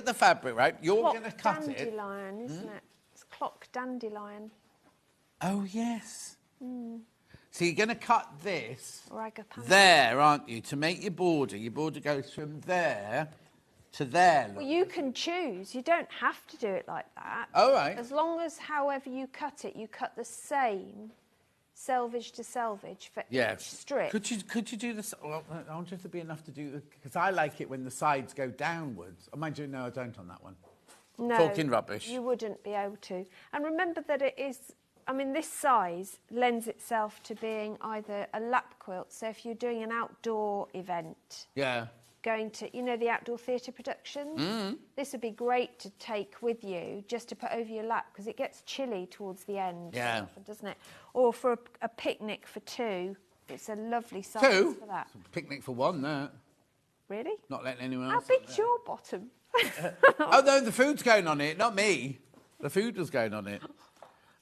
the fabric, right? You're Clock going to cut it. dandelion, isn't it? It's clock dandelion. Oh, yes. So you're going to cut this Ragapanda. there, aren't you, to make your border. Your border goes from there to there. Look. Well, you can choose. You don't have to do it like that. All right. As long as, however you cut it, you cut the same selvage to selvage for each strip. Could you do this? Well, I wonder if there'd be enough to do, because I like it when the sides go downwards. Oh, mind you, no, I don't on that one. No, Talking rubbish. You wouldn't be able to. And remember that it is, I mean, this size lends itself to being either a lap quilt. So if you're doing an outdoor event, going to, you know, the outdoor theatre productions, this would be great to take with you just to put over your lap because it gets chilly towards the end, often, doesn't it? Or for a picnic for two, it's a lovely size for that. It's a picnic for one, that. Really? Not letting anyone How else. big's your bottom? Oh, no, the food's going on it, not me. The food was going on it.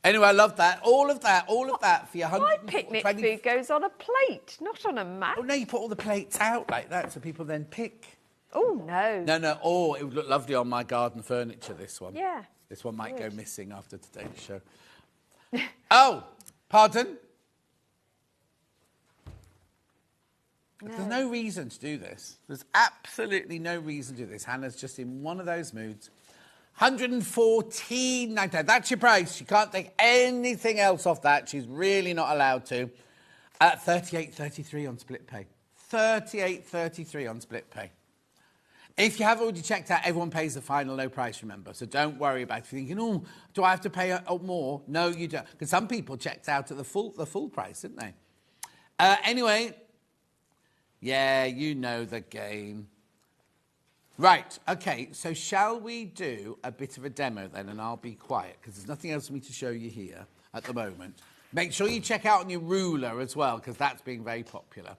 Anyway, I love that. All of that for your 100. My picnic food goes on a plate, not on a mat. Oh, no, you put all the plates out like that so people then pick. Oh, no. No. Oh, it would look lovely on my garden furniture, this one. Yeah. This one might go missing after today's show. Oh, pardon? No. There's no reason to do this. There's absolutely no reason to do this. Hannah's just in one of those moods. 114.99. That's your price. You can't take anything else off that. She's really not allowed to. 38.33 on split pay. 38.33 on split pay. If you have already checked out, everyone pays the final no price, remember. So don't worry about it. If you're thinking, oh, do I have to pay more? No, you don't. Because some people checked out at the full price, didn't they? Anyway, yeah, you know the game. Right, OK, so shall we do a bit of a demo then, and I'll be quiet, because there's nothing else for me to show you here at the moment. Make sure you check out on your ruler as well, because that's being very popular.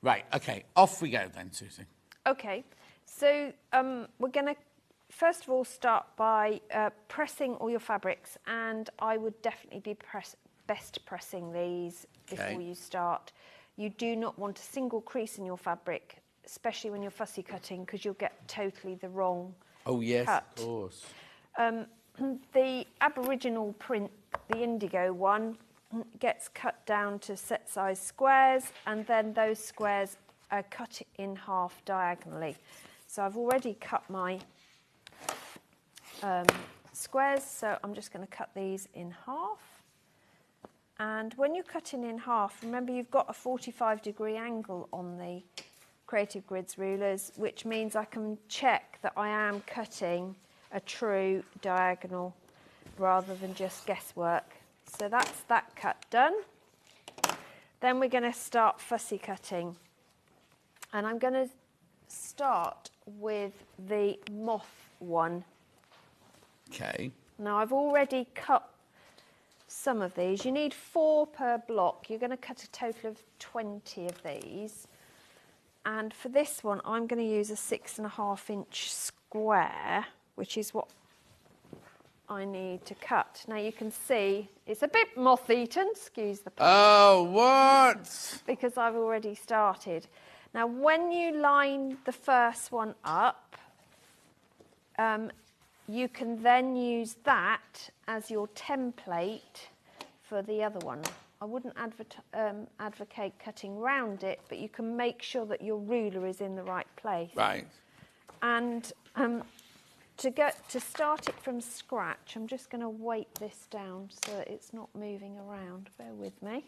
Right, OK, off we go then, Susie. OK, so we're going to, first of all, start by pressing all your fabrics, and I would definitely be best pressing these before you start. You do not want a single crease in your fabric, especially when you're fussy cutting, because you'll get totally the wrong cut. Oh, yes, of course. The Aboriginal print, the indigo one, gets cut down to set size squares, and then those squares are cut in half diagonally. So I've already cut my squares, so I'm just going to cut these in half. And when you're cutting in half, remember you've got a 45-degree angle on the Creative Grids rulers, which means I can check that I am cutting a true diagonal rather than just guesswork. So that's that cut done. Then we're going to start fussy cutting. And I'm going to start with the moth one. OK. Now, I've already cut some of these. You need 4 per block. You're going to cut a total of 20 of these. And for this one, I'm going to use a 6.5-inch square, which is what I need to cut. Now, you can see it's a bit moth-eaten, excuse the pun. Oh, what? Because I've already started. Now, when you line the first one up, you can then use that as your template for the other one. I wouldn't advocate cutting round it, but you can make sure that your ruler is in the right place. Right. And to start it from scratch, I'm just going to weight this down so that it's not moving around. Bear with me.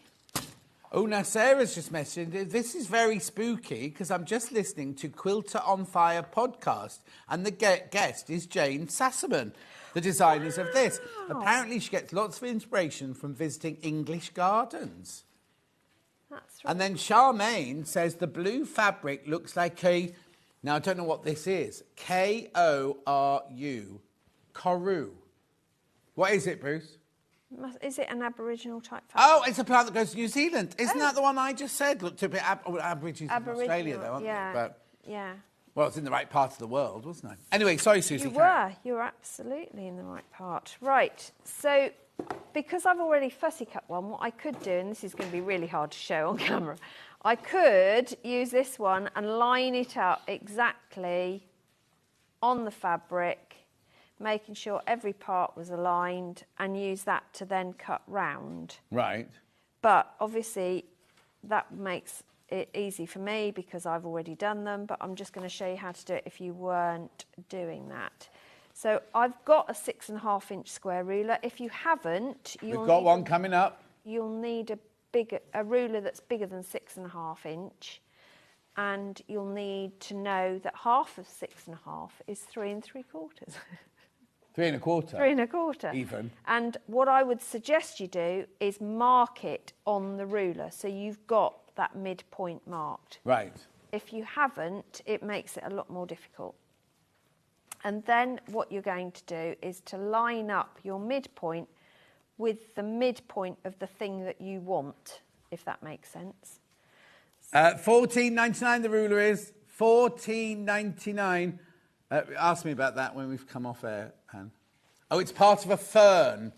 Oh, now Sarah's just mentioned, this is very spooky because I'm just listening to Quilter on Fire podcast and the guest is Jane Sassaman, the designers of this. Apparently she gets lots of inspiration from visiting English gardens. That's right. And then Charmaine says the blue fabric looks like a, now I don't know what this is, K-O-R-U, Koru. What is it, Bruce? Is it an Aboriginal type fabric? Oh, it's a plant that goes to New Zealand. Isn't that the one I just said? Looked a bit Aborigines in Australia, though, aren't they? But, well, it's in the right part of the world, wasn't I? Anyway, sorry, Susie. You were absolutely in the right part. Right, so because I've already fussy cut one, what I could do, and this is going to be really hard to show on camera, I could use this one and line it up exactly on the fabric, making sure every part was aligned, and use that to then cut round. Right. But obviously that makes it easy for me because I've already done them, but I'm just going to show you how to do it if you weren't doing that. So I've got a 6.5 inch square ruler. If you haven't, We've got one coming up. You'll need a ruler that's bigger than 6.5 inch, and you'll need to know that half of 6.5 is 3 3/4. 3 1/4. 3 1/4. Even. And what I would suggest you do is mark it on the ruler so you've got that midpoint marked. Right. If you haven't, it makes it a lot more difficult. And then what you're going to do is to line up your midpoint with the midpoint of the thing that you want, if that makes sense. $14.99 the ruler is. $14.99. Ask me about that when we've come off air, Anne. Oh, it's part of a fern.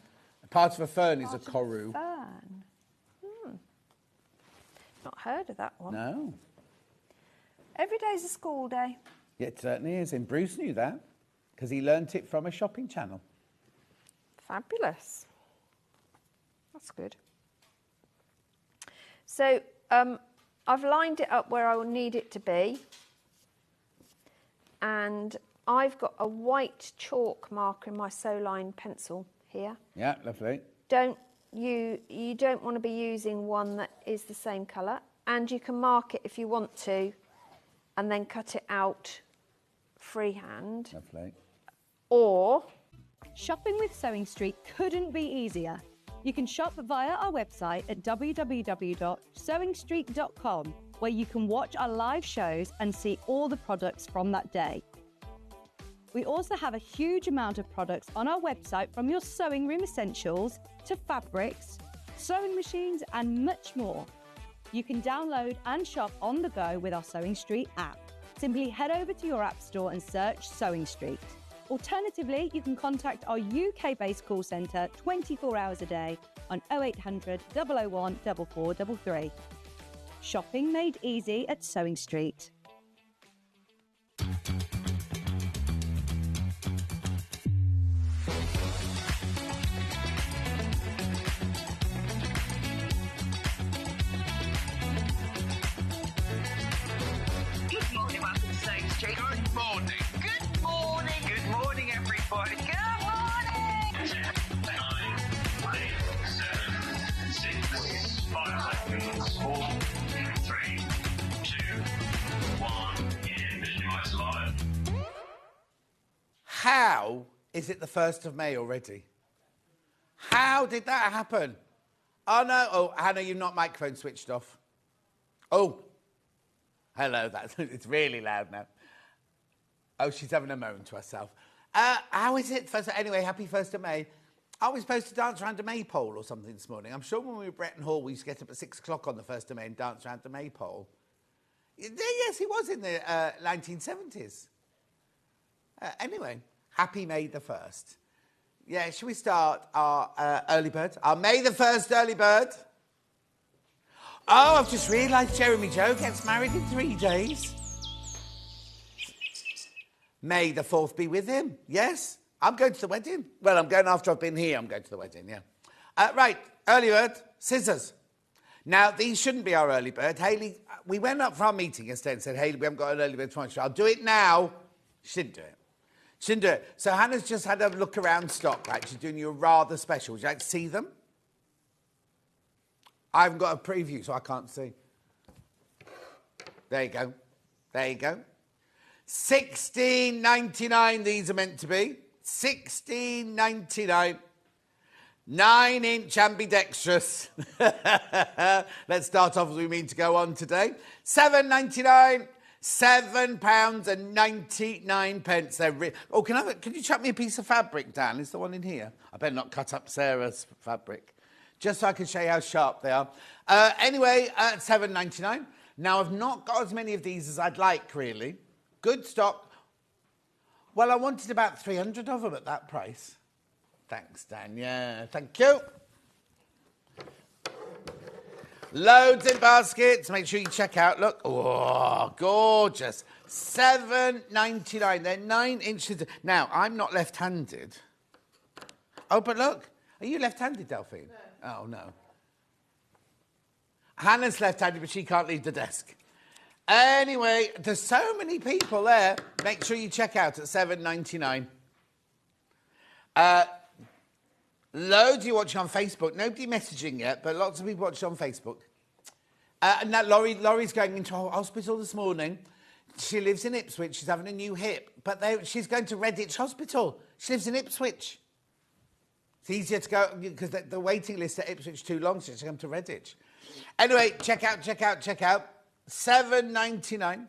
Part of a fern is a koru. Fern. Not heard of that one. No. Every day's a school day. Yeah, it certainly is. And Bruce knew that because he learnt it from a shopping channel. Fabulous. That's good. So I've lined it up where I will need it to be. And I've got a white chalk marker in my Soline pencil here. Yeah, lovely. You don't want to be using one that is the same colour, and you can mark it if you want to and then cut it out freehand. Lovely. Or shopping with Sewing Street couldn't be easier. You can shop via our website at www.sewingstreet.com, where you can watch our live shows and see all the products from that day. We also have a huge amount of products on our website, from your sewing room essentials to fabrics, sewing machines and much more. You can download and shop on the go with our Sewing Street app. Simply head over to your app store and search Sewing Street. Alternatively, you can contact our UK-based call centre 24 hours a day on 0800 001 4433. Shopping made easy at Sewing Street. Good morning, welcome to Sewing Street. Good morning. Good morning. Good morning, everybody. Good morning. 10, 9, 8, 7, 6, 5 seconds, 4, 3, 2, 1, and visualize live. How is it the 1st of May already? How did that happen? Oh, no. Oh, Hannah, you've not microphone switched off. Oh. Hello, it's really loud now. Oh, she's having a moment to herself. How is it? Anyway, happy 1st of May. Are we supposed to dance around a maypole or something this morning? I'm sure when we were at Bretton Hall, we used to get up at 6 o'clock on the 1st of May and dance around the maypole. Yes, it was in the 1970s. Anyway, happy May the 1st. Yeah, shall we start our early bird? Our May the 1st early bird. Oh, I've just realised Jeremy Joe gets married in 3 days. May the 4th be with him. Yes, I'm going to the wedding. Well, I'm going after I've been here. I'm going to the wedding, yeah. Right, early bird, scissors. Now, these shouldn't be our early bird. Hayley, we went up for our meeting yesterday and said, Hayley, we haven't got an early bird tomorrow. I'll do it now. She didn't do it. She didn't do it. So Hannah's just had a look around stock, right? She's doing you a rather special. Would you like to see them? I haven't got a preview, so I can't see. There you go. There you go. $16.99 these are meant to be. $16.99. 9-inch ambidextrous. Let's start off as we mean to go on today. $7.99. £7.99. They're oh, can you chuck me a piece of fabric, Dan? Is the one in here? I better not cut up Sarah's fabric. Just so I can show you how sharp they are. Anyway, $7.99. Now, I've not got as many of these as I'd like, really. Good stock. Well, I wanted about 300 of them at that price. Thanks, Dan. Yeah, thank you. Loads in baskets. Make sure you check out. Look. Oh, gorgeous. $7.99. They're 9 inches. Now, I'm not left-handed. Oh, but look. Are you left-handed, Delphine? No. Oh, no. Hannah's left-handed, but she can't leave the desk. Anyway, there's so many people there. Make sure you check out at $7.99. Loads of you watching on Facebook. Nobody messaging yet, but lots of people watching on Facebook. And that Laurie's going into hospital this morning. She lives in Ipswich. She's having a new hip. But she's going to Redditch Hospital. She lives in Ipswich. It's easier to go because the waiting list at Ipswich is too long, so she come to Redditch. Anyway, check out. $7.99.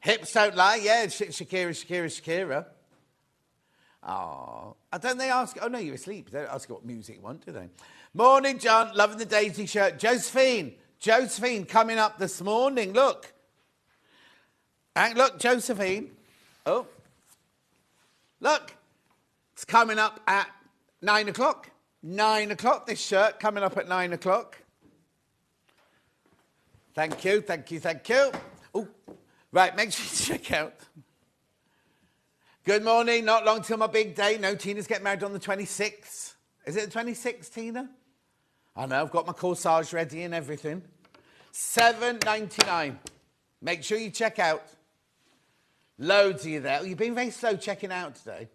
Hips don't lie. Yeah, Shakira. Oh, don't they ask? Oh, no, you're asleep. They don't ask you what music you want, do they? Morning, John. Loving the Daisy shirt. Josephine coming up this morning. Look. And look, Josephine. Oh. Look. It's coming up at 9 o'clock. 9 o'clock, this shirt coming up at 9 o'clock. Thank you. Oh, right, make sure you check out. Good morning, not long till my big day. No, Tina's getting married on the 26th. Is it the 26th, Tina? I know, I've got my corsage ready and everything. $7.99. Make sure you check out. Loads of you there. You've been very slow checking out today.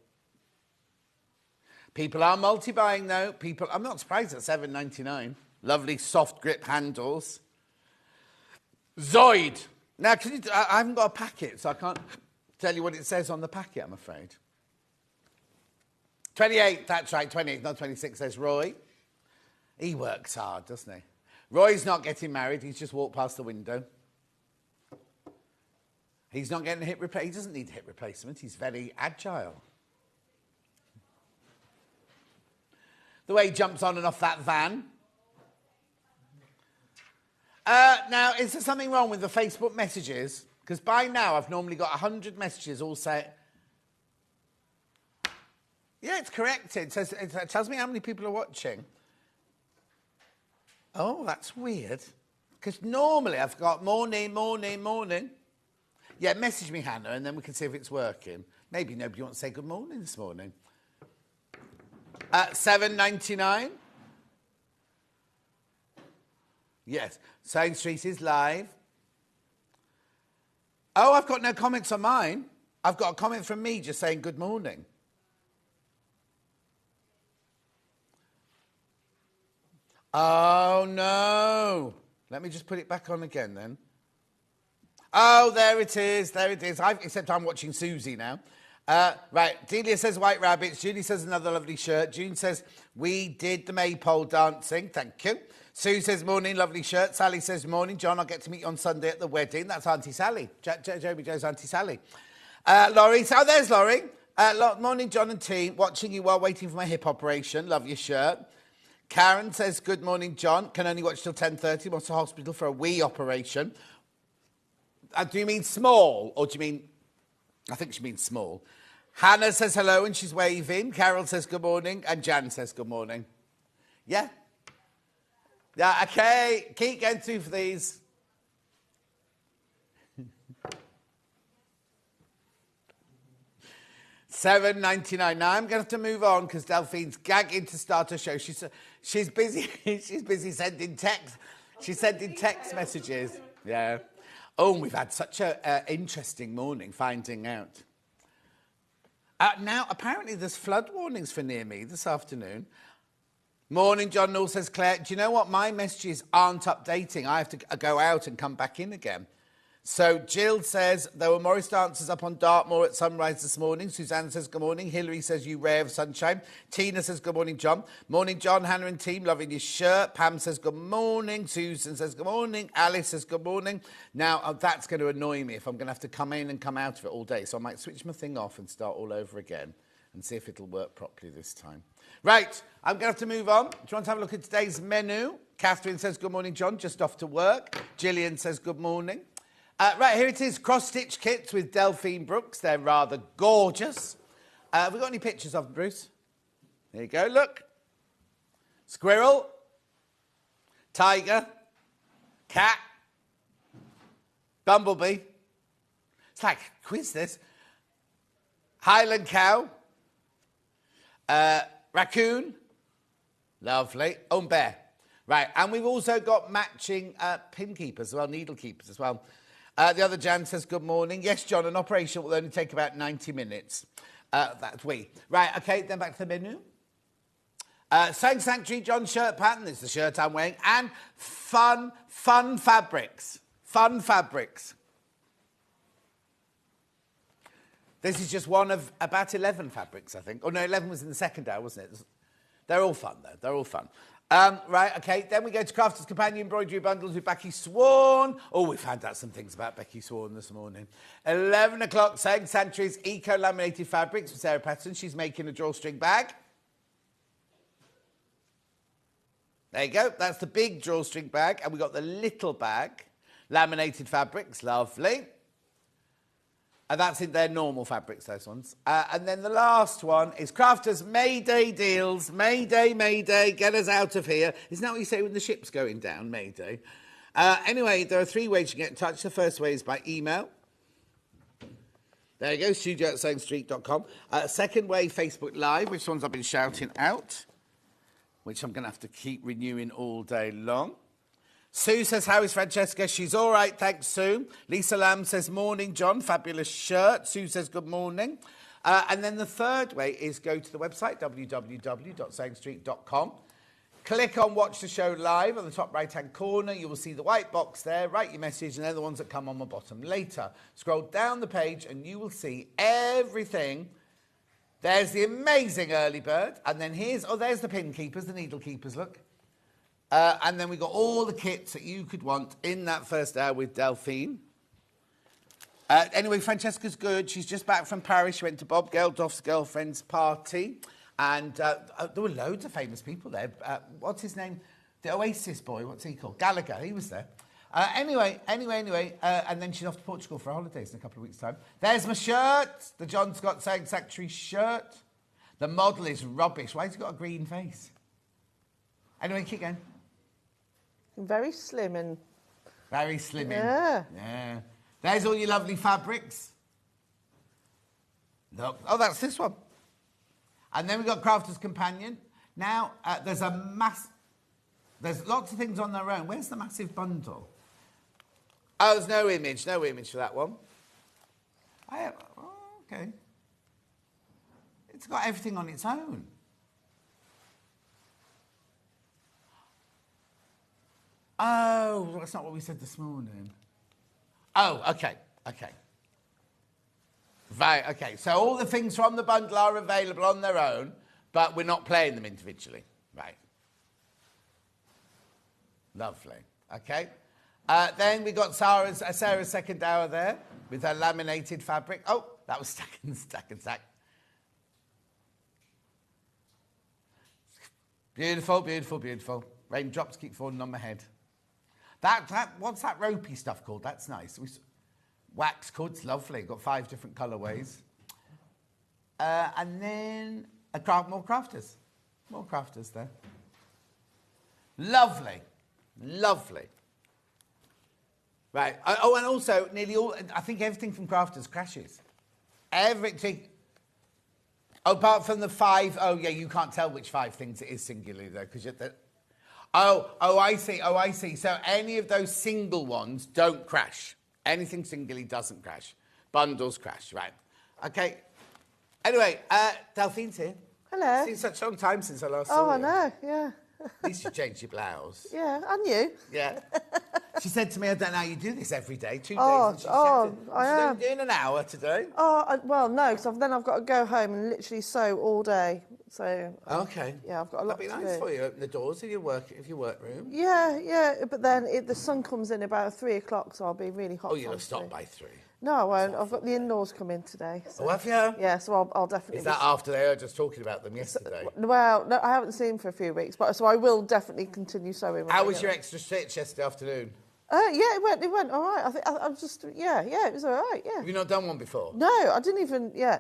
People are multi-buying though. I'm not surprised at $7.99. Lovely soft grip handles. Zoid. Now, I haven't got a packet, so I can't tell you what it says on the packet, I'm afraid. 28, that's right, 28, not 26, says Roy. He works hard, doesn't he? Roy's not getting married, he's just walked past the window. He's not getting a hip replacement. He doesn't need a hip replacement, he's very agile. The way he jumps on and off that van. Now, is there something wrong with the Facebook messages? Because by now, I've normally got 100 messages all say... Yeah, it's corrected. It tells me how many people are watching. Oh, that's weird. Because normally I've got morning. Yeah, message me, Hannah, and then we can see if it's working. Maybe nobody wants to say good morning this morning. $7.99. Yes, Sewing Street is live. Oh, I've got no comments on mine. I've got a comment from me just saying good morning. Oh, no. Let me just put it back on again then. Oh, there it is. Except I'm watching Susie now. Right, Delia says white rabbits. Julie says another lovely shirt. June says we did the maypole dancing. Thank you. Sue says morning, lovely shirt. Sally says morning, John. I'll get to meet you on Sunday at the wedding. That's Auntie Sally. Joby Joe's Auntie Sally. Laurie, oh, there's Laurie. Morning, John and team. Watching you while waiting for my hip operation. Love your shirt. Karen says good morning, John. Can only watch till 10:30. Wants to hospital for a wee operation. Do you mean small or do you mean... I think she means small. Hannah says hello and she's waving. Carol says good morning. And Jan says good morning. Yeah? Yeah, okay. Keep going through for these. $7.99. Now I'm going to have to move on because Delphine's gagging to start her show. She's busy. She's busy sending text. She's sending text messages. Yeah. Oh, we've had such an interesting morning finding out. Now, apparently there's flood warnings for near me this afternoon. Morning, John Null says, Claire, do you know what? My messages aren't updating. I have to go out and come back in again. So Jill says, there were Morris dancers up on Dartmoor at sunrise this morning. Suzanne says, good morning. Hilary says, you ray of sunshine. Tina says, good morning, John. Morning, John, Hannah and team, loving your shirt. Pam says, good morning. Susan says, good morning. Alice says, good morning. Now, that's going to annoy me if I'm going to have to come in and come out of it all day. So I might switch my thing off and start all over again and see if it'll work properly this time. Right, I'm going to have to move on. Do you want to have a look at today's menu? Catherine says, good morning, John, just off to work. Gillian says, good morning. Right, here it is, cross-stitch kits with Delphine Brooks. They're rather gorgeous. Have we got any pictures of them, Bruce? There you go, look. Squirrel, tiger, cat, bumblebee. It's like a quiz, this. Highland cow, raccoon, lovely, and bear. Right, and we've also got matching pin keepers as well, needle keepers as well. The other Jan says, good morning. Yes, John, an operation will only take about 90 minutes. That's we. Right, okay, then back to the menu. Sewing Sanctuary, John shirt pattern. This is the shirt I'm wearing. And fun fabrics. Fun fabrics. This is just one of about 11 fabrics, I think. Oh, no, 11 was in the second hour, wasn't it? They're all fun, though. They're all fun. Right, OK, then we go to Crafter's Companion Embroidery Bundles with Becky Swan. Oh, we found out some things about Becky Swan this morning. 11 o'clock, Sewing Sanctuary's Eco-Laminated Fabrics with Sarah Patterson. She's making a drawstring bag. There you go. That's the big drawstring bag. And we got the little bag. Laminated fabrics. Lovely. And that's in their normal fabrics, those ones. And then the last one is Crafters Mayday deals. Mayday, Mayday, get us out of here. Isn't that what you say when the ship's going down, Mayday? Anyway, there are 3 ways you can get in touch. The first way is by email. There you go, studio@sewingstreet.com. Second way, Facebook Live, which ones I've been shouting out, which I'm going to have to keep renewing all day long. Sue says, how is Francesca? She's all right, thanks, Sue. Lisa Lamb says, morning, John. Fabulous shirt. Sue says, good morning. And then the third way is go to the website, www.sewingstreet.com. Click on Watch the Show Live on the top right-hand corner. You will see the white box there. Write your message, and they're the ones that come on the bottom later. Scroll down the page, and you will see everything. There's the amazing early bird. And then there's the pin keepers, the needle keepers, look. And then we got all the kits that you could want in that first hour with Delphine. Anyway, Francesca's good. She's just back from Paris. She went to Bob Geldof's girlfriend's party. And there were loads of famous people there. What's his name? The Oasis boy. What's he called? Gallagher. He was there. Anyway. And then she's off to Portugal for holidays in a couple of weeks' time. There's my shirt. The John Scott Sewing Sanctuary shirt. The model is rubbish. Why has he got a green face? Anyway, keep going. Very slim and... Very slim. Yeah. Yeah. There's all your lovely fabrics. Look. Oh, that's this one. And then we've got Crafter's Companion. Now, there's lots of things on their own. Where's the massive bundle? Oh, there's no image for that one. Okay. It's got everything on its own. Oh, that's not what we said this morning. Oh, okay. Right, okay. So all the things from the bundle are available on their own, but we're not playing them individually. Right. Lovely. Okay. Then we got Sarah's second hour there with her laminated fabric. Oh, that was stack. Beautiful. Raindrops keep falling on my head. What's that ropey stuff called? That's nice. Wax cuds, lovely. Got 5 different colourways. And then more crafters. More crafters there. Lovely. Right. Oh, and also nearly all, I think everything from crafters crashes. Everything. Apart from the 5, oh yeah, you can't tell which 5 things it is singularly though, because you're I see. So any of those single ones don't crash. Anything singularly doesn't crash. Bundles crash, right. Okay. Anyway, Delphine's here. Hello. It's been such a long time since I last saw you. Oh, I know, yeah. At least you changed your blouse. Yeah, and you. Yeah. She said to me, I don't know how you do this every day, 2 days. I am. Doing an hour today. Well, no, because then I've got to go home and literally sew all day. So. Okay. Yeah, I've got a lot to do. That'd be nice for you. Open the doors of your workroom. Yeah, but then the sun comes in about 3 o'clock, so I'll be really hot. Oh, you'll have stopped by 3. No, I won't. I've got the in-laws coming today. So. Oh, have you? Yeah, so I'll definitely... Is that after they were just talking about them yesterday? Well, no, I haven't seen them for a few weeks, but so I will definitely continue sewing. How was your extra stitch yesterday afternoon? Yeah, it went all right. I was it was all right, yeah. Have you not done one before? No, I didn't even, I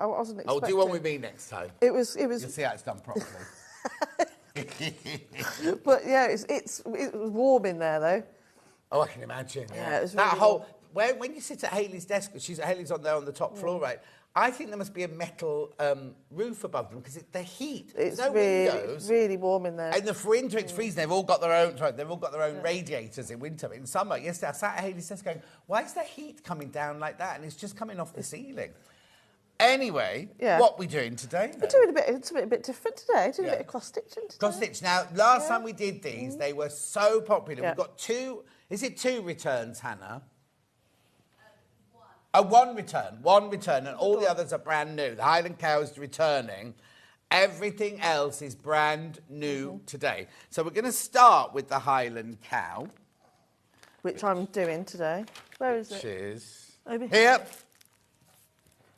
wasn't expecting. Oh, do one with me next time. It was... You'll see how it's done properly. But yeah, it's warm in there though. Oh, I can imagine. Yeah, it's that really whole when you sit at Hayley's desk, Hayley's on there on the top floor, right? I think there must be a metal roof above them because the heat. It's no really, windows. really warm in there. In the winter, it's freezing. They've all got their own. Sorry, they've all got their own radiators in winter. But in summer, yesterday I sat at Hayley's desk going, "Why is the heat coming down like that?" And it's just coming off the ceiling. Anyway, what are we doing today? We're doing it's a bit different today. Doing a bit of cross stitching today. Cross stitch. Now, last time we did these, they were so popular. We've got two. Is it 2 returns, Hannah? One return, and all the others are brand new. The Highland Cow is returning. Everything else is brand new today. So we're going to start with the Highland Cow. Which I'm doing today. Where is it? Cheers. Over here.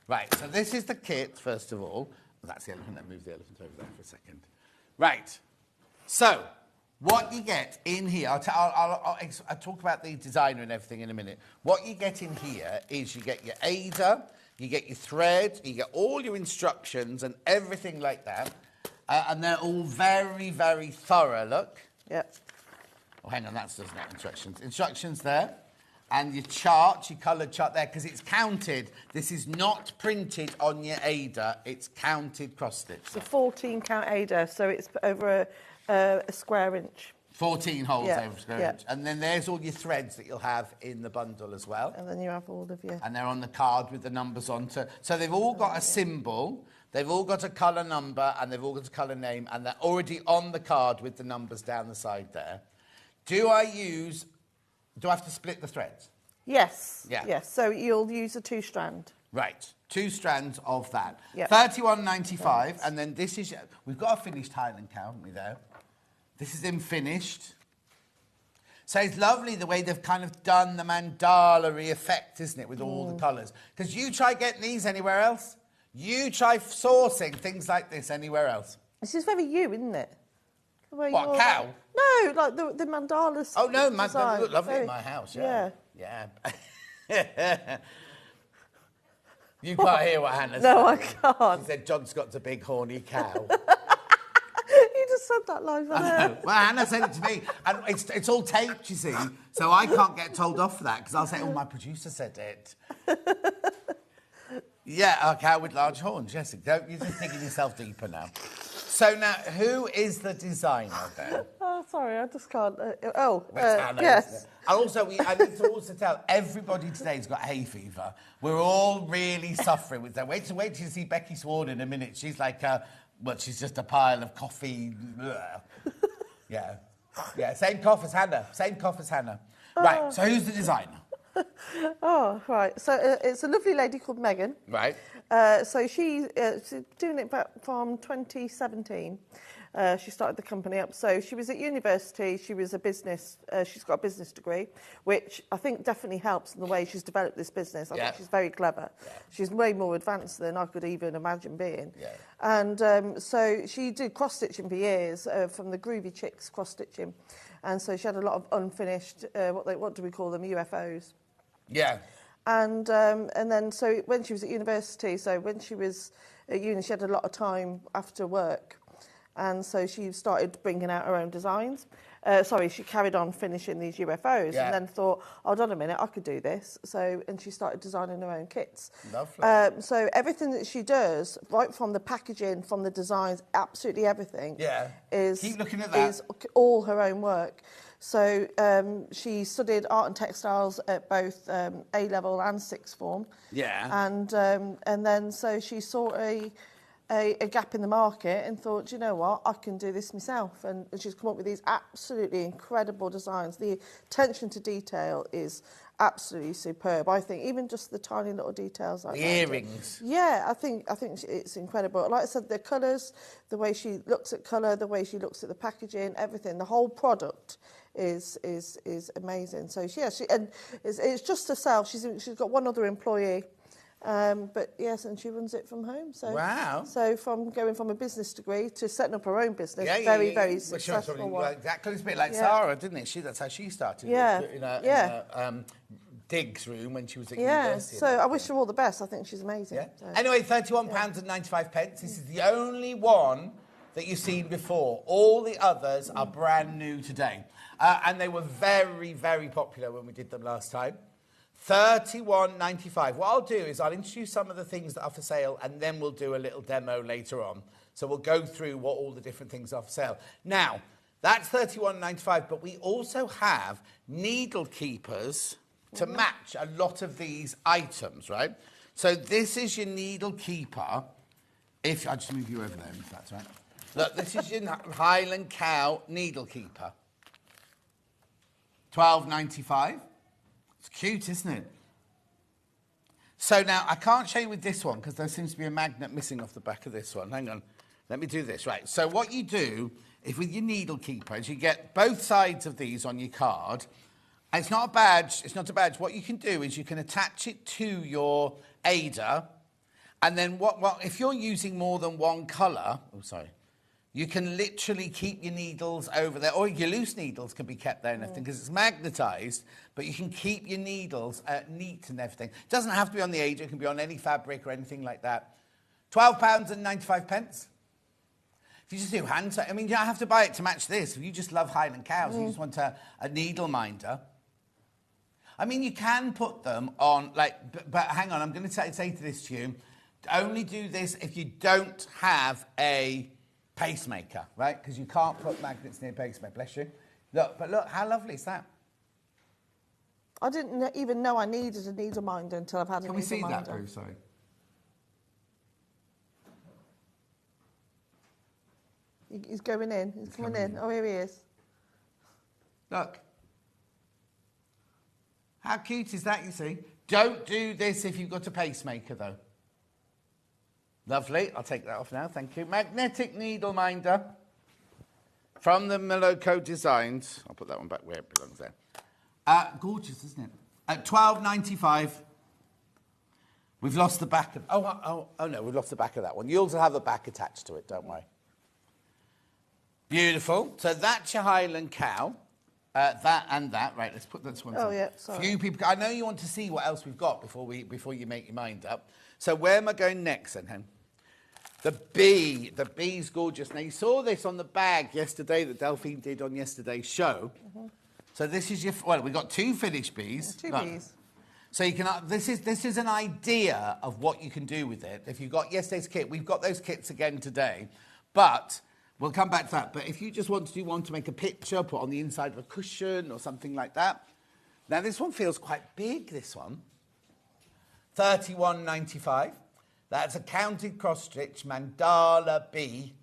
Right, so this is the kit, first of all. Oh, that's the elephant. Let me move the elephant over there for a second. Right. So, what you get in here, I'll talk about the designer and everything in a minute. What you get in here is you get your Ada, you get your thread, you get all your instructions and everything like that. And they're all very, very thorough, look. Yep. Oh, hang on, that's not instructions. Instructions there. And your chart, your coloured chart there, because it's counted. This is not printed on your Ada, it's counted cross-stitch. It's a 14 count Ada, so it's over a square inch. 14 holes over a square inch. And then there's all your threads that you'll have in the bundle as well. And then you have all of your... And they're on the card with the numbers on. So they've all got a symbol, they've all got a colour number, and they've all got a colour name, and they're already on the card with the numbers down the side there. Do I have to split the threads? Yes. Yeah. Yes. So you'll use a 2-strand. Right. 2 strands of that. Yep. $31.95. And then this is... We've got a finished Highland Cow, haven't we, there? This is in finished. So it's lovely the way they've kind of done the mandala-y effect, isn't it, with all the colours. Because you try getting these anywhere else. You try sourcing things like this anywhere else. This is very you, isn't it? What, a cow? No, like the mandalas. Oh, no, they design. look lovely Very... in my house, yeah. Yeah. You can't hear what Hannah said. No, I can't. She said, John Scott's a big horny cow. You just said that live on air. Well, Hannah said it to me. And it's all taped, you see, so I can't get told off for that, because I'll say, oh, my producer said it. Yeah, a cow with large horns, yes. You're just digging yourself deeper now. So now, who is the designer then? Oh, sorry, I just can't. Hannah, yes. And also, I need to also tell everybody today's got hay fever. We're all really suffering with that. Wait till you see Becky Sward in a minute. She's like, she's just a pile of coffee. Yeah. Yeah, same cough as Hannah. Right, so who's the designer? Oh, right. So it's a lovely lady called Megan. Right. So she's doing it back from 2017. She started the company up. So she was at university. She was a business. She's got a business degree, which I think definitely helps in the way she's developed this business. I think she's very clever. Yeah. She's way more advanced than I could even imagine being. Yeah. And so she did cross-stitching for years, from the Groovy Chicks cross-stitching. And so she had a lot of unfinished, what do we call them, UFOs. Yeah. And then so when she was at university, so when she was at uni, she had a lot of time after work. And so she started bringing out her own designs. She carried on finishing these UFOs and then thought, hold on a minute, I could do this. And she started designing her own kits. Lovely. So everything that she does, right from the packaging, from the designs, absolutely everything is, keep looking at that. Is all her own work. So she studied art and textiles at both A-level and sixth form. Yeah. And then so she saw a gap in the market and thought, you know what, I can do this myself. And she's come up with these absolutely incredible designs. The attention to detail is absolutely superb. I think even just the tiny little details like the earrings. Yeah, I think it's incredible. Like I said, the colours, the way she looks at colour, the way she looks at the packaging, everything, the whole product is amazing. So and it's just herself. She's got one other employee. But yes, and she runs it from home. So wow! So from going from a business degree to setting up her own business, very successful one. Exactly, it's a bit like Sarah, didn't it? That's how she started. Yeah, in a digs room when she was at university. So I wish her all the best. I think she's amazing. Yeah. So. Anyway, £31.95. This is the only one that you've seen before. All the others are brand new today. And they were very, very popular when we did them last time. $31.95. What I'll do is I'll introduce some of the things that are for sale, and then we'll do a little demo later on. So we'll go through what all the different things are for sale. Now, that's $31.95, but we also have needle keepers to match a lot of these items, right? So this is your needle keeper. If I just move you over there, if that's right. Look, this is your Highland Cow needle keeper. $12.95. It's cute, isn't it? So now, I can't show you with this one because there seems to be a magnet missing off the back of this one. Hang on. Let me do this. Right. So what you do is with your needle keepers, you get both sides of these on your card. And it's not a badge. It's not a badge. What you can do is you can attach it to your Ada. And then if you're using more than one colour, you can literally keep your needles over there, or your loose needles can be kept there and everything because it's magnetised, but you can keep your needles neat and everything. It doesn't have to be on the Ada, it can be on any fabric or anything like that. £12.95. If you just do hand, I mean, you don't have to buy it to match this. If you just love Highland Cows, you just want a needle minder. I mean, you can put them on, but hang on, I'm going to say this to you. Only do this if you don't have a pacemaker, right? Because you can't put magnets near a pacemaker, bless you. Look, but look, how lovely is that? I didn't even know I needed a needle minder until I've had a needle minder. Can we see that, Bruce? Sorry. He's going in. He's coming in. Oh, here he is. Look. How cute is that, you see? Don't do this if you've got a pacemaker, though. Lovely. I'll take that off now. Thank you. Magnetic needle minder from the Moloko Designs. I'll put that one back where it belongs there. Gorgeous, isn't it? At $12.95. We've lost the back of... Oh, no, we've lost the back of that one. You also have the back attached to it, don't worry. Beautiful. So that's your Highland Cow. That and that. Right, let's put this one. Oh, yeah, sorry. Few people... I know you want to see what else we've got before you make your mind up. So where am I going next, then, Hen? The bee. The bee's gorgeous. Now, you saw this on the bag yesterday that Delphine did on yesterday's show. Mm-hmm. So this is your... Well, we've got two finished bees. Two bees. So you can... This is an idea of what you can do with it. If you've got yesterday's kit, we've got those kits again today. But... We'll come back to that. But if you just want to make a picture, put on the inside of a cushion or something like that. Now, this one feels quite big, this one. $31.95. That's a counted cross-stitch mandala bee.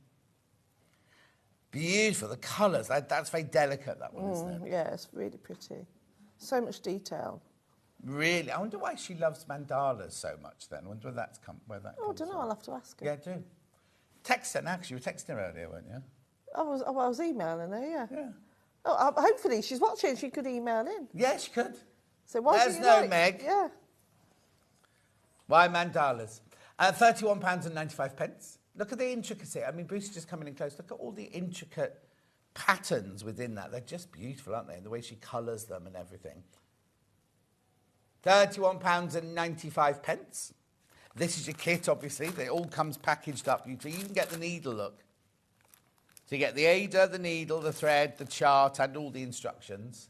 Beautiful. The colours, that's very delicate, that one, isn't it? Yeah, it's really pretty. So much detail. Really? I wonder why she loves mandalas so much, then. I wonder where that comes from. I don't know. I'll have to ask her. Yeah, do. Text her now, because you were texting her earlier, weren't you? I was emailing her, yeah. Oh, hopefully she's watching. She could email in. Yeah, she could. So why There's no Meg. Yeah. Why mandalas? £31.95. Look at the intricacy. I mean, Bruce is just coming in close. Look at all the intricate patterns within that. They're just beautiful, aren't they? And the way she colours them and everything. £31.95. This is your kit, obviously. It all comes packaged up. You can get the needle, look. So you get the Ada, the needle, the thread, the chart, and all the instructions.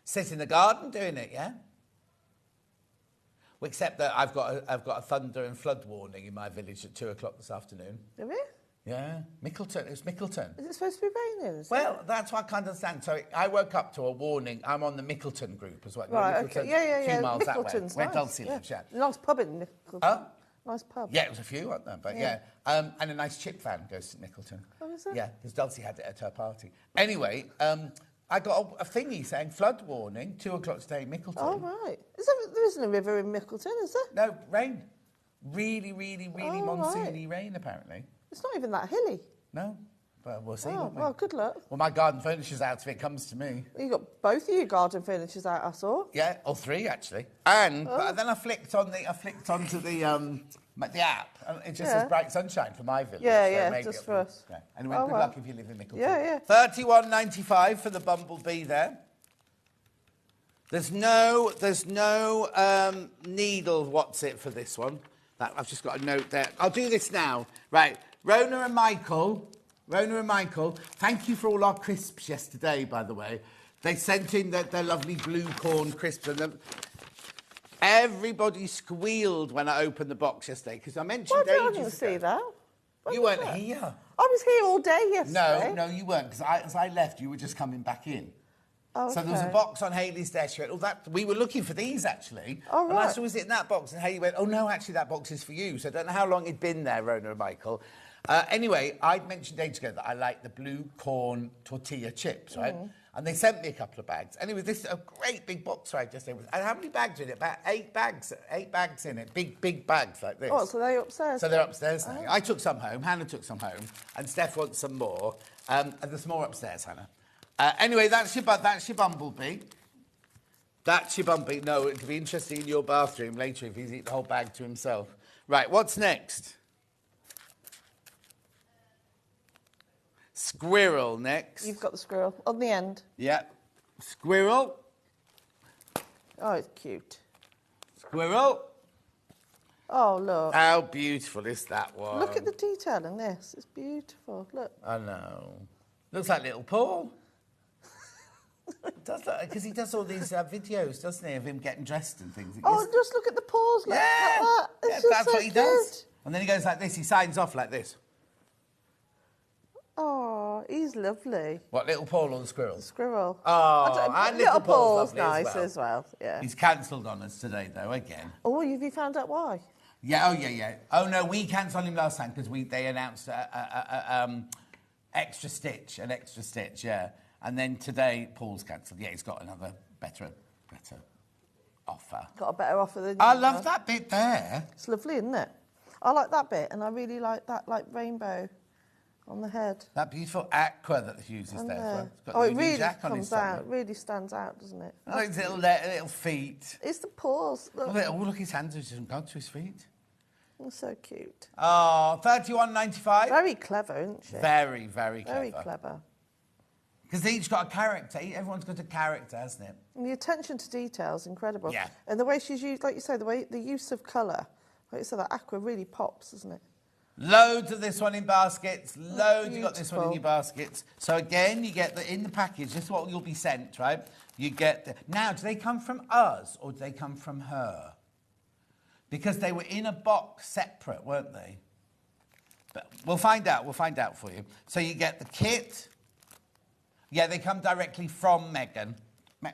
Sit in the garden doing it, yeah? Well, except that I've got a thunder and flood warning in my village at 2 o'clock this afternoon. Have you? Yeah, Mickleton. It was Mickleton. Is it supposed to be raining? Well, that's what I can't understand. So I woke up to a warning. I'm on the Mickleton group as well. Right, Mickleton, okay. Yeah. 2 miles that way. Mickleton's Where nice. Dulcie lives, yeah. Nice pub in Mickleton. Oh? Nice pub. Yeah, it was a few, weren't there? But yeah. And a nice chip van goes to Mickleton. Oh, is it? Yeah, because Dulcie had it at her party. Anyway, I got a thingy saying flood warning, 2 o'clock today, Mickleton. Oh, right. There isn't a river in Mickleton, is there? No, rain. Really monsoony rain, apparently. It's not even that hilly. No, but we'll see, Oh, won't we? well, good luck. Well, my garden furniture's out if it comes to me. You got both of your garden furnitures out, I saw. Yeah, or 3 actually. And but then I flicked onto the app, and it just says bright sunshine for my village. Yeah, so just for us. Yeah. Anyway, good luck if you live in Mickleton. Yeah. $31.95 for the bumblebee there. There's no needle. What's it for this one? I've just got a note there. I'll do this now. Right, Rona and Michael, thank you for all our crisps yesterday, by the way. They sent in their lovely blue corn crisps. And everybody squealed when I opened the box yesterday, because I mentioned ages ago. I didn't see that. You weren't here. I was here all day yesterday. No, you weren't, because as I left, you were just coming back in. Oh, so there was a box on Hayley's desk. She went, oh, that, we were looking for these, actually. Oh, right. And I saw, was it in that box? And Hayley went, oh, no, actually, that box is for you. So I don't know how long it'd been there, Rona and Michael. Anyway, I'd mentioned ages ago that I like the blue corn tortilla chips, right? And they sent me a couple of bags. Anyway, this is a great big box, right? Just there with, and how many bags are in it? About 8 bags. 8 bags in it. Big bags like this. Oh, so they're upstairs? So they're upstairs now. I took some home. Hannah took some home. And Steph wants some more. And there's more upstairs, Hannah. Anyway, that's your bumblebee. That's your bumblebee. No, it could be interesting in your bathroom later if he's eaten the whole bag to himself. Right, what's next? Squirrel next. You've got the squirrel on the end. Yep. Squirrel. Oh, it's cute. Squirrel. Oh, look. How beautiful is that one? Look at the detail in this. It's beautiful. Look. I know. Looks like little Paul. Does that, because he does all these videos, doesn't he, of him getting dressed and things. Oh, just look at the paws like Yeah, that. It's just that's so what he cute. does. And then he goes like this. He signs off like this. Oh, he's lovely. What, little Paul or the squirrel? Squirrel. Oh, and little Paul's lovely nice as well. Yeah. He's cancelled on us today, though, again. Oh, have you found out why? Yeah, yeah. Oh, no, we cancelled him last time because they announced an extra stitch, yeah. And then today, Paul's cancelled. Yeah, he's got another better offer. Got a better offer than you. I love that bit there. It's lovely, isn't it? I like that bit, and I really like that rainbow on the head. That beautiful aqua that he uses there. As well. It's got Oh, the it really Jack on his comes out. stomach. Really stands out, doesn't it? Oh, his little feet. It's the paws. Look. Look, his hands have gone to his feet. Oh, so cute. Oh, $31.95. Very clever, isn't she? Very, very clever. Very clever. Because they each got a character. Everyone's got a character, hasn't it? And the attention to detail is incredible. Yeah. And the way she's used, like you say, the use of colour, like you said, that aqua really pops, doesn't it? Loads of this one in baskets. Loads. You got this one in Beautiful. your baskets. So again, you get in the package. This is what you'll be sent, right? You get now. Do they come from us or do they come from her? Because they were in a box separate, weren't they? But we'll find out. We'll find out for you. So you get the kit. Yeah, they come directly from Megan.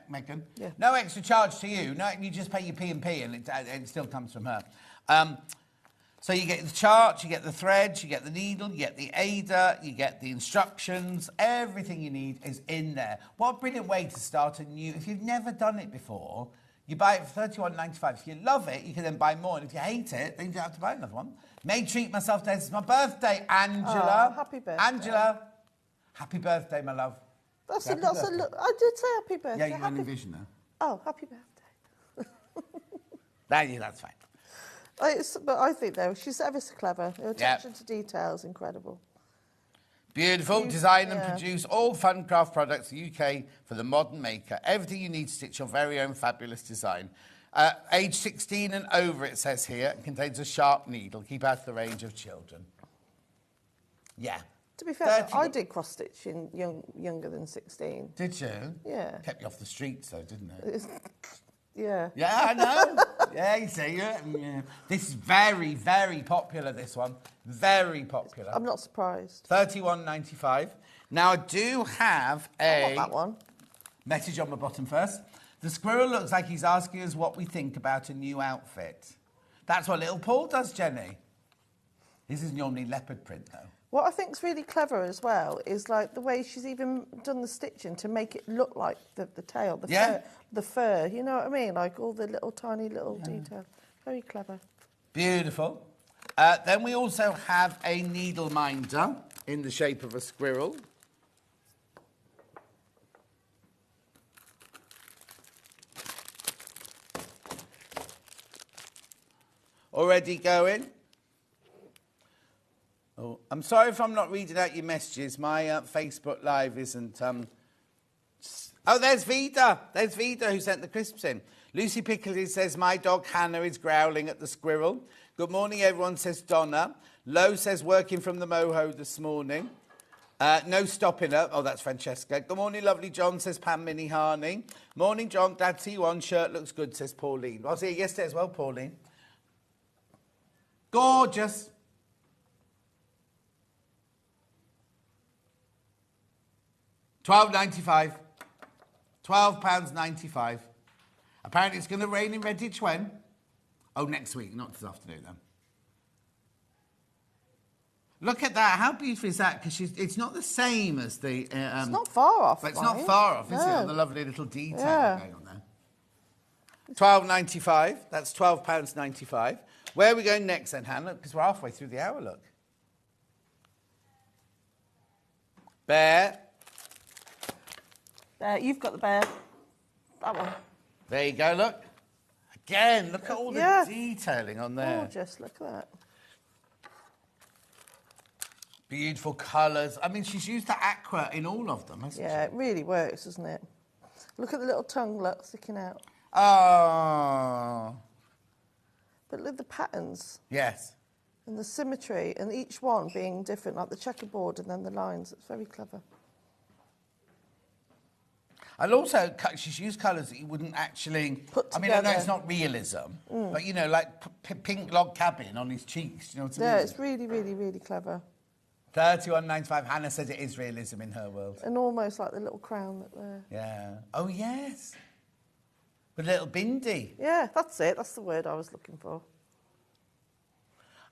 Megan? Yeah. No extra charge to you. No, you just pay your P&P and it still comes from her. So you get the chart, you get the threads, you get the needle, you get the aider, you get the instructions. Everything you need is in there. What a brilliant way to start a new... If you've never done it before, you buy it for $31.95. If you love it, you can then buy more. And if you hate it, then you don't have to buy another one. May treat myself today. It's my birthday, Angela. Oh, happy birthday. Angela, happy birthday, my love. That's Happy a look. I did say happy birthday. Yeah, you're happy... on Envision now. Oh, happy birthday. That's fine. But I think, though, she's ever so clever. Her attention to detail is incredible. Beautiful. Design and produce all fun craft products UK for the modern maker. Everything you need to stitch your very own fabulous design. Age 16 and over, it says here. It contains a sharp needle. Keep out of the range of children. Yeah. To be fair, I did cross-stitching younger than 16. Did you? Yeah. Kept you off the streets, though, didn't it? Yeah. Yeah, I know. Yeah, you see. Yeah. This is very, very popular, this one. Very popular. I'm not surprised. $31.95. Now, I do have I want that one. Message on my bottom first. The squirrel looks like he's asking us what we think about a new outfit. That's what little Paul does, Jenny. This is normally leopard print, though. What I think's really clever as well is like the way she's even done the stitching to make it look like the tail, the fur. You know what I mean? Like all the little tiny little detail. Very clever. Beautiful. Then we also have a needle minder in the shape of a squirrel. Already going. Oh, I'm sorry if I'm not reading out your messages. My Facebook Live isn't... Oh, there's Vida. There's Vida who sent the crisps in. Lucy Piccoli says, my dog Hannah is growling at the squirrel. Good morning, everyone, says Donna. Lo says, working from the moho this morning. No stopping up. Oh, that's Francesca. Good morning, lovely John, says Pam Minnie Harney. Morning, John. Glad to see you on. Shirt looks good, says Pauline. I was here yesterday as well, Pauline. Gorgeous. £12.95. £12.95. Apparently it's going to rain in Redditch when? Oh, next week, not this afternoon then. Look at that. How beautiful is that? Because it's not the same as the... it's not far off. But it's not far off, is it? No. All the lovely little detail going on there. £12.95. That's £12.95. Where are we going next then, Hannah? Because we're halfway through the hour, look. Bear. You've got the bear. That one. There you go, look. Again, look at all the detailing on there. Gorgeous, look at that. Beautiful colours. I mean, she's used the aqua in all of them, hasn't she? Yeah, it really works, doesn't it? Look at the little tongue, look, sticking out. Oh. But look at the patterns. Yes. And the symmetry, and each one being different, like the checkerboard and then the lines. It's very clever. And also, she's used colours that you wouldldn't actually... Put I mean, I know together. it's not realism, but, you know, like pink log cabin on his cheeks, you know what I mean? Yeah, it's really, really, really clever. £31.95. Hannah says it is realism in her world. And almost like the little crown that there. Yeah. Oh, yes. With a little bindie. Yeah, that's it. That's the word I was looking for.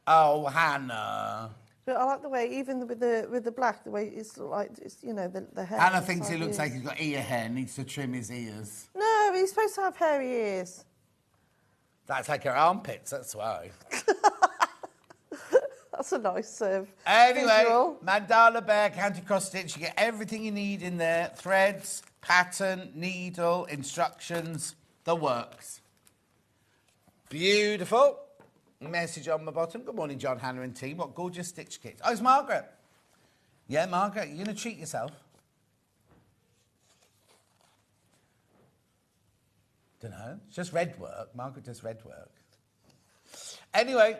Oh, Hannah. But I like the way, even with the black, the way it's like, it's, you know, the hair. Hannah thinks he looks like he's got ear hair, needs to trim his ears. No, he's supposed to have hairy ears. That's like her armpits, that's why. That's a nice Anyway, visual. Mandala Bear, county cross stitch. You get everything you need in there. Threads, pattern, needle, instructions, the works. Beautiful. Message on the bottom. Good morning, John, Hannah and team. What gorgeous stitch kits. Oh, it's Margaret. Yeah, Margaret, you're going to treat yourself. Don't know. It's just red work. Margaret does red work. Anyway,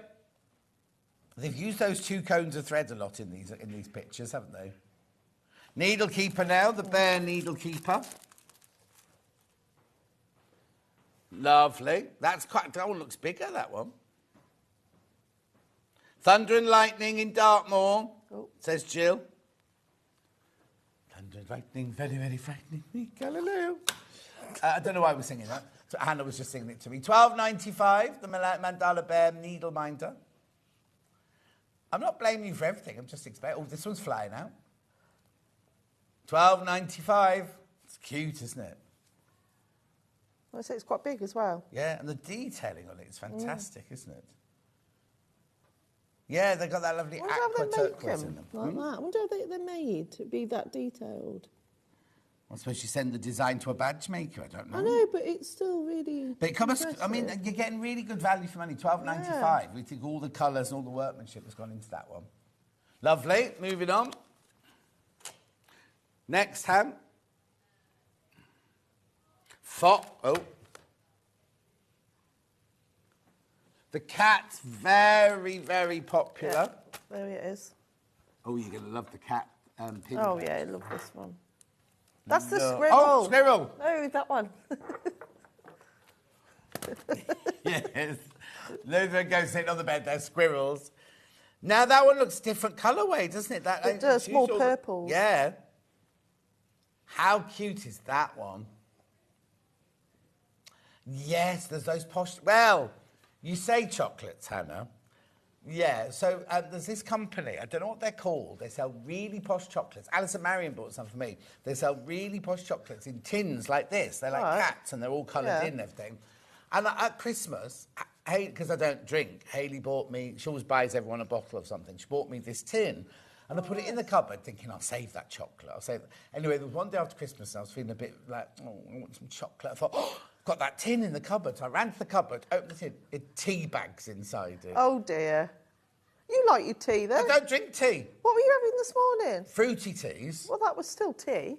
they've used those 2 cones of thread a lot in these pictures, haven't they? Needle keeper now, the Bear needle keeper. Lovely. That one looks bigger, that one. Thunder and lightning in Dartmoor, says Jill. Thunder and lightning, very, very frightening me, Galileo. I don't know why we're singing that. So Hannah was just singing it to me. £12.95, the Mandala Bear needle minder. I'm not blaming you for everything. I'm just expecting. Oh, this one's flying out. £12.95. It's cute, isn't it? I say it's quite big as well. Yeah, and the detailing on it is fantastic, isn't it? Yeah, they've got that lovely aqua turquoise in them. Like that. I wonder how they're made to be that detailed. I suppose you send the design to a badge maker. I don't know. I know, but it's still really. But it comes. I mean, you're getting really good value for money. £12.95. Yeah. We think all the colours and all the workmanship has gone into that one. Lovely. Moving on. Next, Ham. Oh. The cat's very, very popular. Yeah, there it is. Oh, you're going to love the cat pin. Oh, yeah, I love this one. That's the No. squirrel. Oh, squirrel. No, that one. Yes. Those that go sitting on the bed, they're squirrels. Now, that one looks different colourway, doesn't it? It does, more purple. Yeah. How cute is that one? Yes, there's those posh... Well, you say chocolates, Hannah. Yeah, so there's this company, I don't know what they're called. They sell really posh chocolates. Alice and Marion bought some for me. They sell really posh chocolates in tins like this. They're like cats and they're all coloured in and everything. And at Christmas, because I don't drink, Hayley bought me, she always buys everyone a bottle of something. She bought me this tin. And I put it in the cupboard thinking, I'll save that chocolate. I'll save it. Anyway, there was one day after Christmas and I was feeling a bit like, oh, I want some chocolate. I thought, oh, got that tin in the cupboard. So I ran to the cupboard, opened the tin, it tea bags inside it. Oh, dear. You like your tea, then? I don't drink tea. What were you having this morning? Fruity teas. Well, that was still tea.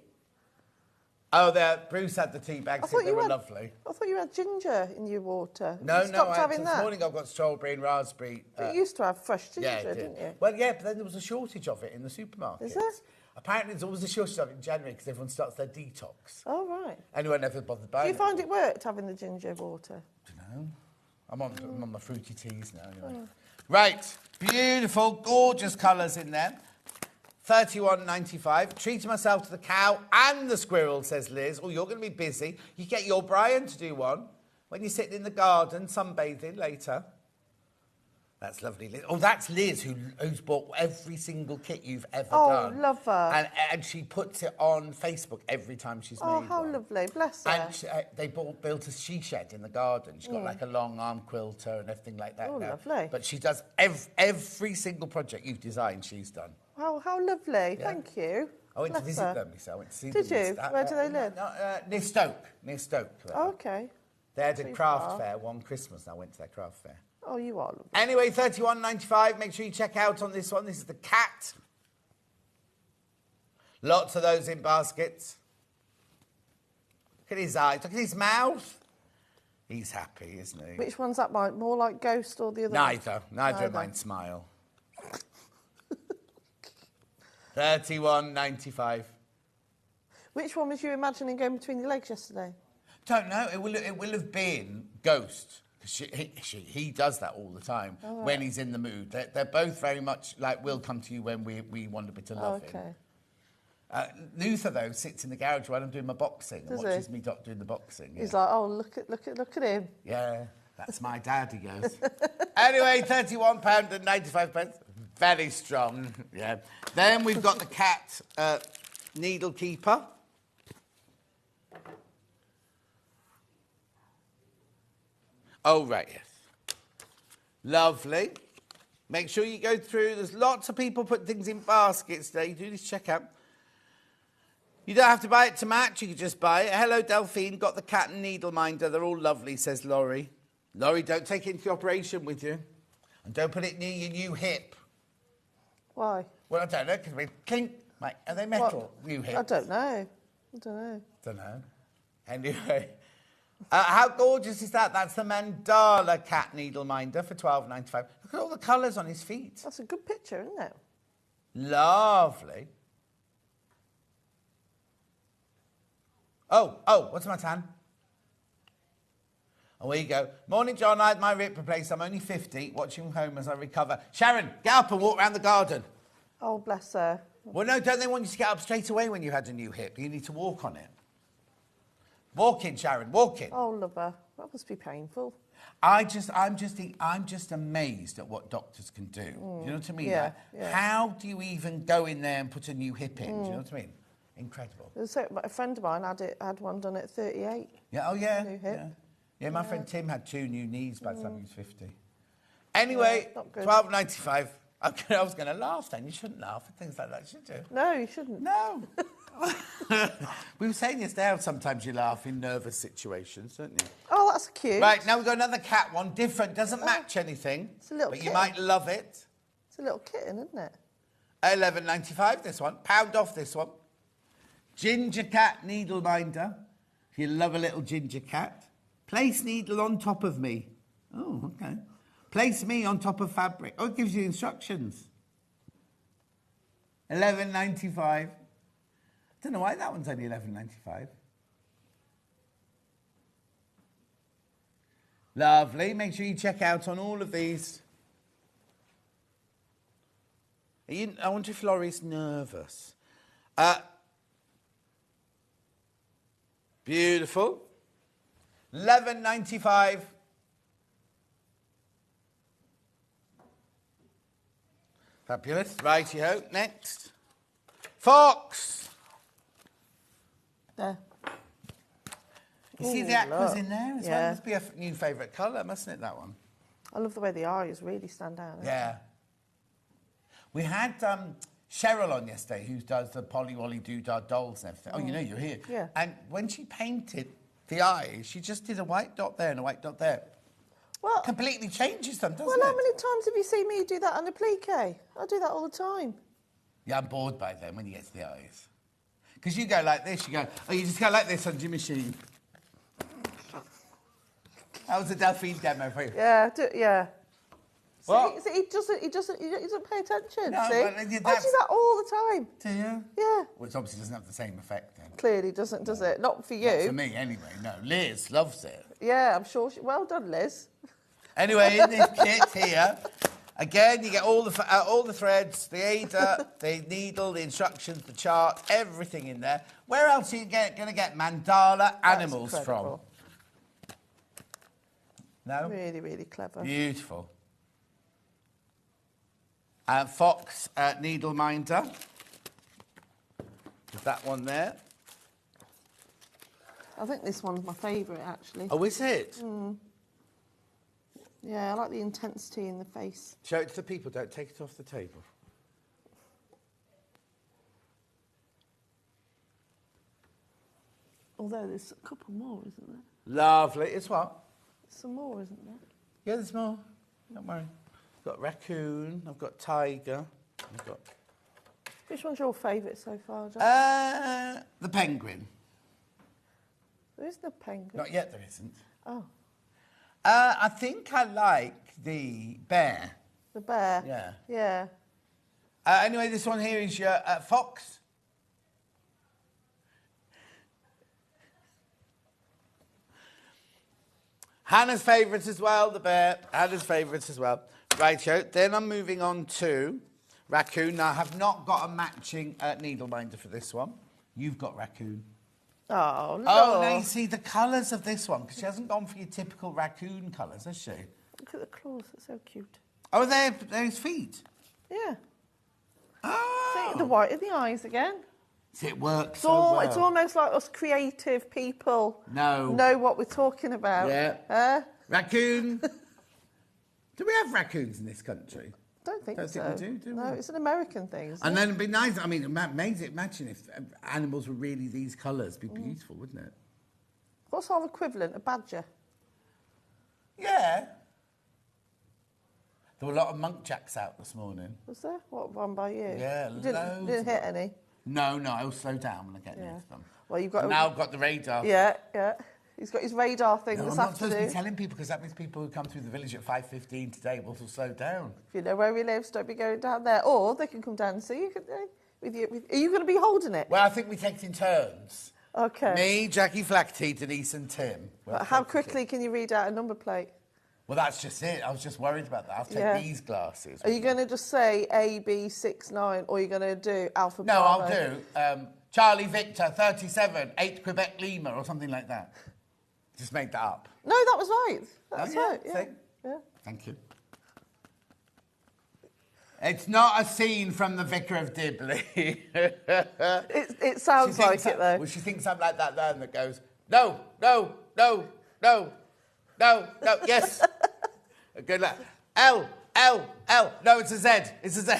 Oh, Bruce had the tea bags. They were lovely. I thought you had ginger in your water. No, you stopped having this that. morning I've got strawberry and raspberry. But you used to have fresh ginger, yeah, didn't you? Well, yeah, but then there was a shortage of it in the supermarkets. Is there? Apparently there's always a shortage of it in January because everyone starts their detox. Oh, right. Anyone never bothered buying Do you find it worked, having the ginger water? I don't know. I'm on my fruity teas now, anyway. Oh. Right, beautiful, gorgeous colours in there. £31.95. Treating myself to the cow and the squirrel, says Liz. Oh, you're going to be busy. You get your Brian to do one when you're sitting in the garden sunbathing later. That's lovely, Liz. Oh, that's Liz who's bought every single kit you've ever done. Oh, love her. And she puts it on Facebook every time she's made one. Oh, how lovely. Bless her. And they built a she shed in the garden. She's got like a long arm quilter and everything like that. Oh, now. lovely. But she does every single project you've designed, she's done. Oh, how lovely. Yeah. Thank you. I went to Bless visit her. them, so I went to see Did them. you? Where do they live? Near Stoke. Near Stoke. Oh, okay. They had a Too craft far. fair one Christmas, and I went to their craft fair. Oh, you are lovely. Anyway, £31.95. Make sure you check out on this one. This is the cat. Lots of those in baskets. Look at his eyes. Look at his mouth. He's happy, isn't he? Which one's that, Mike? More like Ghost or the other one? Neither of mine smile. £31.95. Which one was you imagining going between your legs yesterday? Don't know. It will have been Ghost. He does that all the time when he's in the mood. They're both very much like, we'll come to you when we want a bit of love. Okay. Luther, though, sits in the garage while I'm doing my boxing and watches me doing the boxing. Yeah. He's like, oh, look at him. Yeah, that's my dad, he goes. Anyway, £31.95. Very strong, yeah. Then we've got the cat needle keeper. Oh, right, yes. Lovely. Make sure you go through. There's lots of people putting things in baskets today. Do this checkout. You don't have to buy it to match. You can just buy it. Hello, Delphine. Got the cat and needle minder. They're all lovely, says Laurie. Laurie, don't take it into the operation with you. And don't put it near your new hip. Why? Well, I don't know, because we clink. Like, are they metal, new hips? I don't know. Don't know. Anyway. How gorgeous is that? That's the Mandala cat needle minder for $12.95. Look at all the colours on his feet. That's a good picture, isn't it? Lovely. Oh, what's my tan? Away you go. Morning, John. I had my rib replaced. I'm only 50, watching home as I recover. Sharon, get up and walk around the garden. Oh, bless her. Well, no, don't they want you to get up straight away when you had a new hip? You need to walk on it. Walk in, Sharon, walk in. Oh, love her. That must be painful. I'm just amazed at what doctors can do. Do you know what I mean? Yeah, Like, how do you even go in there and put a new hip in? Do you know what I mean? Incredible. A friend of mine had one done at 38. Yeah, oh yeah. New hip. Yeah, my friend Tim had 2 new knees by the time he was 50. Anyway, not good. $12.95. I was going to laugh then. You shouldn't laugh at things like that, should you? No, you shouldn't. No. We were saying this now, sometimes you laugh in nervous situations, don't you? Oh, that's cute. Right, now we've got another cat one, different, doesn't match anything. It's a little but you kitten. might love it. It's a little kitten, isn't it? £11.95, this one. £1 off this one. Ginger cat needle minder. If you love a little ginger cat. Place needle on top of me. Oh, okay. Place me on top of fabric. Oh, it gives you instructions. £11.95. Don't know why that one's only £11.95. Lovely. Make sure you check out on all of these. I wonder if Laurie's nervous. Beautiful. £11.95. Fabulous. Righty-ho. Next. Fox. There. You see Ooh, the aquas look. in there as Yeah. well? Must be a new favourite colour, mustn't it, that one? I love the way the eyes really stand out. Yeah. We had Cheryl on yesterday, who does the Polly Wolly Doodah dolls and everything. Oh, you know, you're here. Yeah. And when she painted the eyes, she just did a white dot there and a white dot there. Well, Completely changes them, doesn't well, it? how many times have you seen me do that on applique? I do that all the time. Yeah, I'm bored by them when you get to the eyes. Because you go like this, you just go like this on your machine. That was a Delphine demo for you. Yeah, yeah. What? See, he doesn't pay attention. No, see? but I do that all the time. Do you? Yeah. Which obviously doesn't have the same effect then. Clearly doesn't, does it? Not for you. Not for me, anyway. No, Liz loves it. Yeah, I'm sure. Well done, Liz. Anyway, in this kit here, again, you get all the threads, the aider, the needle, the instructions, the chart, everything in there. Where else are you going to get mandala animals from? Incredible. No? Really, really clever. Beautiful. Fox needle minder. There's that one there. I think this one's my favourite, actually. Oh, is it? Yeah, I like the intensity in the face. Show it to the people. Don't take it off the table. Although there's a couple more, isn't there? Lovely. It's what? Some more, isn't there? Yeah, there's more. Don't worry. I've got raccoon. I've got tiger. I've got... Which one's your favourite so far, John? The penguin. There is no penguin. Not yet, there isn't. Oh, I think I like the bear. the bear. Yeah. Yeah. Anyway, this one here is your fox. Hannah's favourite as well, the bear. Hannah's favourite as well. Rightio. Then I'm moving on to raccoon. Now, I have not got a matching needle minder for this one. You've got raccoon. Oh, no. Oh, now you see the colours of this one, because she hasn't gone for your typical raccoon colours, has she? Look at the claws, they're so cute. Oh, they're his feet. Yeah. Oh. See, the white in the eyes again. See, it works It's, so well. it's almost like us creative people No. know what we're talking about. Yeah. Raccoon. Do we have raccoons in this country? Don't think Don't so. think we do No, we? it's an American thing, isn't And it? then it'd be nice. I mean, imagine if animals were really these colours. It'd be beautiful, wouldn't it? What's our equivalent? A badger? Yeah. There were a lot of muntjacs out this morning. Was there? What one by you? Yeah, You loads didn't of hit them. any? No, I'll slow down when I get near Yeah. to them. Well, you've got And now I've got the radar. Yeah. He's got his radar thing No, this I'm not supposed to be afternoon. telling people because that means people who come through the village at 5:15 today will slow down. If you know where he lives, don't be going down there. Or they can come down and see you, couldn't they? Are you going to be holding it? Well, I think we take it in turns. Okay. Me, Jackie Flaherty, Denise and Tim. But how quickly can you read out a number plate? Well, that's just it. I was just worried about that. I'll take Yeah. these glasses. Are you going to just say AB69 or are you going to do Alpha No, Bravo? I'll do Charlie Victor 37, 8 Quebec Lima or something like that. Just made that up. No, that was right. That's Oh, yeah, right. Yeah. see? Yeah. Thank you. It's not a scene from The Vicar of Dibley. It sounds like it, though. Well, she thinks I'm like that then that goes, no, no, no, no, no, no, yes. Good luck. L. No, it's a Z. It's a Z.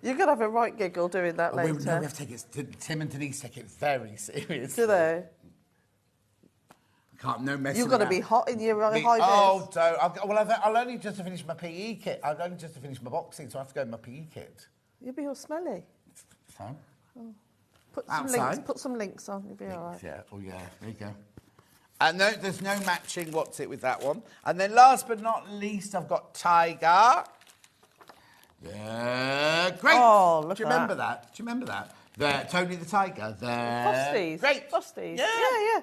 You're going to have a right giggle doing that later. We have to take it. Tim and Denise take it very seriously. Do they? Can't no messing You're going to around. be hot in your high vis. Oh, don't. Well, I'll only just have finished my PE kit. I'll only just have finished my boxing, so I have to go in my PE kit. You'll be all smelly. So, Put some links on. You'll be all right. yeah. Oh, yeah. There you go. No, there's no matching what's it with that one. And then last but not least, I've got Tiger. Yeah, great. Oh, look Do you at remember that? Do you remember that? The Tony the Tiger. Frosties. Great. Frosties. Yeah. Yeah.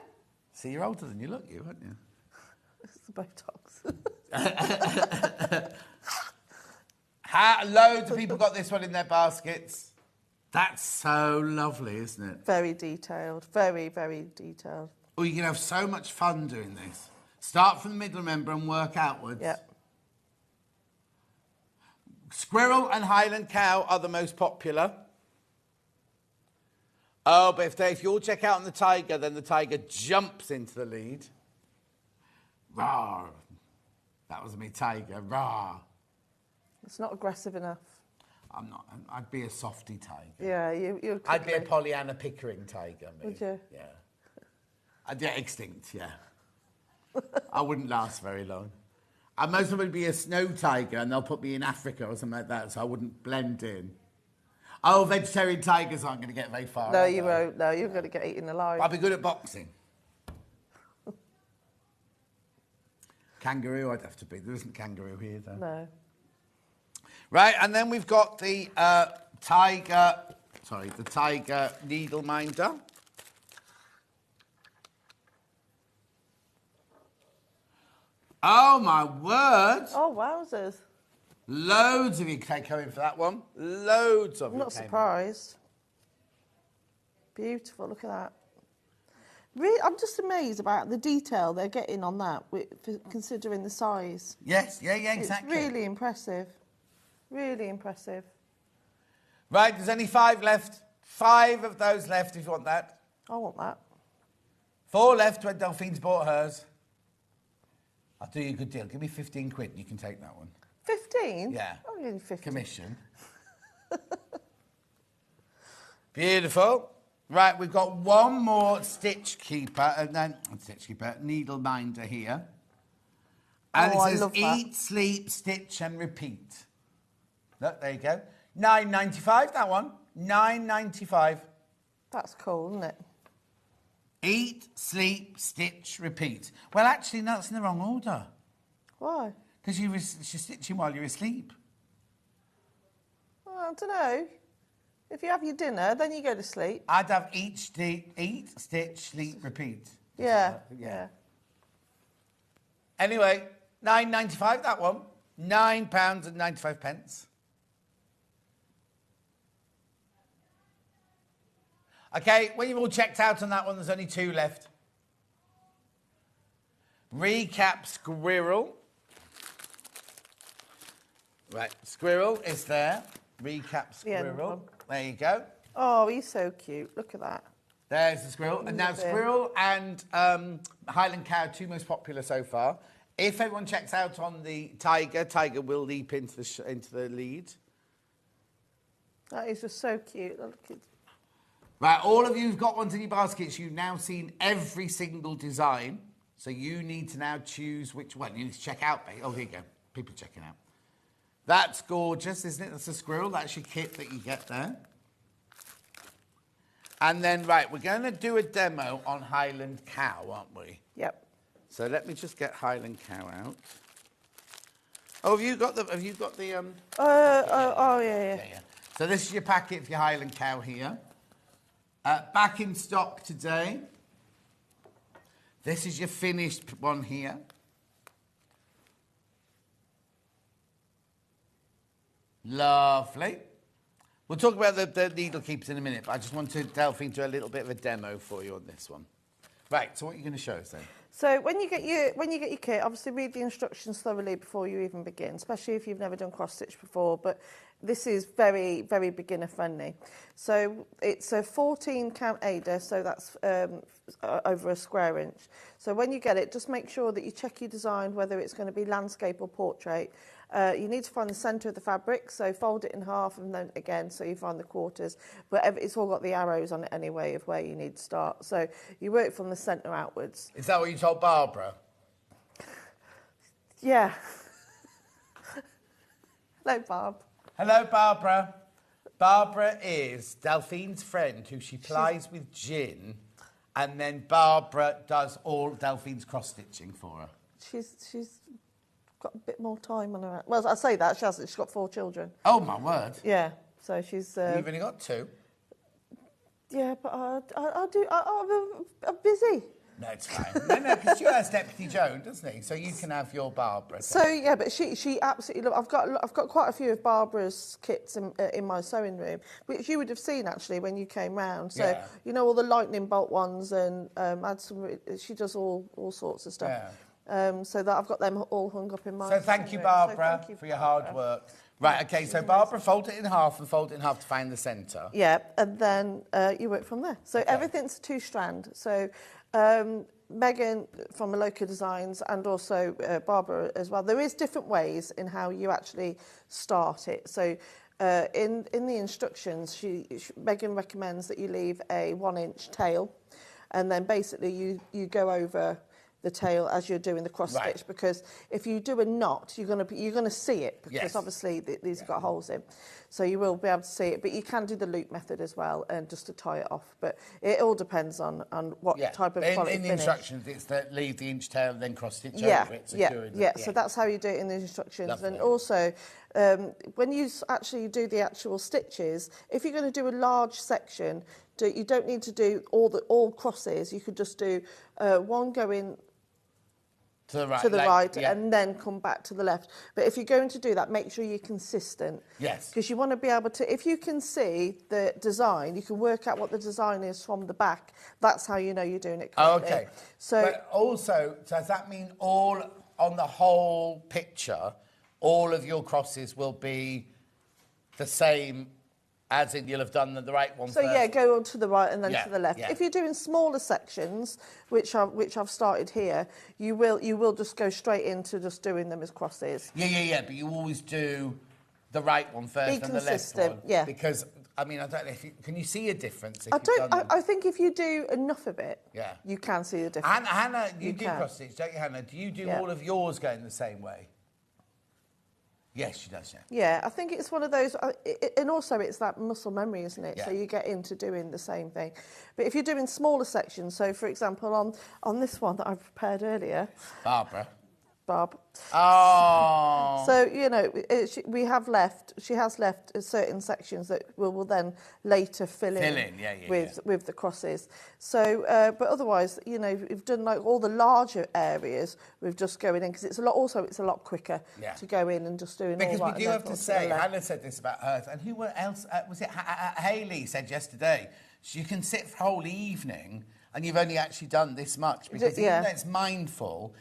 See, you're older than you look, you, aren't you? It's the Botox. Loads of people got this one in their baskets. That's so lovely, isn't it? Very detailed. Very, very detailed. Oh, you can have so much fun doing this. Start from the middle, remember, and work outwards. Yep. Squirrel and Highland cow are the most popular. Oh, but if you'll check out on the tiger, then the tiger jumps into the lead. Rawr. That was me, tiger. Rawr. It's not aggressive enough. I'm not. I'd be a softy tiger. Yeah, you're. I'd be a Pollyanna Pickering tiger, me. Would you? Yeah. I'd get extinct, yeah. I wouldn't last very long. And most of them would be a snow tiger, and they'll put me in Africa or something like that, so I wouldn't blend in. Oh, vegetarian tigers aren't going to get very far. No, are you they? won't. No, you're going to get eaten alive. I'll be good at boxing. Kangaroo, I'd have to be. There isn't kangaroo here, though. No. Right, and then we've got the tiger needle minder. Oh, my word. Oh, wowzers. Loads of you came in for that one. Loads of I'm you not came in. surprised. Beautiful, look at that. Really, I'm just amazed about the detail they're getting on that, considering the size. Yes, yeah, exactly. It's really impressive. Really impressive. Right, there's only 5 left. 5 of those left if you want that. I want that. 4 left when Delphine's bought hers. I'll do you a good deal. Give me 15 quid and you can take that one. 15? Yeah. I'll give you 15. Commission. Beautiful. Right, we've got one more needle minder here. And Oh, I it says love that. eat, sleep, stitch and repeat. Look, there you go. £9.95, that one. £9.95. That's cool, isn't it? Eat, sleep, stitch, repeat. Well, actually, no, it's in the wrong order. Why? Because you're stitching while you're asleep. Well, I don't know. If you have your dinner, then you go to sleep. I'd have eat, stitch, sleep, repeat. Yeah. Yeah. Anyway, £9.95, that one. £9.95. Okay, when you've all checked out on that one, there's only 2 left. Recap squirrel. Right, squirrel is there. Recap squirrel. There you go. Oh, he's so cute. Look at that. There's the squirrel. And now Love it. squirrel and Highland cow, 2 most popular so far. If everyone checks out on the tiger will leap into the lead. That is just so cute. Look at Right, all of you who've got ones in your baskets, you've now seen every single design. So you need to now choose which one. You need to check out. Oh, here you go. People checking out. That's gorgeous, isn't it? That's a squirrel. That's your kit that you get there. And then, right, we're going to do a demo on Highland cow, aren't we? Yep. So let me just get Highland cow out. Oh, have you got the? Yeah. So this is your packet for your Highland cow here. Back in stock today. This is your finished one here. Lovely. We'll talk about the needle keepers in a minute, but I just want to delve into a little bit of a demo for you on this one. Right, so what are you going to show us then? So when you get your kit, obviously read the instructions thoroughly before you even begin, especially if you've never done cross stitch before. But this is very, very beginner friendly. So it's a 14 count Ada, so that's over a square inch. So when you get it, just make sure that you check your design, whether it's going to be landscape or portrait. You need to find the centre of the fabric, so fold it in half and then again, so you find the quarters. But it's all got the arrows on it anyway of where you need to start. So you work from the centre outwards. Is that what you told Barbara? Yeah. Hello, Barb. Hello, Barbara. Barbara is Delphine's friend who she plies with gin, and then Barbara does all Delphine's cross-stitching for her. She's got a bit more time on her. Well, I say that, she hasn't. She's got 4 children. Oh, my word. Yeah, so she's... You've only got 2? Yeah, but I'm busy. No, it's fine. No, because you has Deputy Joan, doesn't he? So you can have your Barbara. So yeah, but she absolutely. I've got quite a few of Barbara's kits in my sewing room, which you would have seen actually when you came round. So Yeah. you know all the lightning bolt ones, and had some. She does all sorts of stuff. Yeah. So that I've got them all hung up in my. So thank you, sewing room. So Barbara, thank you, for your Barbara. hard work. Right, okay, so Barbara, fold it in half and fold it in half to find the centre. Yeah, and then you work from there. So everything's 2-strand. So Megan from Aloka Designs and also Barbara as well. There is different ways in how you actually start it. So in the instructions, Megan recommends that you leave a 1-inch tail, and then basically you go over the tail as you're doing the cross stitch, because if you do a knot, you're going to see it, because obviously these have got holes in, so you will be able to see it. But you can do the loop method as well, and just to tie it off. But it all depends on what type of quality in the finish. instructions, it's that leave the inch tail and then cross stitch over it. So that's how you do it in the instructions. Lovely. And also, when you actually do the actual stitches, if you're going to do a large section, you don't need to do all crosses. You could just do one going to the right and then come back to the left. But if you're going to do that, make sure you're consistent. Yes. Because you want to be able to, if you can see the design, you can work out what the design is from the back. That's how you know you're doing it correctly. Okay. So, but also, does that mean all on the whole picture, all of your crosses will be the same, as in you'll have done the right one so first? yeah, go on to the right and then to the left. Yeah. If you're doing smaller sections, which I've started here, you will just go straight into just doing them as crosses. Yeah. But you always do the right one first and the left one. Yeah. Because I mean, I don't know if can you see a difference? If I think if you do enough of it, you can see the difference. Hannah, you do cross stitch, don't you, Hannah? Do you do all of yours going the same way? Yes, she does, Yeah, I think it's one of those, and also it's that muscle memory, isn't it? Yeah. So you get into doing the same thing. But if you're doing smaller sections, so for example, on this one that I prepared earlier... Barb. Oh. So, you know, she has left certain sections that will then later fill in with the crosses. So, but otherwise, you know, we've done like all the larger areas, we've just going in, because it's a lot quicker to go in and just doing because all that. Because we do have to say, Hannah said this about hers, and who else, was it Hayley said yesterday, you can sit for a whole evening and you've only actually done this much, because even though it's mindful,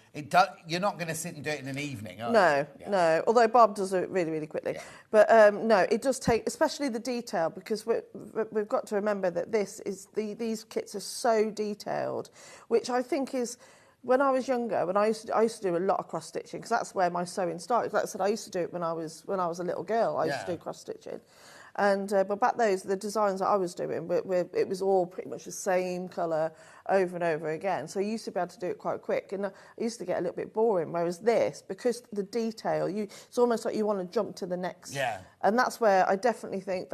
you're not going to sit and do it in an evening, are you? No. Although Bob does it really, really quickly. Yeah. But no, it does take, especially the detail, because we've got to remember that these kits are so detailed, which I think is... When I was younger, I used to do a lot of cross stitching, because that's where my sewing started. Like I said, I used to do it when I was a little girl. I used to do cross stitching. And but back the designs that I was doing, it was all pretty much the same colour over and over again. So you used to be able to do it quite quick, and I used to get a little bit boring. Whereas this, because the detail, it's almost like you want to jump to the next. Yeah. And that's where I definitely think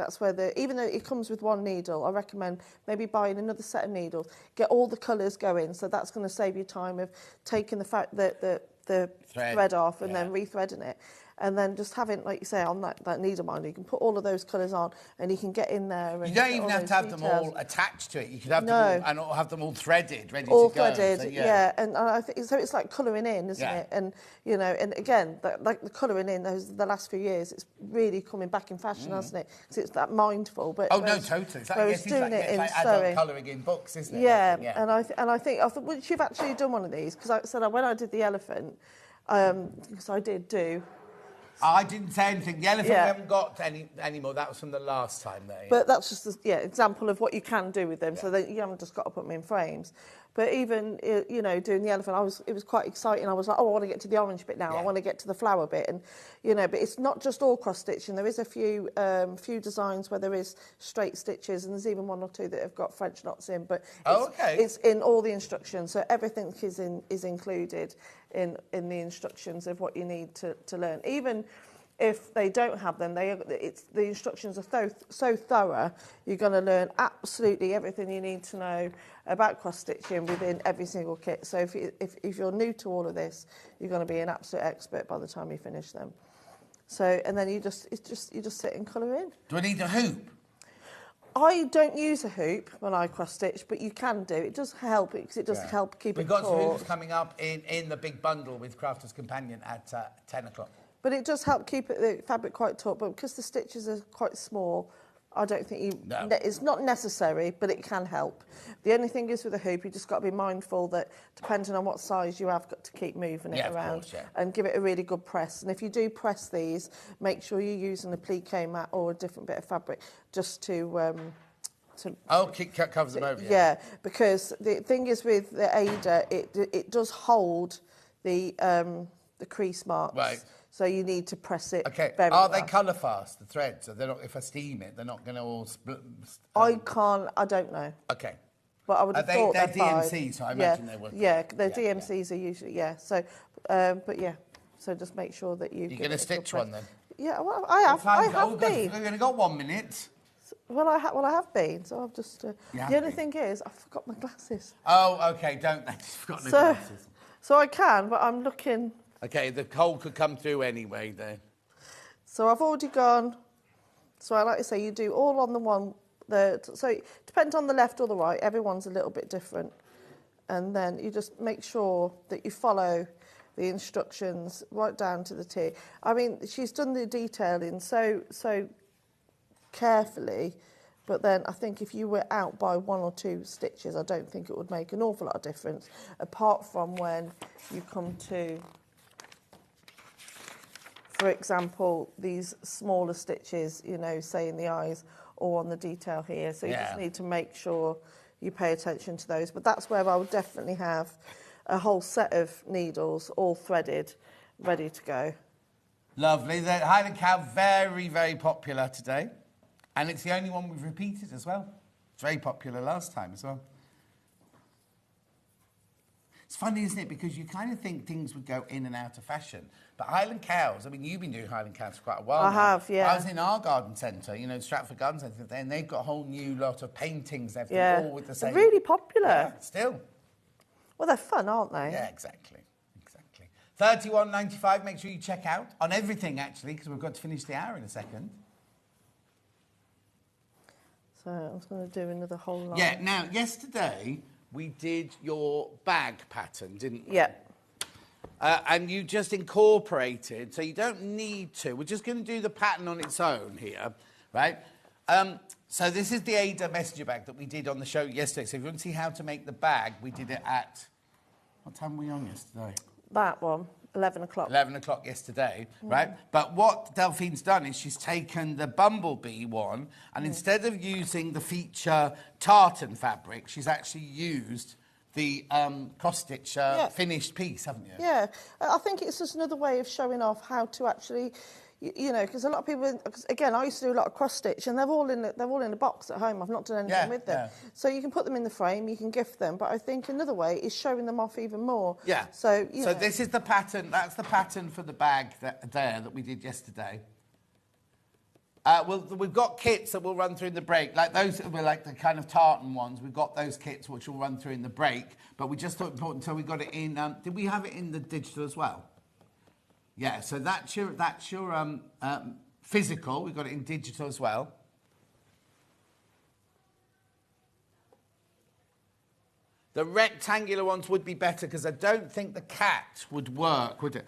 even though it comes with one needle, I recommend maybe buying another set of needles, get all the colours going. So that's going to save you time of taking the thread off and then rethreading it. And then just having, like you say, on that needle minder, you can put all of those colours on and you can get in there. And you don't even have to have them all attached to it. You could have them all, and have them all threaded, ready all to go. Threaded, so, And I think so. It's like colouring in, isn't it? And you know, and again, like the colouring in, the last few years, it's really coming back in fashion, hasn't it? Because it's that mindful. But no, totally. It's like adult colouring in books, isn't it? Yeah. And I think once you've actually done one of these, because I said when I did the elephant, because I did do. I didn't say anything. The elephant we haven't got any more. That was from the last time there. Yeah. But that's just an example of what you can do with them. Yeah. So that you haven't just got to put them in frames. But even you know, doing the elephant, it was quite exciting. I was like, I want to get to the orange bit now. Yeah. I want to get to the flower bit, and you know. But it's not just all cross stitching. There is a few designs where there is straight stitches, and there's even one or two that have got French knots in. But it's in all the instructions, so everything is included in the instructions of what you need to learn. Even if they don't have them, the instructions are so thorough, you're going to learn absolutely everything you need to know about cross-stitching within every single kit. So if you're new to all of this, you're going to be an absolute expert by the time you finish them. So, and then you just sit and colour in. Do I need a hoop? I don't use a hoop when I cross-stitch, but you can do. It does help, because it does help keep it taut. We've got some hoops coming up in the big bundle with Crafter's Companion at 10 o'clock. But it does help keep the fabric quite taut, but because the stitches are quite small, I don't think it's not necessary, but it can help. The only thing is with a hoop, you just got to be mindful that depending on what size you have, got to keep moving it around and give it a really good press. And if you do press these, make sure you're using a applique mat or a different bit of fabric just to covers them over. Yeah, because the thing is with the Ada, it does hold the crease marks. Right. So you need to press it. Okay. Very Are well. they colour fast, the threads? So they're not. If I steam it, they're not going to all split. I don't know. Okay. But I would have thought they're they're 5. DMC, so I imagine they would. Yeah, their DMCs are usually, So, but yeah, so just make sure that you... You're going to stitch one then? Yeah, well, I have been. We've only got 1 minute. Well, I have been, so I've just... the only thing is, I forgot my glasses. Oh, okay, don't. You've got no glasses. So I can, but I'm looking... Okay, the cold could come through anyway then. So I've already gone... So I like to say you do all on the one... So it depends on the left or the right. Everyone's a little bit different. And then you just make sure that you follow the instructions right down to the T. I mean, she's done the detailing so carefully, but then I think if you were out by 1 or 2 stitches, I don't think it would make an awful lot of difference, apart from when you come to, for example, these smaller stitches, you know, say in the eyes or on the detail here. So you just need to make sure you pay attention to those. But that's where I would definitely have a whole set of needles, all threaded, ready to go. Lovely. The Highland Cow, very, very popular today. And it's the only one we've repeated as well. It's very popular last time as well. It's funny, isn't it? Because you kind of think things would go in and out of fashion. But Highland Cows, I mean, you've been doing Highland Cows for quite a while now. I have, yeah. I was in our garden centre, you know, Stratford Garden Centre, and they've got a whole new lot of paintings and everything, all with the same... They're really popular. Yeah, still. Well, they're fun, aren't they? Yeah, exactly. £31.95, make sure you check out on everything, actually, because we've got to finish the hour in a second. So I'm just going to do another whole line. Yeah, now, yesterday, we did your bag pattern, didn't we? Yeah. And you just incorporated, so you don't need to. We're just going to do the pattern on its own here, right? So this is the Ada messenger bag that we did on the show yesterday. So if you want to see how to make the bag, we did it at... What time were we on yesterday? That one, 11 o'clock. 11 o'clock yesterday, right? But what Delphine's done is she's taken the Bumblebee one, and instead of using the feature tartan fabric, she's actually used the cross-stitch finished piece, haven't you? Yeah, I think it's just another way of showing off how to actually... You know, because a lot of people, again, I used to do a lot of cross stitch, and they're all in a box at home. I've not done anything with them, so you can put them in the frame, you can gift them. But I think another way is showing them off even more. Yeah. So you know. This is the pattern. That's the pattern for the bag that we did yesterday. We've got kits that we'll run through in the break, like those were like the kind of tartan ones. We've got those kits which we'll run through in the break. But we just thought it important, so we got it in. Did we have it in the digital as well? Yeah, so that's your physical. We've got it in digital as well. The rectangular ones would be better because I don't think the cat would work, would it?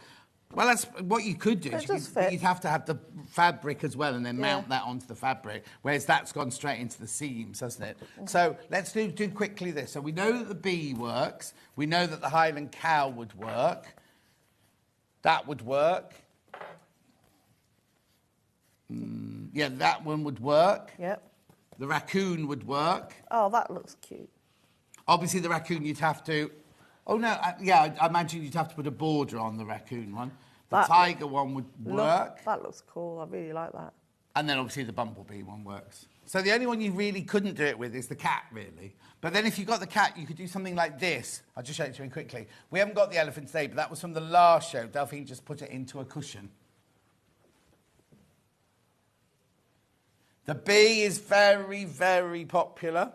Well, that's what you could do. You'd have to have the fabric as well and then mount that onto the fabric, whereas that's gone straight into the seams, hasn't it? So let's do quickly this. So we know that the bee works. We know that the Highland Cow would work. That would work. Yeah, that one would work. Yep. The raccoon would work. Oh, that looks cute. Obviously, the raccoon you'd have to... Oh, no, I imagine you'd have to put a border on the raccoon one. The tiger one would work. That looks cool. I really like that. And then, obviously, the bumblebee one works. So the only one you really couldn't do it with is the cat, really. But then if you got the cat, you could do something like this. I'll just show it to you quickly. We haven't got the elephant today, but that was from the last show. Delphine just put it into a cushion. The bee is very, very popular.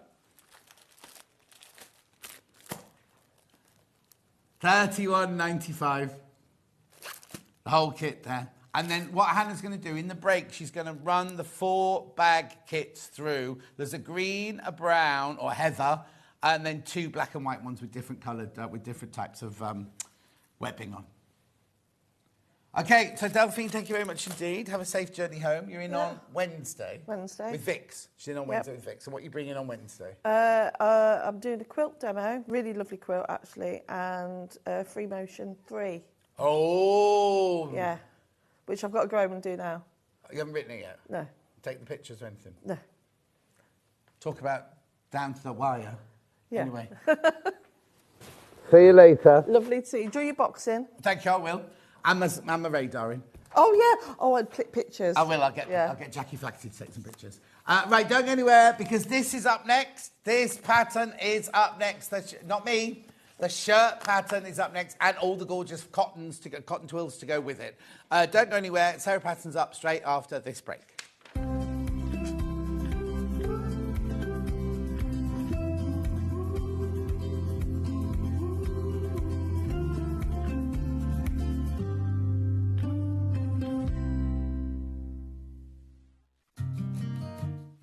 £31.95. The whole kit there. And then what Hannah's going to do in the break, she's going to run the 4 bag kits through. There's a green, a brown, or heather, and then 2 black and white ones with different coloured, with different types of webbing on. Okay, so Delphine, thank you very much indeed. Have a safe journey home. You're in on Wednesday. Wednesday. With Vix. She's in on Wednesday with Vix. And what are you bringing on Wednesday? I'm doing a quilt demo. Really lovely quilt, actually. And Free Motion 3. Oh! Yeah. Which I've got to go home and do now. You haven't written it yet? No. Take the pictures or anything? No. Talk about down to the wire. Yeah. Anyway. See you later. Lovely to see you. Enjoy your boxing. Thank you, I will. And my radaring. Oh, yeah. Oh, I'd click pictures. I will. I'll get Yeah. Jackie Flaxseed to take some pictures. Right, don't go anywhere because this is up next. This pattern is up next. Not me. The shirt pattern is up next, and all the gorgeous cotton twills to go with it. Don't go anywhere. Sarah Patton's up straight after this break.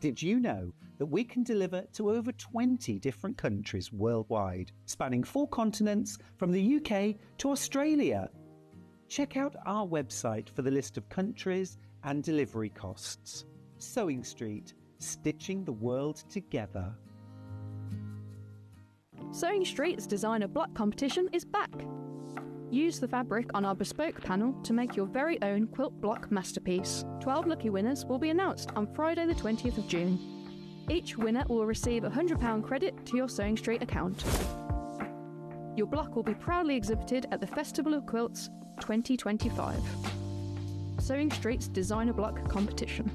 Did you know that we can deliver to over 20 different countries worldwide, spanning 4 continents from the UK to Australia? Check out our website for the list of countries and delivery costs. Sewing Street, stitching the world together. Sewing Street's designer block competition is back. Use the fabric on our bespoke panel to make your very own quilt block masterpiece. 12 lucky winners will be announced on Friday the 20th of June. Each winner will receive a £100 credit to your Sewing Street account. Your block will be proudly exhibited at the Festival of Quilts 2025. Sewing Street's designer block competition.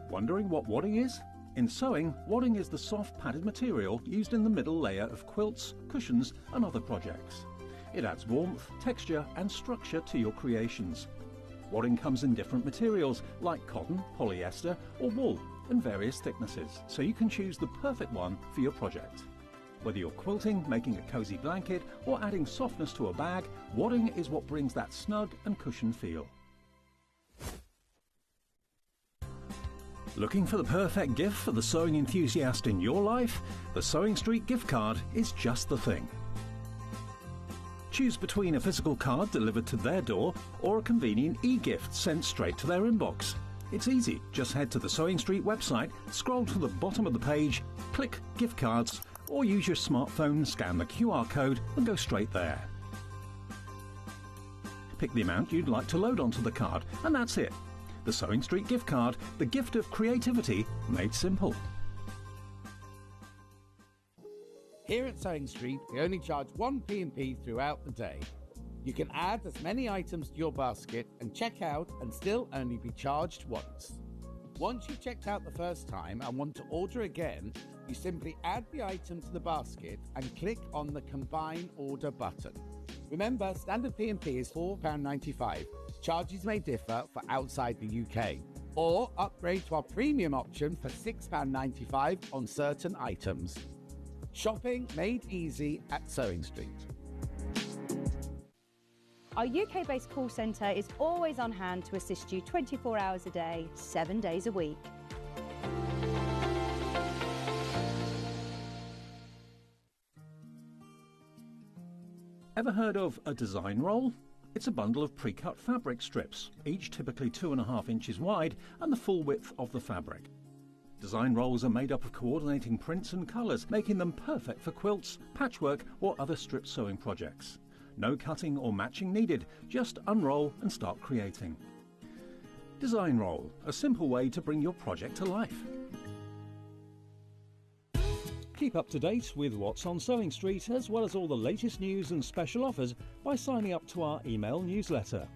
Wondering what wadding is? In sewing, wadding is the soft padded material used in the middle layer of quilts, cushions and other projects. It adds warmth, texture and structure to your creations. Wadding comes in different materials like cotton, polyester or wool and various thicknesses, so you can choose the perfect one for your project. Whether you're quilting, making a cosy blanket or adding softness to a bag, wadding is what brings that snug and cushioned feel. Looking for the perfect gift for the sewing enthusiast in your life? The Sewing Street gift card is just the thing. Choose between a physical card delivered to their door or a convenient e-gift sent straight to their inbox. It's easy. Just head to the Sewing Street website, scroll to the bottom of the page, click gift cards, or use your smartphone, scan the QR code and go straight there. Pick the amount you'd like to load onto the card and that's it. The Sewing Street gift card, the gift of creativity made simple. Here at Sewing Street, we only charge one P&P throughout the day. You can add as many items to your basket and check out and still only be charged once. Once you've checked out the first time and want to order again, you simply add the item to the basket and click on the Combine Order button. Remember, standard P&P is £4.95. Charges may differ for outside the UK. Or upgrade to our premium option for £6.95 on certain items. Shopping made easy at Sewing Street. Our UK-based call centre is always on hand to assist you 24 hours a day, 7 days a week. Ever heard of a design roll? It's a bundle of pre-cut fabric strips, each typically 2.5 inches wide and the full width of the fabric. Design rolls are made up of coordinating prints and colours, making them perfect for quilts, patchwork or other strip sewing projects. No cutting or matching needed, just unroll and start creating. Design roll, a simple way to bring your project to life. Keep up to date with what's on Sewing Street as well as all the latest news and special offers by signing up to our email newsletter.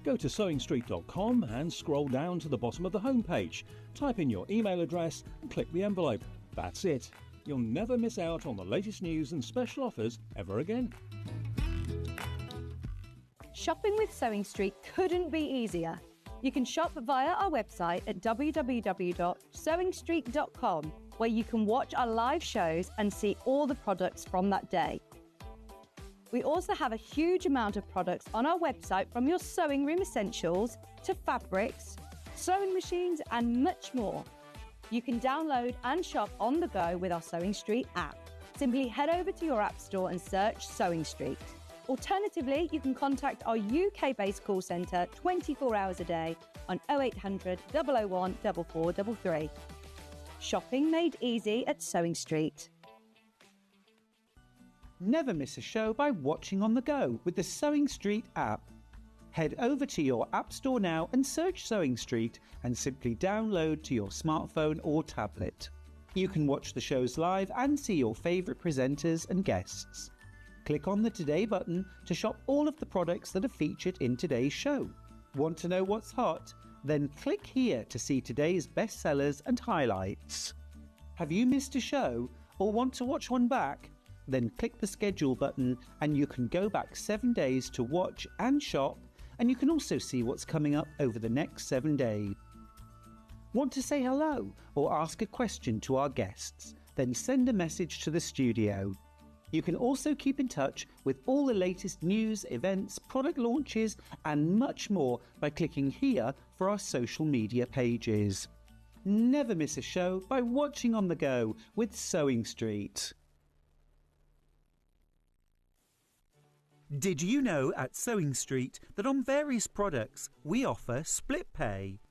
Go to sewingstreet.com and scroll down to the bottom of the homepage. Type in your email address and click the envelope. That's it. You'll never miss out on the latest news and special offers ever again. Shopping with Sewing Street couldn't be easier. You can shop via our website at www.sewingstreet.com, where you can watch our live shows and see all the products from that day. We also have a huge amount of products on our website, from your sewing room essentials to fabrics, sewing machines and much more. You can download and shop on the go with our Sewing Street app. Simply head over to your app store and search Sewing Street. Alternatively, you can contact our UK-based call centre 24 hours a day on 0800 001 4433. Shopping made easy at Sewing Street. Never miss a show by watching on the go with the Sewing Street app. Head over to your app store now and search Sewing Street and simply download to your smartphone or tablet. You can watch the shows live and see your favourite presenters and guests. Click on the Today button to shop all of the products that are featured in today's show. Want to know what's hot? Then click here to see today's bestsellers and highlights. Have you missed a show or want to watch one back? Then click the schedule button and you can go back 7 days to watch and shop, and you can also see what's coming up over the next 7 days. Want to say hello or ask a question to our guests? Then send a message to the studio. You can also keep in touch with all the latest news, events, product launches and much more by clicking here for our social media pages. Never miss a show by watching on the go with Sewing Street. Did you know at Sewing Street that on various products we offer split pay?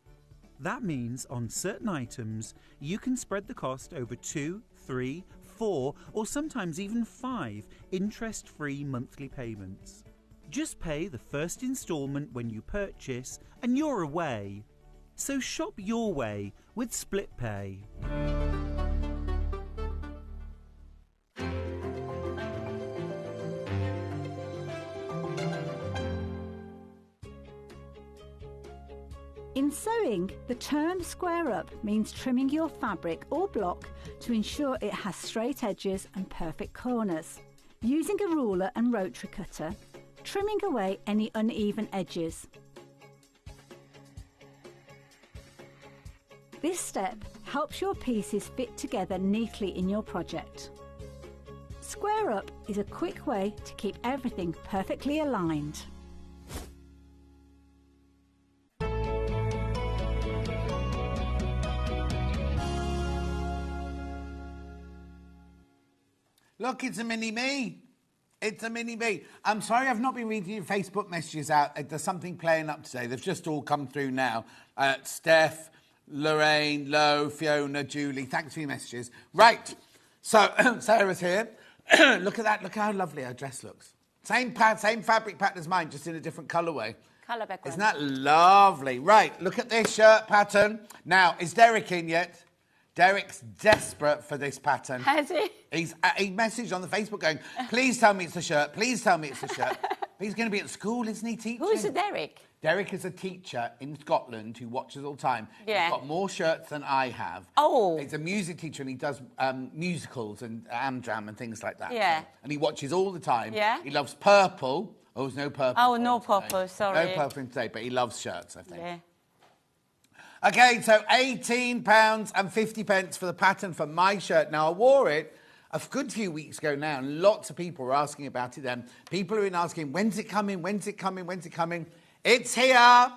That means on certain items you can spread the cost over 2, 3, 4 or sometimes even 5 interest-free monthly payments. Just pay the first instalment when you purchase and you're away. So shop your way with split pay. In sewing, the term square up means trimming your fabric or block to ensure it has straight edges and perfect corners. Using a ruler and rotary cutter, trimming away any uneven edges. This step helps your pieces fit together neatly in your project. Square up is a quick way to keep everything perfectly aligned. Look, it's a mini me. It's a mini me. I'm sorry I've not been reading your Facebook messages out. There's something playing up today. They've just all come through now. Steph, Lorraine, Lo, Fiona, Julie. Thanks for your messages. Right. So, Sarah's here. Look at that. Look how lovely her dress looks. Same fabric pattern as mine, just in a different colourway. Colour background. Isn't that lovely? Right. Look at this shirt pattern. Now, is Derek in yet? Derek's desperate for this pattern. Has he? He messaged on the Facebook going, please tell me it's a shirt. Please tell me it's a shirt. But he's going to be at school, isn't he, teaching? Who is Derek? Derek is a teacher in Scotland who watches all the time. Yeah. He's got more shirts than I have. Oh. He's a music teacher and he does musicals and Amdram and things like that. Yeah. And he watches all the time. Yeah. He loves purple. Oh, there's no purple. Oh, no purple, sorry. No purple in today, but he loves shirts, I think. Yeah. OK, so £18.50 for the pattern for my shirt. Now, I wore it a good few weeks ago now, and lots of people were asking about it then. People have been asking, when's it coming, when's it coming, when's it coming? It's here.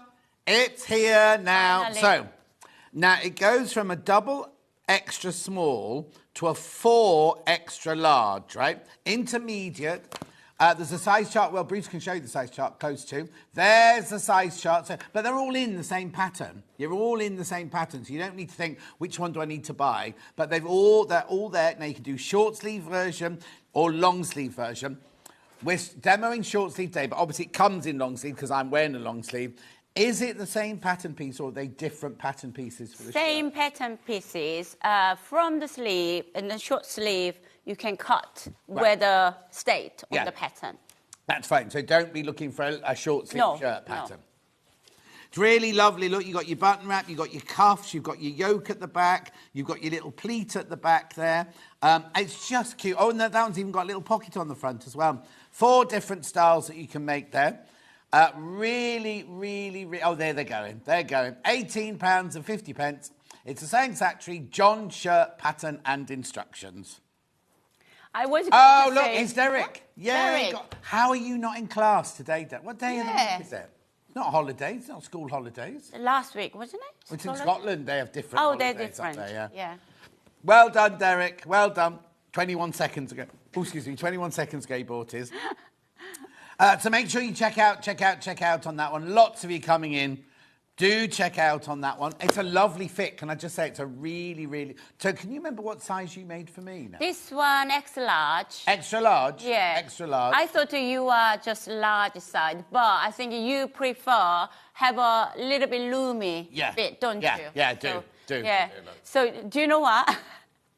It's here now. Finally. So, now it goes from a double extra small to a 4 extra large, right? Intermediate. There's a size chart. Well, Bruce can show you the size chart close to. There's the size chart. So, but they're all in the same pattern. You're all in the same pattern. So you don't need to think, which one do I need to buy? But they're all there. Now, you can do short sleeve version or long sleeve version. We're demoing short sleeve today, but obviously it comes in long sleeve because I'm wearing a long sleeve. Is it the same pattern piece or are they different pattern pieces for the Same shirt? pattern pieces. From the sleeve and the short sleeve, you can cut Right. where the state on Yeah. the pattern. That's fine. So don't be looking for a short sleeve shirt no. pattern. It's really lovely. Look, you've got your button wrap, you've got your cuffs, you've got your yoke at the back, you've got your little pleat at the back there. It's just cute. Oh, and that one's even got a little pocket on the front as well. 4 different styles that you can make there. Really, oh, there they're going. They're going. £18.50. It's a Sewing Factory John shirt pattern and instructions. I was Oh, going to look, say, it's Derek. What? Yeah. Derek. How are you not in class today, Derek? What day of the Yeah. week is it? It's not holidays. It's not school holidays. Last week, wasn't it? It's in Scotland. They have different Oh, holidays they're up different. there, Yeah. Well done, Derek. Well done. 21 seconds ago. Oh, excuse me. 21 seconds ago he bought his. So make sure you check out on that one. Lots of you coming in. Do check out on that one. It's a lovely fit. Can I just say it's a really... So can you remember what size you made for me now? This one, extra large. Extra large? Yeah. Extra large. I thought you are just large side, but I think you prefer have a little bit loomy Yeah. bit, don't Yeah, you? yeah, do. Yeah. So do you know what?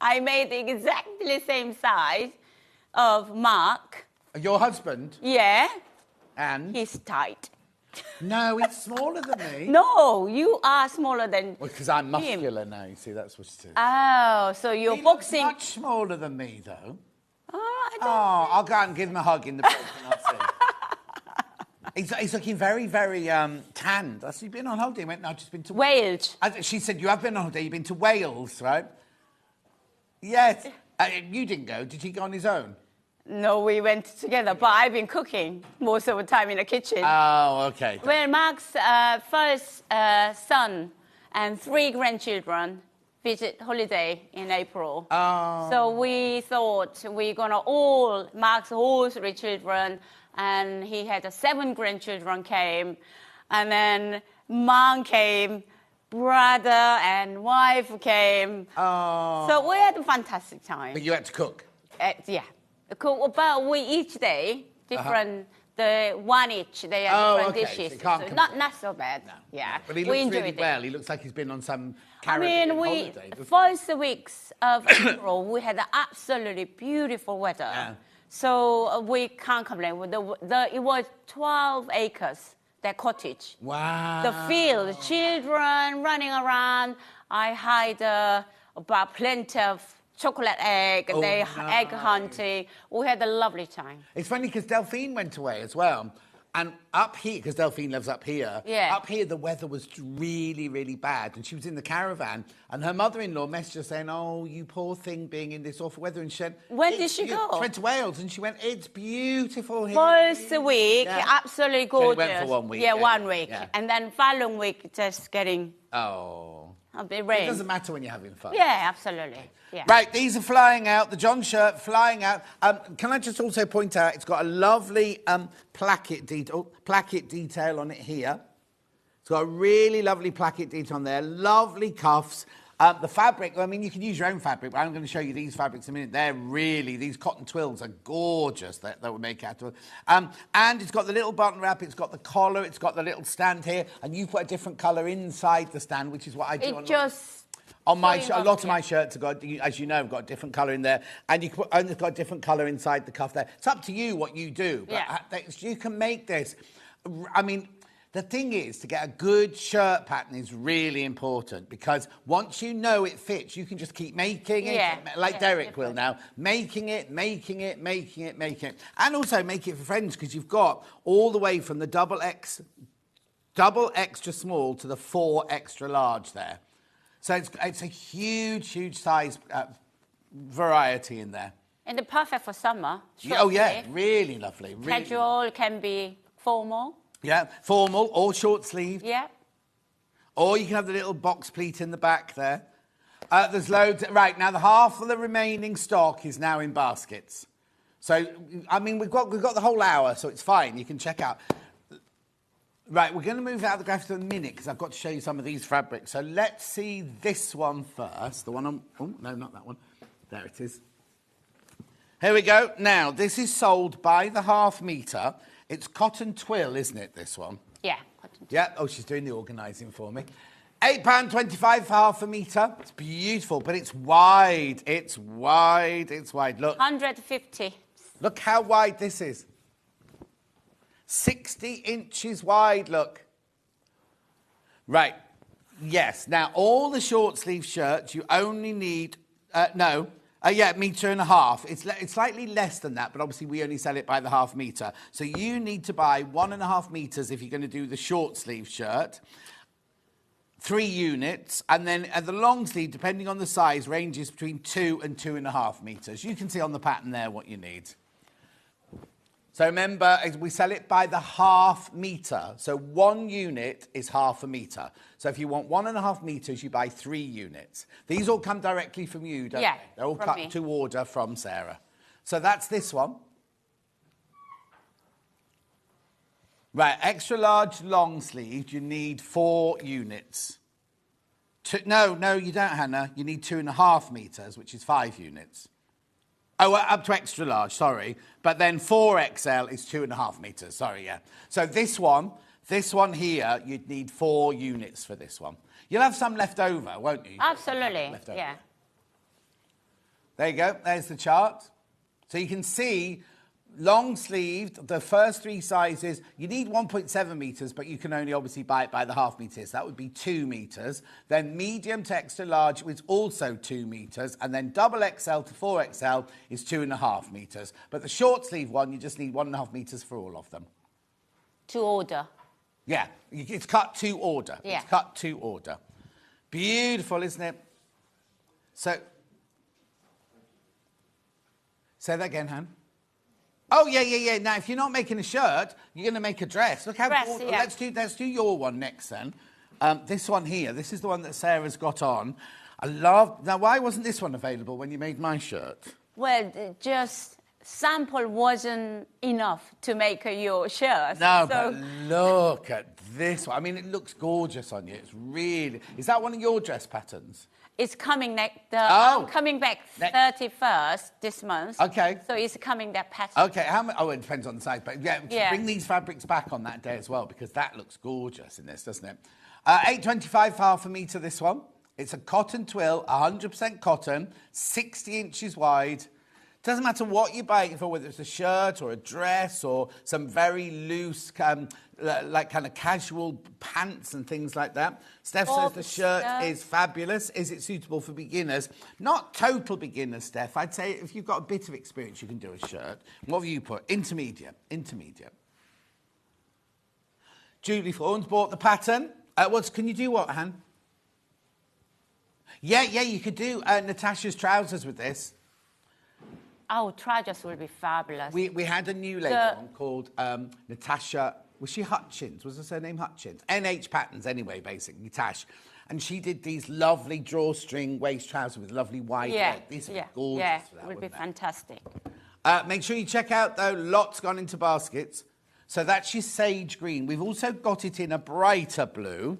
I made exactly the same size of Mark. Your husband? Yeah. And? He's tight. No, he's smaller than me. No, you are smaller than Well, because I'm muscular now, you see, that's what it is. Oh, so you're He boxing. looks much smaller than me, though. Oh, I don't I'll go out and give him a hug in the break and I'll see. He's looking very, very tanned. He's been on holiday. He went, no, I've just been to Wales. She said, you have been on holiday, you've been to Wales, right? Yes. You didn't go. Did he go on his own? No, we went together, but I've been cooking most of the time in the kitchen. Oh, okay. Well, Mark's first son and 3 grandchildren visit holiday in April. Oh. So we thought we're gonna Mark's all 3 children, and he had 7 grandchildren came, and then mom came, brother and wife came. Oh. So we had a fantastic time. But you had to cook? Yeah. Cool. But we each day different. The one each they have different dishes. So you can't not so bad. No. Yeah. But he we looks enjoyed really it. well. He looks like he's been on some Caribbean holiday. First weeks of April we had absolutely beautiful weather. Yeah. So we can't complain. It was 12 acres. That cottage. Wow. The field, children running around. I had about plenty of chocolate egg, egg hunting. We had a lovely time. It's funny because Delphine went away as well. And up here, because Delphine lives up here, up here the weather was really, really bad. And she was in the caravan. And her mother-in-law messaged her saying, oh, you poor thing being in this awful weather. And she said, when did she go? She went to Wales and she went, it's beautiful here. First week, absolutely gorgeous. She went for 1 week. Yeah, 1 week. Yeah. And then following week, just getting a bit rain. It doesn't matter when you're having fun. Yeah, absolutely. Yeah. Right, these are flying out. The John shirt flying out. Can I just also point out, it's got a lovely placket detail on it here. It's got a really lovely placket detail on there. Lovely cuffs. The fabric, I mean, you can use your own fabric, but I'm going to show you these fabrics in a minute. These cotton twills are gorgeous that we make out of. And it's got the little button wrap, it's got the collar, it's got the little stand here, and you've put a different colour inside the stand, which is what I do on my a lot of my shirts have got, as you know, have got a different colour in there, and it's got a different colour inside the cuff there. It's up to you what you do, but you can make this. I mean, the thing is, to get a good shirt pattern is really important, because once you know it fits, you can just keep making it, like Derek will now, making it. And also make it for friends, because you've got all the way from the double extra small to the 4 extra large there. So it's a huge size variety in there. And they're perfect for summer. Oh, yeah, really lovely. Really Casual, can be formal. Yeah, formal or short sleeve. Yeah. Or you can have the little box pleat in the back there. There's loads. Right, now the half of the remaining stock is now in baskets. So, I mean, we've got the whole hour, so it's fine. You can check out. Right, we're going to move out of the graphics in a minute, because I've got to show you some of these fabrics. So let's see this one first. The one on... Oh, no, not that one. There it is. Here we go. Now, this is sold by the half metre. It's cotton twill, isn't it, this one? Yeah, cotton twill. Yeah. Oh, she's doing the organising for me. £8.25 for half a metre. It's beautiful, but it's wide. It's wide. Look. 150. Look how wide this is. 60 inches wide, look. Right. Yes. Now, all the short sleeve shirts, you only need... metre and a half. It's slightly less than that, but obviously we only sell it by the half metre. So you need to buy 1.5 metres if you're going to do the short sleeve shirt, 3 units, and then at the long sleeve, depending on the size, ranges between 2 and 2.5 metres. You can see on the pattern there what you need. So remember, we sell it by the half metre. So 1 unit is half a metre. So if you want 1.5 metres, you buy 3 units. These all come directly from you, don't they? They're all cut to order from Sarah. So that's this one. Right, extra large long sleeve, you need 4 units. No, you don't, Hannah. You need 2.5 metres, which is 5 units. Oh, up to extra large, sorry. But then 4XL is 2.5 metres, sorry, yeah. So this one here, you'd need 4 units for this one. You'll have some left over, won't you? Absolutely, yeah. There you go. There's the chart. So you can see long sleeved, the first 3 sizes, you need 1.7 metres, but you can only obviously buy it by the half metre. So that would be 2 metres. Then medium to extra large is also 2 metres. And then double XL to 4XL is 2.5 metres. But the short sleeve one, you just need 1.5 metres for all of them. To order. Yeah, it's cut to order. Yeah. It's cut to order. Beautiful, isn't it? So, say that again, Han. Oh, yeah. Now, if you're not making a shirt, you're going to make a dress. Look how gorgeous. Yeah. Let's do your one next then. This one here, this is the one that Sarah's got on. I love... Now, why wasn't this one available when you made my shirt? Well, just sample wasn't enough to make your shirt. No, but look at this one. I mean, it looks gorgeous on you. It's really... Is that one of your dress patterns? It's coming I'm coming back 31st this month. Okay. So it's coming that pattern. Okay, it depends on the size, but bring these fabrics back on that day as well, because that looks gorgeous in this, doesn't it? 8.25 for half a metre, this one. It's a cotton twill, 100% cotton, 60 inches wide. Doesn't matter what you're buying for, whether it's a shirt or a dress or some very loose, like kind of casual pants and things like that. Steph says the shirt is fabulous. Is it suitable for beginners? Not total beginners, Steph. I'd say if you've got a bit of experience, you can do a shirt. What have you put? Intermediate. Julie Thorns bought the pattern. Can you do what, Han? Yeah, you could do Natasha's trousers with this. Oh, trousers will be fabulous. We had a new lady on called Natasha. Was she Hutchins? Was her name Hutchins? NH Patterns, anyway, basically, Tash. And she did these lovely drawstring waist trousers with lovely wide leg. These are gorgeous. Yeah, for that, it would be fantastic. Make sure you check out, though, lots gone into baskets. So that's your sage green. We've also got it in a brighter blue.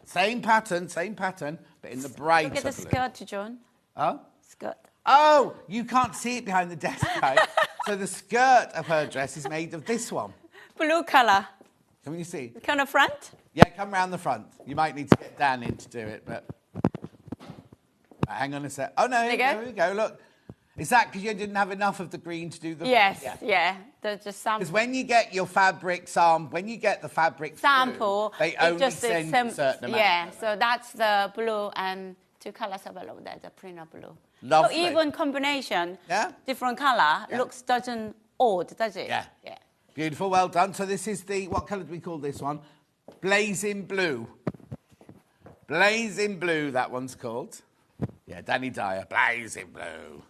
Same pattern, but in the brighter blue. Look at the skirt, John. Oh? Skirt. Oh, you can't see it behind the desk, right? So the skirt of her dress is made of this one. Blue colour. Can you see? The kind of front? Yeah, come round the front. You might need to get Dan in to do it, but... hang on a sec. Oh, no, here we go, look. Is that because you didn't have enough of the green to do the... Yes, yeah. There's just some... Because when you get your fabric sample, sample, they only send a certain amount. Yeah, so that's the blue and 2 colours below that, the print of blue. Lovely. So even combination, different colour, doesn't odd, does it? Yeah. Beautiful, well done. So this is what colour do we call this one? Blazing blue. Blazing blue, that one's called. Yeah, Danny Dyer, blazing blue.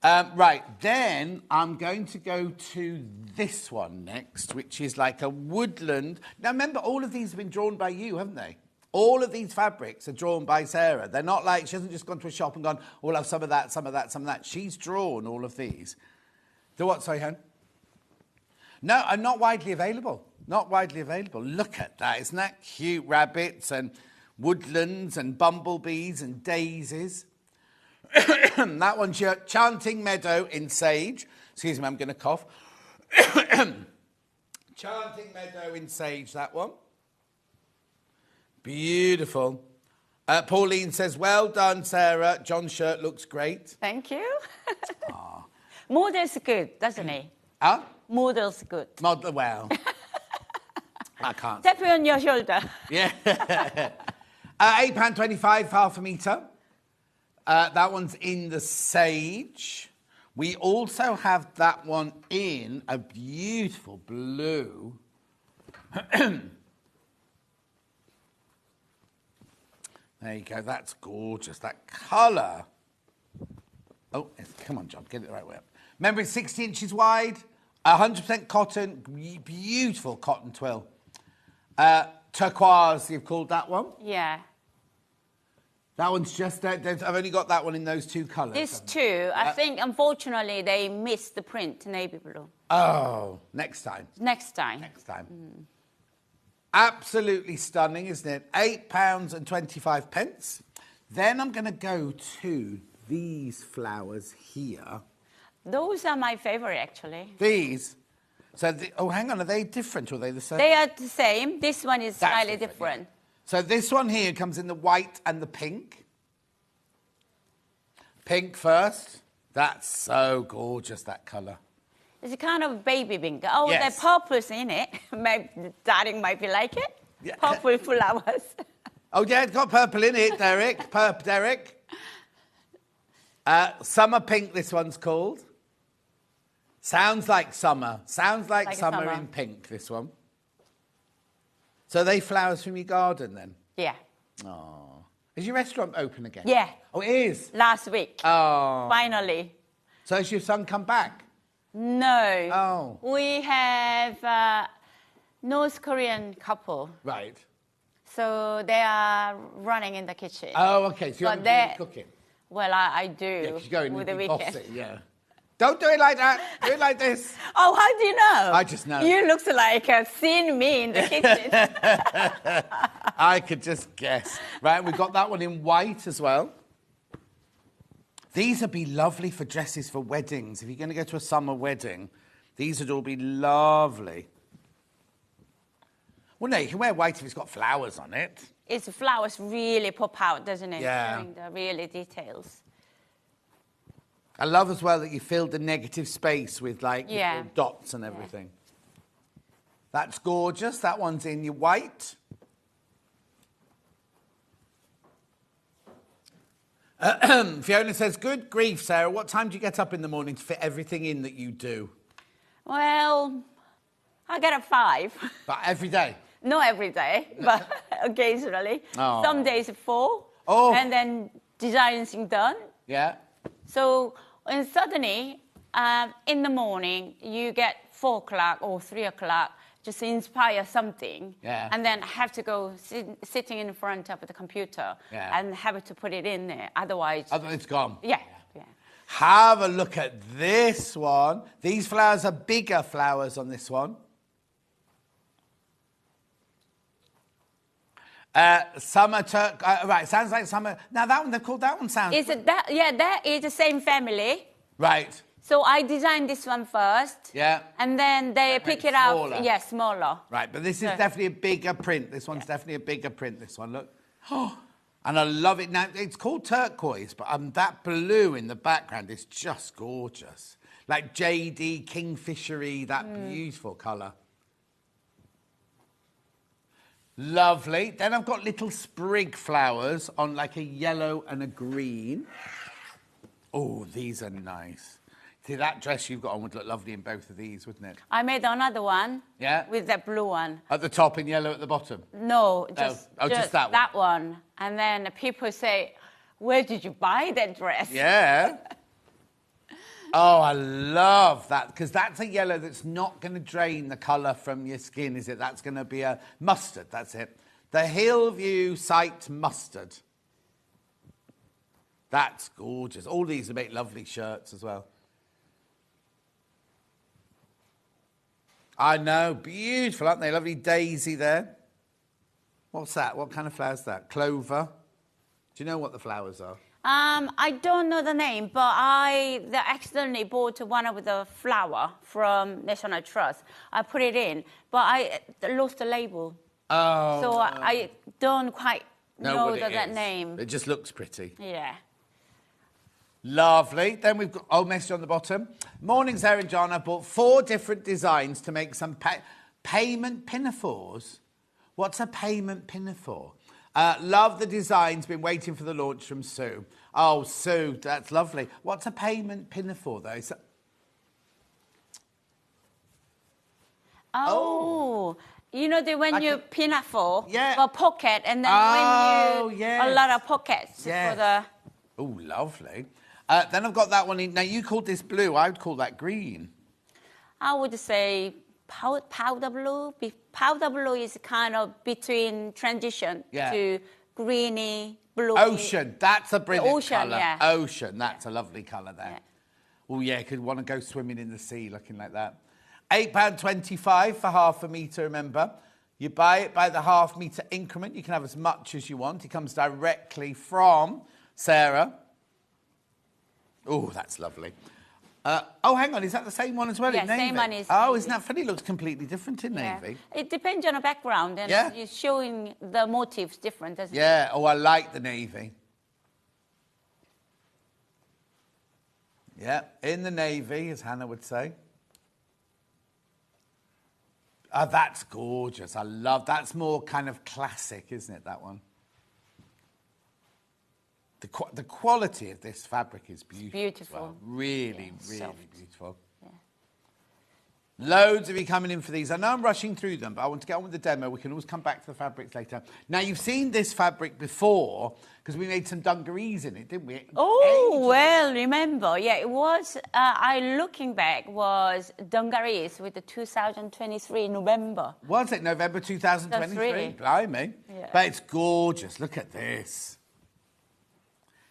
Right, then I'm going to go to this one next, which is like a woodland. Now, remember, all of these have been drawn by you, haven't they? All of these fabrics are drawn by Sarah. They're not like, she hasn't just gone to a shop and gone, oh, we'll have some of that, some of that, some of that. She's drawn all of these. The what, sorry, hon? No, are not widely available. Not widely available. Look at that. Isn't that cute? Rabbits and woodlands and bumblebees and daisies. That one's your Chanting Meadow in sage. Excuse me, I'm going to cough. Chanting Meadow in sage, that one. Beautiful. Pauline says, well done, Sarah. John's shirt looks great. Thank you. Model's good, doesn't he? Huh? Model's good. Model, well. I can't. Tap you on your shoulder. Yeah. £8.25, half a metre. That one's in the sage. We also have that one in a beautiful blue. There you go. That's gorgeous. That colour. Oh, come on, John. Get it the right way up. Remember, it's 60 inches wide, 100% cotton, beautiful cotton twill. Turquoise, you've called that one? Yeah. That one's just... I've only got that one in those 2 colours. These 2, I think, unfortunately, they missed the print, navy blue. Oh, next time. Next time. Absolutely stunning, isn't it? £8.25. Then I'm going to go to these flowers here. Those are my favourite, actually. These? So, hang on, are they different or are they the same? They are the same. This one is slightly different. So this one here comes in the white and the pink. Pink first. That's so gorgeous, that colour. It's a kind of baby pink. Oh, Yes. the purple's in it. Maybe darling might be like it. Yeah. Purple flowers. Oh, yeah, it's got purple in it, Derek. Derek. Summer pink, this one's called. Sounds like summer. Sounds like summer in pink, this one. So are they flowers from your garden, then? Yeah. Oh. Is your restaurant open again? Yeah. Oh, it is? Last week. Oh. Finally. So has your son come back? No. Oh. We have a North Korean couple. Right. So they are running in the kitchen. Oh, okay. So you're not cooking? Well, I do. Yeah, 'cause you're going with to the be weekend. bossy, yeah. Don't do it like that. Do it like this. Oh, how do you know? I just know. You look like seen me in the kitchen. I could just guess. Right, we've got that one in white as well. These would be lovely for dresses for weddings. If you're going to go to a summer wedding, these would all be lovely. Well, no, you can wear white if it's got flowers on it. Its flowers really pop out, doesn't it? Yeah. Showing the really details. I love as well that you filled the negative space with like Yeah. little dots and everything. That's gorgeous. That one's in your white. Fiona says, good grief, Sarah. What time do you get up in the morning to fit everything in that you do? Well, I get up 5. But every day? Not every day, but occasionally. Oh. Some days 4. Oh. And then designs done. Yeah. So, and suddenly, in the morning, you get 4 o'clock or 3 o'clock, just inspire something. Yeah. And then have to go sitting in front of the computer and have to put it in there. Otherwise... It's gone. Yeah. Have a look at this one. These flowers are bigger flowers on this one. Summer Turk. Right, sounds like summer. Now that one, they've called that one sounds. Is it that? Yeah, that is the same family. Right. So I designed this one first. Yeah. And then they pick it up. smaller. Yeah, smaller. Right, but this is definitely a bigger print. This one's definitely a bigger print. This one, look. Oh, and I love it. Now it's called turquoise, but that blue in the background is just gorgeous. Like JD Kingfishery, that beautiful colour. Lovely. Then I've got little sprig flowers on like a yellow and a green. Oh, these are nice. See, that dress you've got on would look lovely in both of these, wouldn't it? I made another one. Yeah? With that blue one. At the top and yellow at the bottom? No, just that one. one. And then people say, where did you buy that dress? Yeah. Oh, I love that, because that's a yellow that's not going to drain the colour from your skin, is it? That's going to be a mustard, that's it. The Hillview Sight Mustard. That's gorgeous. All these make lovely shirts as well. I know, beautiful, aren't they? Lovely daisy there. What's that? What kind of flower is that? Clover. Do you know what the flowers are? I don't know the name, but I accidentally bought one of the flower from National Trust. I put it in, but I lost the label. Oh. So I don't quite know what that is. name. It just looks pretty. Yeah. Lovely. Then we've got message on the bottom. Morning, Sarah and John. I bought 4 different designs to make some payment pinafores. What's a payment pinafore? Love the designs. Been waiting for the launch from Sue. Oh, Sue, that's lovely. What's a payment pinafore, though? You know when you pinafore Yeah. for pocket, and then when you a lot of pockets for the. Oh, lovely. Then I've got that one in. Now you called this blue. I would call that green. I would say powder blue. Powder blue is kind of between transition to greeny blue. Ocean. That's a brilliant ocean, colour. yeah. Ocean. That's a lovely colour there. Yeah. Oh, yeah, could want to go swimming in the sea looking like that. £8.25 for half a metre, remember. You buy it by the half metre increment. You can have as much as you want. It comes directly from Sarah. Oh, that's lovely. Hang on, is that the same one as well in navy? Same one is Oh, isn't that funny? It looks completely different in navy. It depends on the background, and you're showing the motifs different, doesn't it? Yeah, oh, I like the navy. Yeah, in the navy, as Hannah would say. Oh, that's gorgeous. I love, that's more kind of classic, isn't it, that one? The quality of this fabric is beautiful. Beautiful. Well. Really, Yeah, really soft. beautiful. Yeah. Loads of you coming in for these. I know I'm rushing through them, but I want to get on with the demo. We can always come back to the fabrics later. Now, you've seen this fabric before, because we made some dungarees in it, didn't we? Oh, well, remember. Yeah, it was, looking back, was dungarees with the 2023 November. Was it November 2023? That's Blimey. Yeah. But it's gorgeous. Look at this.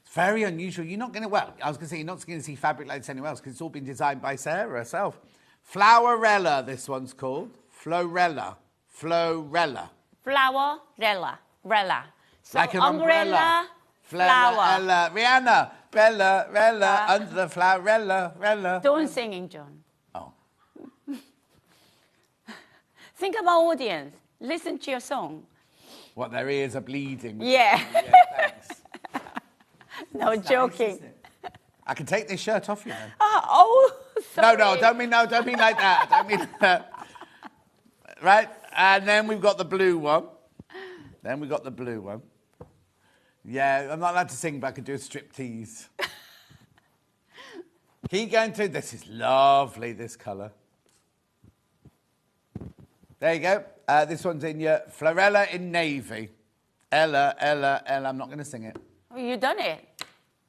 It's very unusual. You're not going to, well, I was going to say, you're not going to see fabric like this anywhere else, because it's all been designed by Sarah herself. Flowerella, this one's called. Florella. Florella. Flowerella. Rella. So Like an umbrella. Flower. Ella. Rihanna. Bella, Rella, under the flowerella, Rella. Don't sing, John. Oh. Think about audience. Listen to your song. What, their ears are bleeding. Yeah. Yeah, thanks. No, joking. I can take this shirt off you then. Sorry. No, don't mean like that. Don't mean that. Right, and then we've got the blue one. Yeah, I'm not allowed to sing, but I could do a striptease. Keep going through. This is lovely, this colour. There you go. This one's in your Florella in navy. Ella. I'm not going to sing it. Oh, you done it.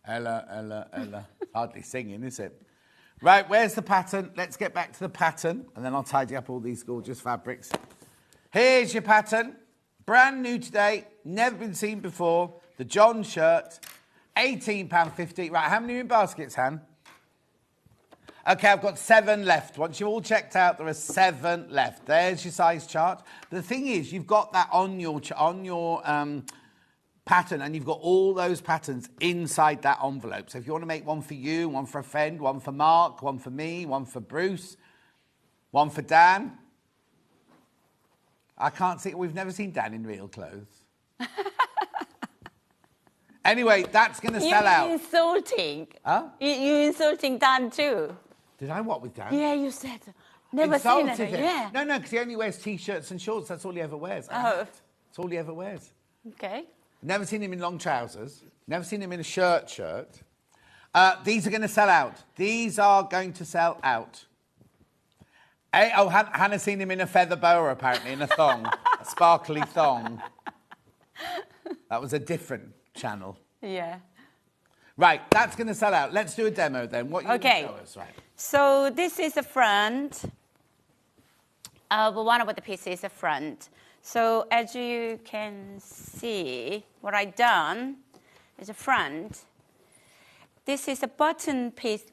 Ella. Hardly singing, is it? Right, where's the pattern? Let's get back to the pattern, and then I'll tidy up all these gorgeous fabrics. Here's your pattern. Brand new today, never been seen before. The John shirt, £18.50. Right, how many are in baskets, Han? Okay, I've got 7 left. Once you're all checked out, there are 7 left. There's your size chart. The thing is, you've got that on your pattern, and you've got all those patterns inside that envelope. So if you want to make one for you, one for a friend, one for Mark, one for me, one for Bruce, one for Dan. I can't see, we've never seen Dan in real clothes. Anyway, that's going to sell out. You're insulting. Huh? You're insulting Dan too. Did I what with Dan? Yeah, you said. Never seen it. Insulted him. Yeah. No, because he only wears T-shirts and shorts. That's all he ever wears. Oh. That's all he ever wears. Okay. Never seen him in long trousers. Never seen him in a shirt. These are going to sell out. These are going to sell out. Hannah's seen him in a feather boa, apparently, in a thong. A sparkly thong. That was a different channel. Yeah. Right, that's going to sell out. Let's do a demo then. What are you going to show us? Right. So this is the front. One of the pieces is the front. So as you can see, what I've done is the front. This is a button piece.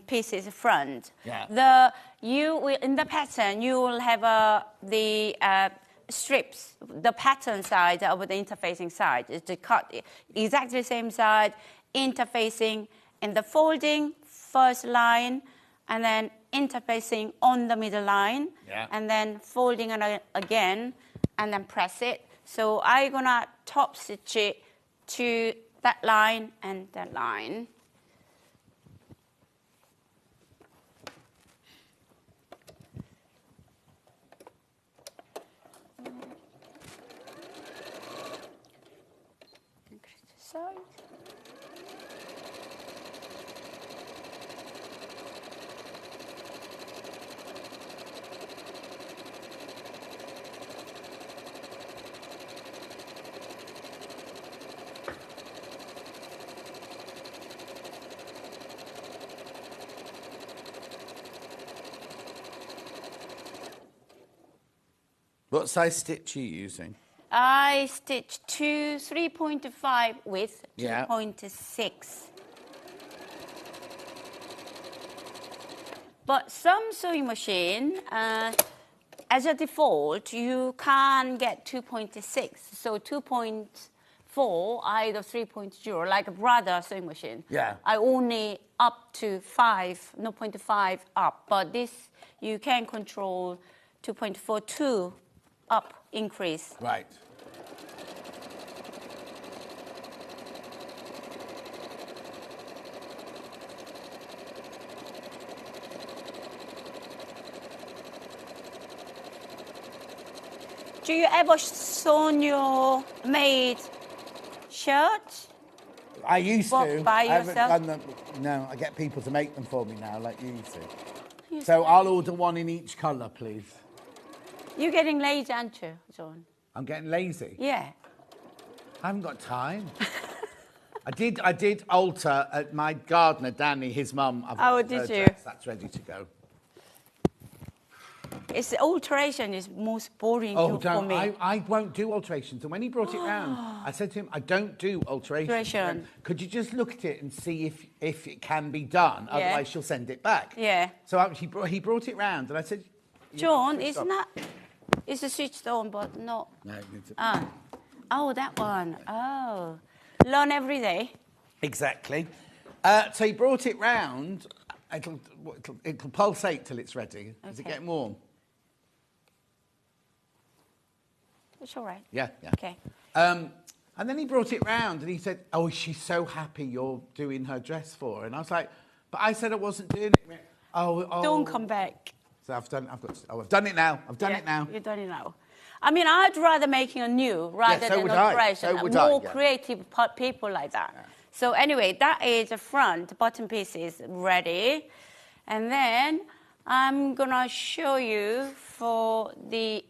Piece is the front. Yeah. In the pattern you will have the strips. The pattern side of the interfacing side is to cut exactly the same side, interfacing in the folding first line, and then interfacing on the middle line, and then folding again, and then press it. So I'm gonna top stitch it to that line and that line. Side. What size stitch are you using? I stitched 3.5 width, 2.6. But some sewing machine, as a default, you can't get 2.6. So 2.4, either 3.0, like a brother sewing machine. Yeah. I only up to 5, 0.5 up. But this, you can control 2.4 to up increase. Right. Do you ever sewn your maid shirt? I used to. By I haven't yourself? done them. No, I get people to make them for me now, like you used to. So I'll order one in each colour, please. You're getting lazy, aren't you, John? I'm getting lazy. Yeah. I haven't got time. I did alter at my gardener, Danny, his mum. Oh, did you? Dress. That's ready to go. It's alteration is most boring for me. I won't do alterations. And when he brought it round, I said to him, I don't do alterations. Alteration. Could you just look at it and see if it can be done? Yeah. Otherwise, she'll send it back. Yeah. So he brought it round, and I said, John, it's not. It's a switched on, but not. No, it needs Oh, that one. Oh. Learn every day. Exactly. So he brought it round. It'll pulsate till it's ready. Is it getting warm? It's all right. Yeah. Okay. And then he brought it round and he said, oh, she's so happy you're doing her dress for her. And I was like, but I said I wasn't doing it. He went, oh. Don't come back. So I've done it now. I've done it now. You've done it now. I mean, I'd rather making a new rather than alteration. More creative people like that. Yeah. So anyway, that is the front bottom pieces ready. And then I'm going to show you for the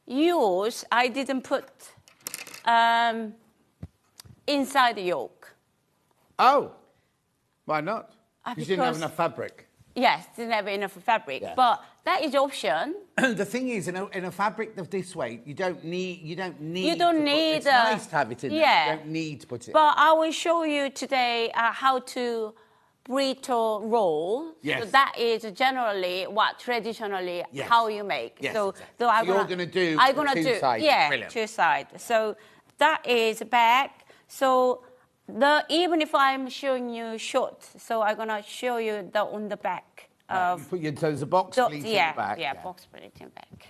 yours, I didn't put inside the yoke. Oh, why not? Because you didn't have enough fabric. Yes, didn't have enough fabric, Yeah. but that is option. The thing is, in a fabric of this weight, you don't need. It's a, nice to have it in there. You don't need to put it. But I will show you today how to burrito roll. Yes. So that is generally what traditionally how you make. Yes, so exactly. so I'm you're gonna do. I'm gonna two do sides. yeah, Brilliant. two sides. So that is back. So even if I'm showing you short, so I'm gonna show you on the back. You put there's a box pleat in the back. Yeah, box pleat in back.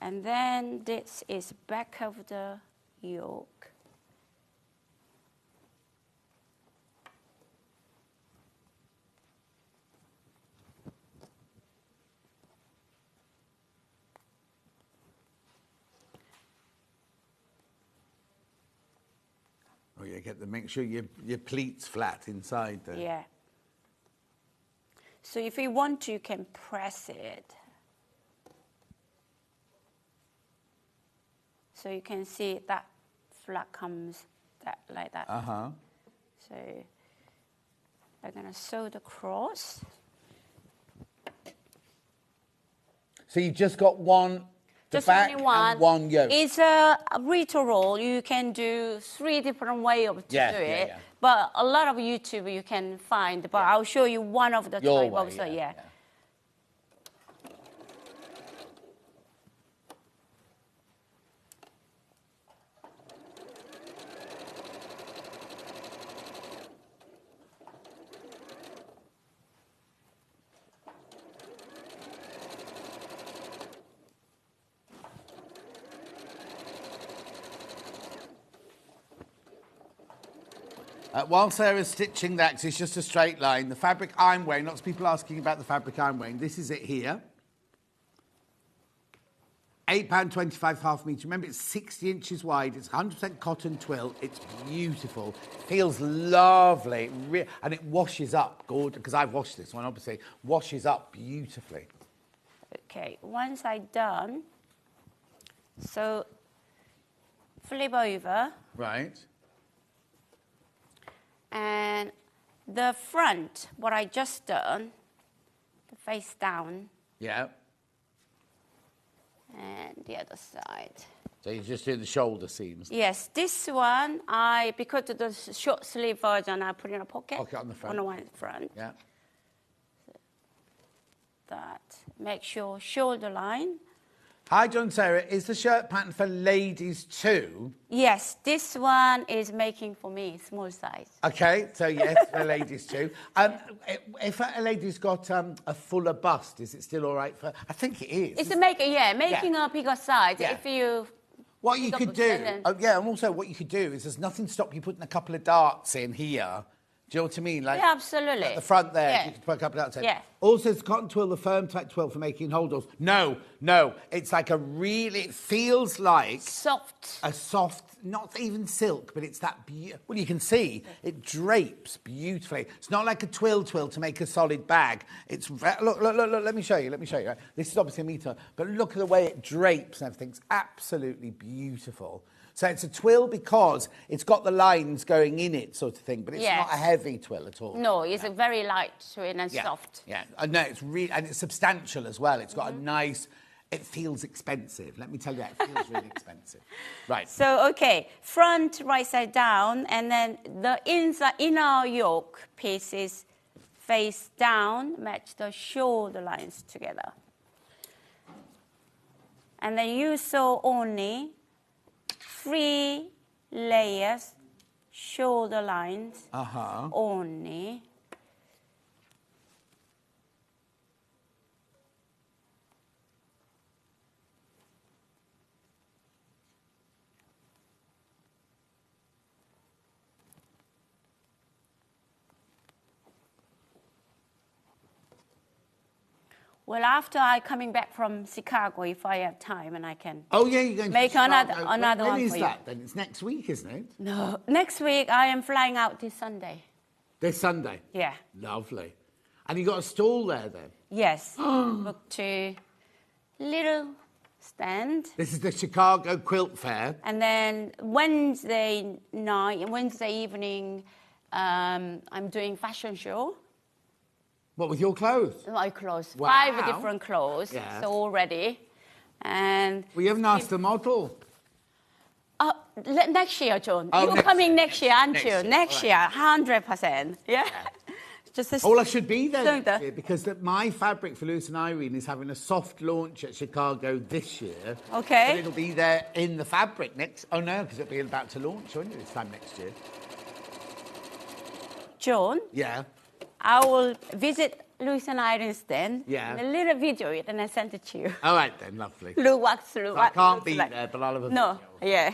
And then this is back of the yoke. Oh, you make sure your pleat's flat inside there. Yeah. So if you want to, you can press it. So you can see that flat comes like that. Uh-huh. So I'm going to sew the cross. So you've just got one, the Just back only one. and one yoke. It's a burrito roll. You can do 3 different ways to do it. Yeah. But a lot of YouTube you can find. But I'll show you one of the Your type way, also. Yeah. While Sarah's stitching that, 'cause it's just a straight line, the fabric I'm wearing, lots of people asking about the fabric I'm wearing, this is it here. £8.25 half metre. Remember, it's 60 inches wide. It's 100% cotton twill. It's beautiful. Feels lovely. And it washes up good, because I've washed this one, obviously. Washes up beautifully. Okay, once I'm done, so flip over. Right. And the front, what I just done, the face down, Yeah. and the other side. So you're just doing the shoulder seams. Yes, this one, because of the short sleeve version, I put in a pocket. Pocket on the front. On the one front. Yeah. That. Make sure shoulder line. Hi, John, Sarah. Is the shirt pattern for ladies too? Yes, this one is making for me, small size. Okay, so yes, for ladies too. If a lady's got a fuller bust, is it still all right for... I think it is. It's making a bigger size. Yeah. If you What you could do, and also what you could do is there's nothing to stop you putting a couple of darts in here. Do you know what I mean? Like, yeah, absolutely. At the front there, Yeah. you can put a couple of darts in. Yeah. Also, it's cotton twill, the firm type twill for making holdalls. No, it's like it feels like... Soft. A soft, not even silk, but it's that, well, you can see, it drapes beautifully. It's not like a twill to make a solid bag. It's, look, let me show you. Right? This is obviously a meter, but look at the way it drapes and everything. It's absolutely beautiful. So it's a twill because it's got the lines going in it, sort of thing, but it's not a heavy twill at all. No, it's a very light and soft. Yeah, no, it's really, and it's substantial as well. It's got a nice, it feels expensive. Let me tell you that, it feels really expensive. Right. So, okay, front right side down, and then the inner yoke pieces face down, match the shoulder lines together. And then you sew only 3 layers, shoulder lines only. Well, after I coming back from Chicago, if I have time and I can. Oh yeah, you're going make to another when one for is you. that then? It's next week, isn't it? No, next week I am flying out this Sunday. This Sunday? Yeah. Lovely. And you got a stall there then? Yes. Booked to little stand. This is the Chicago Quilt Fair. And then Wednesday evening, I'm doing fashion show. What, with your clothes? My clothes. Wow. 5 different clothes. Yeah. So already. And well, you haven't asked the model. Next year, John. Oh, You're coming next year, aren't next you? year, Next year, 100%. Yeah. Just a I should be there next year because my fabric for Lewis and Irene is having a soft launch at Chicago this year. Okay. But it'll be there in the fabric next... Oh, no, because it'll be about to launch, won't it, this time next year? John? Yeah. I will visit Lewis and Irene's stand. Yeah. And a little video it and I send it to you. All right, then, lovely. Look what through. I can't be there, but I'll have a video. No, yeah.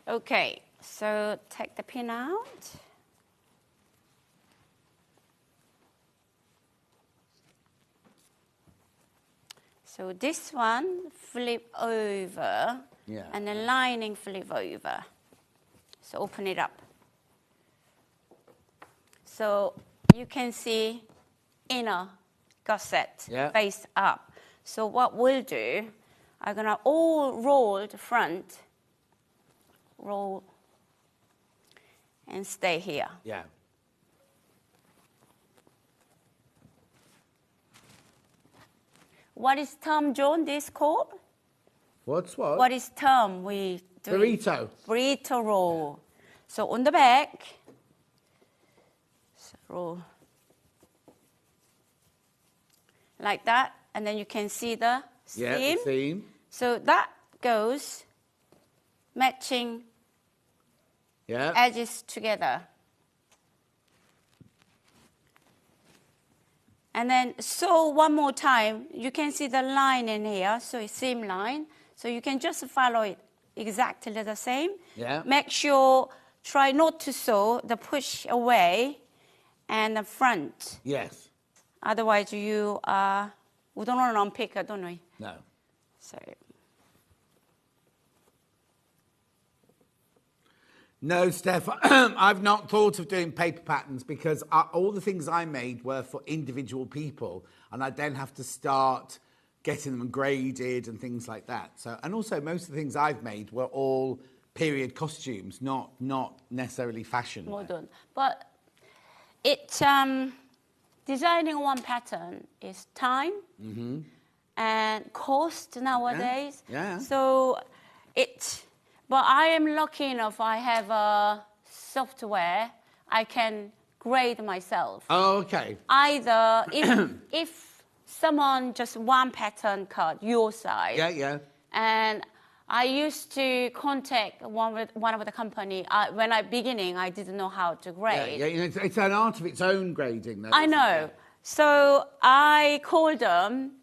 Okay, so take the pin out. So this one, flip over, and the lining flip over. So open it up. So you can see inner gusset face up. So what we'll do, I'm gonna all roll the front, roll, and stay here. Yeah. What is term, John, this called? What's what? What is term we do? Burrito. Burrito roll. So on the back, so roll like that, and then you can see the seam. Yeah, the seam. So that goes matching edges together. And then sew one more time. You can see the line in here, so it's seam line. So you can just follow it exactly the same. Yeah. Make sure, try not to sew the push away and the front. Yes. Otherwise you we don't want to unpick, don't we? No. So. No, Steph, I've not thought of doing paper patterns because all the things I made were for individual people, and I then have to start getting them graded and things like that. So, and also most of the things I've made were all period costumes, not necessarily fashion. Modern. But it designing one pattern is time and cost nowadays. Yeah. So but I am lucky enough I have a software I can grade myself. Oh, okay. Either if someone just one pattern cut your size. Yeah, yeah. And I used to contact one of the company. When I didn't know how to grade. Yeah, it's an art of its own grading, though. I know. So I called them.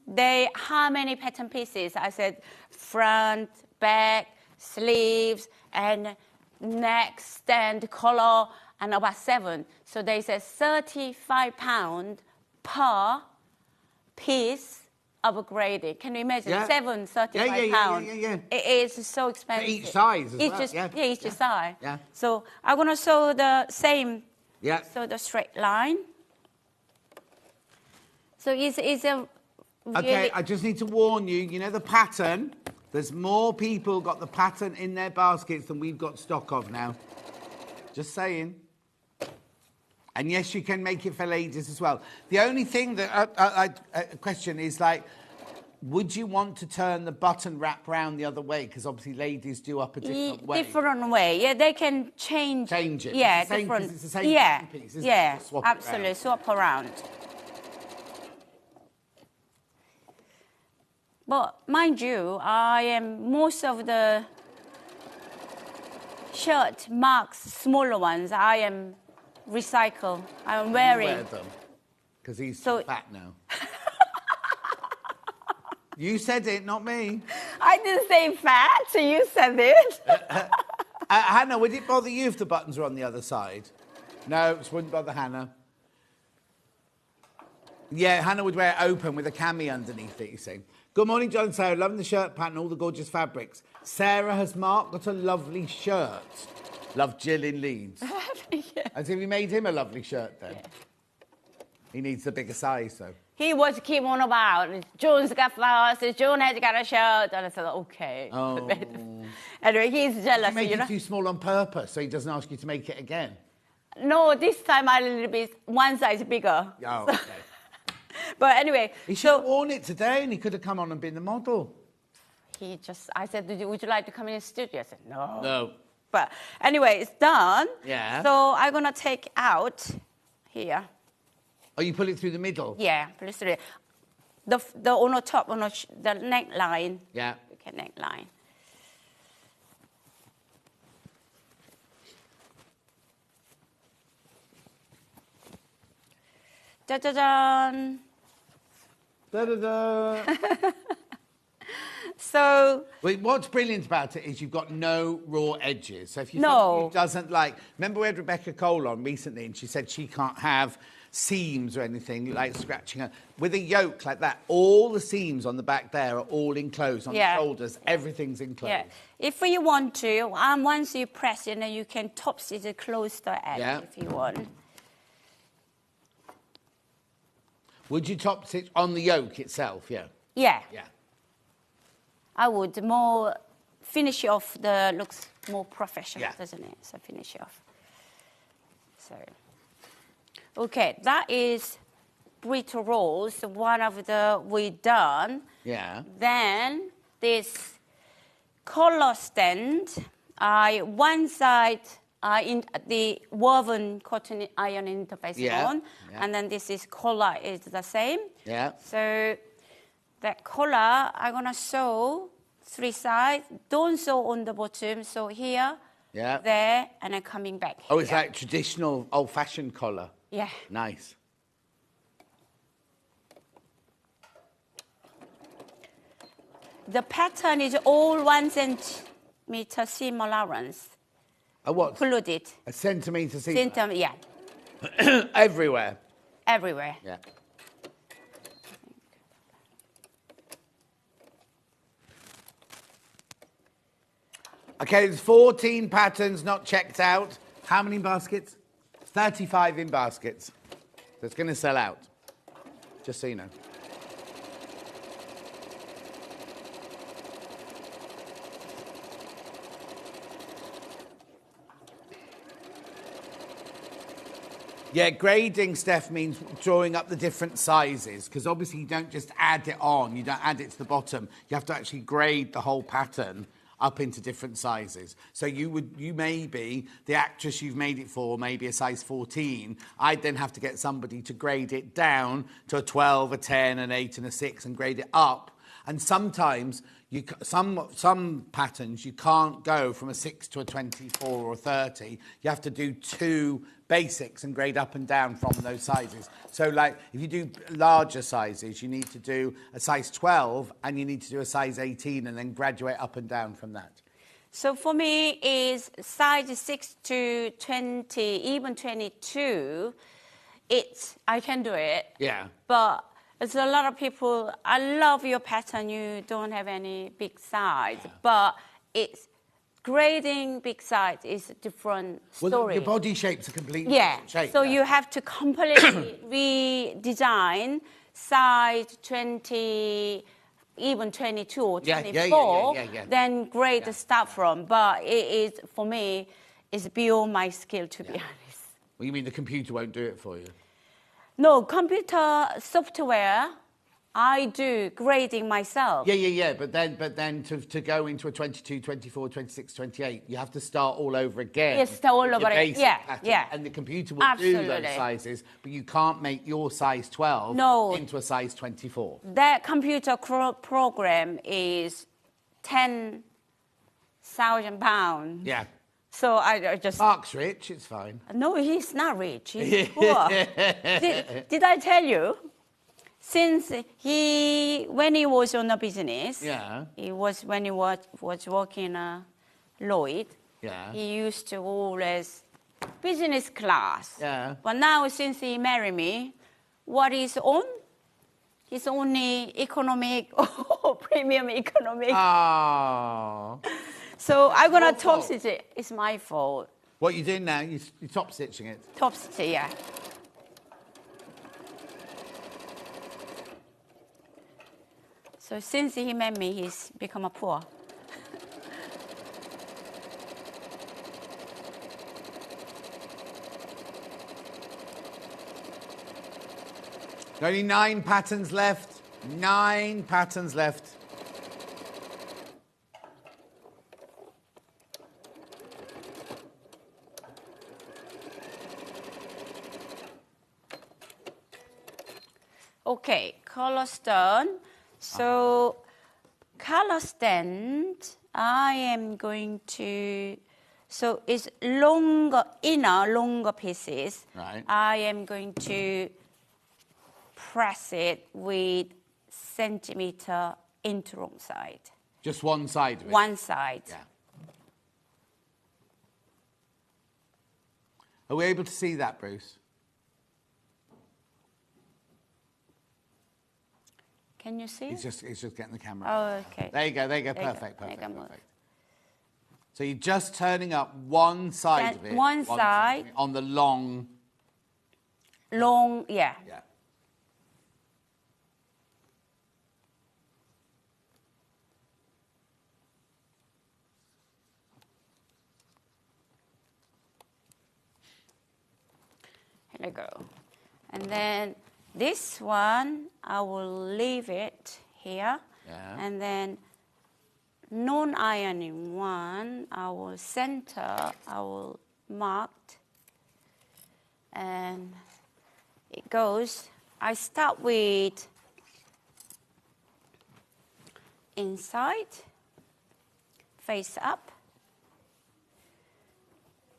How many pattern pieces? I said front, back, sleeves, and neck, stand, collar, and about 7. So they said £35 per piece of grading. Can you imagine? Yeah. £35. Yeah. It is so expensive. For each size as well. Each size. Yeah. So I'm going to sew the same. Yeah. So the straight line. So it's a really... Okay, I just need to warn you, you know the pattern? There's more people got the pattern in their baskets than we've got stock of now. Just saying. And yes, you can make it for ladies as well. The only thing that I question is, like, would you want to turn the button wrap round the other way? Because obviously ladies do up a different way. Different way. Yeah, they can change it. Yeah, it's the same, different. it's the same piece, isn't yeah, it? Swap absolutely. It swap around. But mind you, most of the shirt marks, smaller ones, I am recycle. I'm wearing. You wear them because he's fat now. You said it, not me. I didn't say fat, so you said it. Hannah, would it bother you if the buttons were on the other side? No, it wouldn't bother Hannah. Yeah, Hannah would wear it open with a cami underneath it, you see. Good morning, John and Sarah. Loving the shirt pattern, all the gorgeous fabrics. Sarah has got a lovely shirt. Love Jill in Leeds. Yeah. As if you made him a lovely shirt then. Yeah. He needs the bigger size, though. He was keep on about, John's got flowers, John has got a shirt. And I said, okay. Oh. Anyway, he's jealous. You make it too small on purpose, so he doesn't ask you to make it again? No, this time I a little bit, one size bigger. Oh, okay. But anyway. He should have worn it today and he could have come on and been the model. I said, would you like to come in the studio? I said, no. No. But anyway, it's done. Yeah. So I'm going to take out here. Oh, you pull it through the middle? Yeah, pull it through. The on the top, on the neckline. Yeah. Okay, neckline. Da-da-da. Da-da-da. So... Wait, what's brilliant about it is you've got no raw edges. So if you doesn't like... Remember we had Rebecca Cole on recently and she said she can't have seams or anything like scratching her. With a yoke like that, all the seams on the back there are all enclosed. On the shoulders, everything's enclosed. Yeah. If you want to, once you press it, you can top stitch it close the edge if you want. Would you top stitch on the yoke itself? Yeah. Yeah. Yeah. I would more finish off looks more professional, doesn't it? So finish off. So, okay, that is brittle rolls. One of we done. Yeah. Then this collar stand. One side in the woven cotton iron interface on, and then this is collar is the same. Yeah. So that collar, I'm gonna sew 3 sides. Don't sew on the bottom. So here, there, and then coming back. Oh, it's like traditional, old-fashioned collar. Yeah. Nice. The pattern is all 1 centimeter seam allowance. A what? Included. A centimetre seam. Yeah. Everywhere. Everywhere. Yeah. Okay, there's 14 patterns not checked out. How many in baskets? 35 in baskets. So it's going to sell out. Just so you know. Yeah, grading, Steph, means drawing up the different sizes, because obviously you don't just add it on, you don't add it to the bottom. You have to actually grade the whole pattern up into different sizes. So you may be, the actress you've made it for, maybe a size 14. I'd then have to get somebody to grade it down to a 12, a 10, an 8 and a 6 and grade it up. And sometimes Some patterns you can't go from a 6 to a 24 or 30. You have to do 2 basics and grade up and down from those sizes. So like if you do larger sizes, you need to do a size 12 and you need to do a size 18 and then graduate up and down from that. So for me, is size 6 to 20, even 22. I can do it. Yeah. But there's a lot of people, I love your pattern, you don't have any big size. Yeah. But it's grading big size is a different story. Well, your body shape's a completely different shape. So you have to completely redesign size 20, even 22 or 24, then grade the start from. But it is, for me, it's beyond my skill, to be honest. Well, you mean the computer won't do it for you? No, computer software, I do grading myself. Yeah. But then to go into a 22, 24, 26, 28, you have to start all over again. Yes, start all over again. Yeah. And the computer will do those sizes, but you can't make your size 12 into a size 24. That computer program is £10,000. Yeah. So I just... Mark's rich, it's fine. No, he's not rich. He's poor. Did I tell you? Since when he was on a business, when he was working Lloyd, he used to always business class. Yeah. But now since he married me, what he's on? He's only economic or premium economic. Oh. So I'm gonna top stitch it. It's my fault. What you doing now? You're top stitching it. Top stitch, yeah. So since he met me, he's become a poor. Only 9 patterns left. 9 patterns left. Okay, color stone. So, color stand, I am going to, so it's longer pieces. Right. I am going to press it with centimeter into wrong side. Just one side of it? One side. Yeah. Are we able to see that, Bruce? Can you see? It's just getting the camera. Oh, okay. There you go. Perfect. So you're just turning up one side of it. One side. On the long. Long, yeah. Yeah. Here we go. And then this one, I will leave it here. Yeah. And then non-ironing one, I will center, I will mark. And it goes, I start with inside, face up.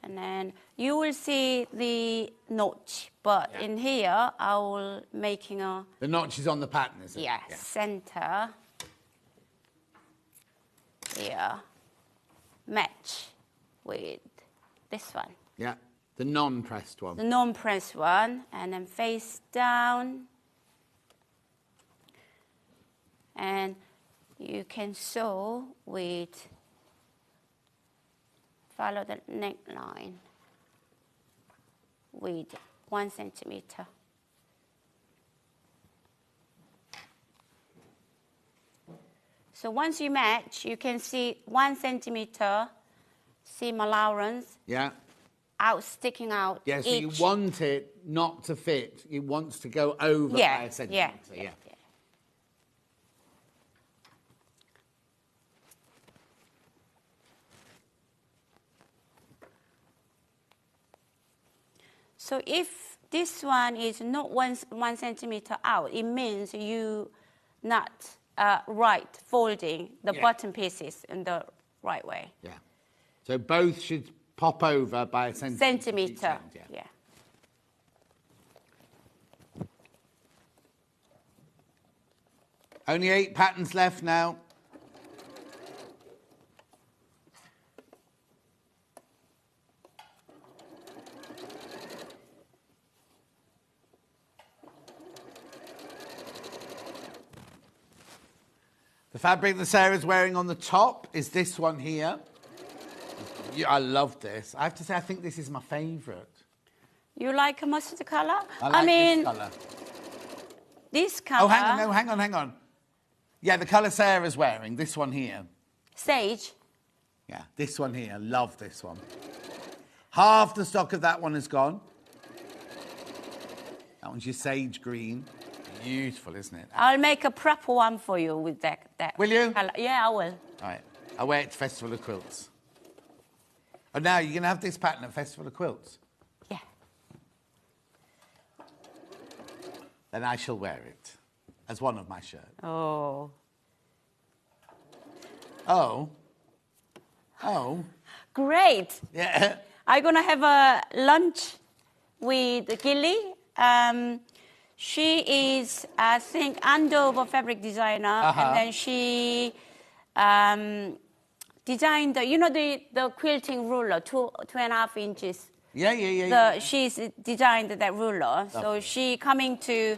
And then you will see the notch, but in here I will making a... The notch is on the pattern, is it? Yeah, center. Here, match with this one. Yeah, the non-pressed one. The non-pressed one, and then face down. And you can sew with... Follow the neckline with 1 centimeter. So once you match, you can see 1 centimeter seam allowance. Yeah. Sticking out. Yeah, so you want it not to fit. It wants to go over by a centimeter. Yeah. So if this one is not one centimeter out, it means you not right, folding the bottom pieces in the right way. Yeah. So both should pop over by a Centimeter. Yeah. Only 8 patterns left now. The fabric that Sarah's wearing on the top is this one here. Yeah, I love this. I have to say, I think this is my favourite. You like a mustard colour? I mean, this colour. This colour... Oh, hang on, no, hang on. Yeah, the colour Sarah's wearing, this one here. Sage? Yeah, this one here. Love this one. Half the stock of that one is gone. That one's your sage green. Beautiful, isn't it? I'll make a proper one for you with that. Will you? Colour. Yeah, I will. All right. I'll wear it to Festival of Quilts. Oh, now you're going to have this pattern at Festival of Quilts? Yeah. Then I shall wear it as one of my shirts. Oh. Oh. Oh. Great. Yeah. I'm going to have a lunch with Gilly. She is, I think, Andover fabric designer, and then she designed, the quilting ruler, 2.5 inches. Yeah. She's designed that ruler. So she coming to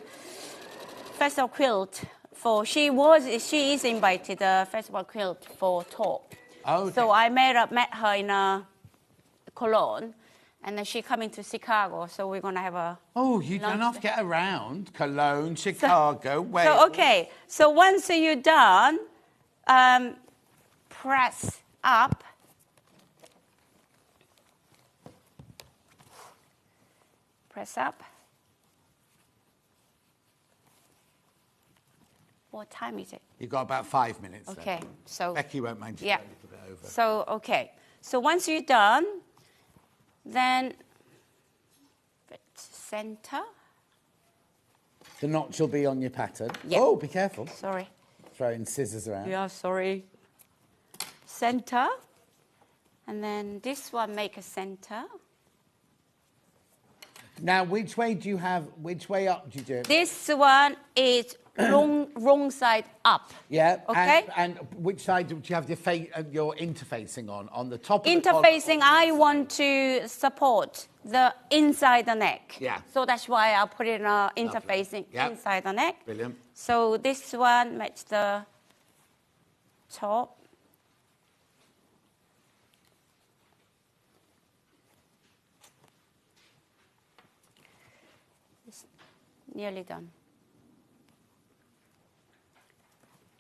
Festival Quilt she is invited to Festival Quilt for talk. Okay. So I met her in Cologne. And then she coming to Chicago, so we're going to have a... Oh, you don't have to get around. Cologne, Chicago, Wales. So, okay. So once you're done, press up. Press up. What time is it? You've got about 5 minutes left. Okay, so... Becky won't mind you yeah. a little bit over. So, okay. So once you're done... Then center. The notch will be on your pattern. Yeah. Oh, be careful. Sorry. Throwing scissors around. Yeah, sorry. Center. And then this one make a center. Now, which way up do you do it? This one is wrong side up. Yeah. Okay. And which side do you have your interfacing on? On the top of interfacing, I want to support the inside the neck. Yeah. So that's why I put it interfacing inside the neck. Brilliant. So this one match the top. It's nearly done.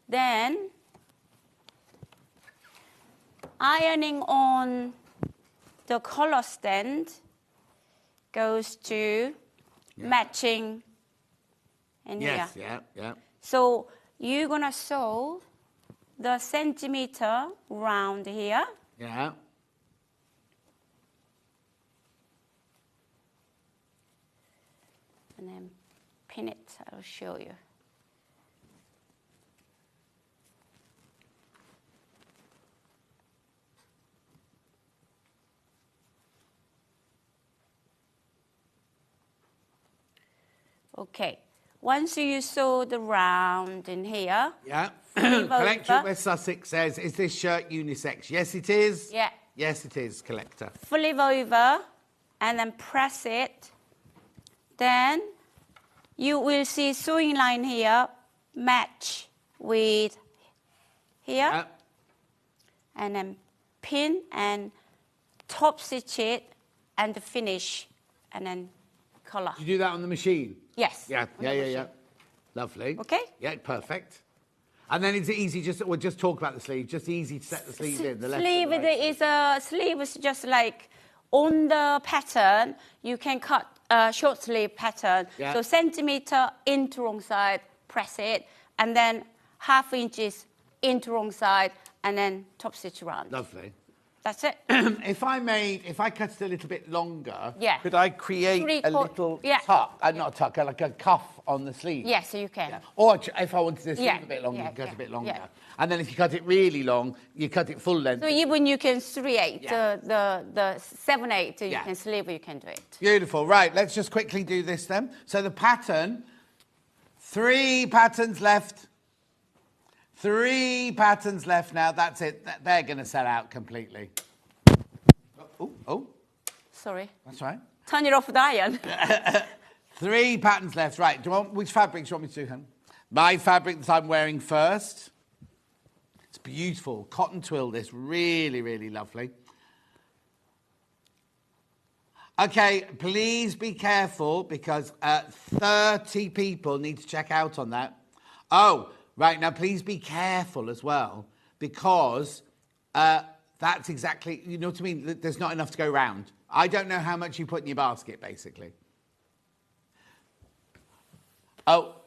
Then ironing on the collar stand goes to matching in here. Yes, yeah. So you're gonna sew the centimeter round here. Yeah. And then pin it, I'll show you. Okay, once you sew the round in here. Yeah. Collector West Sussex says, is this shirt unisex? Yes, it is. Yeah. Yes, it is, Collector. Flip over and then press it. Then you will see sewing line here match with here. Yeah. And then pin and top stitch it and finish and then collar. You do that on the machine? Yes. Yeah. Lovely. Okay. Yeah, perfect. And then is it easy, we'll just talk about the sleeve, just easy to set the sleeve in? The left sleeve and the right sleeve is just like on the pattern, you can cut a short sleeve pattern. Yeah. So centimeter into wrong side, press it, and then 1/2 inches into wrong side, and then top stitch around. Lovely. That's it. If I cut it a little bit longer, Yeah. could I create a little tuck, not a tuck, like a cuff on the sleeve? Yes, you can. Yeah. Or if I wanted this Yeah. a bit longer, Yeah, you cut yeah, a bit longer. yeah. And then if you cut it really long, you cut it full length. So even you can 3/8, Yeah. the 7/8, you Yeah. can sleeve, you can do it. Beautiful. Right, let's just quickly do this then. So the pattern, 3 patterns left. 3 patterns left now. That's it. They're going to sell out completely. Oh. Sorry. That's right. Turn it off the iron. 3 patterns left. Right. Which fabrics do you want me to do, Helen? My fabric that I'm wearing first. It's beautiful. Cotton twill this. Really, really lovely. Okay, please be careful because 30 people need to check out on that. Oh, right. Now, please be careful as well because that's exactly, you know what I mean? There's not enough to go round. I don't know how much you put in your basket, basically. Oh.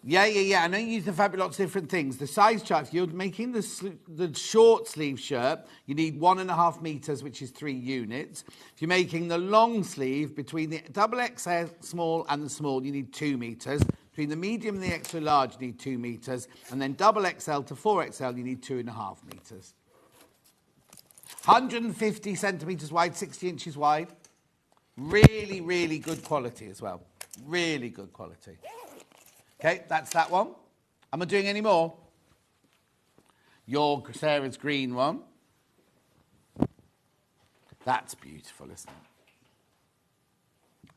Yeah. I know you use the fabric lots of different things. The size chart, if you're making the short sleeve shirt, you need 1.5 meters, which is 3 units. If you're making the long sleeve, between the double XL small and the small, you need 2 meters. Between the medium and the extra large, you need 2 meters. And then double XL to 4XL, you need 2.5 meters. 150 centimeters wide, 60 inches wide. Really, really good quality as well. Really good quality. Okay, that's that one. Am I doing any more? Your Sarah's green one. That's beautiful, isn't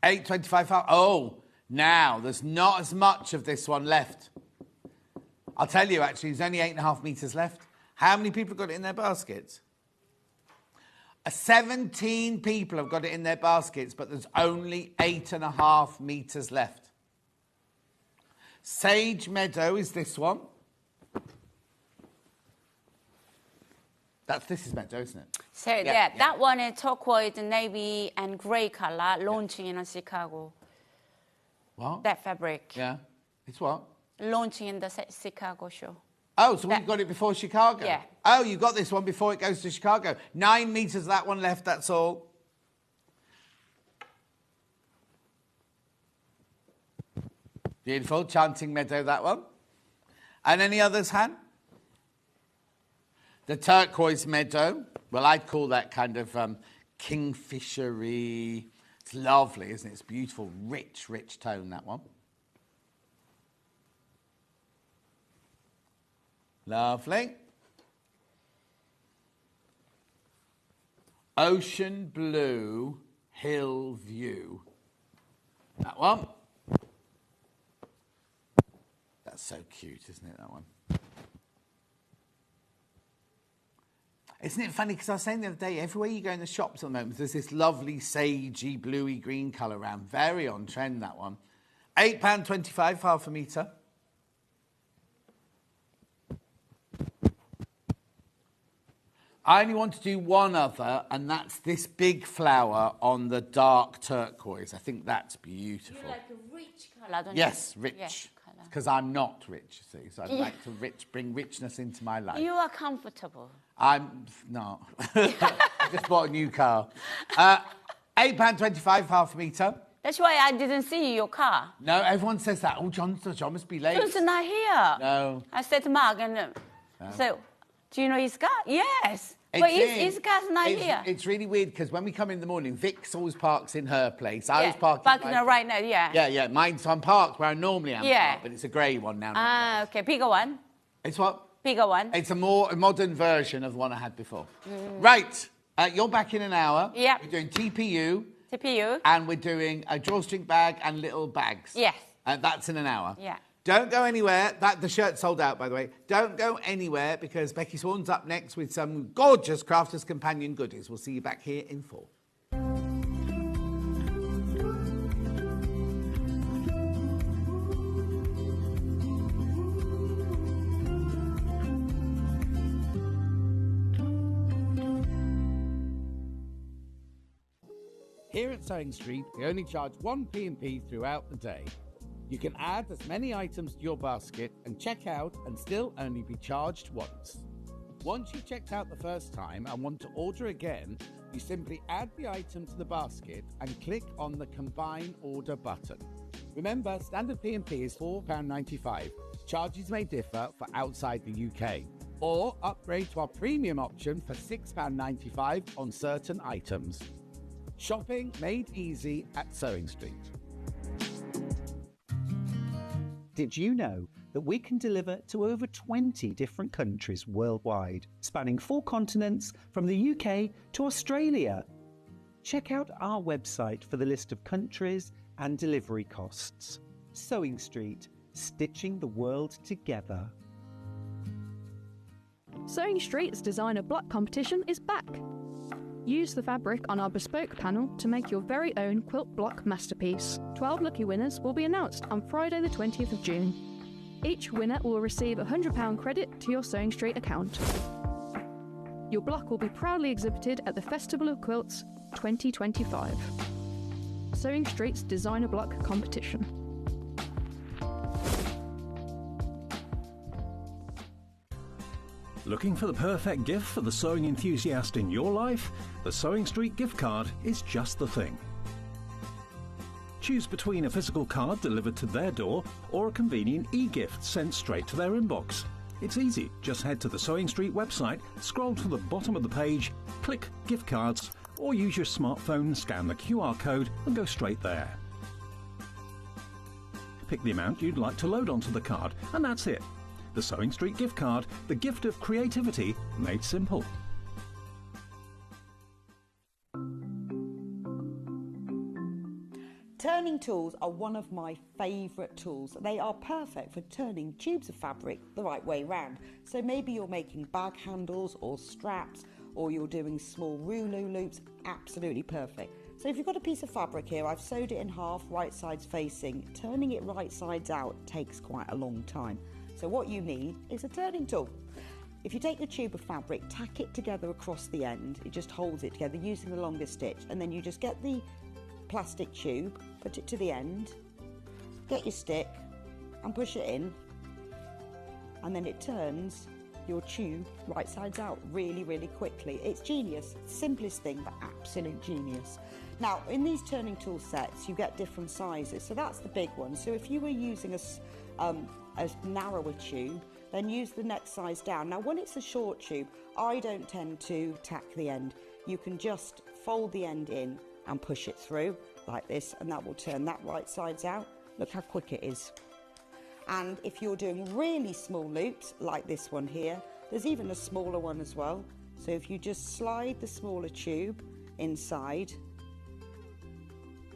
it? 8.25. Oh, now there's not as much of this one left. I'll tell you, actually, there's only 8.5 meters left. How many people got it in their baskets? 17 people have got it in their baskets, but there's only 8.5 meters left. Sage Meadow is this one. This is Meadow, isn't it? So that one is turquoise, navy, and grey color, launching in Chicago. What? That fabric. Yeah. It's what? Launching in the Chicago show. Oh, so we got it before Chicago? Yeah. Oh, you got this one before it goes to Chicago. 9 meters, that one left, that's all. Beautiful. Chanting Meadow, that one. And any others, Han? The turquoise meadow. Well, I'd call that kind of kingfishery. It's lovely, isn't it? It's beautiful, rich, rich tone, that one. Lovely. Ocean blue hill view. That one. That's so cute, isn't it, that one? Isn't it funny, because I was saying the other day, everywhere you go in the shops at the moment, there's this lovely sagey, bluey green colour around. Very on trend, that one. £8.25, half a metre. I only want to do one other, and that's this big flower on the dark turquoise. I think that's beautiful. You like a rich colour, don't you? Yes, rich. Yeah, because I'm not rich, you see. So I'd like to bring richness into my life. You are comfortable. I'm not. I just bought a new car. £8.25, half a metre. That's why I didn't see your car. No, everyone says that. Oh, John must be late. John's not here. No. I said to Mark, and so, do you know his car? Yes. But his car's not here. It's really weird because when we come in the morning, Vic's always parks in her place. I was parking right now, yeah. Yeah. Mine, so I'm parked where I normally am parked, but it's a grey one now. Ah, okay. Bigger one. It's what? Bigger one. It's a modern version of the one I had before. Right. You're back in an hour. Yeah. We're doing TPU. TPU. And we're doing a drawstring bag and little bags. Yes. That's in an hour. Yeah. Don't go anywhere. The shirt's sold out, by the way. Don't go anywhere because Becky Swan's up next with some gorgeous Crafters Companion goodies. We'll see you back here in 4. Here at Sewing Street, we only charge 1 P&P throughout the day. You can add as many items to your basket and check out and still only be charged once. Once you've checked out the first time and want to order again, you simply add the item to the basket and click on the Combine Order button. Remember, standard P&P is £4.95. Charges may differ for outside the UK. Or upgrade to our premium option for £6.95 on certain items. Shopping made easy at Sewing Street. Did you know that we can deliver to over 20 different countries worldwide, spanning 4 continents from the UK to Australia? Check out our website for the list of countries and delivery costs. Sewing Street, stitching the world together. Sewing Street's designer block competition is back. Use the fabric on our bespoke panel to make your very own quilt block masterpiece. 12 lucky winners will be announced on Friday the 20th of June. Each winner will receive a £100 credit to your Sewing Street account. Your block will be proudly exhibited at the Festival of Quilts 2025. Sewing Street's designer block competition. Looking for the perfect gift for the sewing enthusiast in your life? The Sewing Street gift card is just the thing. Choose between a physical card delivered to their door or a convenient e-gift sent straight to their inbox. It's easy. Just head to the Sewing Street website, scroll to the bottom of the page, click Gift Cards, or use your smartphone, scan the QR code and go straight there. Pick the amount you'd like to load onto the card, and that's it. The Sewing Street gift card, the gift of creativity made simple. Turning tools are one of my favourite tools. They are perfect for turning tubes of fabric the right way round. So maybe you're making bag handles or straps, or you're doing small rouleau loops, absolutely perfect. So if you've got a piece of fabric here, I've sewed it in half, right sides facing. Turning it right sides out takes quite a long time. So what you need is a turning tool. If you take the tube of fabric, tack it together across the end, it just holds it together using the longest stitch, and then you just get the plastic tube, put it to the end, get your stick and push it in, and then it turns your tube right sides out really, really quickly. It's genius. Simplest thing, but absolute genius. Now, in these turning tool sets, you get different sizes. So that's the big one. So if you were using a narrower tube, then use the next size down. Now, when it's a short tube, I don't tend to tack the end. You can just fold the end in and push it through like this, and that will turn that right sides out. Look how quick it is. And if you're doing really small loops, like this one here, there's even a smaller one as well. So if you just slide the smaller tube inside,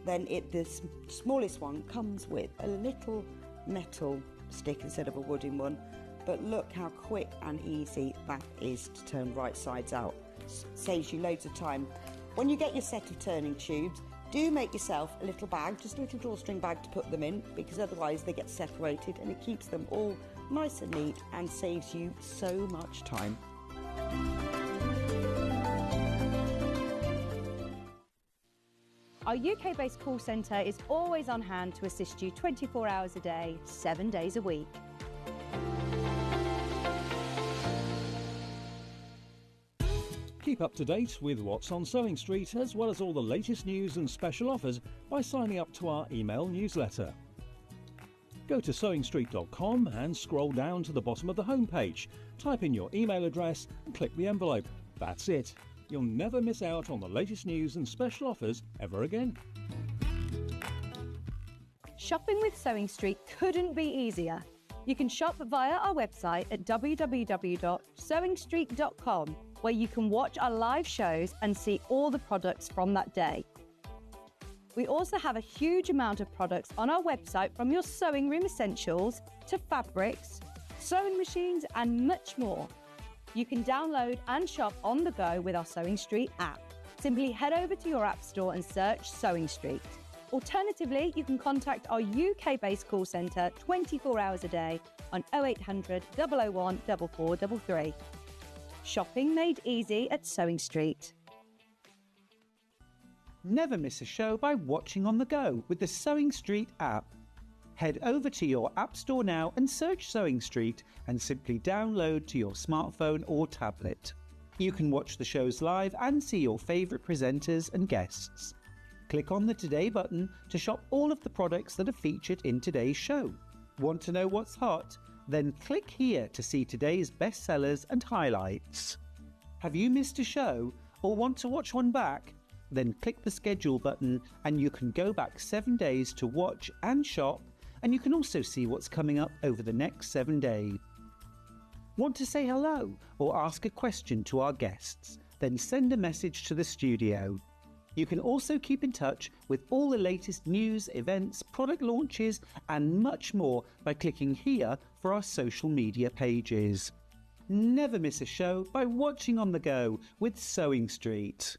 then the smallest one comes with a little metal stick instead of a wooden one. But look how quick and easy that is to turn right sides out. Saves you loads of time. When you get your set of turning tubes, do make yourself a little bag, just a little drawstring bag to put them in, because otherwise they get separated, and it keeps them all nice and neat and saves you so much time. Our UK-based call centre is always on hand to assist you 24 hours a day, 7 days a week. Keep up to date with what's on Sewing Street, as well as all the latest news and special offers by signing up to our email newsletter. Go to sewingstreet.com and scroll down to the bottom of the homepage. Type in your email address and click the envelope. That's it. You'll never miss out on the latest news and special offers ever again. Shopping with Sewing Street couldn't be easier. You can shop via our website at www.sewingstreet.com, where you can watch our live shows and see all the products from that day. We also have a huge amount of products on our website, from your sewing room essentials to fabrics, sewing machines and much more. You can download and shop on the go with our Sewing Street app. Simply head over to your app store and search Sewing Street. Alternatively, you can contact our UK-based call centre 24 hours a day on 0800 001 4433. Shopping made easy at Sewing Street. Never miss a show by watching on the go with the Sewing Street app. Head over to your App Store now and search Sewing Street and simply download to your smartphone or tablet. You can watch the shows live and see your favourite presenters and guests. Click on the Today button to shop all of the products that are featured in today's show. Want to know what's hot? Then click here to see today's bestsellers and highlights. Have you missed a show or want to watch one back? Then click the schedule button and you can go back 7 days to watch and shop, and you can also see what's coming up over the next 7 days. Want to say hello or ask a question to our guests? Then send a message to the studio. You can also keep in touch with all the latest news, events, product launches and much more by clicking here for our social media pages. Never miss a show by watching on the go with Sewing Street.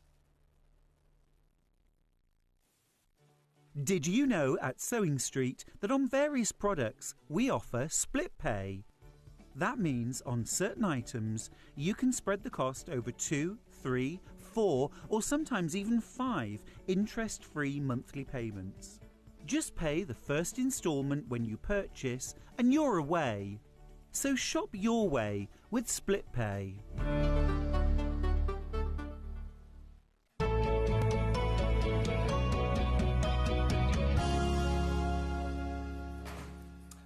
Did you know at Sewing Street that on various products we offer split pay? That means on certain items you can spread the cost over 2, 3, 4 or sometimes even 5 interest-free monthly payments. Just pay the first instalment when you purchase and you're away. So shop your way with split pay.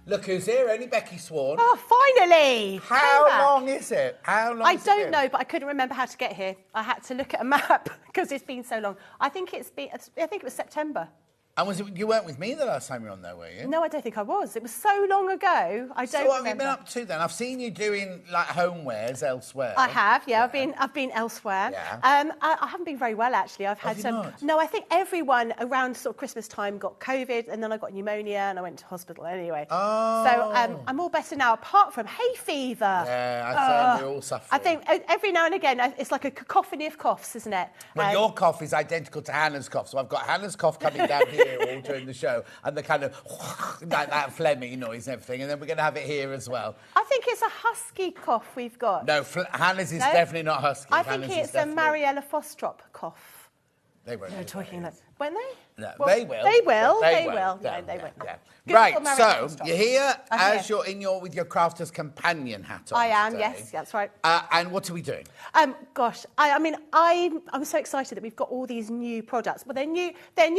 Look who's here, only Becky Swan. Oh, finally! How long is it? How long? I don't know, but I couldn't remember how to get here. I had to look at a map because it's been so long. I think it was September. And was it, you weren't with me the last time you were on there, were you? No, I don't think I was. It was so long ago. I don't So what remember. have you been up to then? I've seen you doing like homewares elsewhere. I have, yeah. I've been elsewhere. Yeah. I haven't been very well actually. I've had Have you not? No, I think everyone around sort of Christmas time got COVID, and then I got pneumonia, and I went to hospital anyway. Oh. So I'm all better now, apart from hay fever. Yeah, I say we're all suffering. I think every now and again it's like a cacophony of coughs, isn't it? Well, your cough is identical to Hannah's cough, so I've got Hannah's cough coming down here all during the show, and the kind of like that phlegmy noise and everything, and then we're going to have it here as well. I think it's a husky cough we've got. No, Hannah's is definitely not husky. I think Hannah's it's a Mariella Fostrop cough. They won't. They were talking like, weren't they? No, Well, they will. They will. They They will. will. No, they won't. Yeah. Good Right, for Mariella so Fostrop. you're here I'm as here. you're with your crafter's companion hat on. I am. today. Yes, that's right. And what are we doing? Gosh, I mean, I'm so excited that we've got all these new products. Well, they're new. They're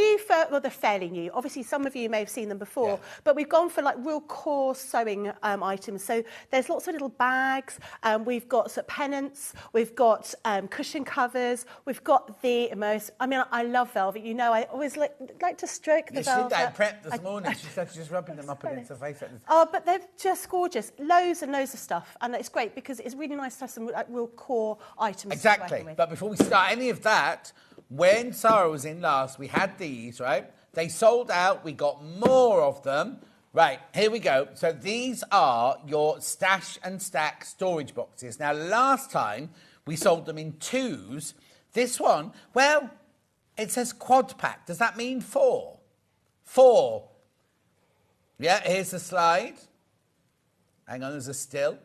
fairly new. Obviously, some of you may have seen them before, but we've gone for like real core sewing items. So there's lots of little bags. We've got sort of pennants. We've got cushion covers. We've got the most. I mean, I love velvet. You know, I always like to stroke the You velvet. did that prep this morning. She said she's just rubbing them up against her face. Oh, but they're just gorgeous. Loads and loads of stuff. And it's great because it's really nice to have some like, real core items. Exactly. But before we start any of that, when Sarah was in last, we had these, right? They sold out. We got more of them. Right, here we go. So these are your stash and stack storage boxes. Now, last time we sold them in 2s. This one, well, it says quad pack. Does that mean 4? 4. Yeah, here's the slide. Hang on, there's a still.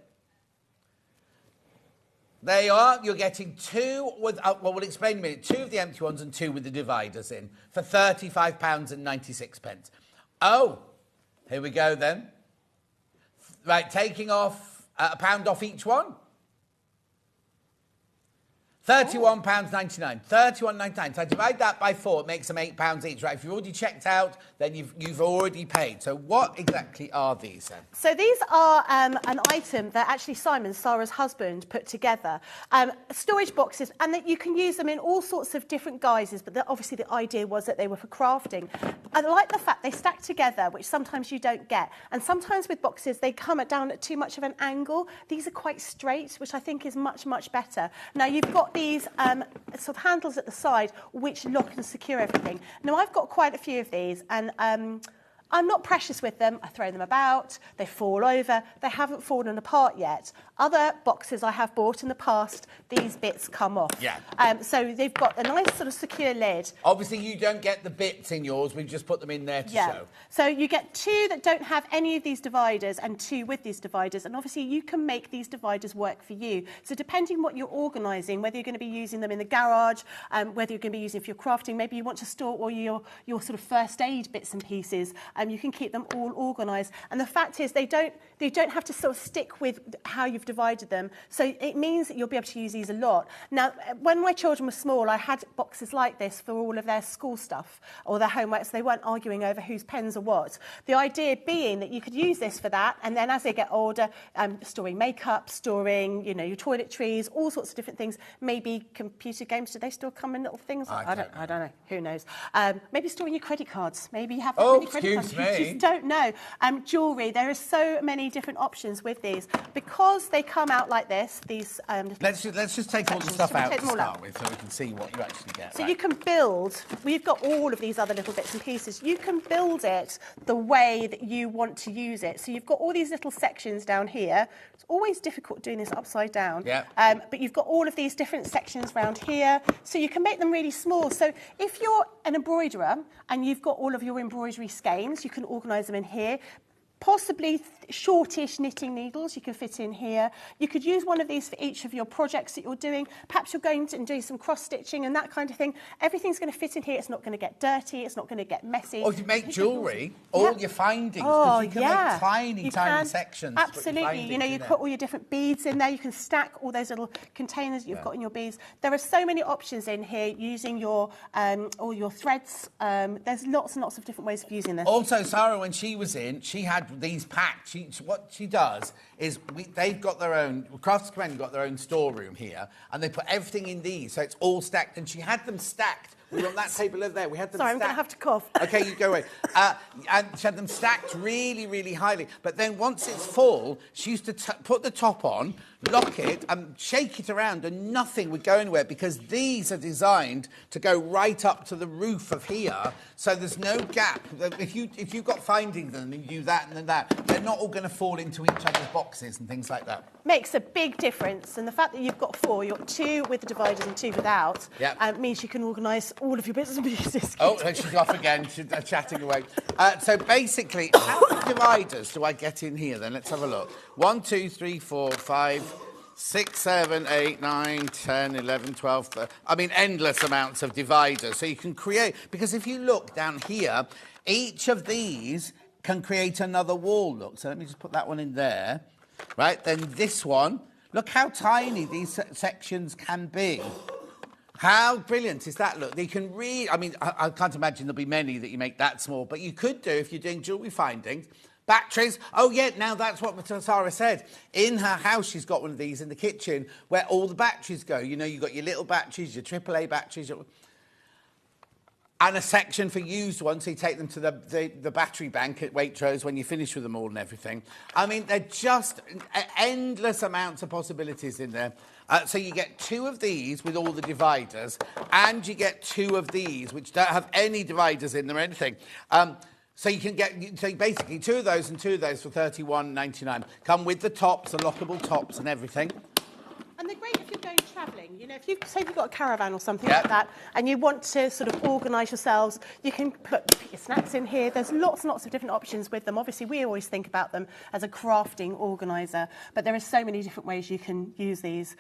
There you are. You're getting 2 with, well, we'll explain in a minute, 2 of the empty ones and 2 with the dividers in for £35.96. Oh, here we go then. Right, taking off £1 off each one. £31.99. £31.99. So I divide that by 4, it makes them £8 each. Right, if you've already checked out, then you've already paid. So what exactly are these then? So these are an item that actually Simon, Sarah's husband, put together. Storage boxes, and that you can use them in all sorts of different guises, but obviously the idea was that they were for crafting. I like the fact they stack together, which sometimes you don't get. And sometimes with boxes, they come down at too much of an angle. These are quite straight, which I think is much, much better. Now, you've got these sort of handles at the side which lock and secure everything. Now, I've got quite a few of these, and I'm not precious with them. I throw them about, they fall over, they haven't fallen apart yet. Other boxes I have bought in the past, these bits come off. Yeah. So they've got a nice sort of secure lid. Obviously, you don't get the bits in yours. We've just put them in there to show. So you get 2 that don't have any of these dividers and 2 with these dividers. And obviously, you can make these dividers work for you. So depending what you're organising, whether you're going to be using them in the garage, whether you're going to be using for your crafting, maybe you want to store all your sort of first aid bits and pieces, You can keep them all organised. And the fact is they don't have to sort of stick with how you've divided them. So it means that you'll be able to use these a lot. Now, when my children were small, I had boxes like this for all of their school stuff or their homework, so they weren't arguing over whose pens are what. The idea being that you could use this for that, and then as they get older, storing makeup, storing, you know, your toiletries, all sorts of different things. Maybe computer games. Do they still come in little things? I don't know. Who knows? Maybe storing your credit cards. Maybe you have many credit cards. Excuse me. You just don't know. Jewellery. There are so many different options with these because they come out like this. These. Let's just take all the stuff out to start with, so we can see what you actually get. So you can build. We've got all of these other little bits and pieces. You can build it the way that you want to use it. So you've got all these little sections down here. It's always difficult doing this upside down. Yeah. But you've got all of these different sections around here, so you can make them really small. So if you're an embroiderer and you've got all of your embroidery skeins, you can organise them in here. Possibly shortish knitting needles you can fit in here. You could use one of these for each of your projects that you're doing. Perhaps you're going to do some cross-stitching and that kind of thing. Everything's going to fit in here. It's not going to get dirty. It's not going to get messy. Or if you make jewellery, all your findings, because you can make tiny sections. Absolutely. You know, you put all your different beads in there. You can stack all those little containers that you've got in your beads. There are so many options in here using your all your threads. There's lots and lots of different ways of using this. Also, Sarah, when she was in, she had these packed. What she does is they've got their own, Crafts Command got their own storeroom here, and they put everything in these, so it's all stacked, and she had them stacked. We were on that table over there. We had them Sorry, stacked. I'm going to have to cough. Okay, you go away. And she had them stacked really, really highly. But then once it's full, she used to put the top on, lock it, and shake it around, and nothing would go anywhere because these are designed to go right up to the roof of here, so there's no gap. If you've got findings and you do that and then that, they're not all going to fall into each other's boxes and things like that. Makes a big difference, and the fact that you've got 4, you've got 2 with the dividers and 2 without, means you can organise all of your bits and pieces. Oh, she's off again. She's chatting away. So basically, how many dividers do I get in here then? Let's have a look. 1, 2, 3, 4, 5, 6, 7, 8, 9, 10, 11, 12, 13. I mean, endless amounts of dividers. So you can create, because if you look down here, each of these can create another wall. Look, so let me just put that one in there. Right, then this one. Look how tiny these sections can be. How brilliant is that? Look, they can read. I mean, I can't imagine there'll be many that you make that small, but you could do if you're doing jewellery findings. Batteries. Oh, yeah, now that's what Sarah said. In her house, she's got one of these in the kitchen where all the batteries go. You know, you've got your little batteries, your AAA batteries, and a section for used ones, so you take them to the battery bank at Waitrose when you finish with them all and everything. I mean, they're just endless amounts of possibilities in there. So you get 2 of these with all the dividers, and you get 2 of these, which don't have any dividers in them or anything. So you can get basically 2 of those and 2 of those for £31.99. Come with the tops, the lockable tops and everything. And they're great if you're going travelling. You know, if you've got a caravan or something like that, and you want to sort of organise yourselves, you can put your snacks in here. There's lots and lots of different options with them. Obviously, we always think about them as a crafting organiser, but there are so many different ways you can use these.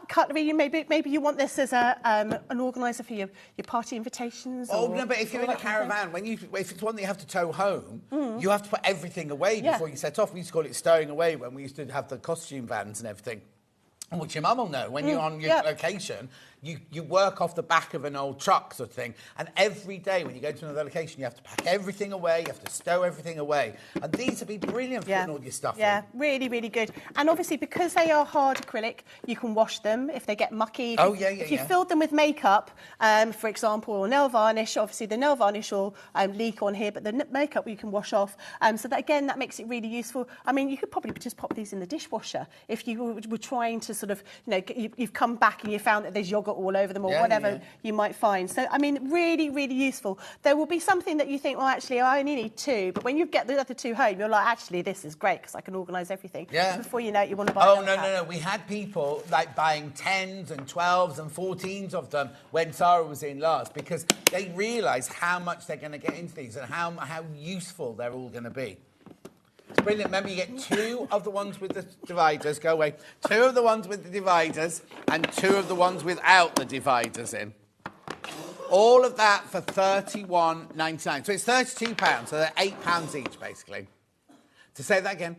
Cutlery. Maybe you want this as an organiser for your party invitations. Oh no, but if you're in a caravan, if it's one that you have to tow home, you have to put everything away before you set off. We used to call it stowing away when we used to have the costume vans and everything. Which your mum will know. When you're on your location, you work off the back of an old truck sort of thing. And every day when you go to another location, you have to pack everything away, you have to stow everything away. And these would be brilliant for putting all your stuff in. Yeah, really, really good. And obviously, because they are hard acrylic, you can wash them if they get mucky. If you filled them with makeup, for example, or nail varnish, obviously the nail varnish will leak on here, but the makeup you can wash off. So that, again, that makes it really useful. I mean, you could probably just pop these in the dishwasher if you were trying to sort of, you know, you've come back and you found that there's yogurt all over them or whatever you might find. So, I mean, really, really useful. There will be something that you think, well, actually, I only need 2. But when you get the other 2 home, you're like, actually, this is great because I can organise everything. Yeah. So before you know it, you want to buy no. We had people like buying 10s and 12s and 14s of them when Sarah was in last because they realise how much they're going to get into these and how useful they're all going to be. It's brilliant. Remember, you get 2 of the ones with the dividers. Go away. 2 of the ones with the dividers and 2 of the ones without the dividers in. All of that for £31.99. So it's £32, so they're £8 each, basically. To say that again.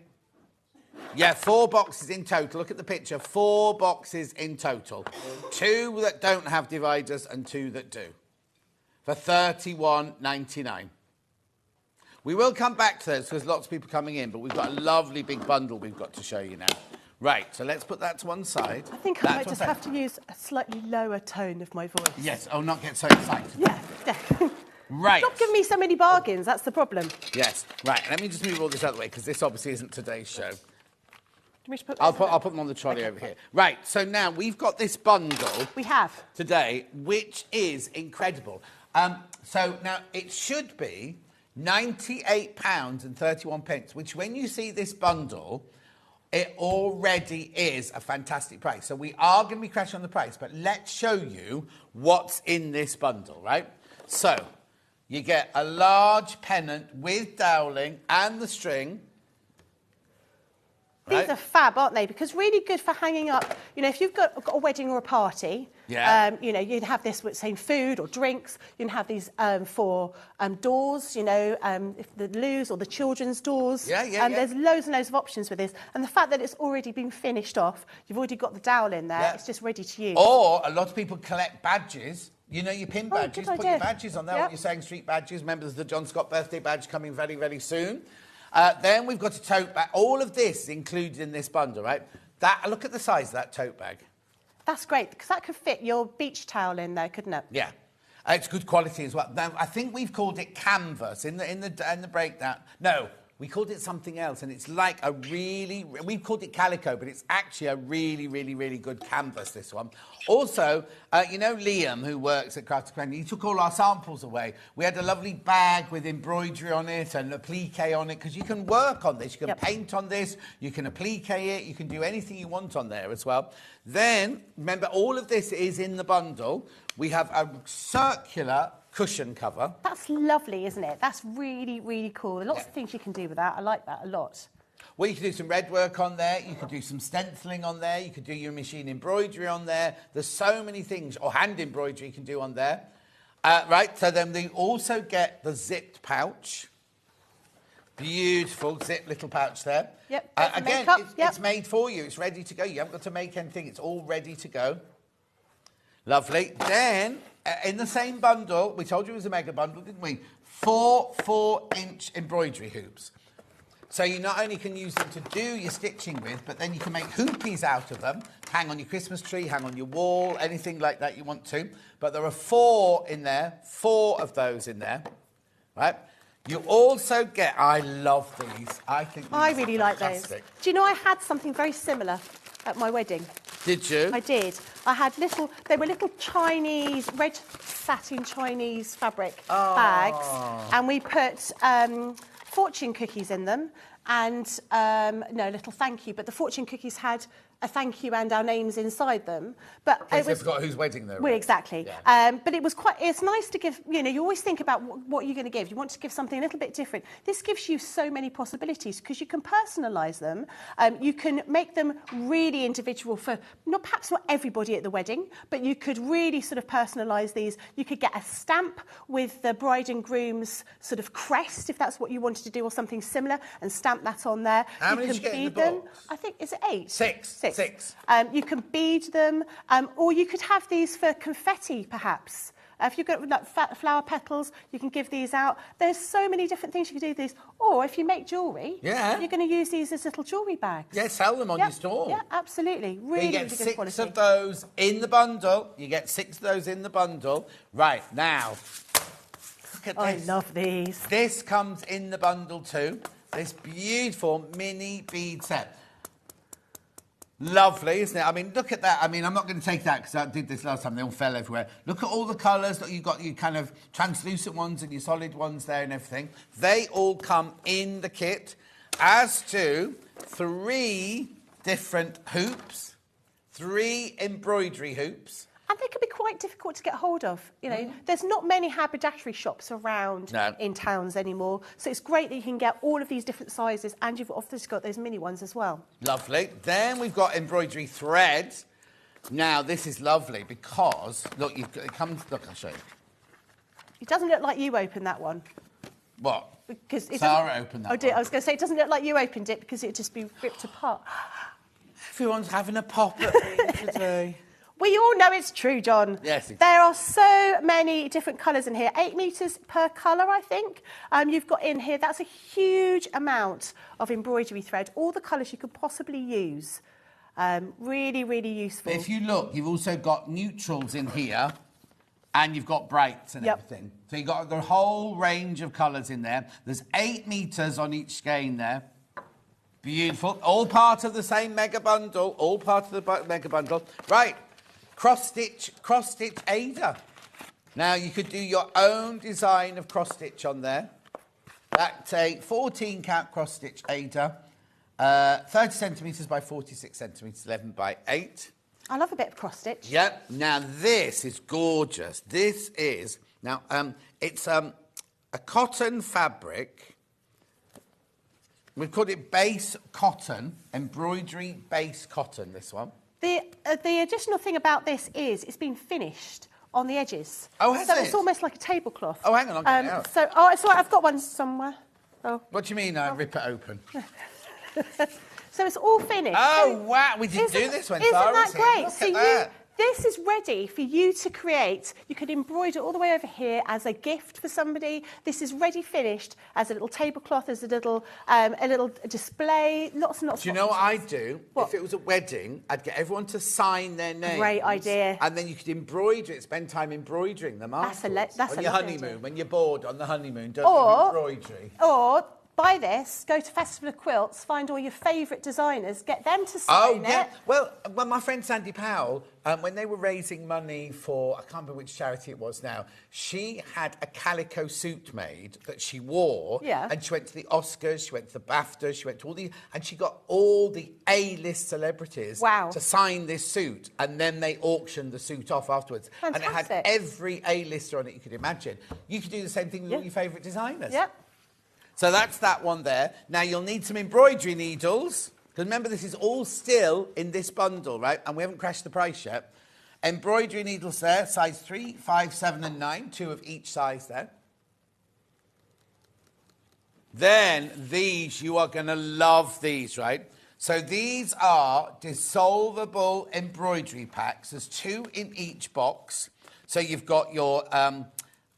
Yeah, 4 boxes in total. Look at the picture. 4 boxes in total. 2 that don't have dividers and 2 that do. For £31.99. We will come back to those because lots of people are coming in, but we've got a lovely big bundle we've got to show you now. Right, so let's put that to one side. I think I might just have to use a slightly lower tone of my voice. Yes, oh, not get so excited. Yeah. Right. Stop giving me so many bargains, that's the problem. Yes, right, let me just move all this out of the way because this obviously isn't today's show. I'll put them on the trolley over here. Right, so now we've got this bundle. We have. Today, which is incredible. So now it should be £98.31, which when you see this bundle, it already is a fantastic price. So we are going to be crashing on the price, but let's show you what's in this bundle, right? So you get a large pennant with doweling and the string. These are fab, aren't they? Because really good for hanging up. You know, if you've got a wedding or a party, you know, you'd have this with saying food or drinks. You can have these for doors, you know, if the loos or the children's doors. There's loads and loads of options with this. And the fact that it's already been finished off, you've already got the dowel in there, it's just ready to use. Or a lot of people collect badges. You know, your pin badges, good put idea. your badges on there, Yep. what you're saying, street badges, members of the John Scott birthday badge coming very, very soon. Then we've got a tote bag. All of this is included in this bundle, right? Look at the size of that tote bag. That's great, because that could fit your beach towel in there, couldn't it? Yeah. It's good quality as well. Now, I think we've called it canvas in the breakdown. No, we called it something else, and it's like a really... We've called it calico, but it's actually a really, really, really good canvas, this one. Also, you know Liam, who works at Crafts Academy, he took all our samples away. We had a lovely bag with embroidery on it and applique on it, because you can work on this. You can paint on this, you can applique it, you can do anything you want on there as well. Then, remember, all of this is in the bundle. We have a circular cushion cover. That's lovely, isn't it? That's really, really cool. Lots of things you can do with that. I like that a lot. Well, you can do some red work on there. You can do some stenciling on there. You could do your machine embroidery on there. There's so many things, or hand embroidery you can do on there. Right, so then they also get the zipped pouch. Beautiful zip little pouch there. Yep. Again, it's made for you. It's ready to go. You haven't got to make anything. It's all ready to go. Lovely. Then, in the same bundle, we told you it was a mega bundle, didn't we? 4 4-inch embroidery hoops. So you not only can use them to do your stitching with, but then you can make hoopies out of them, hang on your Christmas tree, hang on your wall, anything like that you want to. But there are 4 in there, 4 of those in there, right? You also get, I love these. I really like those. Do you know I had something very similar at my wedding? Did you? I did. I had they were little Chinese, red satin Chinese fabric bags, and we put fortune cookies in them, and no, little thank you, but the fortune cookies had a thank you and our names inside them. But I forgot whose wedding they were. Well, exactly. Yeah. But it was it's nice to give, you know, you always think about what you're going to give. You want to give something a little bit different. This gives you so many possibilities because you can personalise them. You can make them really individual for, perhaps not everybody at the wedding, but you could really sort of personalise these. You could get a stamp with the bride and groom's sort of crest, if that's what you wanted to do, or something similar, and stamp that on there. How many did you get in the box? I think, is it 8? 6. You can bead them, or you could have these for confetti, perhaps. If you've got like, flower petals, you can give these out. There's so many different things you can do with these. Or if you make jewellery, you're going to use these as little jewellery bags. Yeah, sell them on your store. Yeah, absolutely. Really, you get really good 6 quality. of those in the bundle. You get 6 of those in the bundle. Right, now, look at this. I love these. This comes in the bundle too. This beautiful mini bead set. Lovely, isn't it? I mean, look at that. I mean, I'm not going to take that because I did this last time. They all fell everywhere. Look at all the colours. You've got your kind of translucent ones and your solid ones there and everything. They all come in the kit, as to 3 different hoops, 3 embroidery hoops. And they can be quite difficult to get hold of. You know, there's not many haberdashery shops around in towns anymore. So it's great that you can get all of these different sizes, and you've obviously got those mini ones as well. Lovely. Then we've got embroidery thread. Now, this is lovely because, look, it comes... Look, I'll show you. It doesn't look like you opened that one. What? Because Sarah opened that I was going to say, it doesn't look like you opened it because it'd just be ripped apart. Everyone's having a pop at me today. We all know it's true, John. Yes. There are so many different colours in here. 8 metres per colour, I think. You've got in here, that's a huge amount of embroidery thread. All the colours you could possibly use. Really, really useful. But if you look, you've also got neutrals in here and you've got brights and everything. So you've got the whole range of colours in there. There's 8 metres on each skein there. Beautiful. All part of the same mega bundle. All part of the mega bundle. Right. Cross-stitch Ada. Now, you could do your own design of cross-stitch on there. That's a 14 count cross-stitch Ada. 30 centimetres by 46 centimetres, 11 by 8. I love a bit of cross-stitch. Yep. Now, this is gorgeous. This is... Now, it's a cotton fabric. We've called it base cotton, embroidery base cotton, this one. The additional thing about this is it's been finished on the edges. Oh, has so it? it's almost like a tablecloth. Oh, hang on, I'll get it out. So, it's all right, I've got one somewhere. Oh. What do you mean I rip it open? So it's all finished. Oh, so wow, we didn't do this when Isn't Sarah that was here. great? Look So at that. this is ready for you to create. You could embroider all the way over here as a gift for somebody. This is ready, finished, as a little tablecloth, as a little display. Lots and lots. Do you know what I'd do? If it was a wedding, I'd get everyone to sign their names. Great idea. And then you could embroider it, spend time embroidering them afterwards. That's on a your lovely honeymoon, idea. when you're bored on the honeymoon, don't do embroidery. Or buy this, go to Festival of Quilts, find all your favourite designers, get them to sign it. Well, my friend Sandy Powell, when they were raising money for, I can't remember which charity it was now, she had a calico suit made that she wore. Yeah. And she went to the Oscars, she went to the BAFTA, she went to all the... And she got all the A-list celebrities to sign this suit. And then they auctioned the suit off afterwards. Fantastic. And it had every A-lister on it you could imagine. You could do the same thing with all your favourite designers. Yeah. So that's that one there. Now, you'll need some embroidery needles. Because remember, this is all still in this bundle, right? And we haven't crashed the price yet. Embroidery needles there, size 3, 5, 7 and 9. 2 of each size there. Then these, you are going to love these, right? So these are dissolvable embroidery packs. There's 2 in each box. So you've got your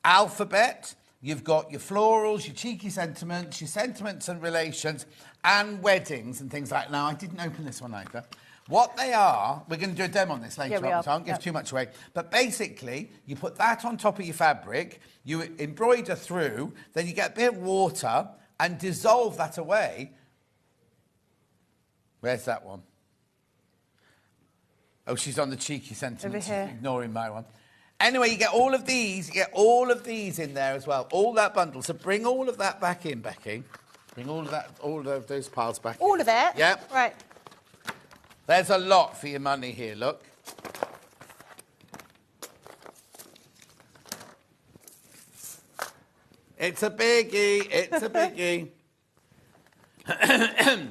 alphabet... You've got your florals, your cheeky sentiments, your sentiments and relations, and weddings and things like that. Now, I didn't open this one either. What they are, we're going to do a demo on this later on, so I won't give too much away. But basically, you put that on top of your fabric, you embroider through, then you get a bit of water and dissolve that away. Where's that one? Oh, she's on the cheeky sentiments. Over here. Ignoring my one. Anyway, you get all of these. You get all of these in there as well. All that bundle. So bring all of that back in, Becky. Bring all of those piles back in. All of it? Yep. Right. There's a lot for your money here, look. It's a biggie. It's a biggie. I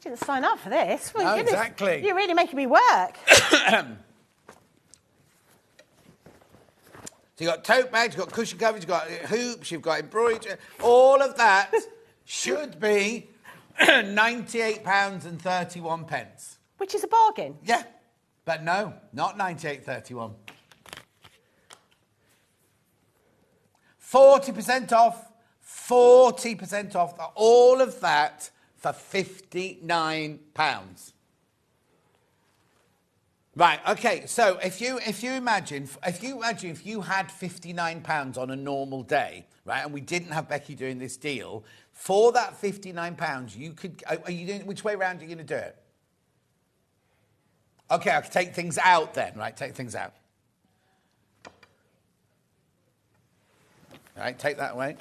didn't sign up for this. Well, No, goodness, exactly. You're really making me work. So you've got tote bags, you've got cushion covers, you've got hoops, you've got embroidery. All of that should be £98.31. Which is a bargain. Yeah. But no, not 98.31. 40% off. 40% off. All of that for £59. Right, okay, so if you imagine if you had £59 on a normal day, right, and we didn't have Becky doing this deal, for that £59, you could, are you doing, which way round are you going to do it? Okay, I can take things out then, right, take things out. All right, take that away.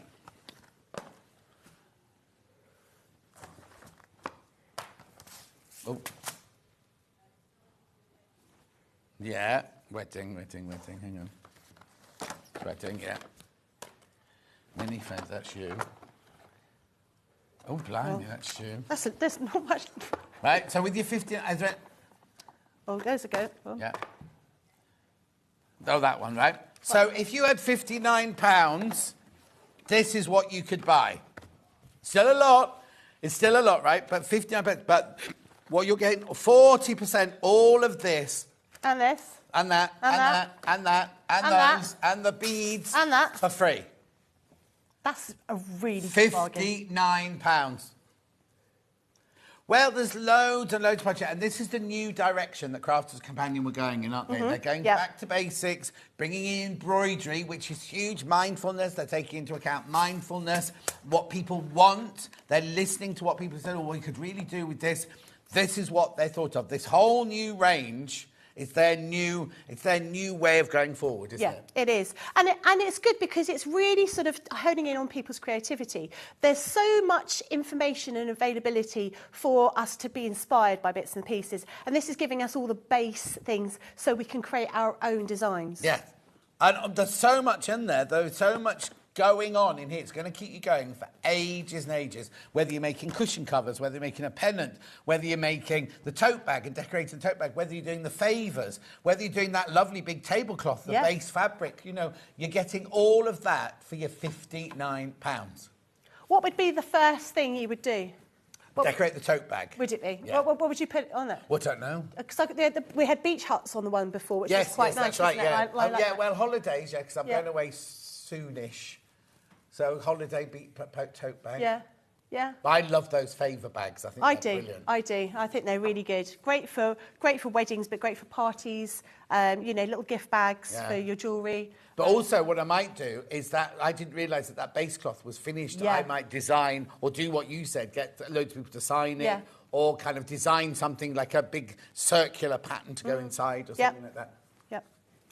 Oh. Yeah, wedding, hang on. Wedding, yeah. Mini fence, that's you. Oh, blimey, that's you. There's not much. Right, so with your 15... Oh, there's a go. Oh. Yeah. Oh, that one, right? So if you had £59, this is what you could buy. Still a lot. It's still a lot, right? But £59. But what you're getting, 40%, all of this. And this. And that, and that, and that, and those, and the beads. And that. For free. That's a really good bargain. £59. Well, there's loads and loads of projects, and this is the new direction that Crafters Companion were going in, aren't they? They're going back to basics, bringing in embroidery, which is huge. Mindfulness, they're taking into account mindfulness, what people want. They're listening to what people say, oh, we could really do with this. This is what they thought of. This whole new range is their new way of going forward, isn't it? Yeah, it is. And it's good because it's really sort of honing in on people's creativity. There's so much information and availability for us to be inspired by bits and pieces. And this is giving us all the base things so we can create our own designs. Yeah. And there's so much in there, there's so much going on in here. It's going to keep you going for ages and ages. Whether you're making cushion covers, whether you're making a pennant, whether you're making the tote bag and decorating the tote bag, whether you're doing the favours, whether you're doing that lovely big tablecloth, the base fabric, you know, you're getting all of that for your £59. What would be the first thing you would do? Decorate the tote bag. Would it be? Yeah. What would you put on it? Well, I don't know. Because we had beach huts on the one before, which was quite nice. That's right, wasn't it? yeah. I like that. Well, holidays, because I'm going away soonish. So holiday tote bag. Yeah, yeah. I love those favour bags. I think they're brilliant. I do. I think they're really good. Great for weddings, but great for parties. You know, little gift bags for your jewellery. But also, what I might do is that I didn't realise that base cloth was finished. Yeah. I might design or do what you said, get loads of people to sign it, or kind of design something like a big circular pattern to go inside or something like that.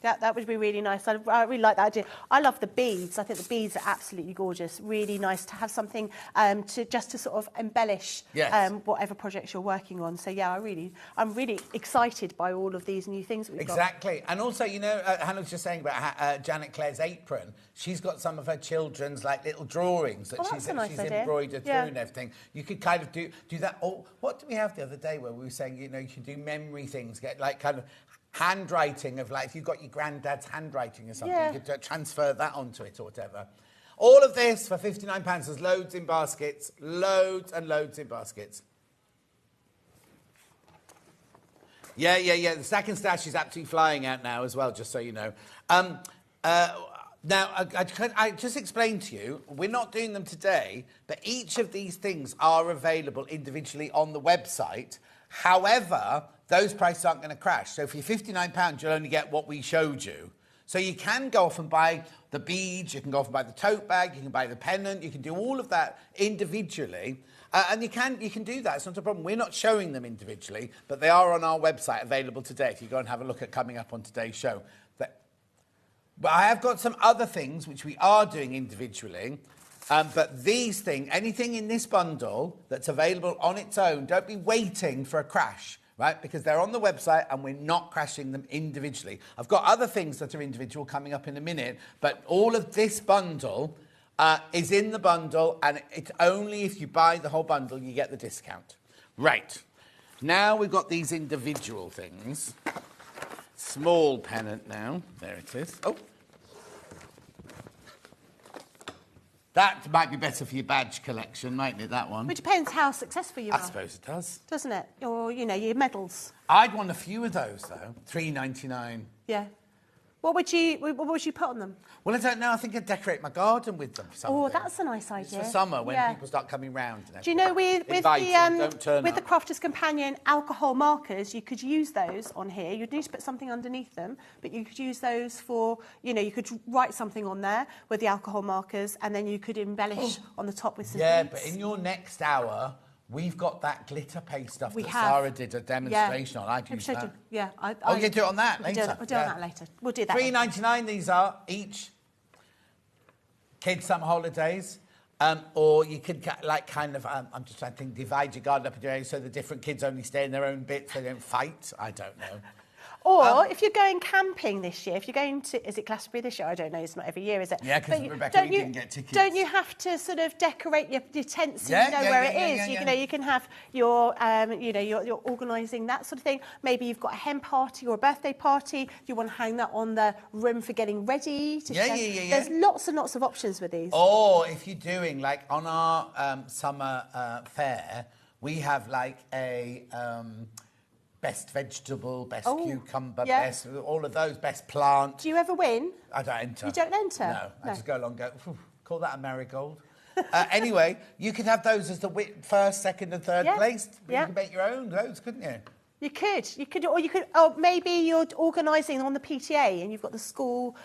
That would be really nice. I really like that idea. I love the beads. I think the beads are absolutely gorgeous. Really nice to have something to sort of embellish whatever projects you're working on. So yeah, I'm really excited by all of these new things that we've got. Exactly. And also, you know, Hannah was just saying about Janet Clare's apron. She's got some of her children's like little drawings that she's embroidered through and everything. You could kind of do that. Oh, what did we have the other day where we were saying, you know, you can do memory things, get like kind of handwriting of like, if you've got your granddad's handwriting or something, you could transfer that onto it or whatever. All of this for £59. There's loads in baskets, loads and loads in baskets. Yeah. The Stack and Stash is absolutely flying out now as well, just so you know. Now, I just explained to you, we're not doing them today, but each of these things are available individually on the website. However, those prices aren't going to crash. So for your £59, you'll only get what we showed you. So you can go off and buy the beads, you can go off and buy the tote bag, you can buy the pennant, you can do all of that individually. And you can do that, it's not a problem. We're not showing them individually, but they are on our website available today if you go and have a look at coming up on today's show. But I have got some other things which we are doing individually. But these things, anything in this bundle that's available on its own, don't be waiting for a crash, right? Because they're on the website and we're not crashing them individually. I've got other things that are individual coming up in a minute, but all of this bundle is in the bundle, and it's only if you buy the whole bundle you get the discount. Right. Now we've got these individual things. Small pennant now. There it is. Oh. That might be better for your badge collection, mightn't it, that one? It depends how successful you are. I suppose it does. Doesn't it? Or, you know, your medals. I'd want a few of those, though. $3.99. Yeah. What would you put on them? Well, I don't know. I think I'd decorate my garden with them. Oh, that's a nice idea. It's for summer when people start coming round. Do you know with the Crafters Companion alcohol markers, you could use those on here. You'd need to put something underneath them, but you could use those for, you know, you could write something on there with the alcohol markers, and then you could embellish on the top with some beads. But in your next hour, we've got that glitter paste stuff that Sarah did a demonstration on. I'd use that. Yeah. You do it on that later? We'll do on that later. We'll do that. $3.99 these are each. Kids summer holidays. Or you could I'm just trying to think, divide your garden up into areas so the different kids only stay in their own bits, so they don't fight. I don't know. Or if you're going camping this year, if you're going to, is it Glastonbury this year? I don't know, it's not every year, is it? Yeah, because Rebecca, we didn't get tickets. Don't you have to sort of decorate your tents so you know where it is? You know, you can have your, you know, you're organising that sort of thing. Maybe you've got a hen party or a birthday party. You want to hang that on the room for getting ready to show. There's lots and lots of options with these. Or if you're doing, like, on our summer fair, we have, like, a... best vegetable, best cucumber, best all of those, best plant. Do you ever win? I don't enter. You don't enter? No. I just go along and go, call that a marigold. Anyway, you could have those as the first, second and third place. You could make your own those, couldn't you? You could, or maybe you're organising on the PTA and you've got the school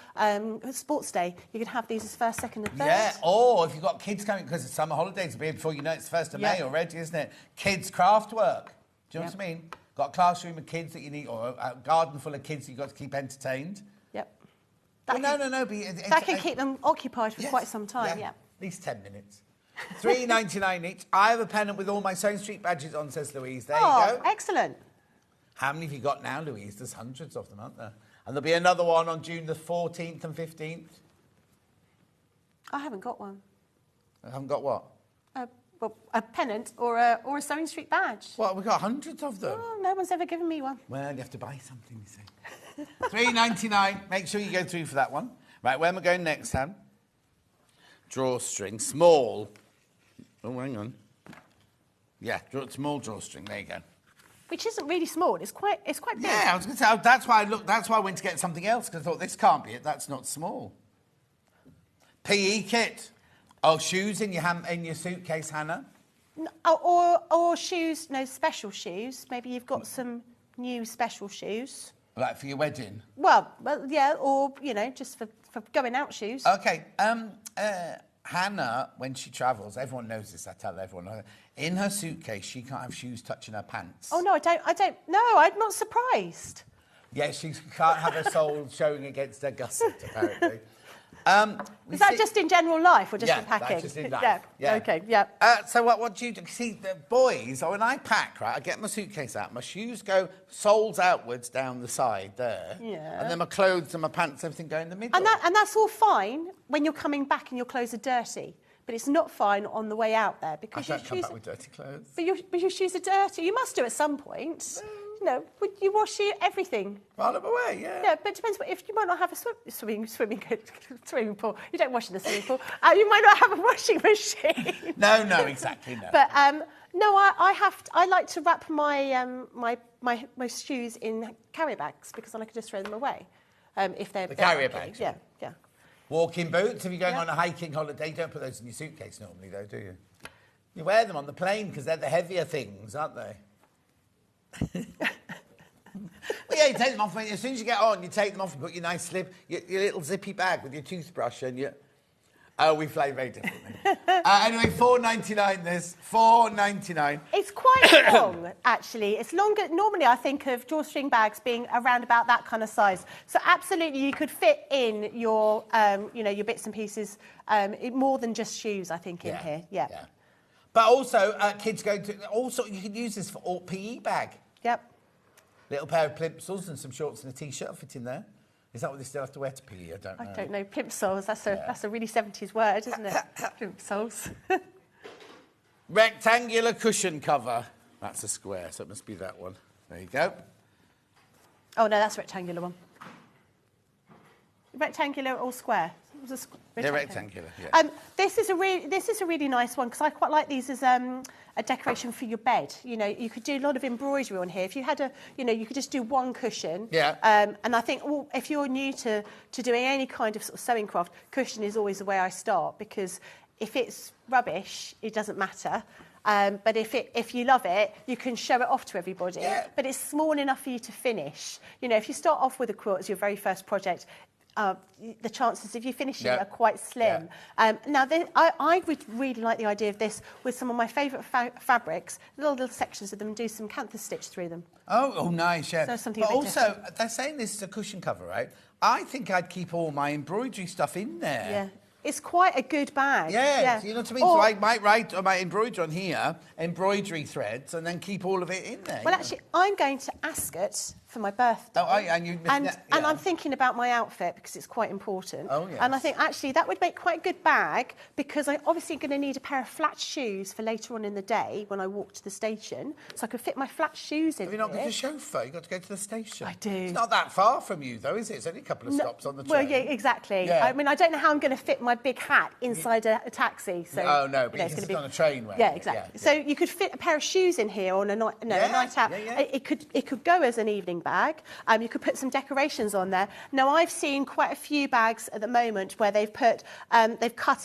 sports day. You could have these as first, second and third. Yeah, or if you've got kids coming, because the summer holidays will be before you know it's 1st of May already, isn't it? Kids' craft work. Do you know what I mean? Got a classroom of kids that you need, or a garden full of kids that you've got to keep entertained. Yep. That can keep them occupied for quite some time, At least 10 minutes. $3.99 each. I have a pennant with all my Sewing Street badges on, says Louise. There you go. Excellent. How many have you got now, Louise? There's hundreds of them, aren't there? And there'll be another one on June the 14th and 15th. I haven't got one. I haven't got what? A pennant or a Sewing Street badge. Well, we've got hundreds of them. Oh, no one's ever given me one. Well, you have to buy something, you see. $3.99. Make sure you go through for that one. Right, where am I going next, Sam? Drawstring. Small. Oh, hang on. Yeah, small drawstring. There you go. Which isn't really small. It's quite big. Yeah, I was going to say, that's why I went to get something else, because I thought, this can't be it. That's not small. PE kit. Oh, shoes in your suitcase, Hannah? Or shoes, no, special shoes. Maybe you've got some new special shoes. Like for your wedding? Well, yeah, or, you know, just for going out shoes. OK. Hannah, when she travels, everyone knows this, I tell everyone, in her suitcase, she can't have shoes touching her pants. Oh, no, I don't. No, I'm not surprised. Yeah, she can't have her soul showing against her gusset, apparently. Is that just in general life or just in packing? That's just in life. Yeah. OK, yeah. So what do you do? See, the boys, when I pack, right, I get my suitcase out, my shoes go soles outwards down the side there. Yeah. And then my clothes and my pants, everything go in the middle. And that's all fine when you're coming back and your clothes are dirty. But it's not fine on the way out there because I don't come back with dirty clothes. But your shoes are dirty. You must do at some point. You know, would you wash everything? Roll them away, yeah. Yeah, but it depends. If you might not have a swimming pool, you don't wash in the swimming pool. You might not have a washing machine. No, exactly, no. But no, I like to wrap my shoes in carrier bags because then I can just throw them away if they're carrier bags. Yeah. Walking boots. If you're going on a hiking holiday, don't put those in your suitcase normally, though, do you? You wear them on the plane because they're the heavier things, aren't they? Well, yeah, you take them off. As soon as you get on, you take them off and put your nice your little zippy bag with your toothbrush and your... Oh, we fly very differently. Anyway, $4.99 this. $4.99. It's quite long, actually. It's longer. Normally, I think of drawstring bags being around about that kind of size. So absolutely, you could fit in your, your bits and pieces more than just shoes, I think, in here. Yeah. But also, kids going to... Also, you could use this for all PE bag. Yep. Little pair of plimsolls and some shorts and a T-shirt will fit in there. Is that what they still have to wear to PE? I don't know. I don't know. Plimsolls, that's a really 70s word, isn't it? Plimsolls. Rectangular cushion cover. That's a square, so it must be that one. There you go. Oh, no, that's a rectangular one. Rectangular or square? They're rectangular, yeah. This is a really nice one because I quite like these as a decoration for your bed. You know, you could do a lot of embroidery on here. If you had you could just do one cushion. Yeah. And I think, if you're new to doing any kind of sort of sewing craft, cushion is always the way I start because if it's rubbish, it doesn't matter. But if you love it, you can show it off to everybody. Yeah. But it's small enough for you to finish. You know, if you start off with a quilt as your very first project, the chances of you finishing are quite slim. Now, I would really like the idea of this with some of my favourite fabrics, little sections of them, and do some canthus stitch through them. Oh, nice, yeah. So something but also, different. they're saying this is a cushion cover, right? I think I'd keep all my embroidery stuff in there. Yeah. It's quite a good bag. Yeah. You know what I mean? So I might write or might embroider on here, embroidery threads, and then keep all of it in there. Well, actually, I'm going to ask it for my birthday. Oh, and I'm thinking about my outfit because it's quite important. Oh, yes. And I think actually that would make quite a good bag because I'm obviously going to need a pair of flat shoes for later on in the day when I walk to the station. So I could fit my flat shoes in. Have you not got a chauffeur? You've got to go to the station. I do. It's not that far from you, though, is it? It's only a couple of stops on the train. Well, yeah, exactly. Yeah. I mean, I don't know how I'm going to fit my big hat inside a taxi. So, oh, no, but it's going to be on a train. Yeah, exactly. So you could fit a pair of shoes in here on a night out. Yeah. It could go as an evening bag. You could put some decorations on there. Now, I've seen quite a few bags at the moment where they've cut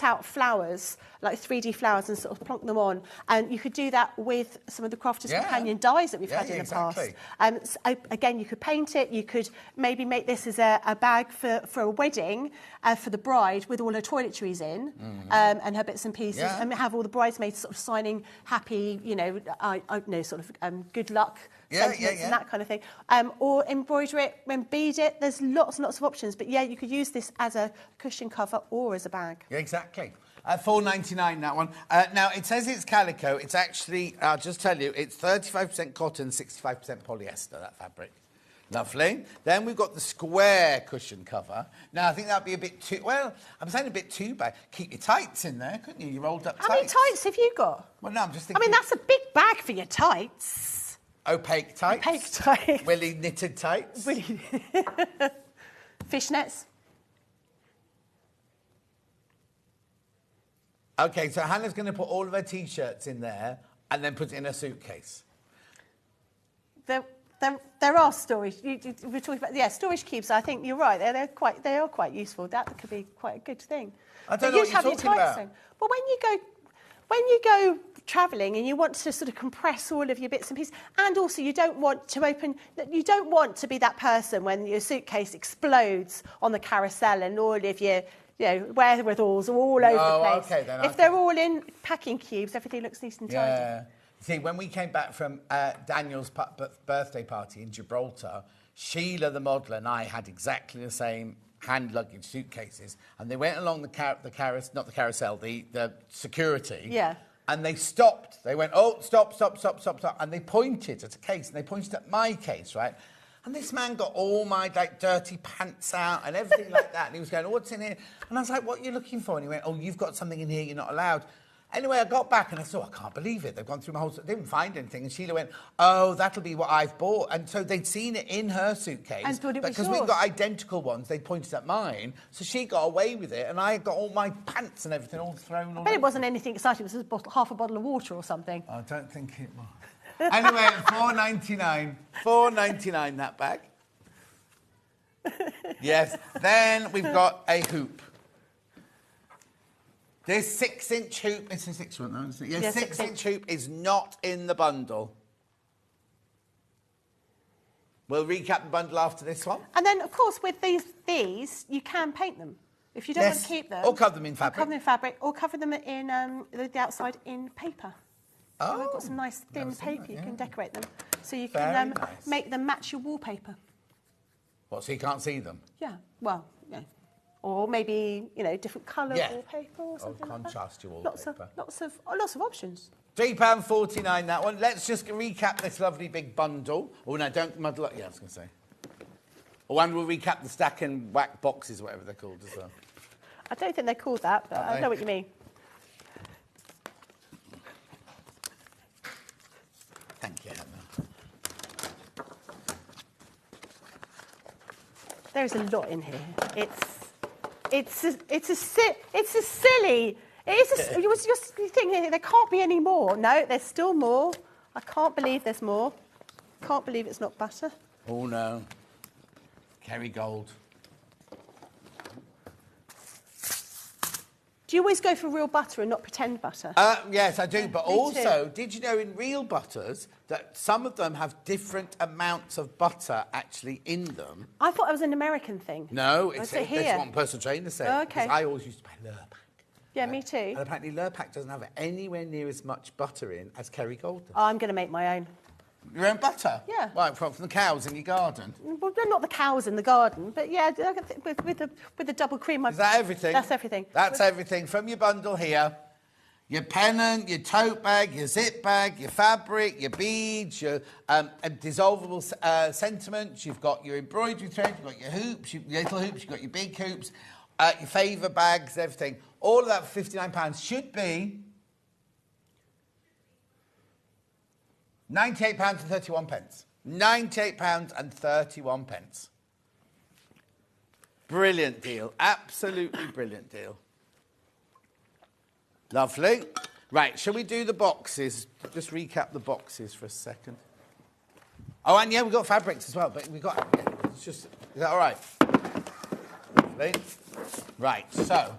out flowers, like 3D flowers, and sort of plonk them on. And you could do that with some of the Crafter's Companion dies that we've had in the past. So, again, you could paint it. You could maybe make this as a bag for a wedding for the bride with all her toiletries in and her bits and pieces, and have all the bridesmaids sort of signing happy, sort of good luck sentiments and that kind of thing. Or embroider it, bead it. There's lots and lots of options. But yeah, you could use this as a cushion cover or as a bag. Yeah, exactly. $4.99 that one. Now it says it's calico. It's actually, I'll just tell you, it's 35% cotton, 65% polyester. That fabric. Lovely. Then we've got the square cushion cover. Now, I think that'd be a bit too... Well, I'm saying a bit too bad. Keep your tights in there, couldn't you? Your rolled up tights. How many tights have you got? Well, no, I'm just thinking... I mean, that's a big bag for your tights. Opaque tights. Opaque tights. Willy knitted tights. Fishnets. OK, so Hannah's going to put all of her T-shirts in there and then put it in a suitcase. There are storage. We're talking about storage cubes. I think you're right. They are quite useful. That could be quite a good thing. I don't know what you're talking about. Well, when you go travelling and you want to sort of compress all of your bits and pieces, and also you don't want to be that person when your suitcase explodes on the carousel and all of your wherewithals are all over the place. Okay, then. If they're all in packing cubes, everything looks nice and tidy. Yeah. See, when we came back from Daniel's birthday party in Gibraltar, Sheila, the model, and I had exactly the same hand luggage suitcases, and they went along the security. Yeah. And they stopped. They went, oh, stop. And they pointed at a case, and they pointed at my case, right? And this man got all my, dirty pants out and everything like that. And he was going, oh, what's in here? And I was like, what are you looking for? And he went, oh, you've got something in here you're not allowed. Anyway, I got back and I thought, I can't believe it. They've gone through my whole... They didn't find anything. And Sheila went, oh, that'll be what I've bought. And so they'd seen it in her suitcase. And thought it was because yours. we've got identical ones, they pointed at mine. So she got away with it. And I got all my pants and everything all thrown all But it wasn't anything exciting. It was half a bottle of water or something. I don't think it was. Anyway, $4.99. $4.99, that bag. Yes. Then we've got a hoop. This 6-inch hoop, it's a 6-inch one, isn't it? Yeah, 6-inch hoop is not in the bundle. We'll recap the bundle after this one. And then, of course, with these you can paint them. If you don't want to keep them. Or cover them in fabric. Or cover them in fabric, or cover them in the outside in paper. Oh. So we've got some nice thin paper, you can decorate them. So you can make them match your wallpaper. What, so you can't see them? Yeah, well, yeah. Or maybe, different colour wallpaper or something like that. Contrast your wallpaper. Lots of options. £3.49, that one. Let's just recap this lovely big bundle. Oh, no, don't muddle up. Yeah, I was going to say. Or and we'll recap the stack and whack boxes, whatever they're called as well. I don't think they're called that, but I know what you mean. Thank you, Hannah. There's a lot in here. It's a silly. You're thinking there can't be any more. No, there's still more. I can't believe there's more. Can't believe it's not butter. Oh no, Kerrygold. Do you always go for real butter and not pretend butter? Yes, I do. But Me also, too. did you know in real butters that some of them have different amounts of butter actually in them? I thought it was an American thing. No, it's here. That's what one personal trainer said. Oh, okay. I always used to buy Lurpak. Yeah, me too. And apparently Lurpak doesn't have anywhere near as much butter in as Kerrygold does. Oh, I'm going to make my own. Your own butter? Yeah. Right, from the cows in your garden? Well, not the cows in the garden, but yeah, with the double cream. Is that everything? That's everything. That's everything from your bundle here. your pennant, your tote bag, your zip bag, your fabric, your beads, your dissolvable sentiments. You've got your embroidery thread, you've got your hoops, your little hoops, you've got your big hoops, your favour bags, everything. All of that for £59 should be £98.31. £98.31. Brilliant deal. Absolutely brilliant deal. Lovely. Right, shall we do the boxes? Just recap the boxes for a second. Oh, and yeah, we've got fabrics as well, but we've got... Yeah, it's just... Is that all right? Lovely. Right, so...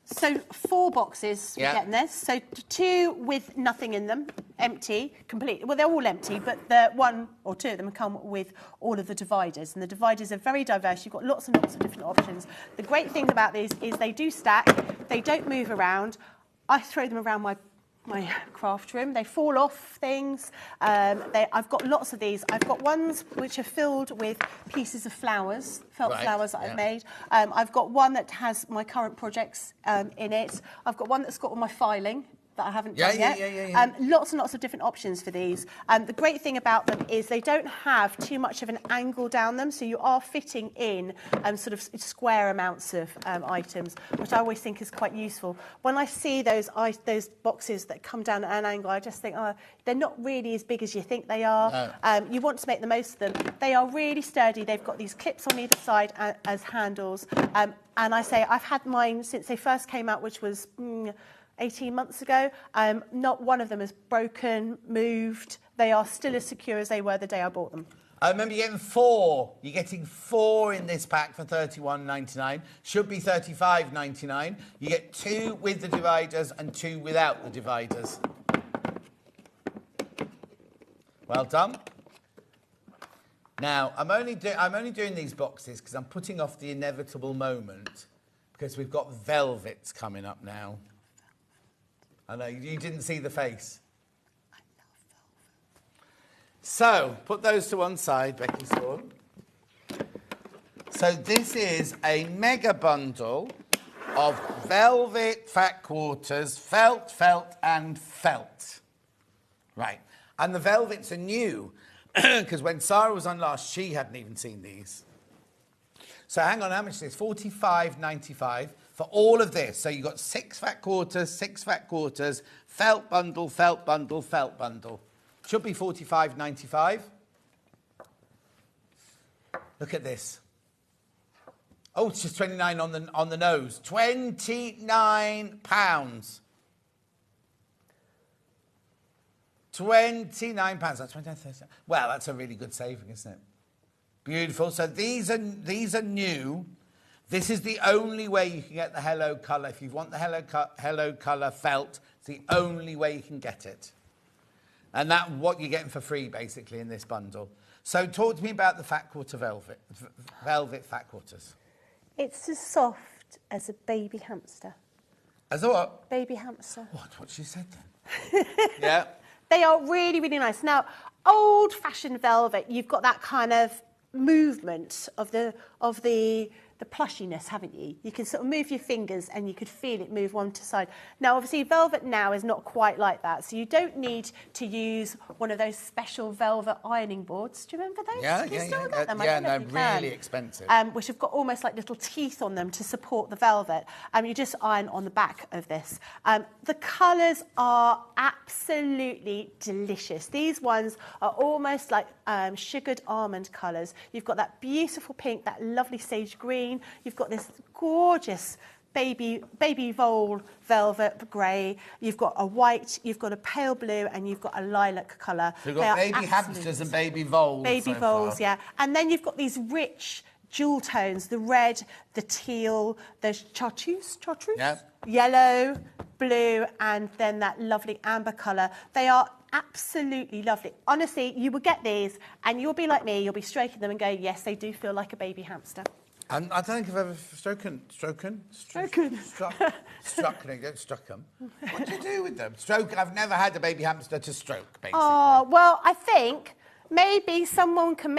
So 4 boxes we Yeah. get in this. So 2 with nothing in them, empty, complete. Well, they're all empty, but the 1 or 2 of them come with all of the dividers. And the dividers are very diverse. You've got lots and lots of different options. The great thing about these is they do stack. They don't move around. I throw them around my craft room. They fall off things. I've got lots of these. I've got ones which are filled with pieces of flowers, felt flowers that I've made. I've got one that has my current projects in it. I've got one that's got all my filing that I haven't done yet. Lots and lots of different options for these. The great thing about them is they don't have too much of an angle down them, so you are fitting in sort of square amounts of items, which I always think is quite useful. When I see those boxes that come down at an angle, I just think, oh, they're not really as big as you think they are. No. You want to make the most of them. They are really sturdy. They've got these clips on either side as handles. And I say I've had mine since they first came out, which was... 18 months ago. Not one of them has broken, moved. They are still as secure as they were the day I bought them. I remember you're getting 4. You're getting 4 in this pack for £31.99. Should be £35.99. You get 2 with the dividers and 2 without the dividers. Well done. Now, I'm only doing these boxes because I'm putting off the inevitable moment because we've got velvets coming up now. I know, you didn't see the face. I love velvet. So, put those to one side, Becky Swan. So this is a mega bundle of velvet fat quarters, felt, and felt. Right. And the velvets are new, because when Sarah was on last, she hadn't even seen these. So hang on, how much is this? £45.95 for all of this. So you've got 6 fat quarters, felt bundle, felt bundle, felt bundle. Should be £45.95. Look at this. Oh, it's just 29 on the nose. £29. £29. That's 29, 30. Well, that's a really good saving, isn't it? Beautiful. So these are new. This is the only way you can get the Hello colour. If you want the Hello colour felt, it's the only way you can get it. And that's what you're getting for free, basically, in this bundle. So talk to me about the fat quarter velvet fat quarters. It's as soft as a baby hamster. As a what? Baby hamster. What she said then? Yeah. They are really, really nice. Now, old-fashioned velvet, you've got that kind of movement of the plushiness, haven't you? You can sort of move your fingers and you could feel it move one to side. Now, obviously, velvet now is not quite like that, so you don't need to use one of those special velvet ironing boards. Do you remember those? Yeah, you still got them? Yeah, no, really expensive. Which have got almost like little teeth on them to support the velvet. You just iron on the back of this. The colours are absolutely delicious. These ones are almost like sugared almond colours. You've got that beautiful pink, that lovely sage green. You've got this gorgeous baby vole velvet grey. You've got a white, you've got a pale blue, and you've got a lilac colour. So you've got baby hamsters and baby voles. Baby voles, yeah. And then you've got these rich jewel tones, the red, the teal, the chartreuse, yep. Yellow, blue, and then that lovely amber colour. They are absolutely lovely. Honestly, you will get these and you'll be like me, you'll be stroking them and go, yes, they do feel like a baby struck them. What do you do with them? I've never had a baby hamster to stroke, basically. Oh, well, I think maybe someone can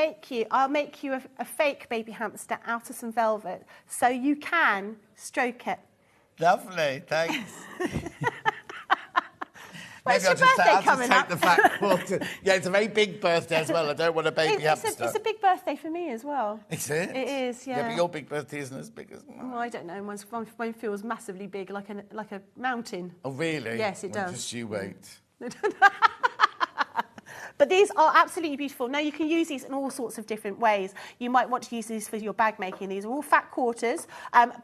I'll make you a fake baby hamster out of some velvet so you can stroke it. Lovely, thanks. When's Maybe your birthday I'll coming just up? take the fat quarter. Yeah, it's a very big birthday as well. I don't want a baby hamster. It's a big birthday for me as well. Is it? It is, yeah. Yeah, but your big birthday isn't as big as mine. Well, I don't know. Mine feels massively big, like a mountain. Oh, really? Yes, it Well, does. Just you wait. But these are absolutely beautiful. Now, you can use these in all sorts of different ways. You might want to use these for your bag making. These are all fat quarters,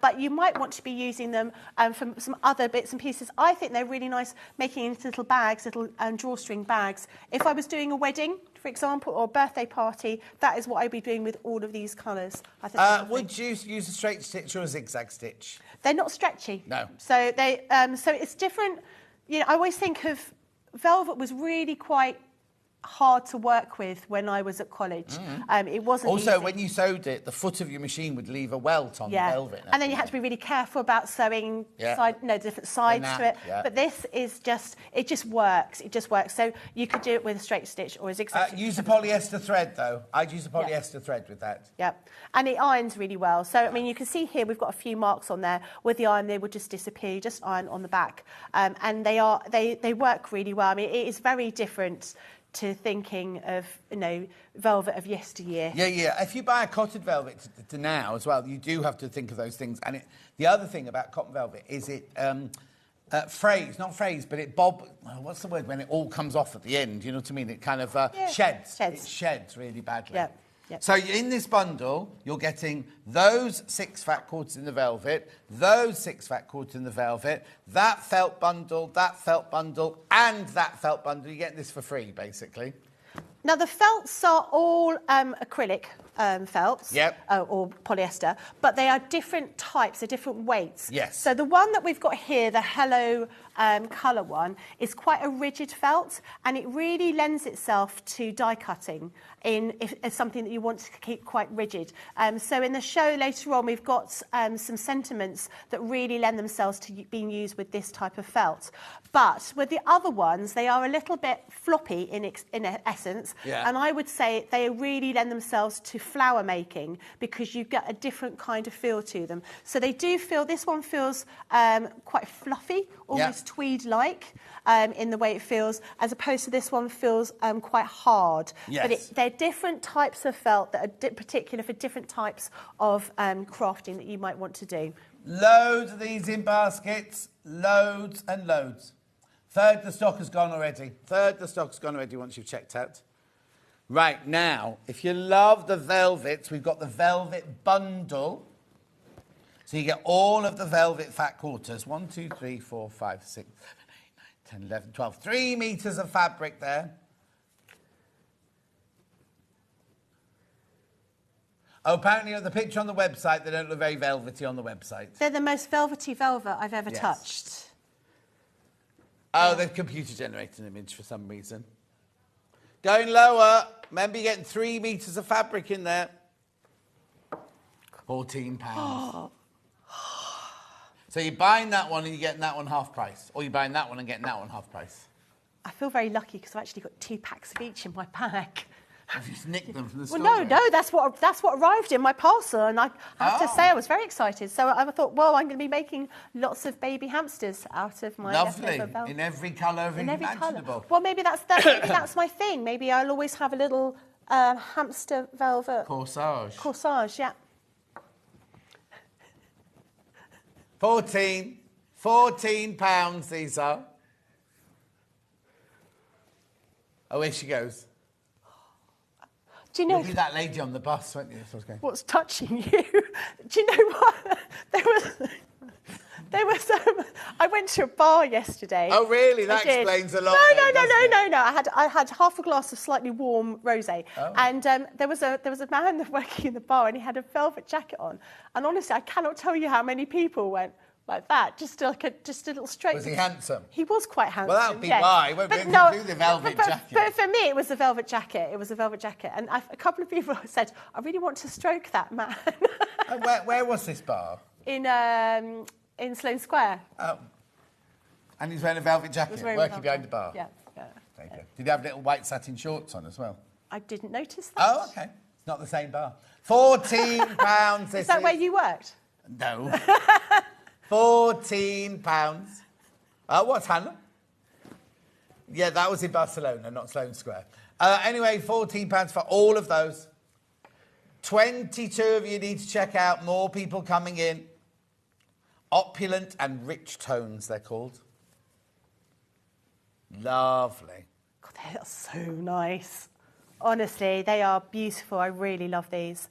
but you might want to be using them for some other bits and pieces. I think they're really nice making into little bags, little drawstring bags. If I was doing a wedding, for example, or a birthday party, that is what I'd be doing with all of these colours. I think they're lovely. Would you use a straight stitch or a zigzag stitch? They're not stretchy. No. So they, so it's different. You know, I always think of velvet was really quite hard to work with when I was at college. It wasn't Also, easy. when you sewed it, the foot of your machine would leave a welt on the velvet. And then you had to be really careful about sewing different sides to it. Yeah. But this is just, it just works. It just works. So you could do it with a straight stitch or a zigzag stitch. Use a polyester thread, though. I'd use a polyester thread with that. Yeah, and it irons really well. So, I mean, you can see here we've got a few marks on there. With the iron, they would just disappear. You just iron on the back. And they work really well. I mean, it is very different to thinking of, you know, velvet of yesteryear. Yeah. If you buy a cotton velvet to now as well, you do have to think of those things. And the other thing about cotton velvet is it but it what's the word when it all comes off at the end? You know what I mean? It kind of sheds. It sheds really badly. Yeah. Yep. So in this bundle, you're getting those 6 fat quarters in the velvet, those 6 fat quarters in the velvet, that felt bundle, and that felt bundle. You're getting this for free, basically. Now, the felts are all acrylic felts or polyester, but they are different types, they're different weights. Yes. So the one that we've got here, the Hello colour one, is quite a rigid felt, and it really lends itself to die cutting as something that you want to keep quite rigid. So in the show later on, we've got some sentiments that really lend themselves to being used with this type of felt. But with the other ones, they are a little bit floppy in essence, and I would say they really lend themselves to flower making because you get a different kind of feel to them. So they do feel, this one feels quite fluffy, almost tweed-like in the way it feels, as opposed to this one feels quite hard. Yes. But they're different types of felt that are particular for different types of crafting that you might want to do. Loads of these in baskets, loads and loads. Third the stock has gone already. Once you've checked out. Right, now, if you love the velvets, we've got the velvet bundle. So you get all of the velvet fat quarters. 1, 2, 3, 4, 5, 6, 7, 8, 9, 10, 11, 12. 3 metres of fabric there. Oh, apparently the picture on the website, they don't look very velvety on the website. They're the most velvety velvet I've ever touched. Oh, they've computer-generated an image for some reason. Going lower. Remember, you're getting 3 metres of fabric in there. £14. So you're buying that one and you're getting that one half price. Or you're buying that one and getting that one half price. I feel very lucky because I've actually got 2 packs of each in my bag. Have you nicked them from the store? Well, no, that's what arrived in my parcel, and I have to say I was very excited. So I thought, well, I'm going to be making lots of baby hamsters out of my lovely in every colour imaginable. Well, maybe that's my thing. Maybe I'll always have a little hamster velvet corsage. Yeah. 14 pounds. These are. Oh, here she goes. Do you know? You'll be that lady on the bus, won't you? What's touching you? Do you know what? There was. I went to a bar yesterday. Oh, really? That explains a lot. No. I had half a glass of slightly warm rosé, and there was a man working in the bar, and he had a velvet jacket on. And honestly, I cannot tell you how many people went like that, just a little straight. Was he handsome? He was quite handsome. Well, that would be why. He won't be able to do the velvet jacket. But for me, it was the velvet jacket. And a couple of people said, I really want to stroke that man. And where was this bar? In Sloane Square. Oh. And he's wearing a velvet jacket, working behind the bar? Yeah. Did he have little white satin shorts on as well? I didn't notice that. Oh, OK. It's not the same bar. £14. Is that where you worked? No. £14. What's Hannah? Yeah, that was in Barcelona, not Sloane Square. Anyway, £14 for all of those. 22 of you need to check out. More people coming in. Opulent and rich tones, they're called. Lovely. God, they are so nice. Honestly, they are beautiful. I really love these.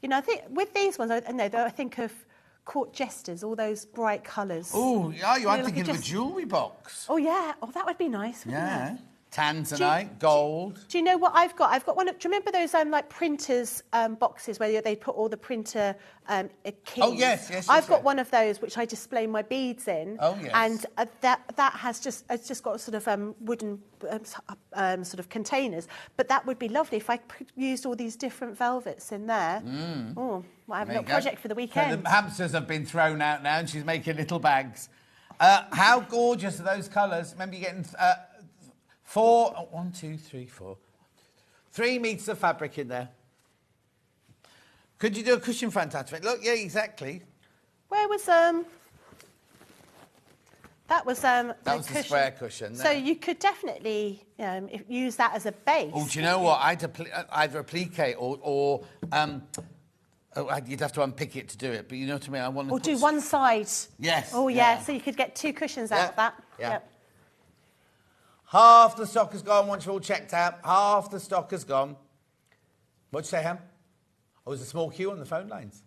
You know, I think with these ones, I think of court jesters, all those bright colours. Oh, yeah, I'm like thinking of a jewellery box. Oh, yeah. Oh, that would be nice, wouldn't Yeah. it? Tanzanite, gold. Do you know what I've got? I've got one. Do you remember those like printers boxes where they put all the printer keys? Oh yes. I've got one of those which I display my beads in. Oh yes. And that has just got sort of wooden sort of containers. But that would be lovely if I used all these different velvets in there. Oh, I have a little project for the weekend. So the hamsters have been thrown out now, and she's making little bags. How gorgeous are those colours? Remember, you're getting. 3 meters of fabric in there. Could you do a cushion front out of it? Look, yeah, exactly. Where was that was that was the square cushion. So you could definitely use that as a base. Oh, do you know what? Either applique or you'd have to unpick it to do it, but you know what I mean. I want to. Or do one side. Yes. Oh yeah. So you could get 2 cushions out of that. Yeah. Yep. Half the stock has gone once you're all checked out. Half the stock has gone. What'd you say, Ham? Oh, there's a small queue on the phone lines.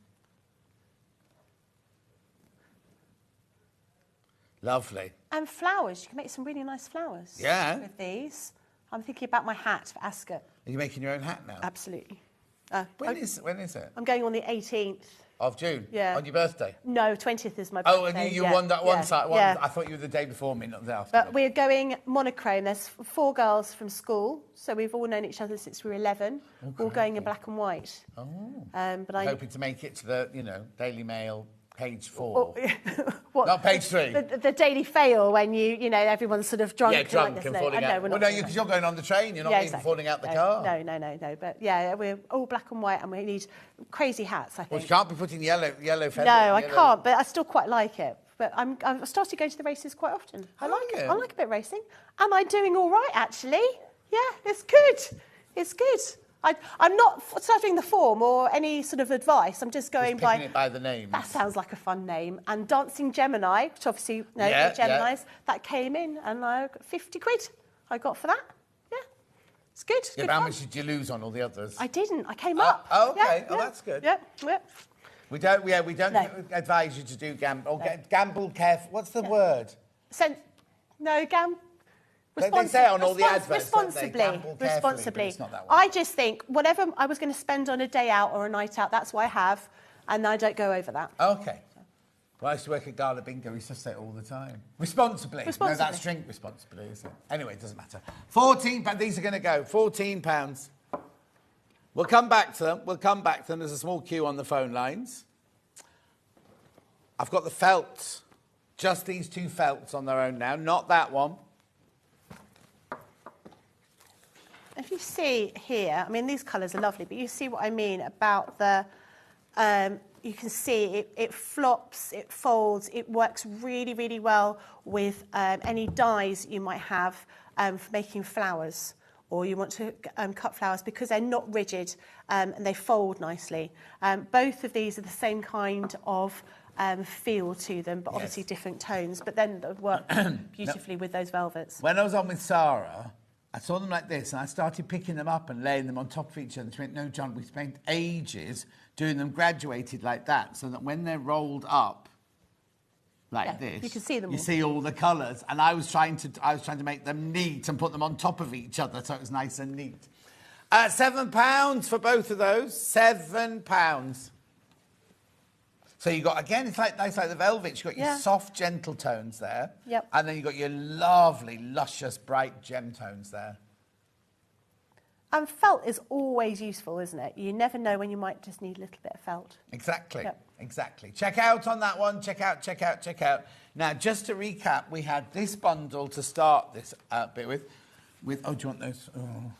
Lovely. And flowers. You can make some really nice flowers. Yeah. With these. I'm thinking about my hat for Ascot. Are you making your own hat now? Absolutely. When is it? I'm going on the 18th. Of June? Yeah. On your birthday? No, 20th is my birthday. Oh, and you won that one side. Yeah. I thought you were the day before me, not the after. But we're going monochrome. There's 4 girls from school, so we've all known each other since we were 11. Okay. All going in black and white. Oh. But I'm hoping to make it to the, Daily Mail page 4. What? Not page 3. The daily fail when everyone's sort of drunk. Yeah, drunk and and like, falling out. Well, no, because you're going on the train. You're not even falling out the car. No. But yeah, we're all black and white, and we need crazy hats, I think. Well, you can't be putting yellow feather. No, I can't, but I still quite like it. But I've started going to the races quite often. I like it. I like a bit of racing. Am I doing all right, actually? Yeah, it's good. It's good. I'm not studying the form or any sort of advice. I'm just going by... it by the name. That sounds like a fun name. And Dancing Gemini, which obviously, Geminis, that came in, and I got 50 quid I got for that. Yeah, it's good. Yeah, good but how fun. much did you lose on all the others? I didn't. I came up. Oh, okay. Yeah, That's good. Yeah. We don't advise you to do gamble. Gamble careful. What's the word? They say on all the adverts, responsibly. But it's not that one. I just think whatever I was going to spend on a day out or a night out, that's what I have, and I don't go over that. Okay. Well, I used to work at Gala Bingo. We used to say it all the time. Responsibly. No, that's drink responsibly, isn't it? Anyway, it doesn't matter. £14. These are going to go. £14. We'll come back to them. There's a small queue on the phone lines. I've got the felt. Just these 2 felts on their own now, not that one. If you see here, I mean, these colours are lovely, but you see what I mean about the... you can see it flops, it folds, it works really, really well with any dies you might have for making flowers, or you want to cut flowers, because they're not rigid and they fold nicely. Both of these are the same kind of feel to them, but obviously different tones, but then they work beautifully with those velvets. When I was on with Sarah, I saw them like this, and I started picking them up and laying them on top of each other. She went, no, John, we spent ages doing them graduated like that, so that when they're rolled up like this, you can see them. You see all the colours, and I was trying to make them neat and put them on top of each other, so it was nice and neat. £7 for both of those. £7. So you got, again, it's like the velvet. You've got your soft, gentle tones there. Yep. And then you've got your lovely, luscious, bright gem tones there. And felt is always useful, isn't it? You never know when you might just need a little bit of felt. Exactly. Yep. Exactly. Check out on that one. Check out. Now, just to recap, we had this bundle to start this bit with. Oh, do you want those? Oh.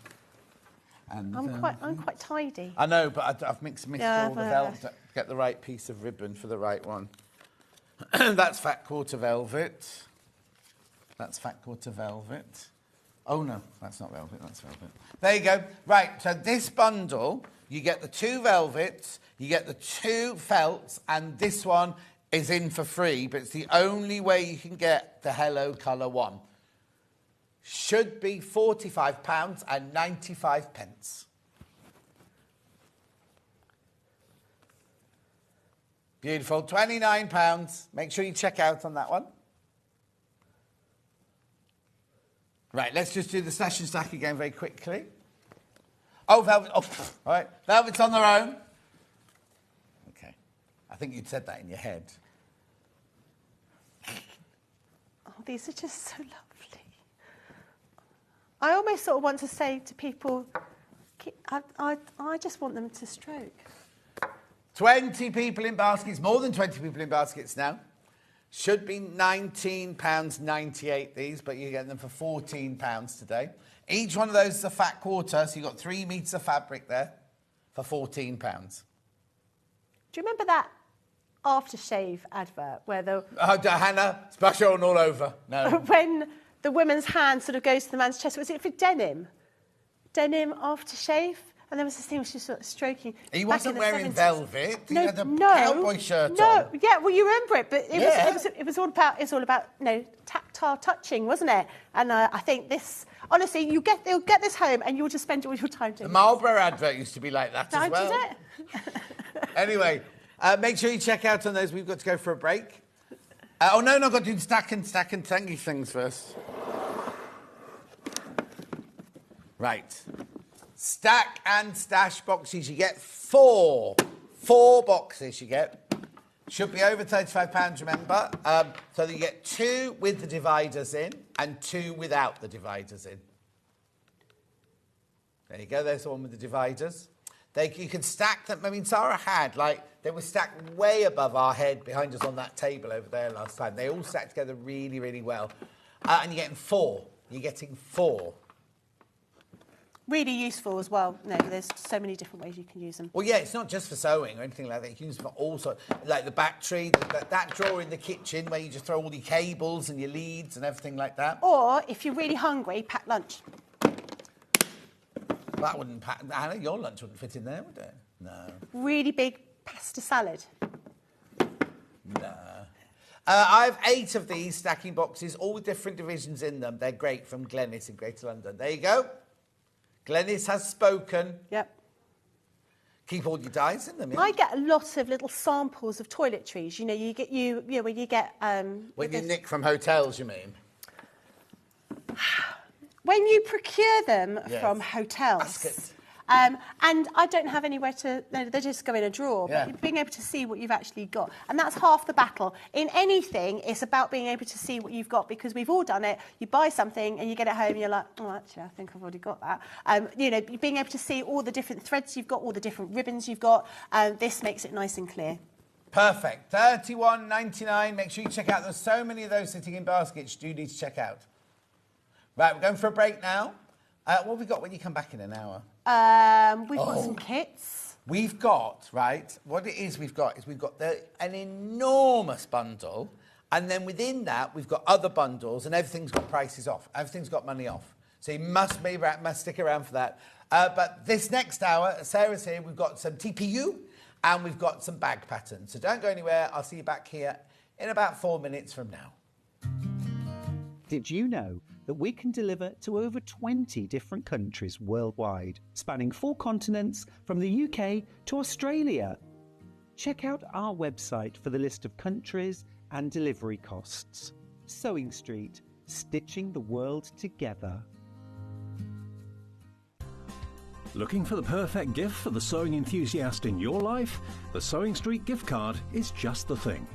And, I'm quite tidy. I know, but I've mixed all the velvet to get the right piece of ribbon for the right one. That's fat quarter velvet. That's fat quarter velvet. Oh no, that's not velvet, that's velvet. There you go. Right, so this bundle, you get the 2 velvets, you get the 2 felts, and this one is in for free, but it's the only way you can get the Hello Colour one. Should be £45.95. Beautiful, £29. Make sure you check out on that one. Right, let's just do the stash and stack again very quickly. Oh, velvet. Oh, all right. Velvet's on their own. Okay. I think you'd said that in your head. Oh, these are just so lovely. I almost sort of want to say to people, I just want them to stroke. 20 people in baskets, more than 20 people in baskets now. Should be £19.98 these, but you're getting them for £14 today. Each one of those is a fat quarter, so you've got 3 metres of fabric there for £14. Do you remember that aftershave advert where the... Oh, Hannah, splash on all over. No. When the woman's hand sort of goes to the man's chest, was it for denim? Denim aftershave? And there was this thing where she was sort of stroking. He wasn't wearing velvet. He had a cowboy shirt on. No, yeah, well, you remember it, but it was all about tactile touching, wasn't it? And I think this, honestly, you'll get this home and you'll just spend all your time doing it. The Marlborough advert used to be like that as well. Did it? Anyway, make sure you check out on those. We've got to go for a break. I've got to do the stack and tangy things first. Right. Stack and stash boxes. You get 4 boxes you get. Should be over £35, remember. So that you get 2 with the dividers in and 2 without the dividers in. There you go, there's the one with the dividers. You can stack them. I mean, Sarah had, they were stacked way above our head behind us on that table over there last time. They all stacked together really, really well. And you're getting 4. You're getting 4. Really useful as well. No, there's so many different ways you can use them. Well, yeah, it's not just for sewing or anything like that. You can use it for all sorts, like the battery, that drawer in the kitchen where you just throw all your cables and your leads and everything like that. Or, if you're really hungry, pack lunch. That wouldn't pack... Hannah, your lunch wouldn't fit in there, would it? No. Really big pasta salad. No. I have 8 of these stacking boxes, all with different divisions in them. They're great from Glennis in Greater London. There you go. Glennis has spoken. Yep. Keep all your dies in them. Yeah? I get a lot of little samples of toiletries. You know, when you get... when you nick from hotels, you mean? When you procure them from hotels. Baskets. And I don't have anywhere to... They just go in a drawer. Yeah. But being able to see what you've actually got. And that's half the battle. In anything, it's about being able to see what you've got, because we've all done it. You buy something and you get it home and you're like, oh, actually, I think I've already got that. Being able to see all the different threads you've got, all the different ribbons you've got, this makes it nice and clear. Perfect. £31.99. Make sure you check out. There's so many of those sitting in baskets you do need to check out. Right, we're going for a break now. What have we got when you come back in an hour? We've got some kits. We've got, what it is we've got an enormous bundle, and then within that we've got other bundles, and everything's got prices off. Everything's got money off. So you must stick around for that. But this next hour, Sarah's here, we've got some TPU, and we've got some bag patterns. So don't go anywhere. I'll see you back here in about 4 minutes from now. Did you know that we can deliver to over 20 different countries worldwide, spanning 4 continents from the UK to Australia? Check out our website for the list of countries and delivery costs. Sewing Street, stitching the world together. Looking for the perfect gift for the sewing enthusiast in your life? The Sewing Street gift card is just the thing.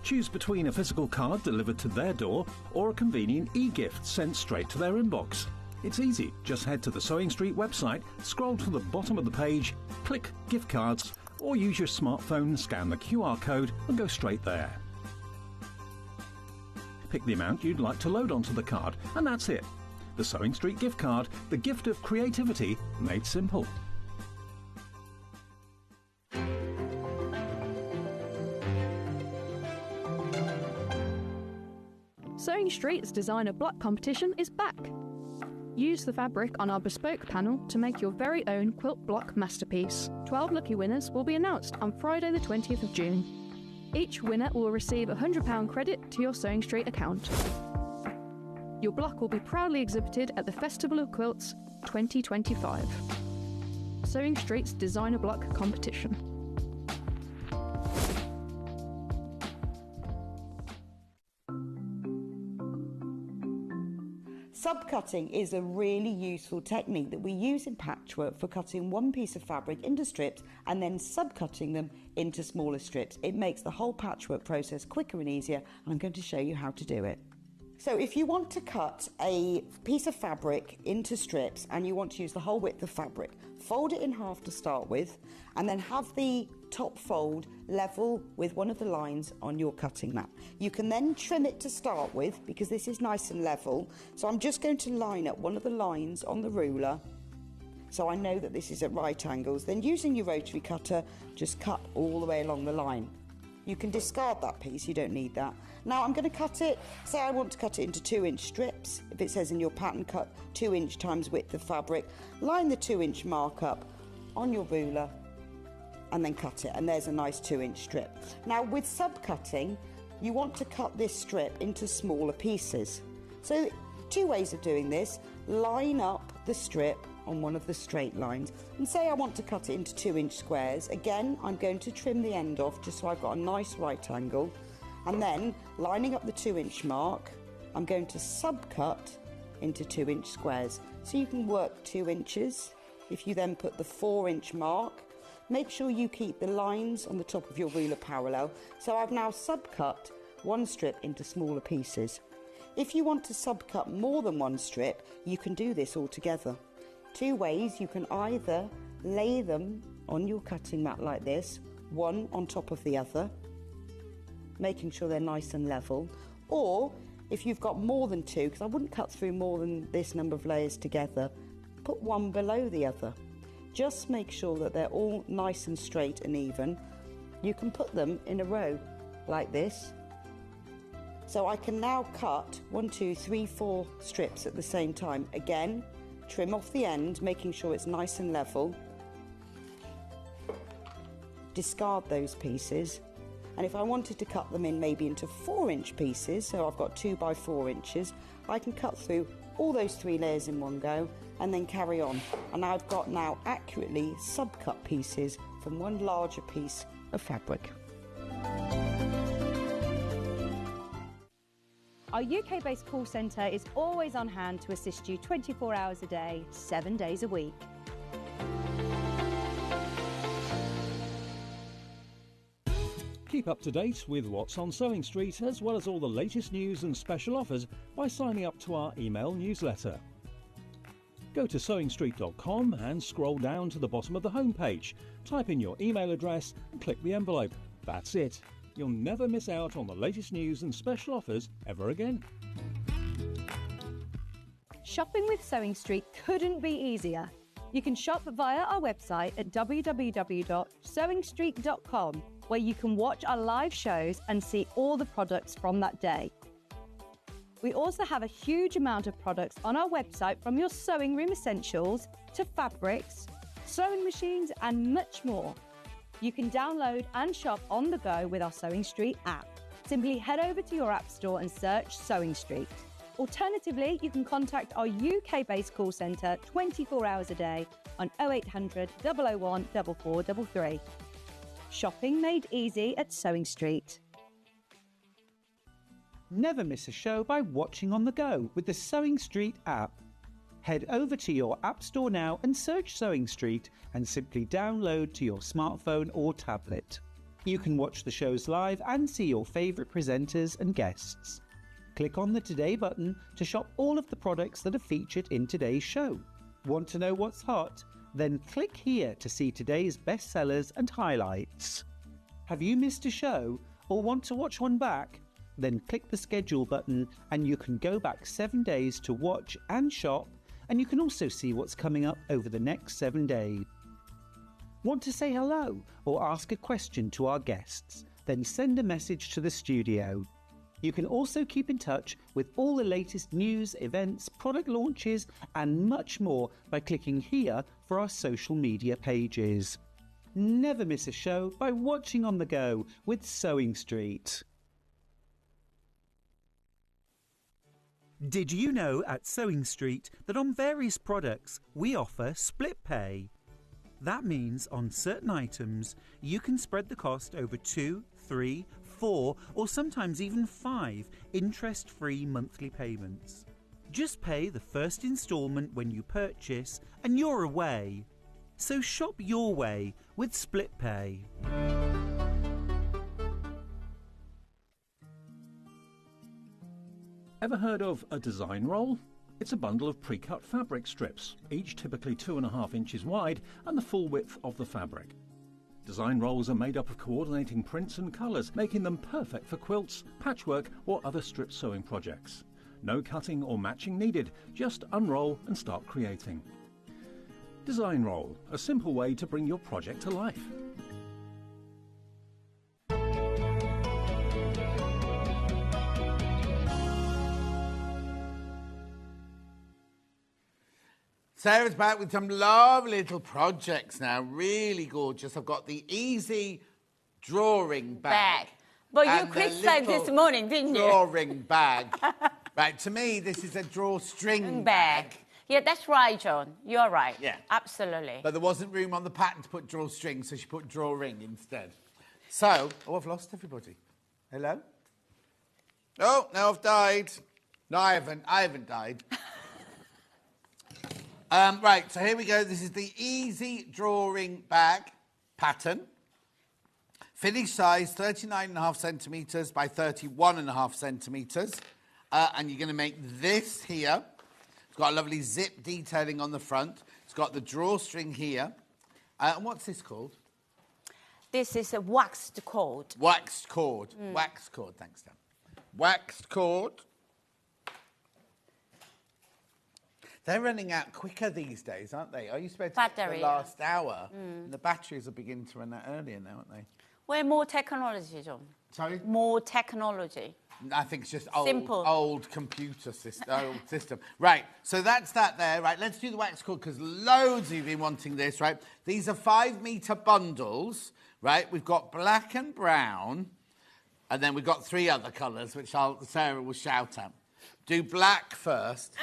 Choose between a physical card delivered to their door or a convenient e-gift sent straight to their inbox. It's easy. Just head to the Sewing Street website, scroll to the bottom of the page, click Gift Cards, or use your smartphone, scan the QR code and go straight there. Pick the amount you'd like to load onto the card, and that's it. The Sewing Street gift card, the gift of creativity made simple. Sewing Street's designer block competition is back. Use the fabric on our bespoke panel to make your very own quilt block masterpiece. 12 lucky winners will be announced on Friday the 20th of June. Each winner will receive a £100 credit to your Sewing Street account. Your block will be proudly exhibited at the Festival of Quilts 2025. Sewing Street's designer block competition. Subcutting is a really useful technique that we use in patchwork for cutting one piece of fabric into strips and then subcutting them into smaller strips. It makes the whole patchwork process quicker and easier, and I'm going to show you how to do it. So if you want to cut a piece of fabric into strips and you want to use the whole width of fabric, fold it in half to start with, and then have the top fold level with one of the lines on your cutting mat. You can then trim it to start with because this is nice and level. So I'm just going to line up one of the lines on the ruler so I know that this is at right angles. Then using your rotary cutter, just cut all the way along the line. You can discard that piece, you don't need that. Now I'm going to cut it, say I want to cut it into 2-inch strips. If it says in your pattern, cut 2-inch times width of fabric. Line the 2-inch mark up on your ruler and then cut it, and there's a nice 2-inch strip. Now with subcutting, you want to cut this strip into smaller pieces. So 2 ways of doing this: line up the strip on one of the straight lines, and say I want to cut it into 2-inch squares. Again, I'm going to trim the end off just so I've got a nice right angle, and then lining up the 2-inch mark, I'm going to subcut into 2-inch squares. So you can work 2 inches. If you then put the 4-inch mark, make sure you keep the lines on the top of your ruler parallel. So I've now subcut one strip into smaller pieces. If you want to subcut more than one strip, you can do this all together. 2 ways: you can either lay them on your cutting mat like this, one on top of the other, making sure they're nice and level, or if you've got more than 2, because I wouldn't cut through more than this number of layers together, put one below the other. Just make sure that they're all nice and straight and even. You can put them in a row like this. So I can now cut 1, 2, 3, 4 strips at the same time. Again, trim off the end, making sure it's nice and level. Discard those pieces. And if I wanted to cut them in maybe into 4-inch pieces, so I've got 2 by 4 inches, I can cut through all those 3 layers in one go and then carry on. And I've got now accurately subcut pieces from one larger piece of fabric. Our UK-based call centre is always on hand to assist you 24 hours a day, 7 days a week. Keep up to date with what's on Sewing Street, as well as all the latest news and special offers by signing up to our email newsletter. Go to sewingstreet.com and scroll down to the bottom of the homepage. Type in your email address and click the envelope. That's it. You'll never miss out on the latest news and special offers ever again. Shopping with Sewing Street couldn't be easier. You can shop via our website at www.sewingstreet.com, where you can watch our live shows and see all the products from that day. We also have a huge amount of products on our website, from your sewing room essentials to fabrics, sewing machines and much more. You can download and shop on the go with our Sewing Street app. Simply head over to your app store and search Sewing Street. Alternatively, you can contact our UK-based call centre 24 hours a day on 0800 001 4433. Shopping made easy at Sewing Street. Never miss a show by watching on the go with the Sewing Street app. Head over to your app store now and search Sewing Street and simply download to your smartphone or tablet. You can watch the shows live and see your favourite presenters and guests. Click on the Today button to shop all of the products that are featured in today's show. Want to know what's hot? Then click here to see today's bestsellers and highlights. Have you missed a show or want to watch one back? Then click the schedule button and you can go back 7 days to watch and shop, and you can also see what's coming up over the next 7 days. Want to say hello or ask a question to our guests? Then send a message to the studio. You can also keep in touch with all the latest news, events, product launches, and much more by clicking here for our social media pages. Never miss a show by watching on the go with Sewing Street. Did you know at Sewing Street that on various products we offer split pay? That means on certain items you can spread the cost over 2, 3, 4 or sometimes even 5 interest-free monthly payments. Just pay the first instalment when you purchase and you're away. So shop your way with split pay. Ever heard of a design roll? It's a bundle of pre-cut fabric strips, each typically 2.5 inches wide and the full width of the fabric. Design rolls are made up of coordinating prints and colours, making them perfect for quilts, patchwork or other strip sewing projects. No cutting or matching needed, just unroll and start creating. Design roll, a simple way to bring your project to life. Sarah's back with some lovely little projects now, really gorgeous. I've got the easy drawing bag. But you and the criticized little this morning, didn't you? Drawing bag. Right, to me, this is a drawstring bag. Yeah, that's right, John. You're right. Yeah. Absolutely. But there wasn't room on the pattern to put drawstring, so she put drawing instead. So, oh, I've lost everybody. Hello? Oh, no, I've died. No, I haven't died. Right, so here we go. This is the easy drawing bag pattern. Finished size 39.5 centimetres by 31.5 centimetres. And you're going to make this here. It's got a lovely zip detailing on the front. It's got the drawstring here. And what's this called? This is a waxed cord. Waxed cord. Waxed cord, thanks, Dan. Waxed cord. They're running out quicker these days, aren't they? I used to be able to get to the last hour. And the batteries are beginning to run out earlier now, aren't they? Well, more technology, John. Sorry? More technology. I think it's just Simple. old computer system, old system. Right, so that's that there. Right, let's do the wax cord because loads of you have been wanting this, right? These are 5-metre bundles, right? We've got black and brown, and then we've got 3 other colours, which Sarah will shout at. Do black first.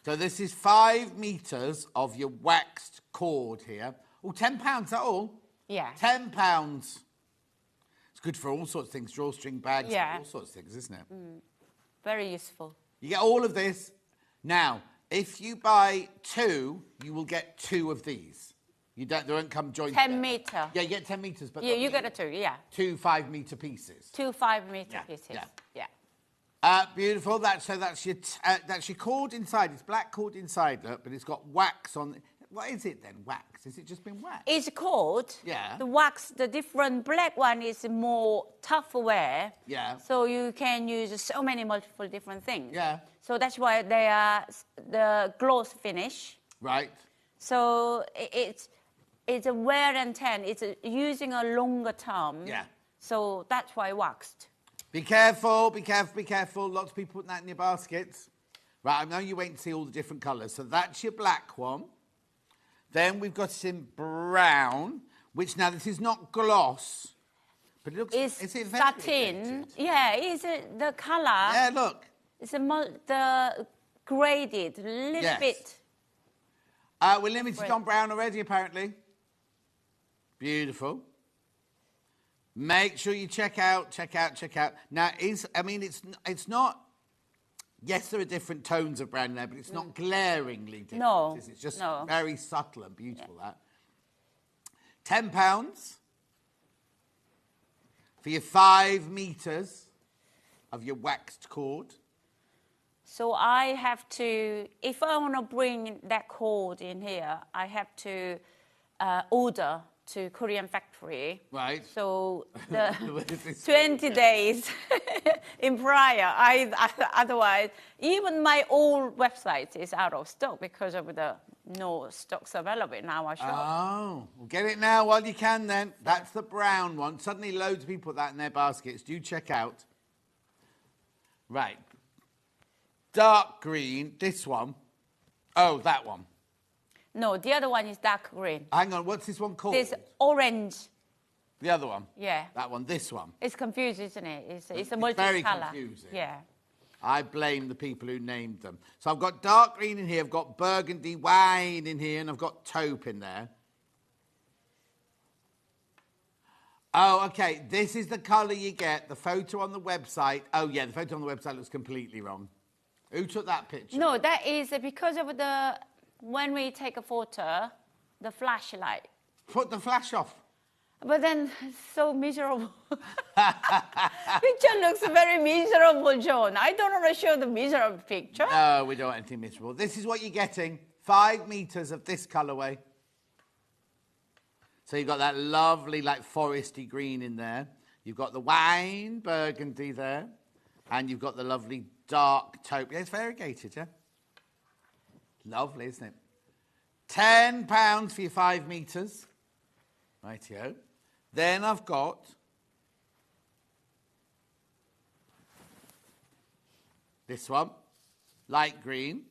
So this is 5 metres of your waxed cord here. Oh, £10, is that all? Yeah. £10. It's good for all sorts of things, drawstring bags, all sorts of things, isn't it? Very useful. You get all of this. Now, if you buy 2, you will get 2 of these. They won't come joined 10 metre. Yeah, you get 10 metres. But yeah, you get a 2, yeah. 2 5-metre pieces. 2 5-metre pieces. Yeah. Beautiful. That's your cord inside. It's black cord inside, look, but it's got wax on. What is it then? Wax? Has it just been wax? It's cord. Yeah. The wax, the different black one is more tough wear. Yeah. So you can use so many multiple different things. Yeah. So that's why they are the gloss finish. Right. So it's a wear and tear. It's using a longer term. Yeah. So that's why waxed. Be careful, be careful, be careful. Lots of people putting that in your baskets. Right, I know you wait to see all the different colours. So that's your black one. Then we've got some brown, which now this is not gloss, but it looks... It's is it satin. Yeah, it's the colour. Yeah, look. It's the graded, little bit. We're limited on brown already, apparently. Beautiful. Make sure you check out. Now, it's not... Yes, there are different tones of brown in there, but it's not glaringly different. No, It's just very subtle and beautiful, that. £10 for your 5 metres of your waxed cord. So I have to, if I want to bring that cord in here, I have to order to Korean factory. Right. So the 20 days in prior. Otherwise, even my old website is out of stock because of the no stocks available in our shop. Oh, well, get it now while you can then. That's the brown one. Suddenly loads of people put that in their baskets. Do check out. Right. Dark green, this one. Oh, that one. No, the other one is dark green. Hang on, what's this one called? There's orange. The other one? Yeah. That one, this one. It's confused, isn't it? It's a It's very multi-colour. confusing. Yeah. I blame the people who named them. So I've got dark green in here, I've got burgundy wine in here, and I've got taupe in there. Oh, okay, this is the colour you get. The photo on the website. Oh, yeah, the photo on the website looks completely wrong. Who took that picture? No, that is because of when we take a photo, the flashlight. Put the flash off. But then it's so miserable. Picture looks very miserable, John. I don't want to show the miserable picture. No, we don't want anything miserable. This is what you're getting. 5 metres of this colourway. So you've got that lovely, like, foresty green in there. You've got the wine burgundy there. And you've got the lovely dark taupe. Yeah, it's variegated, yeah? Lovely, isn't it? £10 for your 5 metres. Rightio. Then I've got this one, light green.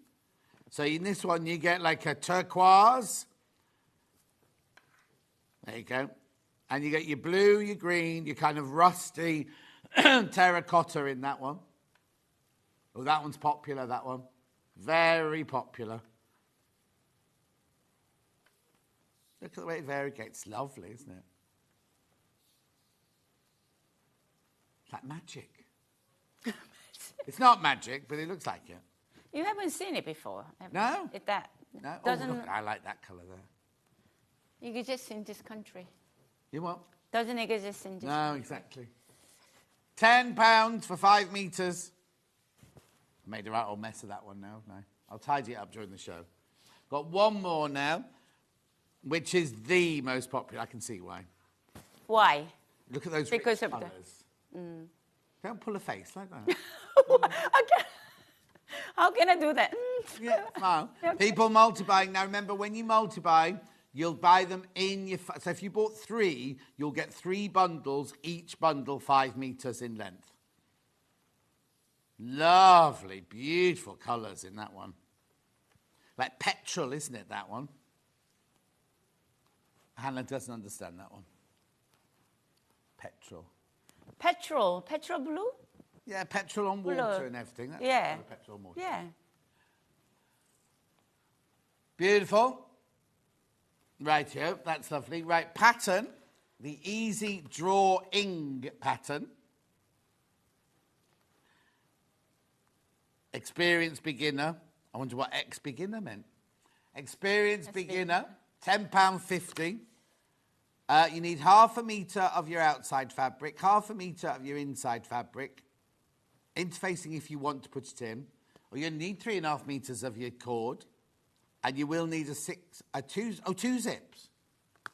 So in this one, you get like a turquoise. There you go. And you get your blue, your green, your kind of rusty terracotta in that one. Oh, that one's popular, that one. Very popular. Look at the way it variegates. It's lovely, isn't it? It's like magic. It's not magic, but it looks like it. You haven't seen it before, have you? No. No. Oh, look, I like that colour there. It exists in this country. You what? Doesn't exist in this No, country. exactly. £10 for 5 metres. I made a right old mess of that one now, haven't I? I'll tidy it up during the show. Got one more now, which is the most popular. I can see why. Why? Look at those Because rich of colours. Mm. Don't pull a face like that. How can I do that? Yeah, well, people multiplying. Now, remember, when you multiply, you'll buy them in your... So if you bought 3, you'll get 3 bundles, each bundle 5 metres in length. Lovely, beautiful colours in that one. Like petrol, isn't it, that one? Hannah doesn't understand that one. Petrol. Petrol blue? Yeah, petrol on water Blue. and everything. That's Yeah. Petrol on water. Yeah. Beautiful. Rightio, that's lovely. Right, pattern. The easy drawing pattern. Experienced beginner. I wonder what ex-beginner meant. Experienced beginner, £10.50. You need 1/2 metre of your outside fabric, 1/2 metre of your inside fabric. Interfacing if you want to put it in. Or you'll need 3.5 metres of your cord. And you will need two zips.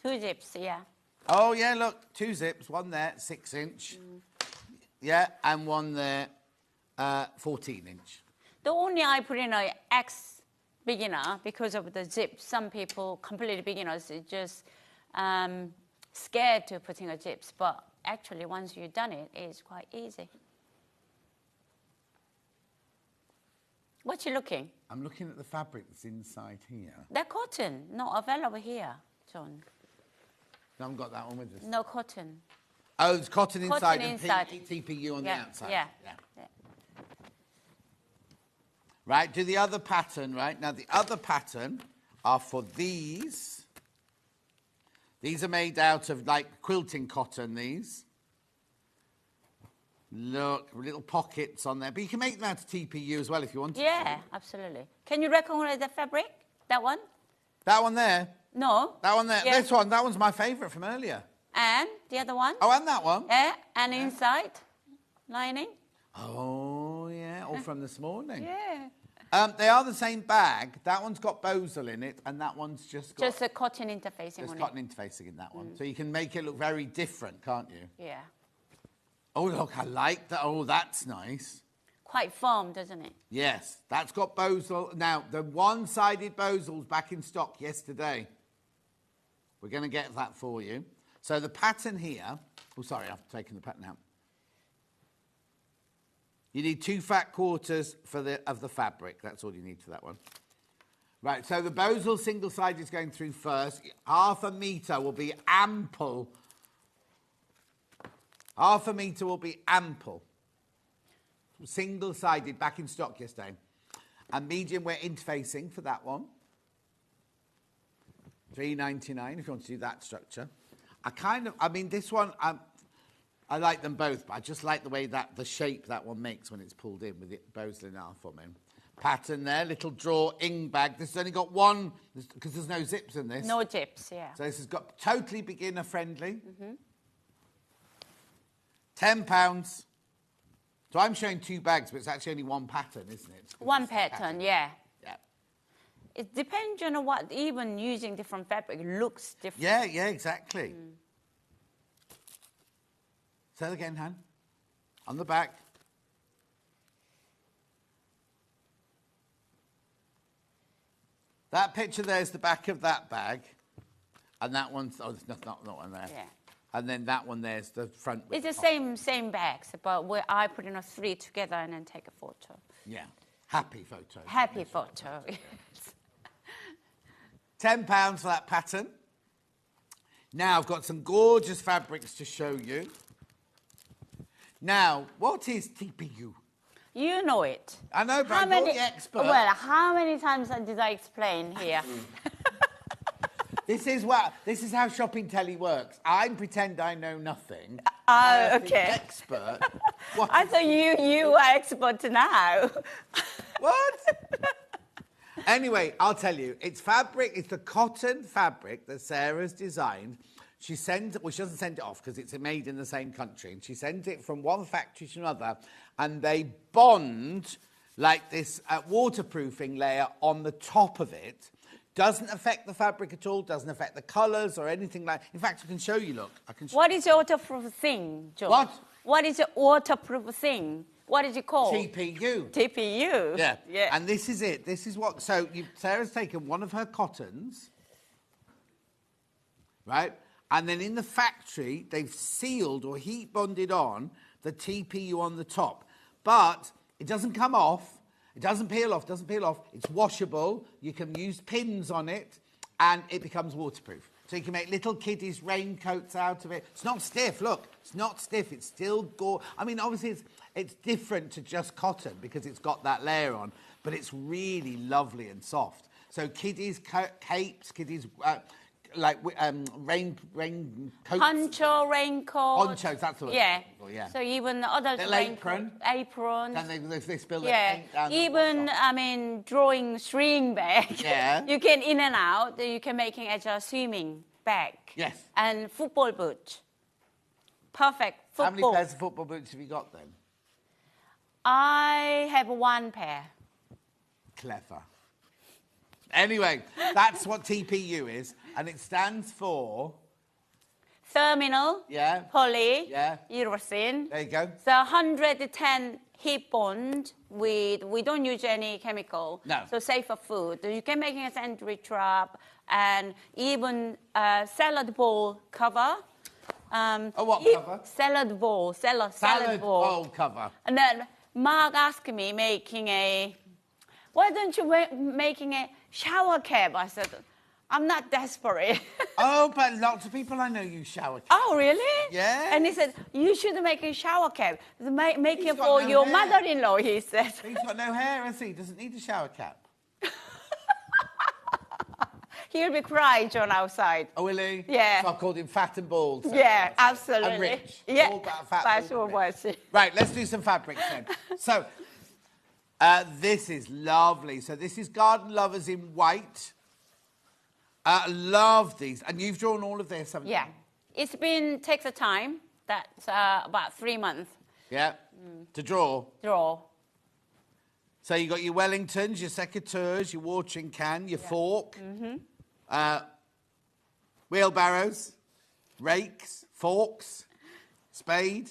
2 zips, yeah. Oh, yeah, look, 2 zips. One there, 6-inch. Yeah, and one there, 14-inch. The only I put in a ex-beginner because of the zip. Some people, completely beginners, are just scared to putting a zips. But actually, once you've done it, it's quite easy. What you looking? I'm looking at the fabric that's inside here. That cotton, not available here, John. I haven't got that one with us. No cotton. Oh, it's cotton inside Cotton and inside. TPU on the outside. Yeah. Right, do the other pattern, right? Now, the other pattern are for these. These are made out of, like, quilting cotton, these. Look, little pockets on there. But you can make them out of TPU as well if you want to. Yeah, absolutely. Can you recognize the fabric? That one? That one there? No. That one there? Yeah. This one, that one's my favourite from earlier. And the other one? Oh, and that one? Yeah, and inside lining? Oh, yeah, all from this morning. Yeah. They are the same bag. That one's got bosal in it, and that one's just got... Just a cotton interfacing Just on cotton interfacing in that one. So you can make it look very different, can't you? Yeah. Oh, look, I like that. Oh, that's nice. Quite firm, doesn't it? Yes, that's got bosal. Now, the one-sided bosal's back in stock yesterday. We're going to get that for you. So the pattern here... Oh, sorry, I've taken the pattern out. You need 2 fat quarters of the fabric. That's all you need for that one. Right, so the Bosal single side is going through first. 1/2 metre will be ample. 1/2 metre will be ample. Single-sided, back in stock yesterday. And medium we're interfacing for that one. $3.99 if you want to do that structure. I mean, this one, I like them both, but I just like the way the shape that one makes when it's pulled in with it Bosal half on in. Pattern there, little drawing bag. This has only got one, because there's no zips in this. No zips, yeah. So this has got totally beginner friendly. £10. So I'm showing 2 bags, but it's actually only 1 pattern, isn't it? One pattern, yeah. Yeah. It depends on what, even using different fabric, looks different. Yeah, exactly. Say it again, Han. On the back. That picture there is the back of that bag. And that one's, there's not one there. Yeah. And then that one there's the front. It's the same bags, but where I put in 3 together and then take a photo. Yeah. Happy photo. Happy photo. £10 for that pattern. Now I've got some gorgeous fabrics to show you. Now, what is TPU? You know it. I know, but I'm not the expert. Well, how many times did I explain here? This is how shopping telly works. I pretend I know nothing. Oh, okay. The expert. I thought you were expert now. What? Anyway, I'll tell you. It's fabric. It's the cotton fabric that Sarah's designed. She doesn't send it off because it's made in the same country. And she sends it from one factory to another. And they bond like this waterproofing layer on the top of it. Doesn't affect the fabric at all, doesn't affect the colours or anything like... In fact, I can show you, look. What is the waterproof thing, John? What? What is the waterproof thing? What is it called? TPU. TPU? Yeah. Yeah. And this is it. This is what... So Sarah's taken one of her cottons, right? And then in the factory, they've sealed or heat bonded on the TPU on the top. But it doesn't come off. It doesn't peel off, It's washable. You can use pins on it, and it becomes waterproof. So you can make little kiddies' raincoats out of it. It's not stiff, look. It's not stiff. It's still gore. I mean, obviously, it's different to just cotton because it's got that layer on, but it's really lovely and soft. So kiddies' capes, kiddies... rain coats. Poncho, raincoat. Ponchos, that's what. Yeah. Well, yeah. So even other apron. Then they spill yeah. the paint down. Even I mean drawing string bag. Yeah. You can in and out. You can make it as a swimming bag. Yes. And football boot. Perfect football. How many pairs of football boots have you got then? I have 1 pair. Clever. Anyway, that's what TPU is, and it stands for... Thermal, yeah, poly, yeah, uracil. There you go. So 110 heat bond with, we don't use any chemical. No. So safer food. You can make it a sandwich wrap and even a salad bowl cover. What cover? Salad bowl, salad bowl cover. And then Mark asked me why don't you making a shower cap? I said, I'm not desperate. Oh, but lots of people I know use shower caps. Oh, really? Yeah. And he said, you should make a shower cap. Make it for your mother-in-law, he said. He's got no hair, has he? He doesn't need a shower cap. He'll be crying, John, outside. Oh, will he? Yeah. So I've called him fat and bald. So yeah, absolutely. And rich. Yeah. All about fat, bald, rich. Right, let's do some fabrics then. So... this is lovely. So this is Garden Lovers in white. Love these. And you've drawn all of this, haven't you? Yeah. It's takes a time. That's about 3 months. Yeah. To draw? Draw. So you got your Wellingtons, your secateurs, your watering can, your fork, wheelbarrows, rakes, forks, spade.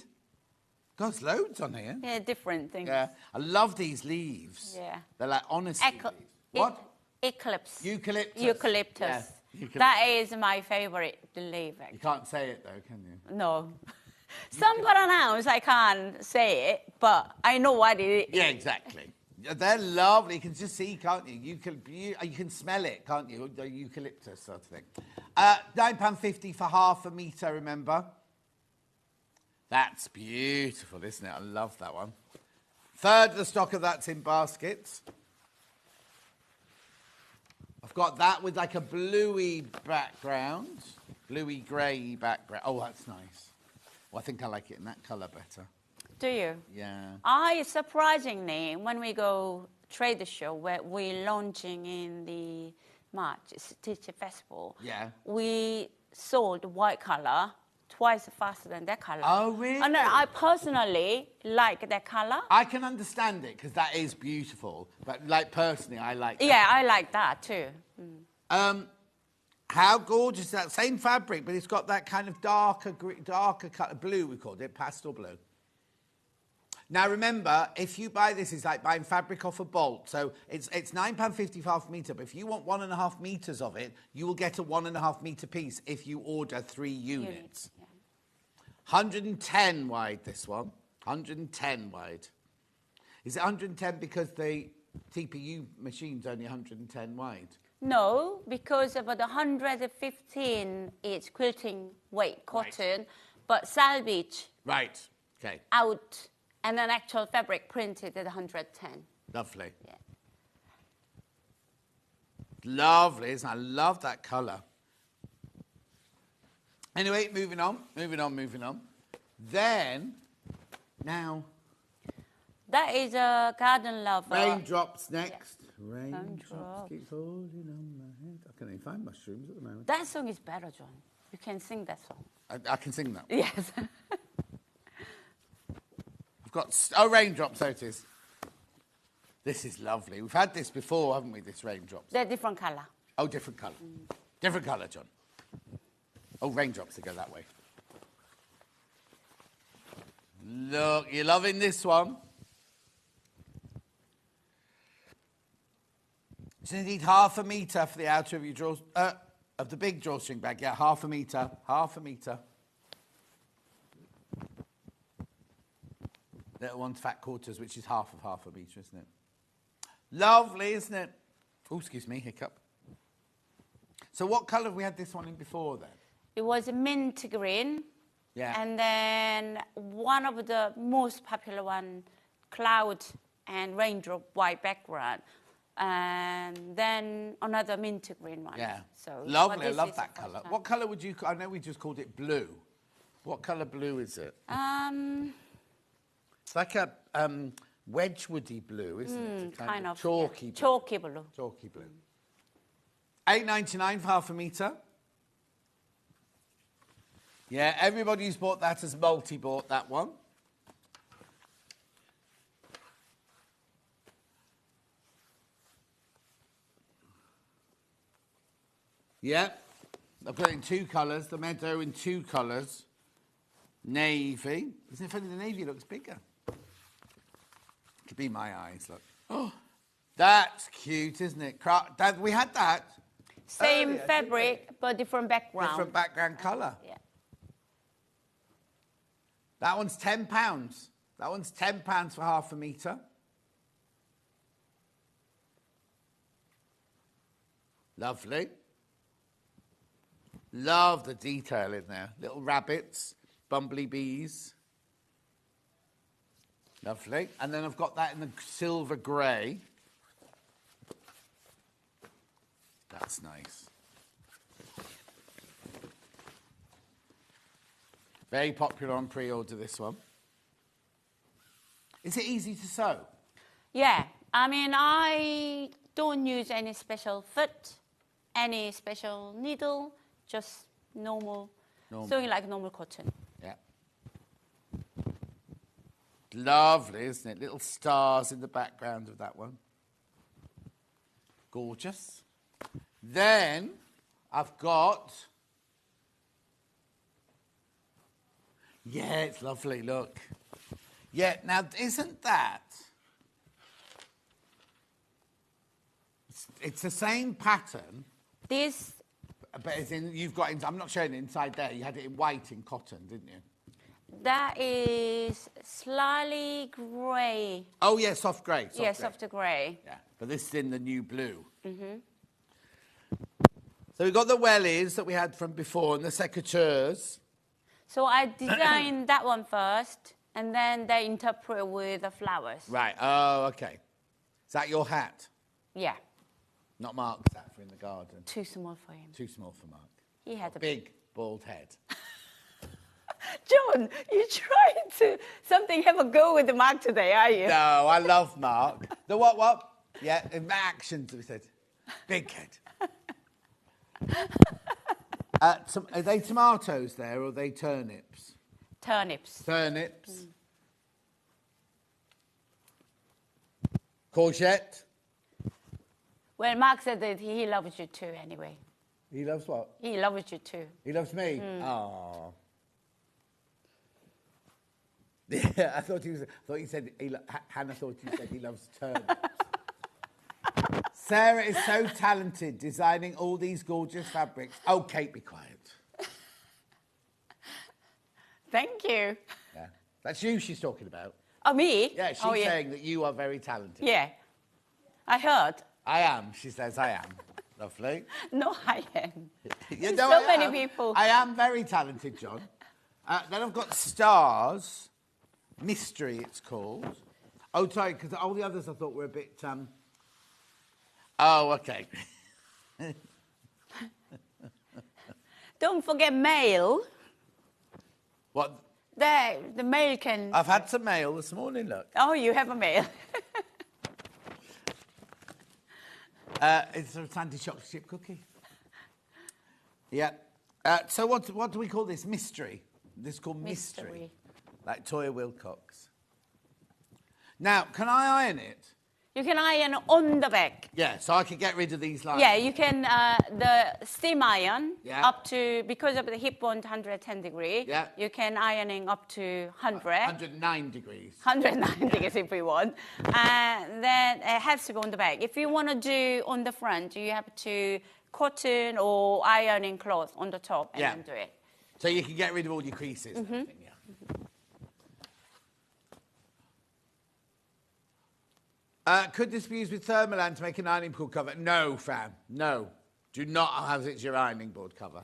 God, there's loads on here. Yeah, different things. Yeah. I love these leaves. Yeah. They're like honest leaves. What? Eucalyptus. Eucalyptus. Eucalyptus. Yeah. That is my favorite leaf. You can't say it though, can you? No. Some pronouns I can't say it, but I know what it is. Yeah, exactly. They're lovely. You can just see, can't you? You can smell it, can't you? The eucalyptus sort of thing. £9.50 for half a metre, remember? That's beautiful, isn't it? I love that one. Third of the stock of that's in baskets. I've got that with like a bluey background. Bluey grey background. Oh, that's nice. Well, I think I like it in that colour better. Do you? Yeah. Surprisingly, when we go trade show, where we're launching in the March Stitch Festival, Yeah. we sold white colour twice faster than that colour. Oh, really? And I personally like that colour. I can understand it because that is beautiful. But like personally, I like that. Yeah, I like that too. How gorgeous is that? Same fabric, but it's got that kind of darker colour, blue we called it, pastel blue. Now remember, if you buy this, it's like buying fabric off a bolt. So it's £9.50 for half a metre, but if you want 1.5 metres of it, you will get a 1.5 metre piece if you order 3 units. Yeah. 110 wide, this one. 110 wide. Is it 110 because the TPU machine's only 110 wide? No, because about 115 is quilting weight cotton, but salvage Right, okay. out, and then actual fabric printed at 110. Lovely. Yeah. Lovely, isn't it? I love that colour. Anyway, moving on. Then, now... That is a garden lover. Raindrops next. Yeah. Raindrops keep falling on my head. I can't even find mushrooms at the moment. That song is better, John. You can sing that song. I can sing that. Yes. I've got... raindrops, so it is. This is lovely. We've had this before, haven't we, this raindrops? They're different colour. Oh, different colour. Different colour, John. Oh, raindrops, they go that way. Look, you're loving this one. So you need half a metre for the outer of your of the big drawstring bag. Yeah, half a metre. Little one's fat quarters, which is half a metre, isn't it? Lovely, isn't it? Oh, excuse me, hiccup. So what colour have we had this one in before then? It was a mint green. Yeah. And then one of the most popular one, cloud and raindrop white background. And then another mint green one. Yeah. So lovely, I love that colour. What colour would you... I know we just called it blue. What colour blue is it? It's like a Wedgwoody blue, isn't it? Kind of. Chalky blue. Chalky blue. Chalky blue. £8.99 for half a metre. Yeah, everybody who's bought that has multi-bought that one. Yeah, I've got it in 2 colours. The meadow in 2 colours. Navy. Isn't it funny? The navy looks bigger. Could be my eyes, look. Oh, that's cute, isn't it? We had that. Same earlier, fabric, but different background. Different background colour. Yeah. That one's £10. That one's £10 for half a metre. Lovely. Love the detail in there. Little rabbits, bumblebees. Lovely. And then I've got that in the silver grey. That's nice. Very popular on pre-order, this one. Is it easy to sew? Yeah. I mean, I don't use any special foot, any special needle, just normal. Sewing like normal cotton. Yeah. Lovely, isn't it? Little stars in the background of that one. Gorgeous. Then I've got... Yeah, it's lovely, look. Yeah, now, isn't that... It's the same pattern. This... But it's in, you've got... I'm not showing it inside there. You had it in white in cotton, didn't you? That is slightly grey. Oh, yeah, soft grey. Yeah, softer grey. Yeah, but this is in the new blue. Mm-hmm. So we've got the wellies that we had from before and the secateurs. So I designed that one first, and then they interpret with the flowers. Right, oh, okay. Is that your hat? Yeah. Not Mark's hat for in the garden. Too small for him. Too small for Mark. He had a big, bald head. John, you're trying to something have a go with the Mark today, are you? No, I love Mark. The what? Yeah, in actions, we said. Big head. Are they tomatoes there or are they turnips? Turnips. Turnips. Courgette. Well, Mark said that he loves you too anyway. He loves what? He loves you too. He loves me? Mm. Oh. Yeah, I thought he said, Hannah thought he said he loves turnips. Sarah is so talented designing all these gorgeous fabrics. Oh, Kate, be quiet. Thank you. Yeah, that's you she's talking about. Oh, me? Yeah, she's saying that you are very talented. Yeah, I heard. I am, she says I am. Lovely. No, I am. You There's know, so many people. I am very talented, John. Then I've got stars. Mystery, it's called. Oh, sorry, because all the others I thought were a bit... Oh, okay. Don't forget mail. What? The mail can... I've had some mail this morning, look. Oh, you have a mail. It's a sandy chocolate chip cookie. Yeah. So what do we call this? Mystery. This is called mystery. Like Toya Wilcox. Now, can I iron it? You can iron on the back. Yeah, so I can get rid of these lines. Yeah, you can, the steam iron Yeah. because of the heat bond 110 degrees, Yeah. you can ironing up to 100. 109 degrees. 109 degrees if you want. And then it has to be on the back. If you want to do on the front, you have to cotton or ironing cloth on the top and then do it. So you can get rid of all your creases. And everything, yeah. Could this be used with Thermoland to make an ironing board cover? No, Fran. No. Do not have it as your ironing board cover.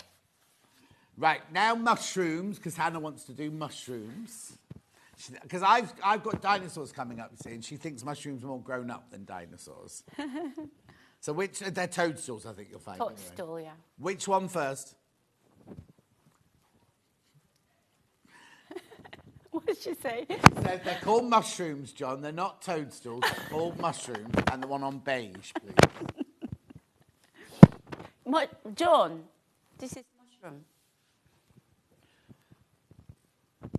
Right, now mushrooms, because Hannah wants to do mushrooms. Because I've got dinosaurs coming up, you see, and she thinks mushrooms are more grown up than dinosaurs. So they're toadstools, I think you'll find. Toadstool, anyway. yeah. Which one first? What did she say? They're called mushrooms, John. They're not toadstools. They're called mushrooms. And the one on beige, please. John, this is mushroom.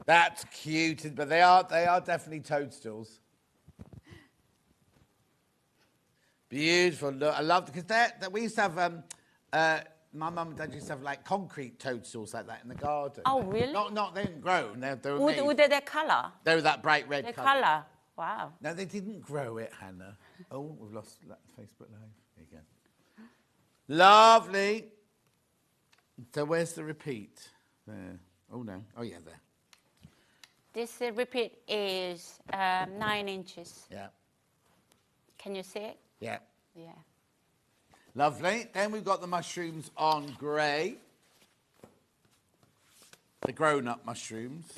That's cute, but they are definitely toadstools. Beautiful. Look, I love because we used to have my mum and dad used to have like concrete toadstools like that in the garden. Oh, really? Not they didn't grow. They were made. Would they their colour? They were that bright red colour. Colour. Wow. No, they didn't grow it, Hannah. Oh, we've lost Facebook Live. There you go. Lovely. So where's the repeat? There. Oh, no. Oh, yeah, there. This repeat is 9 inches. Yeah. Can you see it? Yeah. Yeah. Lovely. Then we've got the mushrooms on grey. The grown-up mushrooms.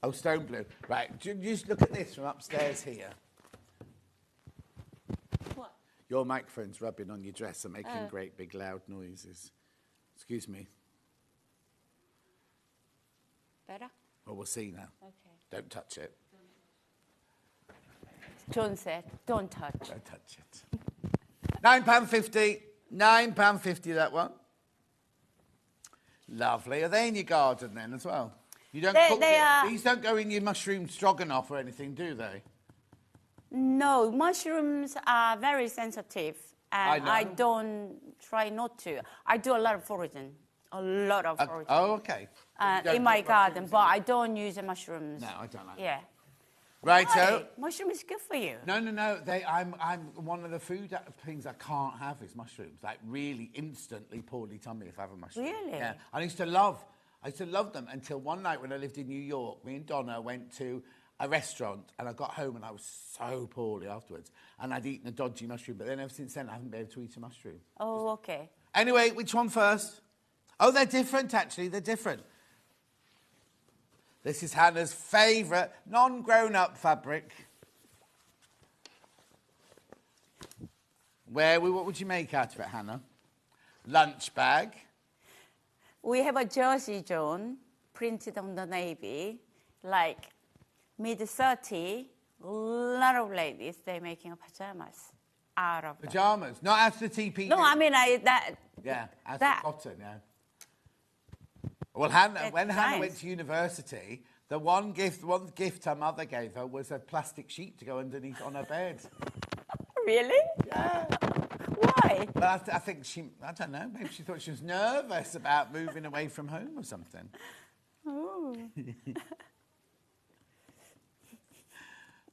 Oh, stone blue. Right, just look at this from upstairs here. What? Your microphone's rubbing on your dress and making great big loud noises. Excuse me. Better? Well, we'll see now. Okay. Don't touch it. John said, don't touch. Don't touch it. £9.50. £9.50, that one. Lovely. Are they in your garden then as well? You don't cook it. These don't go in your mushroom stroganoff or anything, do they? No, mushrooms are very sensitive, and I don't try not to. I do a lot of foraging. A lot of foraging. Oh, okay. In my garden, but I don't use the mushrooms. No, I don't like Yeah. Righto. Mushroom is good for you. No. I'm one of the food things I can't have is mushrooms. Like really instantly poorly tummy if I have a mushroom. Really? Yeah. I used to love I used to love them until one night when I lived in New York, me and Donna went to a restaurant and I got home and I was so poorly afterwards. And I'd eaten a dodgy mushroom, but then ever since then I haven't been able to eat a mushroom. Oh, okay. Anyway, which one first? Oh, they're different, actually. They're different. This is Hannah's favourite non-grown-up fabric. What would you make out of it, Hannah? Lunch bag. We have a jersey John printed on the navy, like mid-30, a lot of ladies, they're making pajamas out of that. Pajamas, not out of the TPU. No, I mean, Yeah, out of cotton, yeah. Well, when Hannah went to university, the one gift her mother gave her was a plastic sheet to go underneath on her bed. Really? Yeah. Why? Well, I think I don't know, maybe she thought she was nervous about moving away from home or something. Oh.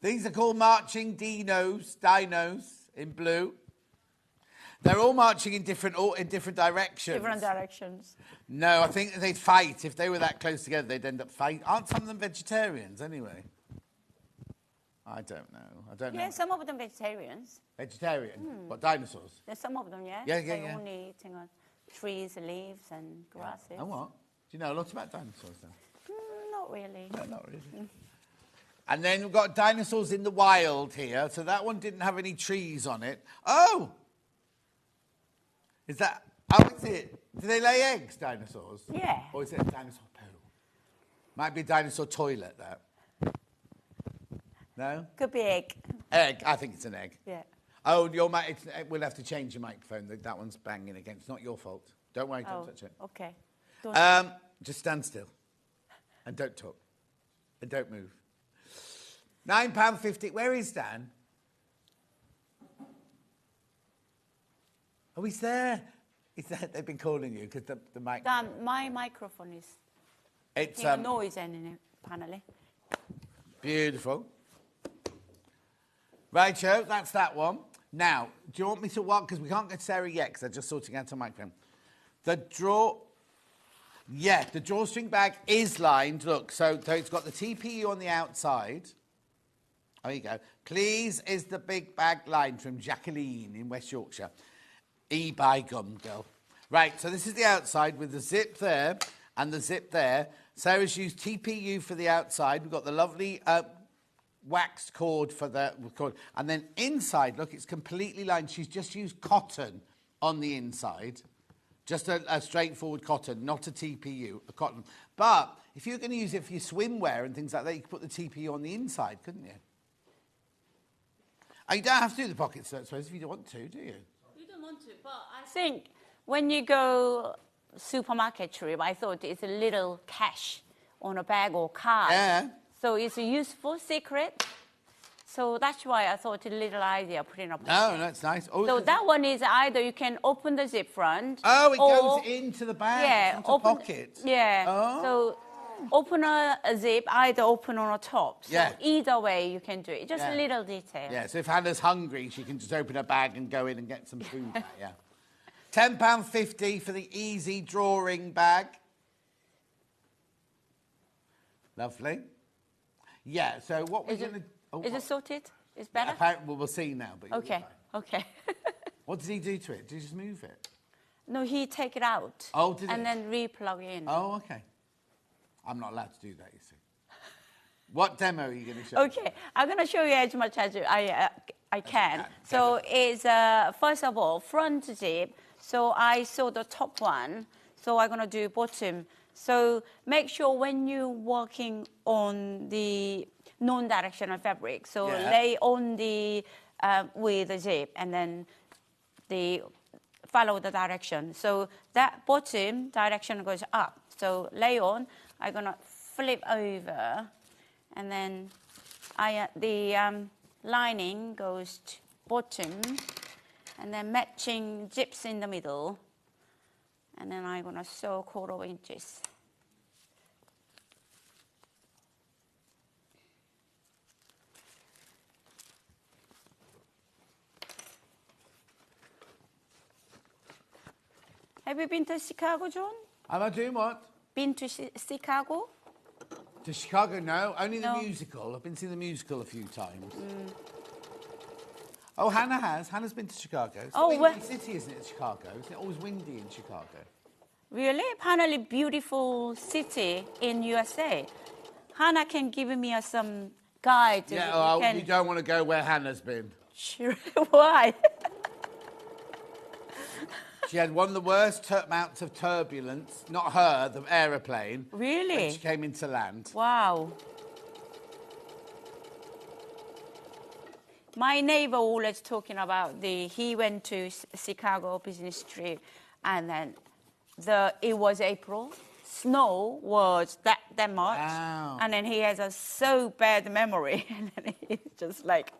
These are called marching dinos in blue. They're all marching in different directions. Different directions. No, I think they'd fight. If they were that close together, they'd end up fighting. Aren't some of them vegetarians anyway? I don't know. Yeah, some of them vegetarians. Vegetarian? What, dinosaurs? There's some of them, yeah. Yeah. They only eating on trees, leaves, and grasses. Oh, what? Do you know a lot about dinosaurs then? Not really. No, not really. And then we've got dinosaurs in the wild here. So that one didn't have any trees on it. Oh! Is that... Oh, is it? Do they lay eggs, dinosaurs? Yeah. Or is it a dinosaur poo? Might be a dinosaur toilet, that. No? Could be egg. Egg. I think it's an egg. Yeah. Oh, we'll have to change your microphone. That one's banging again. It's not your fault. Don't worry, don't touch it. Okay. Just stand still. And don't talk. And don't move. £9.50. Where is Dan? Oh, he's there. He's there. They've been calling you because the mic... Dan, my microphone is making a noise apparently. Beautiful. Right, Joe, that's that one. Now, do you want me to walk? Because we can't get Sarah yet because they're just sorting out a microphone. The drawstring bag is lined. Look, so it's got the TPU on the outside. There you go. Please is the big bag lined from Jacqueline in West Yorkshire. By gum, girl. Right, so this is the outside with the zip there and the zip there. Sarah's used TPU for the outside. We've got the lovely waxed cord for the cord. And then inside, look, it's completely lined. She's just used cotton on the inside. Just a straightforward cotton, not a TPU, a cotton. But if you're going to use it for your swimwear and things like that, you could put the TPU on the inside, couldn't you? And you don't have to do the pockets, I suppose, if you don't want to, do you? You don't want to, but I think when you go supermarket trip, I thought it's a little cash on a bag or card. Yeah. So it's a useful secret. So that's why I thought a little idea putting up. No, that's nice. Oh, so that one is either you can open the zip front. Oh, it goes into the bag. Yeah, it's not a pocket. Yeah. Oh. So open a zip, either open on a top. So yeah. Either way you can do it. Just a little detail. Yeah. So if Hannah's hungry, she can just open her bag and go in and get some food. Yeah. £10.50 for the easy drawing bag. Lovely. Yeah, so what we're going to... Oh, is it sorted? It's better? Apparently, we'll see now. But okay. What did he do to it? Did he just move it? No, he take it out. Oh, did he? And then re-plug in. Oh, okay. I'm not allowed to do that, you see. What demo are you going to show? Okay, I'm going to show you as much as I can. So it's, first of all, front zip. So I saw the top one. So I'm going to do bottom. So make sure when you're working on the non-directional fabric, so lay on the with the zip and then follow the direction. So that bottom direction goes up. So lay on. I'm gonna flip over, and then the lining goes to bottom, and then matching zips in the middle. And then I'm going to sew 1/4 inches. Have you been to Chicago, John? Am I doing what? been to Chicago? To Chicago, no. Only the No. musical. I've been to the musical a few times. Oh, Hannah has. Hannah's been to Chicago. It's a windy city, isn't it, Chicago? Isn't it always windy in Chicago? Really? Apparently beautiful city in USA. Hannah can give me some guide. Yeah, well, we don't want to go where Hannah's been. Sure. Why? She had one of the worst amounts of turbulence. Not her, the aeroplane. Really? When she came into land. Wow. My neighbor always talking about he went to Chicago business trip, and then it was April. Snow was that much, Wow. and then he has a so bad memory, and then he's just like,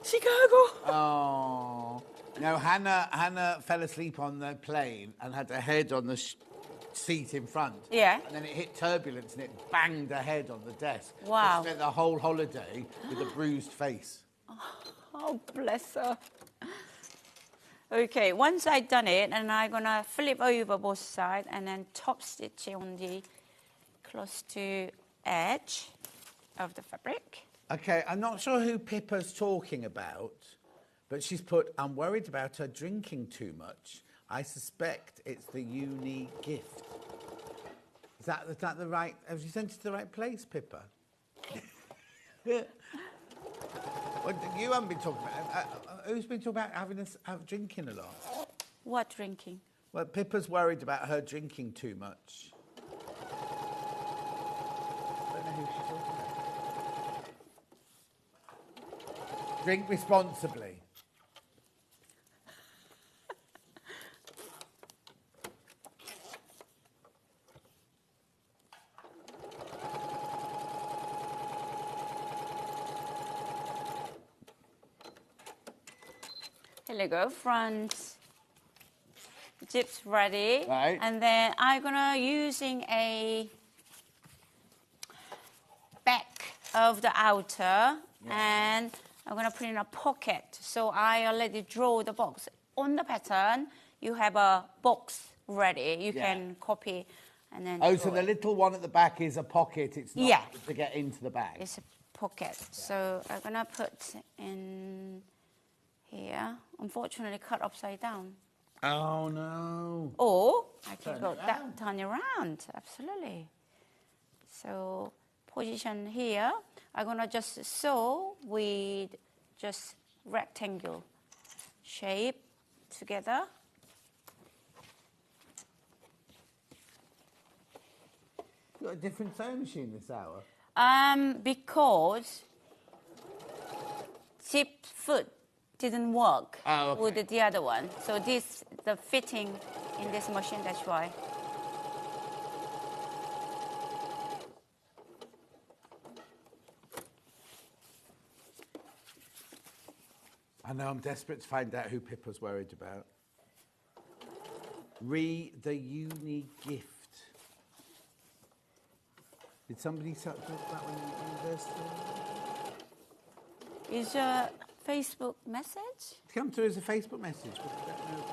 Chicago. Oh. No, Hannah fell asleep on the plane and had her head on the seat in front. Yeah. And then it hit turbulence and it banged her head on the desk. Wow. She spent the whole holiday with a bruised face. Oh, bless her. Okay, once I've done it, and I'm gonna flip over both sides and then top stitch it on the close to edge of the fabric. Okay, I'm not sure who Pippa's talking about, but she's put, I'm worried about her drinking too much. I suspect it's the uni gift. Is that the right, have you sent it to the right place, Pippa? Well, you haven't been talking about, who's been talking about drinking a lot? What drinking? Well, Pippa's worried about her drinking too much. I don't know who she's talking about. Drink responsibly. Here we go, front zips ready. Right. And then I'm gonna using a back of the outer, and I'm gonna put in a pocket. So I already draw the box. On the pattern, you have a box ready. You can copy and then Oh, draw so the it. little one at the back is a pocket. It's not to get into the bag. It's a pocket. So I'm gonna put in here. Unfortunately, cut upside down. Oh, no. Or I can Turn go it around. turn it around. Absolutely. So position here. I'm gonna just sew with just rectangle shape together. You've got a different sewing machine this hour. Because zip foot didn't work with the other one. So the fitting in this machine, that's why. I know, I'm desperate to find out who Pippa's worried about. The uni gift. Did somebody talk about when you were at university? Is a Facebook message? It come through as a Facebook message, but I don't know.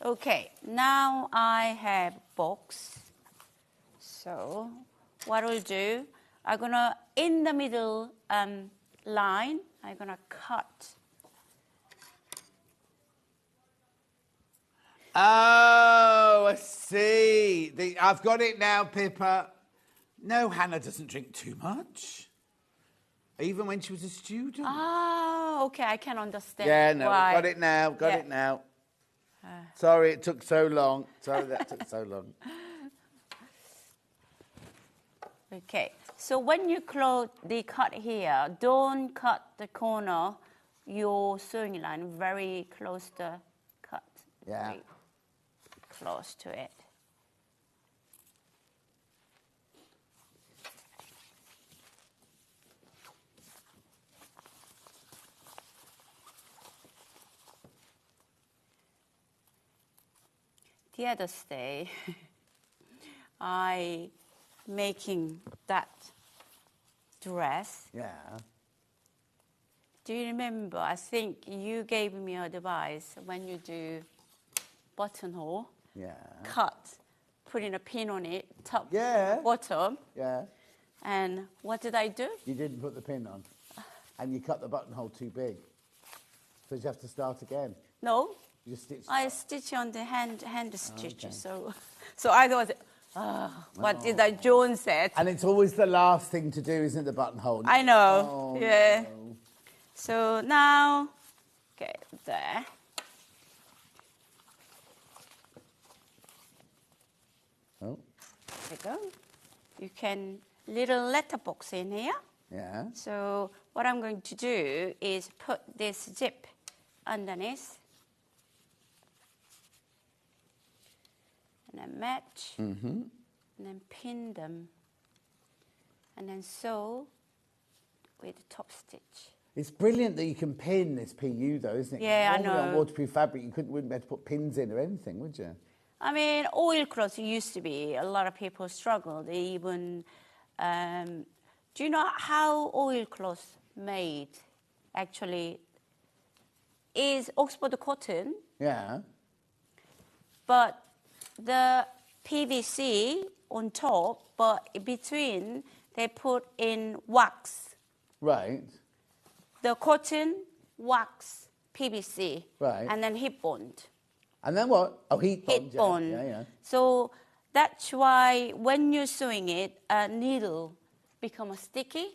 Okay, now I have box. So what I'll do, I'm gonna, in the middle line, I'm gonna cut. Oh, I see. I've got it now, Pippa. No, Hannah doesn't drink too much. Even when she was a student. Oh, okay, I can understand. Yeah, no, why. got it now, got it now. Sorry it took so long. Sorry that took so long. Okay, so when you close the cut here, don't cut the corner, your sewing line, very close to cut. Yeah. Very close to it. The other day, I making that dress. Yeah. Do you remember? I think you gave me advice when you do buttonhole. Yeah. Cut, putting a pin on it, top, Yeah. bottom. Yeah. And what did I do? You didn't put the pin on. And you cut the buttonhole too big. So you have to start again. No. You just stitch. I stitch on the hand stitch. Okay. So I thought, what did I Joan said? And it's always the last thing to do, isn't it, the buttonhole? I know. Oh, yeah. no. So now, okay, there. Oh. There you go. You can little letterbox in here. Yeah. So what I'm going to do is put this zip underneath. And then match. Mm-hmm. And then pin them. And then sew with the top stitch. It's brilliant that you can pin this PU, though, isn't it? Yeah, I Normally know. on waterproof fabric, you wouldn't be able to put pins in or anything, would you? I mean, oilcloth used to be, a lot of people struggled. They even, do you know how oilcloth made actually is Oxford cotton, Yeah. but the PVC on top, but between they put in wax. Right. The cotton, wax, PVC, Right. and then heat bond. And then what? Oh, heat bond. Heat bond. Yeah, yeah. So that's why when you're sewing it, a needle becomes sticky.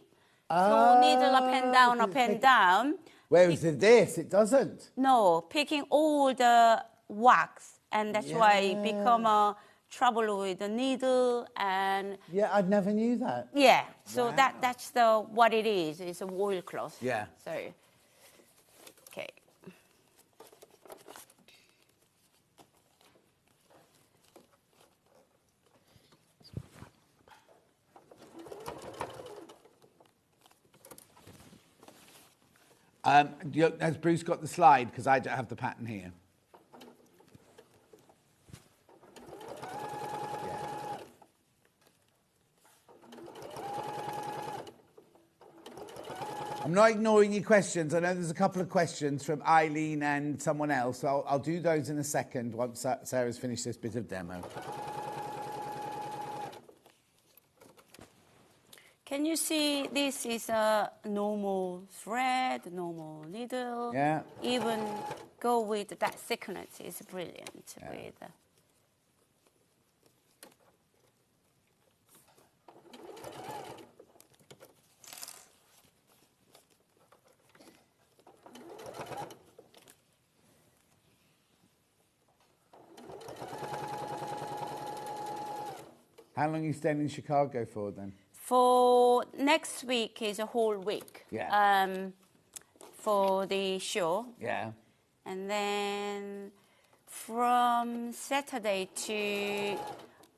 So needle up and down. Whereas with this, it doesn't. No, picking all the wax, and that's why it become a trouble with the needle and. Yeah, I never knew that. Yeah, so Wow. that's what it is. It's a oilcloth. Yeah. So, okay. Has Bruce got the slide? Because I don't have the pattern here. I'm not ignoring your questions. I know there's a couple of questions from Eileen and someone else. So I'll do those in a second once Sarah's finished this bit of demo. Can you see this is a normal thread, normal needle? Yeah. Even go with that thickness is brilliant. Yeah. With How long are you staying in Chicago for then? For next week is a whole week. Yeah. For the show. Yeah. And then from Saturday to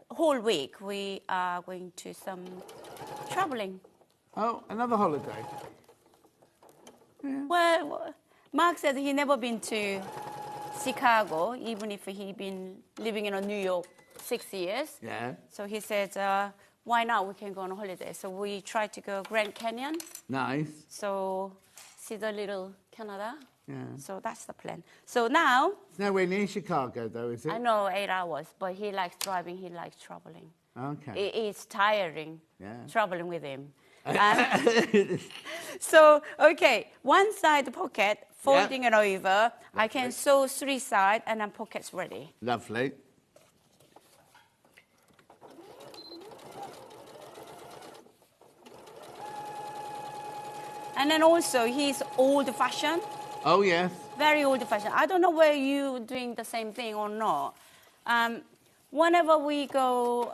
whole week, we are going to some traveling. Oh, another holiday. Yeah. Well, Mark said he never been to Chicago, even if he been living in New York 6 years. Yeah. So he said, why not? We can go on a holiday. So we tried to go Grand Canyon. Nice. So see the little Canada. Yeah. So that's the plan. So now. It's nowhere near Chicago, though, is it? I know 8 hours, but he likes driving. He likes traveling. Okay. It's tiring. Yeah. Traveling with him. So okay, one side pocket, folding it over. I can sew 3 sides, and then pockets ready. Lovely. And then also, he's old-fashioned. Oh, yes. Very old-fashioned. I don't know whether you doing the same thing or not. Whenever we go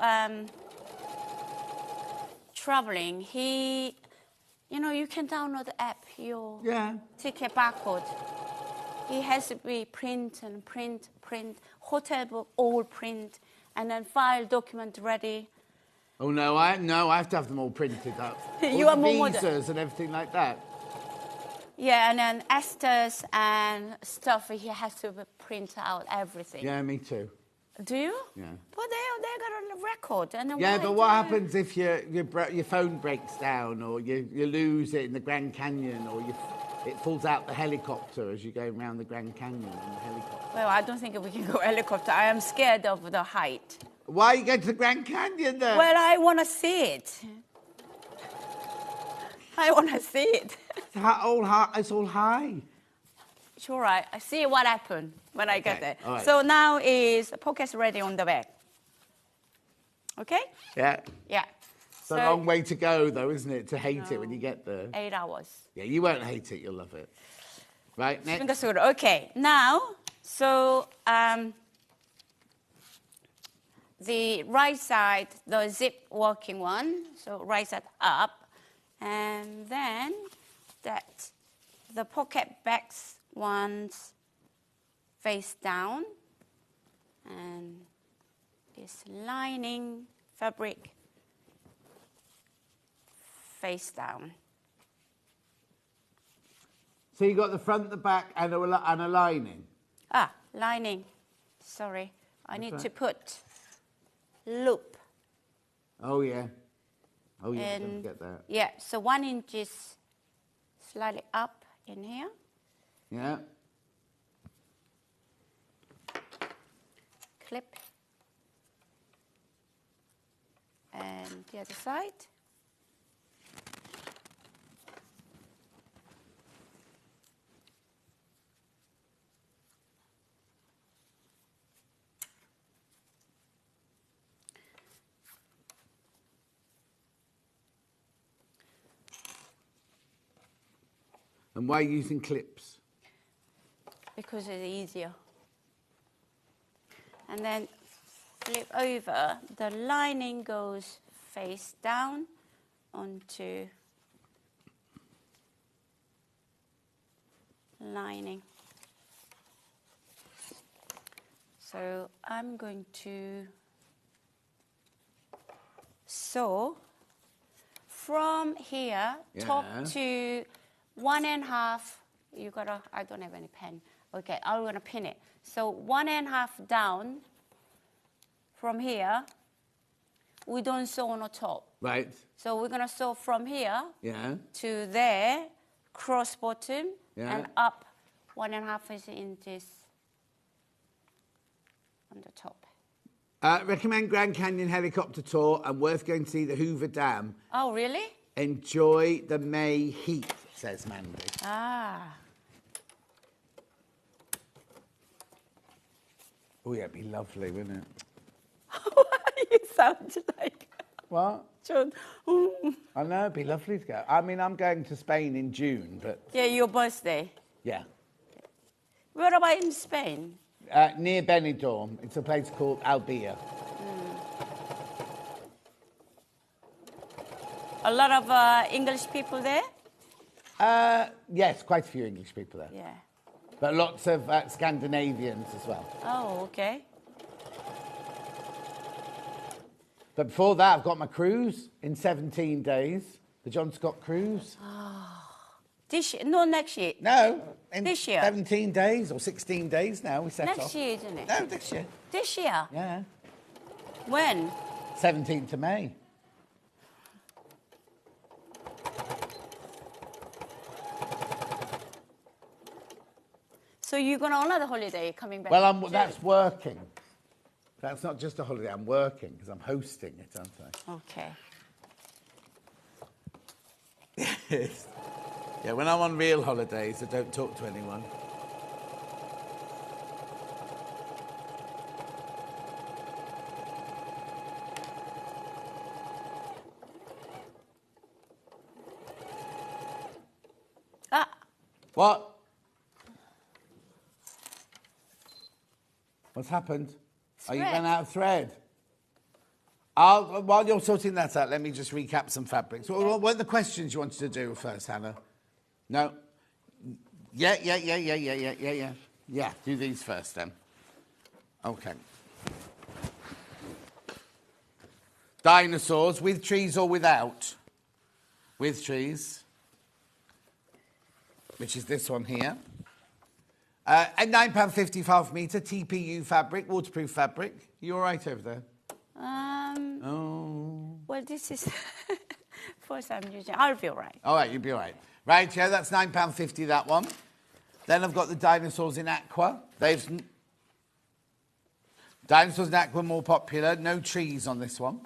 traveling, you can download the app, your ticket barcode. It has to be print, hotel book, all print, and then file document ready. Oh, no, I have to have them all printed up. You All are the more visas and everything like that. Yeah, and then Esther's and stuff, he has to print out everything. Yeah, me too. Do you? Yeah. But they got a record. And then Yeah, why but what do- happens if your phone breaks down, or you lose it in the Grand Canyon, or it falls out the helicopter as you're going around the Grand Canyon on the helicopter? Well, I don't think we can go helicopter. I am scared of the height. Why are you going to the Grand Canyon then? Well, I want to see it. I want to see it. It's all high. It's all right. I see what happened when I get there. all right. So now is pockets ready on the back. Okay? Yeah. Yeah. It's a long way to go, though, isn't it, to hate it when you get there? 8 hours. Yeah, you won't hate it. You'll love it. Right, next. Okay, now, so the right side, the zip working one, so right side up, and then the pocket backs ones face down, and this lining fabric face down. So you got the front, the back, and a lining. Ah, lining. Sorry, I need to put loop. Oh yeah. Oh yeah. And Don't forget that. yeah, so 1 inch is slightly up in here. Yeah. Clip. And the other side. And why are you using clips? Because it's easier. And then flip over, the lining goes face down onto lining. So I'm going to sew from here, top to 1.5. You gotta, I don't have any pen. Okay, I'm gonna pin it. So 1.5 down from here. We don't sew on the top. Right. So we're gonna sew from here to there, cross bottom, and up 1.5 inches on the top. Recommend Grand Canyon helicopter tour and worth going to see the Hoover Dam. Oh, really? Enjoy the May heat, says Mandy. Ah. Oh, yeah, it'd be lovely, wouldn't it? You sound like... What? John. I know, it'd be lovely to go. I mean, I'm going to Spain in June, but... Yeah, your birthday. Yeah. Where about in Spain? Near Benidorm. It's a place called Albia. A lot of English people there? Yes, quite a few English people there. Yeah. But lots of Scandinavians as well. Oh, okay. But before that, I've got my cruise in 17 days. The John Scott cruise. This year? No, next year. No. In this year? 17 days or 16 days now we set off. Next year, isn't it? No, this year. This year? Yeah. When? 17th of May. So you're going on another holiday coming back? Well, that's working. That's not just a holiday. I'm working because I'm hosting it, aren't I? Okay. Yes. Yeah, when I'm on real holidays, I don't talk to anyone. Ah. What? What's happened? Are you run out of thread? While you're sorting that out, let me just recap some fabrics. What are the questions you wanted to do first, Hannah? No? Yeah. Yeah, do these first then. Okay. Dinosaurs, with trees or without? With trees. Which is this one here. At £9.50 for half metre, TPU fabric, waterproof fabric. You all right over there? Well, this is first I'm using. I'll be all right. All right, you'll be all right. Right, yeah, that's £9.50, that one. Then I've got the dinosaurs in aqua. Dinosaurs in aqua more popular. No trees on this one.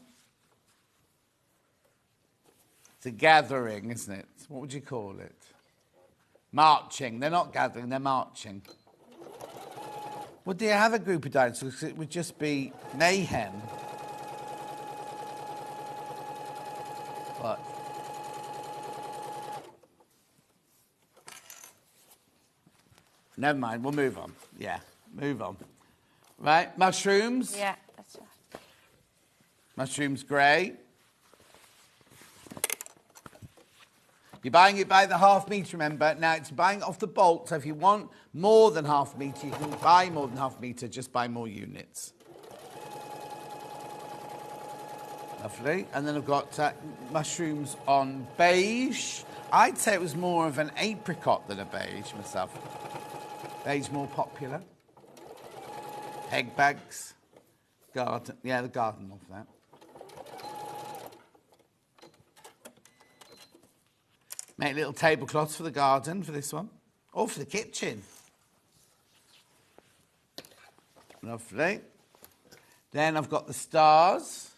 It's a gathering, isn't it? What would you call it? Marching. They're not gathering, they're marching. Would they have a group of dinosaurs? 'Cause it would just be mayhem. What? Never mind, we'll move on. Yeah, move on. Right, mushrooms. Yeah, that's right. Mushrooms grey. You're buying it by the half metre, remember. Now, it's buying off the bolt, so if you want more than half metre, you can buy more than half metre, just buy more units. Lovely. And then I've got mushrooms on beige. I'd say it was more of an apricot than a beige myself. Beige more popular. Egg bags. Garden. Yeah, the garden of that. Make little tablecloths for the garden for this one. Or for the kitchen. Lovely. Then I've got the stars.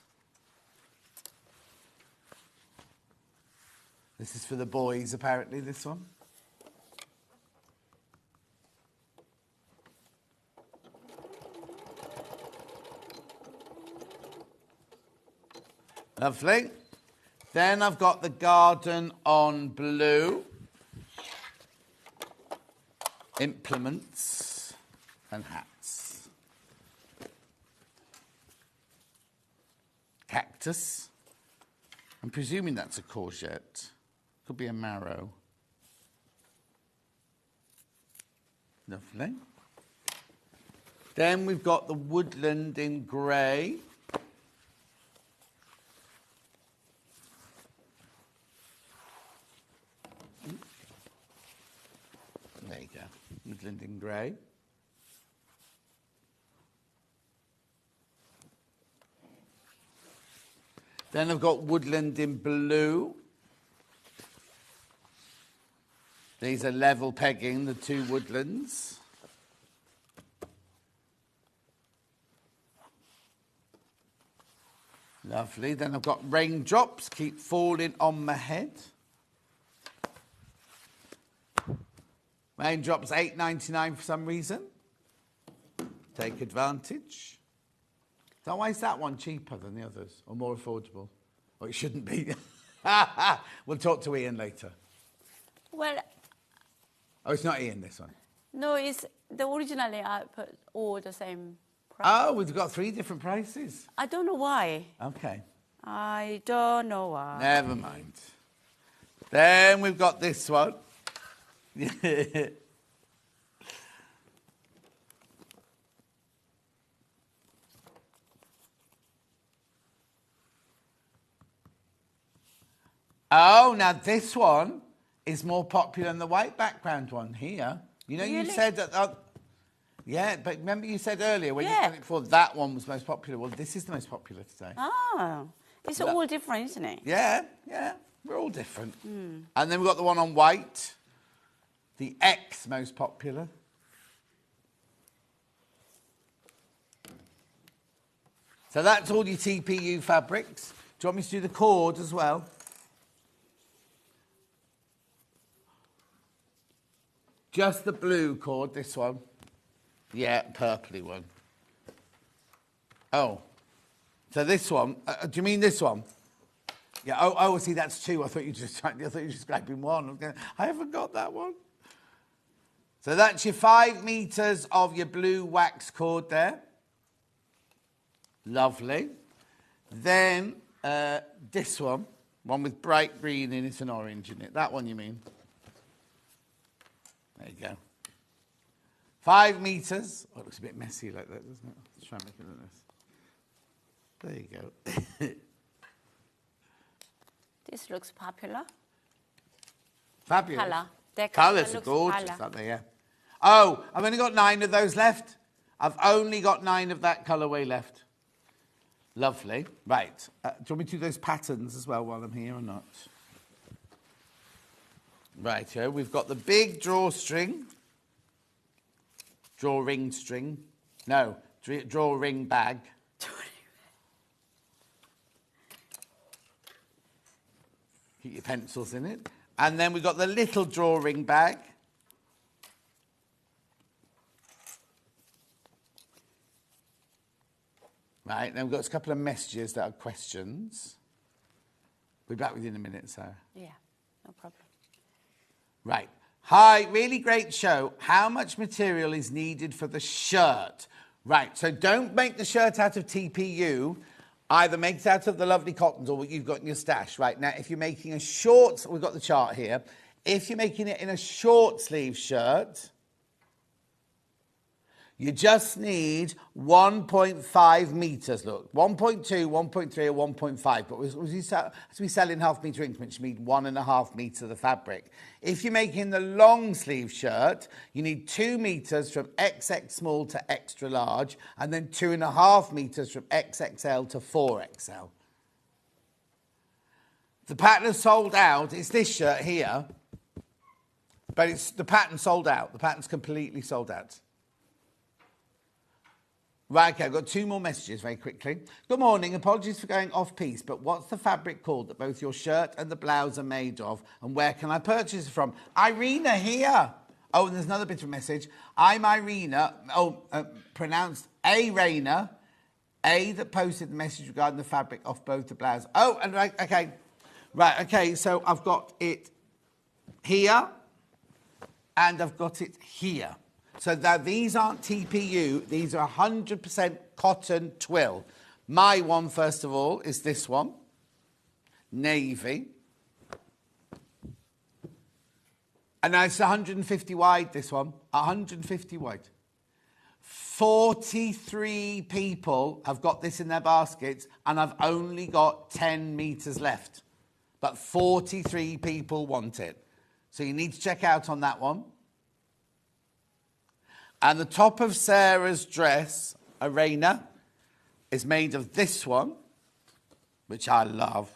This is for the boys, apparently, this one. Lovely. Then I've got the garden on blue. Implements and hats. Cactus. I'm presuming that's a courgette. Could be a marrow. Lovely. Then we've got the woodland in grey. There you go. Woodland in grey. Then I've got woodland in blue. These are level pegging the two woodlands. Lovely. Then I've got raindrops keep falling on my head. Raindrops $8.99 for some reason. Take advantage. So why is that one cheaper than the others, or more affordable? Or it shouldn't be. We'll talk to Ian later. Well, oh, it's not Ian, this one. no, it's the originally I put all the same price. Oh, we've got 3 different prices. I don't know why. Okay. I don't know why. Never mind. Then we've got this one. Oh, now this one is more popular than the white background one here. You know, Really? you said that... yeah, but remember you said earlier when you Yeah. said it before, that one was most popular. Well, this is the most popular today. Oh, it's all different, isn't it? Yeah, yeah, we're all different. And then we've got the one on white, the X most popular. So that's all your TPU fabrics. Do you want me to do the cord as well? Just the blue cord, this one. Yeah, purpley one. Oh. So this one, do you mean this one? Yeah, oh, see, that's 2. I thought you were just grabbing one. I haven't got that one. So that's your 5 meters of your blue wax cord there. Lovely. Then this one with bright green in it and orange in it. That one you mean? There you go. 5 meters. Oh, it looks a bit messy like that, doesn't it? Let's try and make it like this. There you go. This looks popular. Fabulous. Colour. Their Colours are looks gorgeous, colour. aren't they? Yeah. Oh, I've only got 9 of those left. I've only got 9 of that colourway left. Lovely. Right. Do you want me to do those patterns as well while I'm here or not? Right, here we've got the big drawstring. Drawing string. No, drawing bag. Keep your pencils in it. And then we've got the little drawing bag. Right, then we've got a couple of messages that are questions. We'll be back with you in a minute, Sarah. Yeah, no problem. Right. Hi, really great show. How much material is needed for the shirt? Right, so don't make the shirt out of TPU. Either make it out of the lovely cottons or what you've got in your stash. Right, now if you're making a short, we've got the chart here. If you're making it in a short sleeve shirt, you just need 1.5 metres, look. 1.2, 1.3 or 1.5. But as we sell in half-metre increments, you need 1.5 metres of the fabric. If you're making the long sleeve shirt, you need 2 metres from XX small to extra large, and then 2.5 metres from XXL to 4XL. The pattern is sold out. It's this shirt here, but it's the pattern sold out. The pattern's completely sold out. Right, okay, I've got 2 more messages very quickly. Good morning, apologies for going off-piece, but what's the fabric called that both your shirt and the blouse are made of, and where can I purchase it from? Irina here. Oh, and there's another bit of a message. I'm Irina, pronounced A-Raina, A that posted the message regarding the fabric off both the blouse. Oh, and right, okay. Right, okay, so I've got it here, and I've got it here. So that these aren't TPU, these are 100% cotton twill. My one, first of all, is this one, navy. And now it's 150 wide, this one, 150 wide. 43 people have got this in their baskets, and I've only got 10 metres left. But 43 people want it. So you need to check out on that one. And the top of Sarah's dress, Arena, is made of this one, which I love.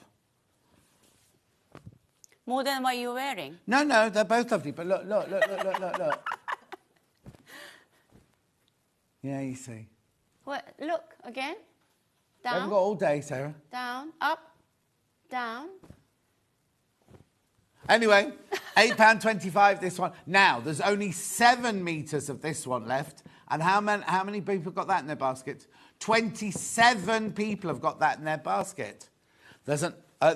More than what you're wearing? No, no, they're both lovely. But look. Yeah, you see. What? Look, again. We Down. haven't got all day, Sarah. Down, up, down. Anyway, £8.25 this one. Now, there's only 7 metres of this one left. And how many people got that in their basket? 27 people have got that in their basket. There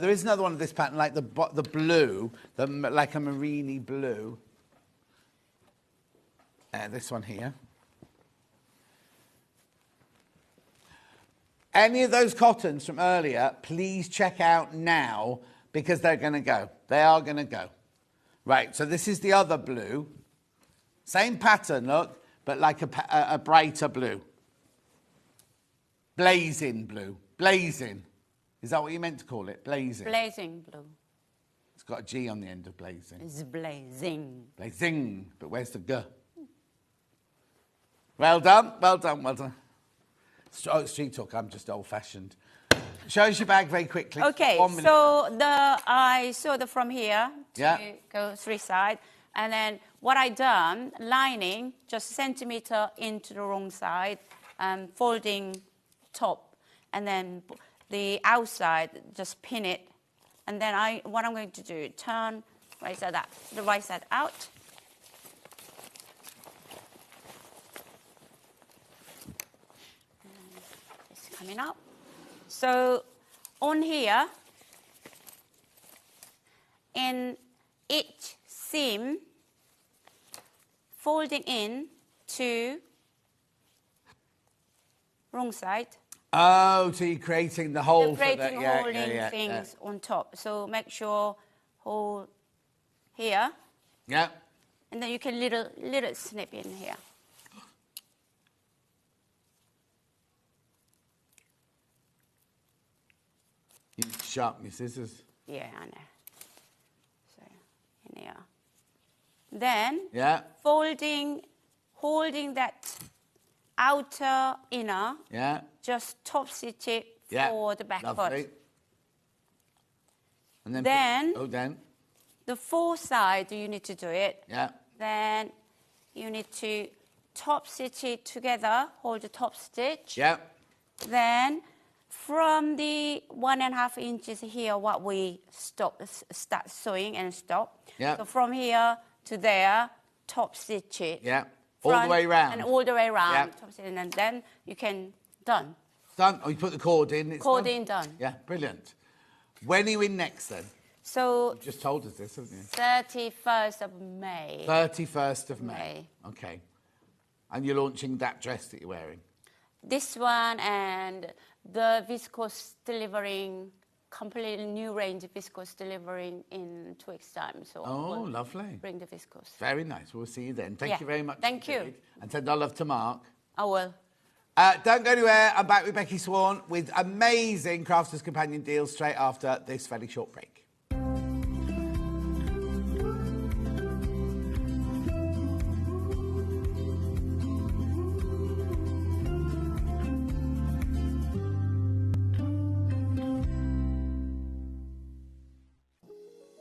is another one of this pattern, like the blue, like a marini blue. This one here. Any of those cottons from earlier, please check out now, because they're going to go. They are going to go. Right, so this is the other blue. Same pattern, look, but like a brighter blue. Blazing blue. Blazing. Is that what you meant to call it? Blazing. Blazing blue. It's got a G on the end of blazing. It's blazing. Blazing. But where's the G? Well done, well done, well done. Street talk, I'm just old-fashioned. Show us your bag very quickly. Okay, so I sewed from here to go 3 sides. And then what I done, lining just centimetre into the wrong side, folding top. And then the outside, just pin it. And then what I'm going to do, turn the right side out. It's coming up. So on here, in each seam, folding in to wrong side. Oh, so you're creating the hole for that. Creating holding things on top. So make sure hole here. Yeah. And then you can little snip in here. You need to sharpen your scissors. Yeah, I know. So in here. Then folding holding that outer inner, Yeah. just top stitch it Yeah. for the back Lovely. foot. And then, Then the fourth side, you need to do it. Yeah. Then you need to top stitch it together, hold the top stitch. Yeah. Then from the 1.5 inches here, what we start sewing and stop. Yeah. So from here to there, top stitch it. Yeah. All the way round. And all the way round. Yeah. Top stitch, and then you can, done. Done. Oh, you put the cord in. It's Cord done. in, done. Yeah, brilliant. When are you in next then? So You've just told us this, haven't you? 31st of May. 31st of May. Okay. And you're launching that dress that you're wearing? This one and the viscose delivering, completely new range of viscose delivering in 2 weeks' time. So Oh, we'll lovely. bring the viscose. Very nice. We'll see you then. Thank Yeah. you very much. Thank you. indeed. And send our love to Mark. I will. Don't go anywhere. I'm back with Becky Swan with amazing Crafters Companion deals straight after this fairly short break.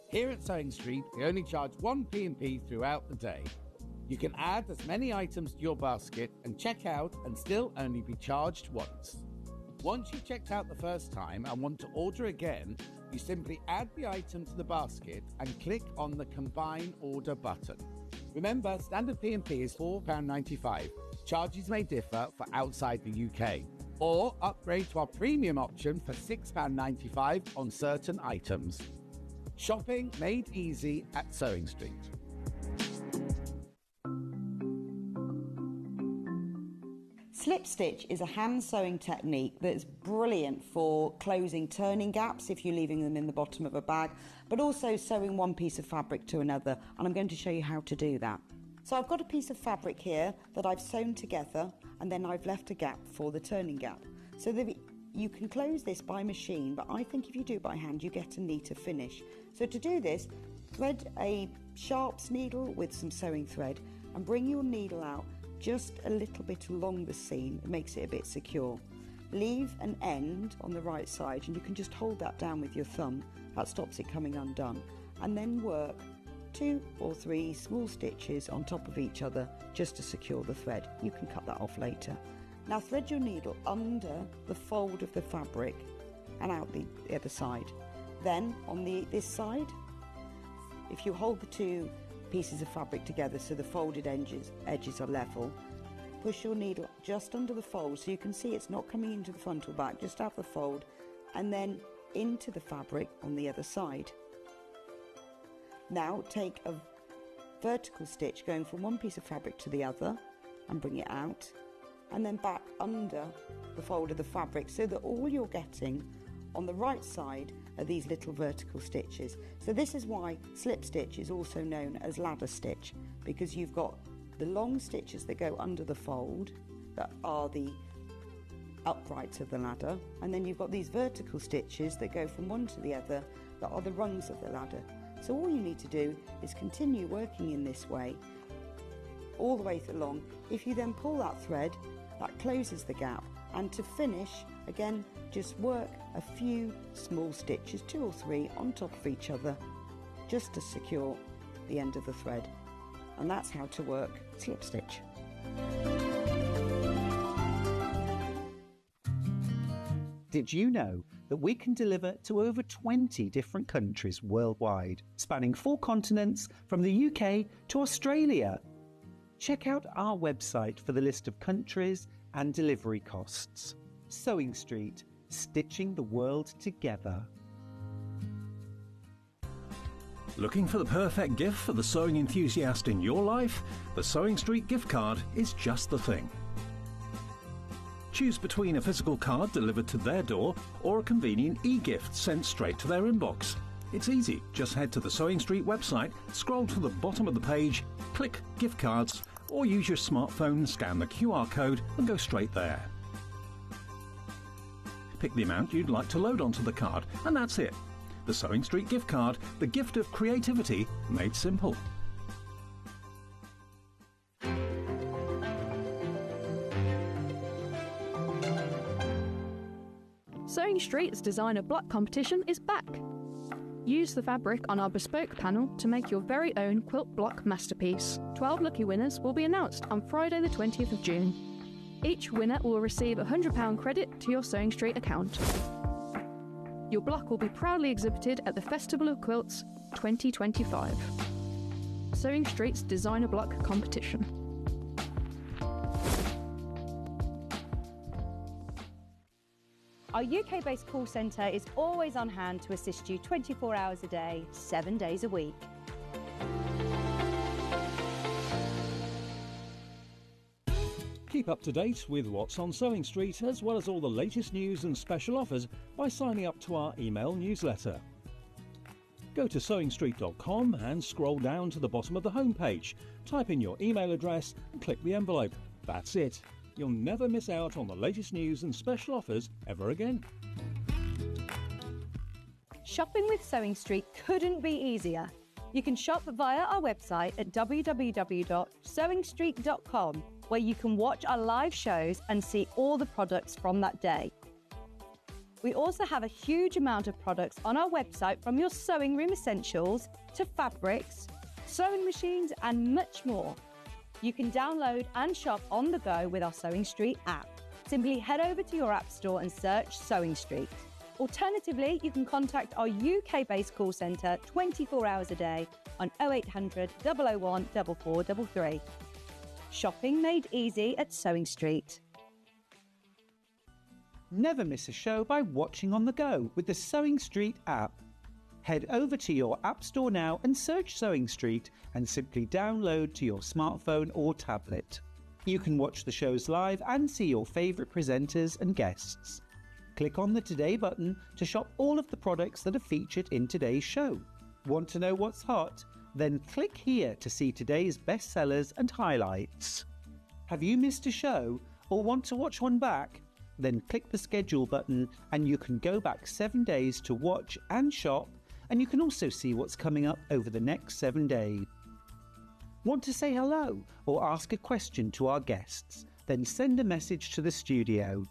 Here at Sewing Street, we only charge one P&P throughout the day. You can add as many items to your basket and check out and still only be charged once. Once you've checked out the first time and want to order again, you simply add the item to the basket and click on the Combine Order button. Remember, standard P&P is £4.95. Charges may differ for outside the UK. Or upgrade to our premium option for £6.95 on certain items. Shopping made easy at Sewing Street. Slip stitch is a hand sewing technique that's brilliant for closing turning gaps if you're leaving them in the bottom of a bag, but also sewing one piece of fabric to another, and I'm going to show you how to do that. So I've got a piece of fabric here that I've sewn together, and then I've left a gap for the turning gap. So you can close this by machine, but I think if you do it by hand, you get a neater finish. So to do this, thread a sharps needle with some sewing thread and bring your needle out just a little bit along the seam. It makes it a bit secure. Leave an end on the right side, and you can just hold that down with your thumb. That stops it coming undone. And then work 2 or 3 small stitches on top of each other just to secure the thread. You can cut that off later. Now thread your needle under the fold of the fabric and out the other side. Then on this side, if you hold the 2 pieces of fabric together so the folded edges are level, push your needle just under the fold so you can see it's not coming into the front or back, just out the fold, and then into the fabric on the other side. Now take a vertical stitch going from one piece of fabric to the other and bring it out, and then back under the fold of the fabric so that all you're getting on the right side are these little vertical stitches. So this is why slip stitch is also known as ladder stitch, because you've got the long stitches that go under the fold that are the uprights of the ladder, and then you've got these vertical stitches that go from one to the other that are the rungs of the ladder. So all you need to do is continue working in this way all the way along. If you then pull that thread, that closes the gap, and to finish, again, just work a few small stitches, 2 or 3 on top of each other, just to secure the end of the thread. And that's how to work slip stitch. Did you know that we can deliver to over 20 different countries worldwide, spanning 4 continents from the UK to Australia? Check out our website for the list of countries and delivery costs. Sewing Street, stitching the world together. Looking for the perfect gift for the sewing enthusiast in your life? The Sewing Street gift card is just the thing. Choose between a physical card delivered to their door or a convenient e-gift sent straight to their inbox. It's easy. Just head to the Sewing Street website, scroll to the bottom of the page, click Gift Cards, or use your smartphone, scan the QR code and go straight there. Pick the amount you'd like to load onto the card, and that's it. The Sewing Street gift card, the gift of creativity made simple. Sewing Street's designer block competition is back. Use the fabric on our bespoke panel to make your very own quilt block masterpiece. 12 lucky winners will be announced on Friday the 20th of June. Each winner will receive a £100 credit to your Sewing Street account. Your block will be proudly exhibited at the Festival of Quilts 2025. Sewing Street's designer block competition. Our UK-based call centre is always on hand to assist you 24 hours a day, 7 days a week. Keep up to date with what's on Sewing Street, as well as all the latest news and special offers by signing up to our email newsletter. Go to sewingstreet.com and scroll down to the bottom of the homepage. Type in your email address and click the envelope. That's it. You'll never miss out on the latest news and special offers ever again. Shopping with Sewing Street couldn't be easier. You can shop via our website at www.sewingstreet.com, where you can watch our live shows and see all the products from that day. We also have a huge amount of products on our website, from your sewing room essentials to fabrics, sewing machines and much more. You can download and shop on the go with our Sewing Street app. Simply head over to your app store and search Sewing Street. Alternatively, you can contact our UK-based call centre 24 hours a day on 0800 001 4433. Shopping made easy at Sewing Street. Never miss a show by watching on the go with the Sewing Street app. Head over to your app store now and search Sewing Street and simply download to your smartphone or tablet. You can watch the shows live and see your favourite presenters and guests. Click on the Today button to shop all of the products that are featured in today's show. Want to know what's hot? Then click here to see today's bestsellers and highlights. Have you missed a show or want to watch one back? Then click the schedule button and you can go back 7 days to watch and shop, and you can also see what's coming up over the next 7 days. Want to say hello or ask a question to our guests? Then send a message to the studio.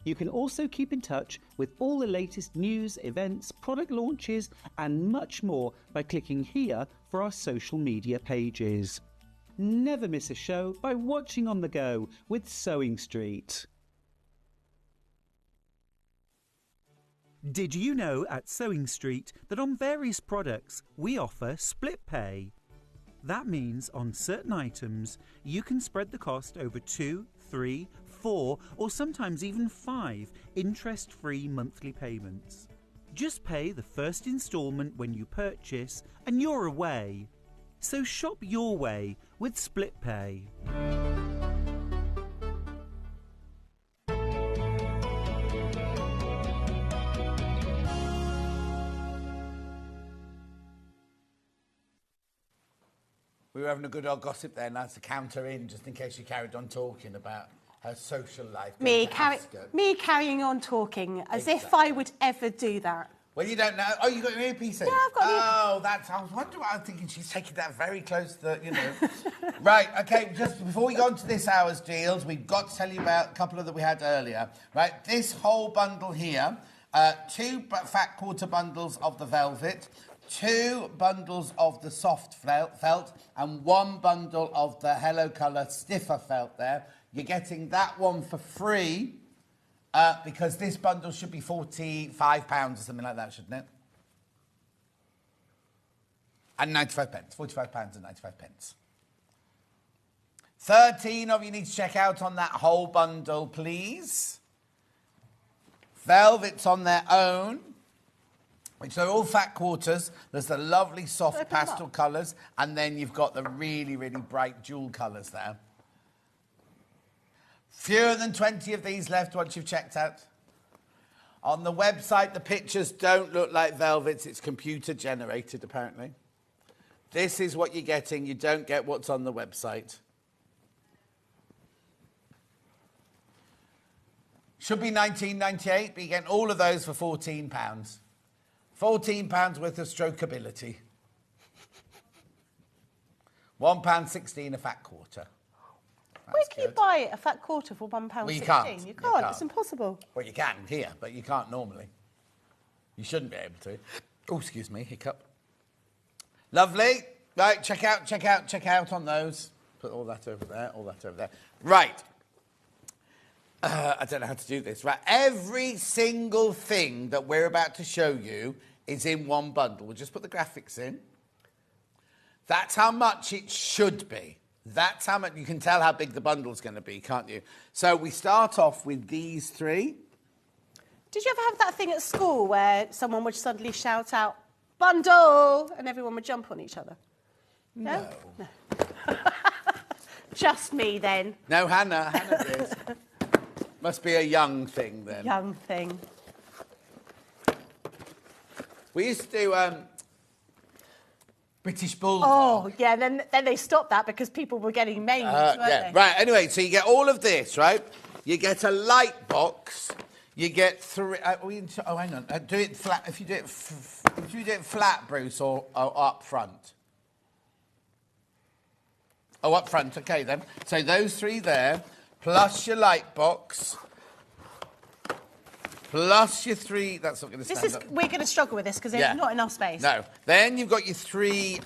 You can also keep in touch with all the latest news, events, product launches and much more by clicking here for our social media pages. Never miss a show by watching on the go with Sewing Street. Did you know at Sewing Street that on various products we offer split pay? That means on certain items you can spread the cost over 2, 3, 4 or sometimes even 5 interest-free monthly payments. Just pay the first instalment when you purchase and you're away. So shop your way with split pay. We were having a good old gossip there, nice to counter in, just in case she carried on talking about her social life. Me carrying on talking as if I would ever do that. Well, you don't know. Oh, you got your earpiece in? Yeah, I've got Oh, that's... I was wondering why I was thinking she's taking that very close to the, you know. Right, OK, just before we go on to this hour's deals, we've got to tell you about a couple of that we had earlier. Right, this whole bundle here, 2 fat quarter bundles of the velvet, 2 bundles of the soft felt and 1 bundle of the Hello Colour stiffer felt there. You're getting that one for free because this bundle should be £45 or something like that, shouldn't it? And 95 pence. £45 and 95 pence. 13 of you need to check out on that whole bundle, please. Velvet's on their own, which are all fat quarters. There's the lovely soft pastel colours, and then you've got the really, really bright jewel colours there. Fewer than 20 of these left once you've checked out. On the website, the pictures don't look like velvets. It's computer generated, apparently. This is what you're getting. You don't get what's on the website. Should be £19.98, but you're getting all of those for £14. £14 worth of strokeability. £1.16 a fat quarter. Where can you buy a fat quarter for £1.16? Well, you can't. You You can't. can't. It's impossible. Well, you can here, but you can't normally. You shouldn't be able to. Oh, excuse me, hiccup. Lovely. Right, check out on those. Put all that over there, all that over there. Right. I don't know how to do this. Right, every single thing that we're about to show you is in one bundle. We'll just put the graphics in. That's how much it should be. That's how much, you can tell how big the bundle's going to be, can't you? So we start off with these three. Did you ever have that thing at school where someone would suddenly shout out, bundle, and everyone would jump on each other? No. Just me then. No, Hannah did. Must be a young thing then. Young thing. We used to do British Bulldog. Oh, yeah, then they stopped that because people were getting maimed, weren't they? Right, anyway, so you get all of this, right? You get a light box. You get three... oh, hang on. Do it flat. If you do it flat, Bruce, or up front. Oh, up front. OK, then. So those three there, plus your light box, plus your three... That's not going to stand up. We're going to struggle with this because there's not enough space. No. Then you've got your three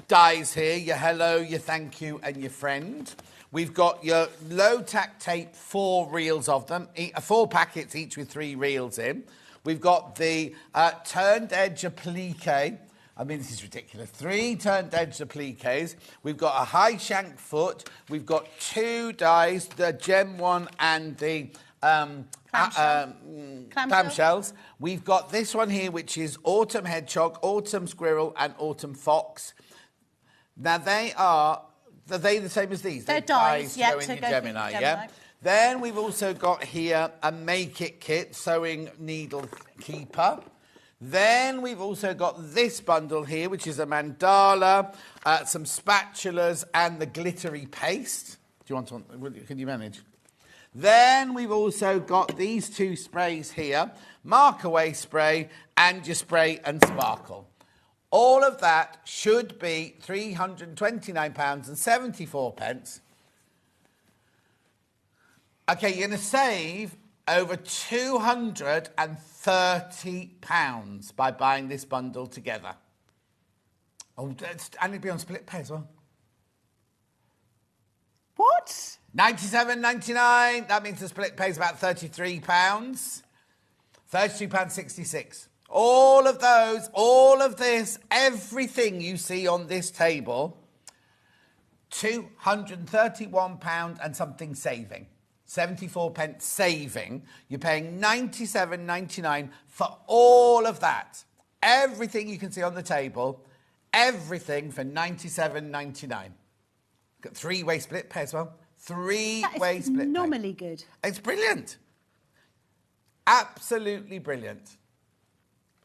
dies here, your hello, your thank you, and your friend. We've got your low-tack tape, 4 reels of them, 4 packets, each with 3 reels in. We've got the turned edge applique. I mean, this is ridiculous. 3 turned edge appliques. We've got a high shank foot. We've got 2 dies, the gem one and the clamshells. We've got this one here, which is autumn hedgehog, autumn squirrel, and autumn fox. Now, are they the same as these? They're dies, to go in your Gemini, yeah? Then we've also got here a Make It kit, sewing needle keeper. Then we've also got this bundle here, which is a mandala, some spatulas, and the glittery paste. Do you want one? Can you manage? Then we've also got these 2 sprays here, Mark Away spray and your spray and sparkle. All of that should be £329.74. OK, you're going to save over £230 by buying this bundle together. Oh, and it'll be on split pay as well. What? £97.99. That means the split pay is about £33. £32.66. All of those, all of this, everything you see on this table, £231 and something saving. 74 pence saving. You're paying £97.99 for all of that. Everything you can see on the table, everything for £97.99. Got 3-way split pay as well. 3-way split pay. Phenomenally good. It's brilliant. Absolutely brilliant.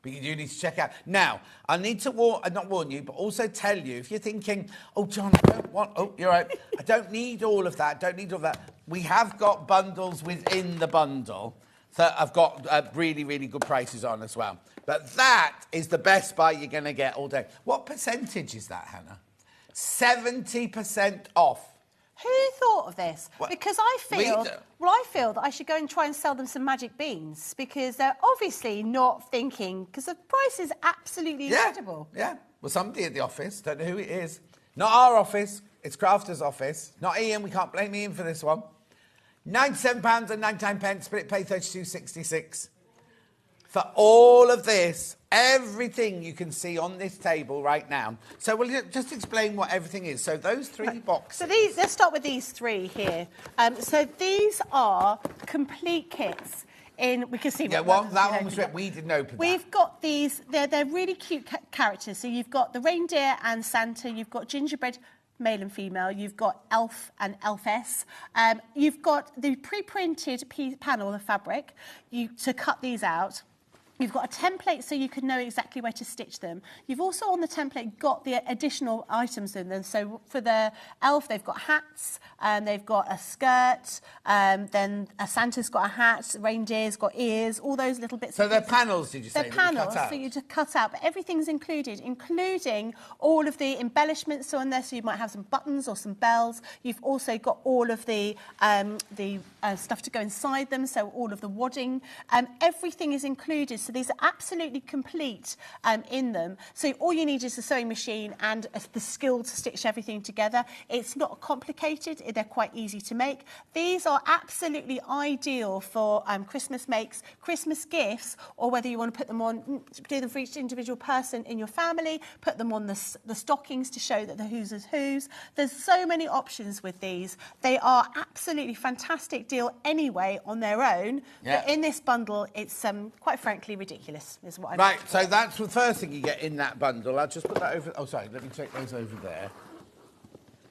But you do need to check out. Now, I need to not warn you, but also tell you, if you're thinking, oh, John, I don't want... Oh, you're right. I don't need all of that. Don't need all of that. We have got bundles within the bundle that I've got really, really good prices on as well. But that is the best buy you're going to get all day. What percentage is that, Hannah? 70% off. Who thought of this? Well, because I feel that I should go and try and sell them some magic beans because they're obviously not thinking, because the price is absolutely incredible. Yeah, well, somebody at the office, don't know who it is. Not our office, it's Crafter's office. Not Ian, we can't blame Ian for this one. £97.99, split pay £32.66. For all of this, everything you can see on this table right now. So we'll just explain what everything is. So those 3 boxes. So let's start with these 3 here. So these are complete kits. We can see. Yeah, that one was we didn't open. We've got these. They're really cute characters. So you've got the reindeer and Santa. You've got gingerbread, male and female. You've got elf and elfess. You've got the pre-printed panel of fabric to cut these out. You've got a template so you can know exactly where to stitch them. You've also on the template got the additional items in them. So for the elf, they've got hats, they've got a skirt, then Santa's got a hat, reindeer's got ears, all those little bits. So they're panels, did you say? They're panels cut for you to cut out, but everything's included, including all of the embellishments on there. So you might have some buttons or some bells. You've also got all of the stuff to go inside them, so all of the wadding. Everything is included. So these are absolutely complete in them. So all you need is a sewing machine and the skill to stitch everything together. It's not complicated. They're quite easy to make. These are absolutely ideal for Christmas makes, Christmas gifts, or whether you want to put them on, do them for each individual person in your family, put them on the stockings to show that the who's is who's. There's so many options with these. They are absolutely fantastic deal anyway on their own. Yeah. But in this bundle, it's quite frankly ridiculous, is what I Right, so that's the first thing you get in that bundle. I'll just put that over... Oh, sorry, let me take those over there.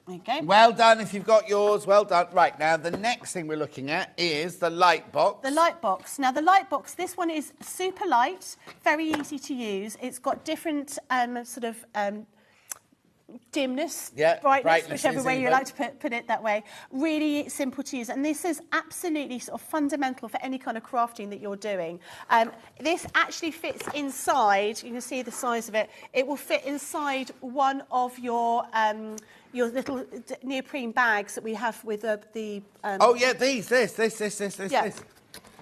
Okay. Well done if you've got yours, well done. Right, now the next thing we're looking at is the light box. The light box. Now the light box, this one is super light, very easy to use. It's got different dimness, brightness, whichever way you like to put it that way. Really simple to use, and this is absolutely sort of fundamental for any kind of crafting that you're doing. This actually fits inside. You can see the size of it. It will fit inside one of your little neoprene bags that we have with the. Oh yeah, this. Yeah.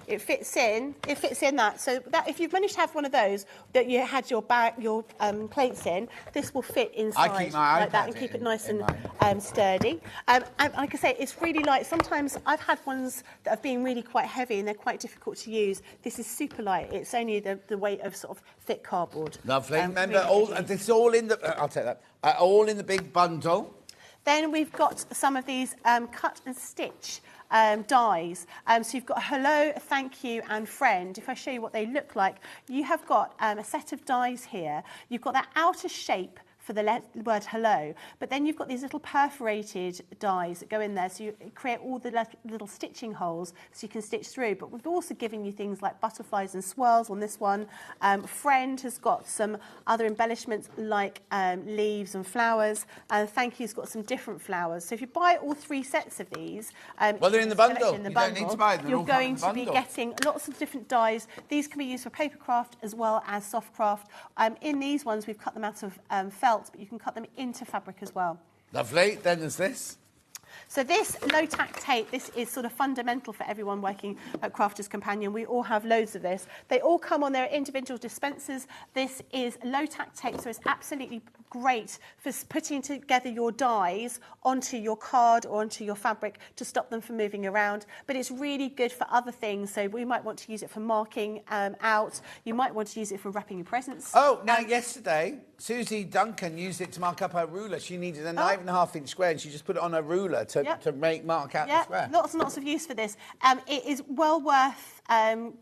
It fits in that. So that if you've managed to have one of those that you had your plates in, this will fit inside I keep my like that iPad and keep it in nice and sturdy. And like I say, it's really light. Sometimes I've had ones that have been really quite heavy and they're quite difficult to use. This is super light. It's only the weight of sort of thick cardboard. Lovely. Remember, really this is all in the... I'll take that. All in the big bundle. Then we've got some of these cut and stitch dies. So you've got hello, thank you and friend. If I show you what they look like, you have got a set of dies here. You've got that outer shape for the word hello, but then you've got these little perforated dies that go in there, so you create all the little stitching holes so you can stitch through. But we've also given you things like butterflies and swirls on this one. Friend has got some other embellishments like leaves and flowers, and thank you's got some different flowers. So if you buy all 3 sets of these, well, they're in the bundle. You don't need to buy them. You're going to be getting lots of different dies. These can be used for paper craft as well as soft craft. In these ones, we've cut them out of felt, but you can cut them into fabric as well. Lovely. Then there's this. So this low-tack tape, this is sort of fundamental for everyone working at Crafters Companion. We all have loads of this. They all come on their individual dispensers. This is low-tack tape, so it's absolutely great for putting together your dies onto your card or onto your fabric to stop them from moving around. But it's really good for other things. So we might want to use it for marking out. You might want to use it for wrapping your presents. Oh, now yesterday, Susie Duncan used it to mark up her ruler. She needed a 9.5-inch square, and she just put it on her ruler to mark out the square. Lots and lots of use for this. It is well worth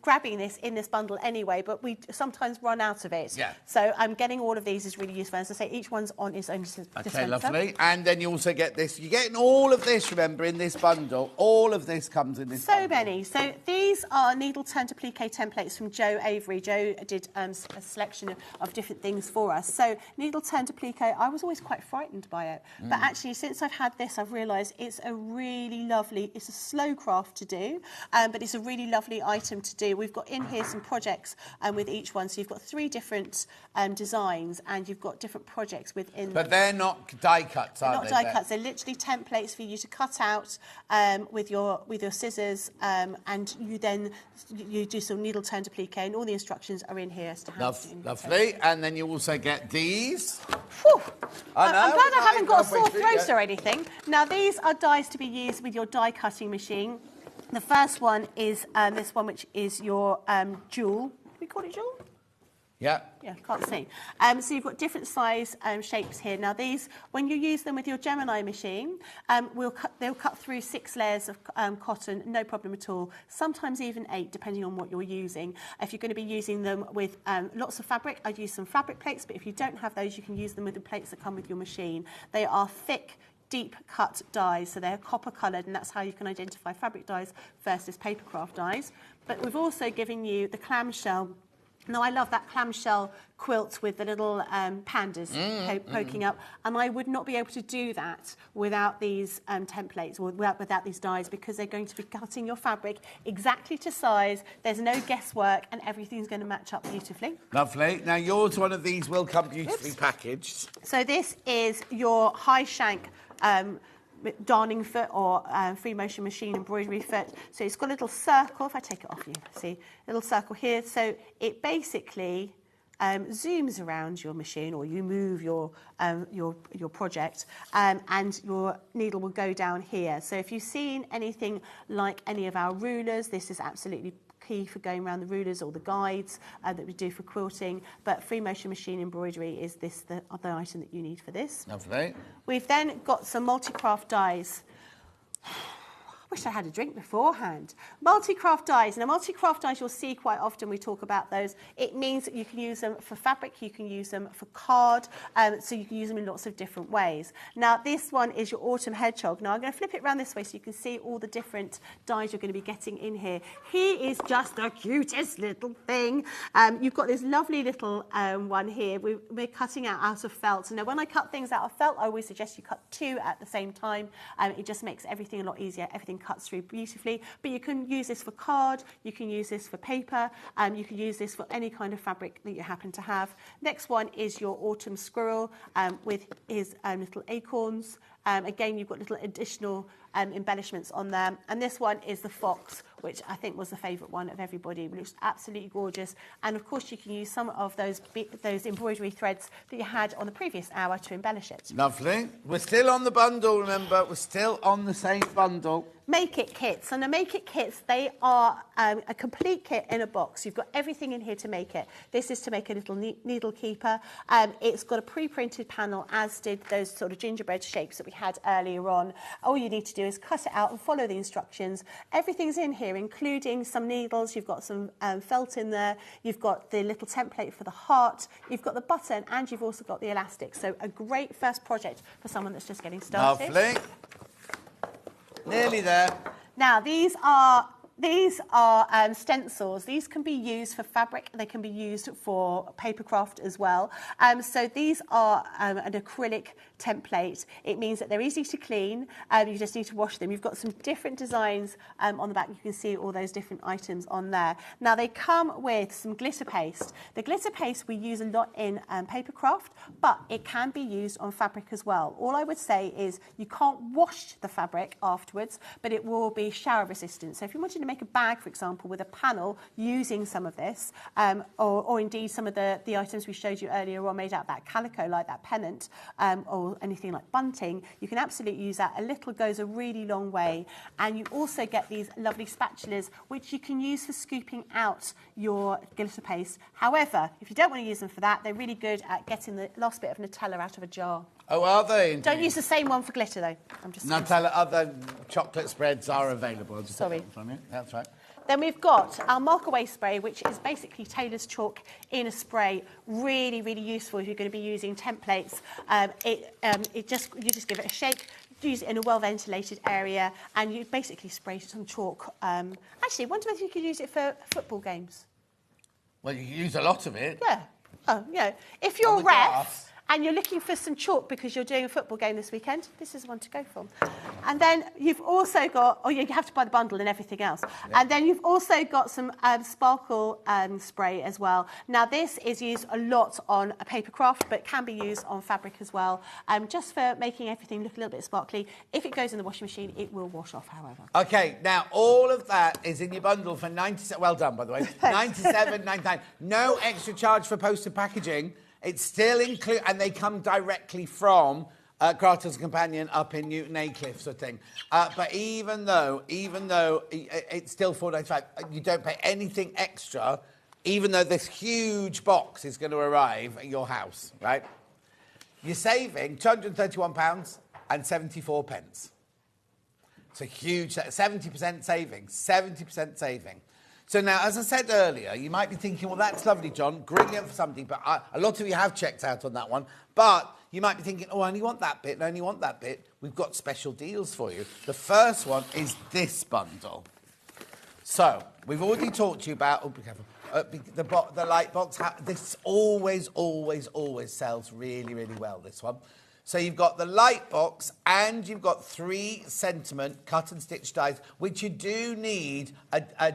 grabbing this in this bundle anyway, but we sometimes run out of it. Yeah. So getting all of these is really useful. As I say, each one's on its own dispenser. Okay, lovely. And then you also get this. You're getting all of this, remember, in this bundle. All of this comes in this bundle. So many. So these are needle turn to applique templates from Jo Avery. Jo did a selection of different things for us. So needle turn to applique, I was always quite frightened by it. But actually, since I've had this, I've realised it's a really lovely, it's a slow craft to do, but it's a really lovely item to do. We've got in here some projects with each one. So you've got 3 different designs, and you've got different projects within But they're not die cuts, are they? Not die cuts. They're literally templates for you to cut out with your scissors, and you do some needle turn to applique, and all the instructions are in here as to how to do. Lovely. And then you also get these. Whew. I know, I'm glad I haven't got a halfway sore through throat yet. or anything. Now, these are dies to be used with your die cutting machine. The first one is this one, which is your jewel. Do we call it jewel? Yeah. Yeah, can't see. So you've got different size shapes here. Now these, when you use them with your Gemini machine, they'll cut through 6 layers of cotton, no problem at all. Sometimes even 8, depending on what you're using. If you're going to be using them with lots of fabric, I'd use some fabric plates, but if you don't have those, you can use them with the plates that come with your machine. They are thick, deep cut dies, so they're copper coloured, and that's how you can identify fabric dies versus paper craft dies. But we've also given you the clamshell Now, I love that clamshell quilt with the little pandas poking up, and I would not be able to do that without these templates or without these dies, because they're going to be cutting your fabric exactly to size. There's no guesswork, and everything's going to match up beautifully. Lovely. Now, yours, one of these will come beautifully packaged. So this is your high shank darning foot or free motion machine embroidery foot. So it's got a little circle. If I take it off, you see a little circle here. So it basically zooms around your machine, or you move your project, and your needle will go down here. So if you've seen anything like any of our rulers, this is absolutely key for going around the rulers or the guides that we do for quilting. But free motion machine embroidery is the other item that you need for this. Lovely. We've then got some multi-craft dies. I wish I had a drink beforehand. Multi-craft dies. Now, multi-craft dies, you'll see quite often we talk about those. It means that you can use them for fabric, you can use them for card, so you can use them in lots of different ways. Now, this one is your autumn hedgehog. Now, I'm going to flip it around this way so you can see all the different dies you're going to be getting in here. He is just the cutest little thing. You've got this lovely little one here. We're cutting out of felt. Now, when I cut things out of felt, I always suggest you cut two at the same time. It just makes everything a lot easier. Everything cuts through beautifully, but you can use this for card, you can use this for paper, you can use this for any kind of fabric that you happen to have. Next one is your autumn squirrel with his little acorns. Again, you've got little additional embellishments on there. And this one is the fox, which I think was the favourite one of everybody. It looks absolutely gorgeous. And of course, you can use some of those embroidery threads that you had on the previous hour to embellish it. Lovely. We're still on the bundle, remember. We're still on the same bundle. Make It kits. And the Make It kits, they are a complete kit in a box. You've got everything in here to make it. This is to make a little needle keeper. It's got a pre-printed panel, as did those sort of gingerbread shapes that we had earlier on. All you need to do is cut it out and follow the instructions. Everything's in here, including some needles. You've got some felt in there. You've got the little template for the heart. You've got the button, and you've also got the elastic. So a great first project for someone that's just getting started. Lovely. Nearly there. Now, these are stencils. These can be used for fabric. They can be used for paper craft as well. So these are an acrylic template. It means that they're easy to clean. You just need to wash them. You've got some different designs on the back. You can see all those different items on there. Now, they come with some glitter paste. The glitter paste we use a lot in paper craft, but it can be used on fabric as well. All I would say is you can't wash the fabric afterwards, but it will be shower resistant. So if you wanted to make a bag, for example, with a panel using some of this, or indeed some of the items we showed you earlier on made out of that calico, like that pennant, or anything like bunting, you can absolutely use that. A little goes a really long way. And you also get these lovely spatulas, which you can use for scooping out your glitter paste. However, if you don't want to use them for that, they're really good at getting the last bit of Nutella out of a jar. Oh, are they? Indeed? Don't use the same one for glitter, though. Nutella, other chocolate spreads are available. Sorry. From you. That's right. Then we've got our mark away spray, which is basically tailor's chalk in a spray. Really, really useful if you're going to be using templates. You just give it a shake, use it in a well-ventilated area, and you basically spray some chalk. Actually, I wonder whether you could use it for football games. Well, you can use a lot of it. Yeah. Oh, yeah. If you're a ref and you're looking for some chalk because you're doing a football game this weekend, this is one to go for. And then you've also got, you have to buy the bundle and everything else. Yeah. And then you've also got some sparkle spray as well. Now, this is used a lot on a paper craft, but can be used on fabric as well, just for making everything look a little bit sparkly. If it goes in the washing machine, it will wash off, however. OK, now, all of that is in your bundle for 97... Well done, by the way. 97.99. No extra charge for postal packaging. It's still included, and they come directly from Crafters Companion up in Newton Aycliffe sort of thing. But even though it's still $4.95, you don't pay anything extra, even though this huge box is going to arrive at your house, right? You're saving £231 and 74 pence. It's a huge 70% saving, 70% saving. So now, as I said earlier, you might be thinking, well, that's lovely, John, brilliant for something, but a lot of you have checked out on that one. But you might be thinking, oh, I only want that bit, and I only want that bit. We've got special deals for you. The first one is this bundle. So, we've already talked to you about... Oh, be careful. the light box. This always sells really, really well, this one. So you've got the light box and you've got 3 sentiment cut and stitch dies, which you do need a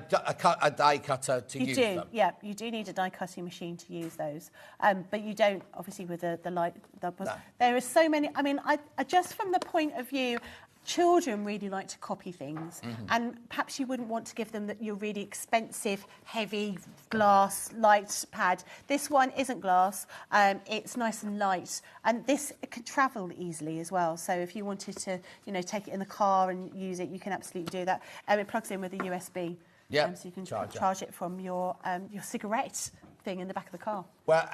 die cutter to use them. You do, yeah. You do need a die cutting machine to use those. But you don't, obviously, with the light. No. There are so many. I mean, I just from the point of view, children really like to copy things, and perhaps you wouldn't want to give them your really expensive, heavy glass light pad. This one isn't glass, it's nice and light, and this can travel easily as well. So if you wanted to, take it in the car and use it, you can absolutely do that. It plugs in with a USB, so you can charge it from your cigarette thing in the back of the car. Well,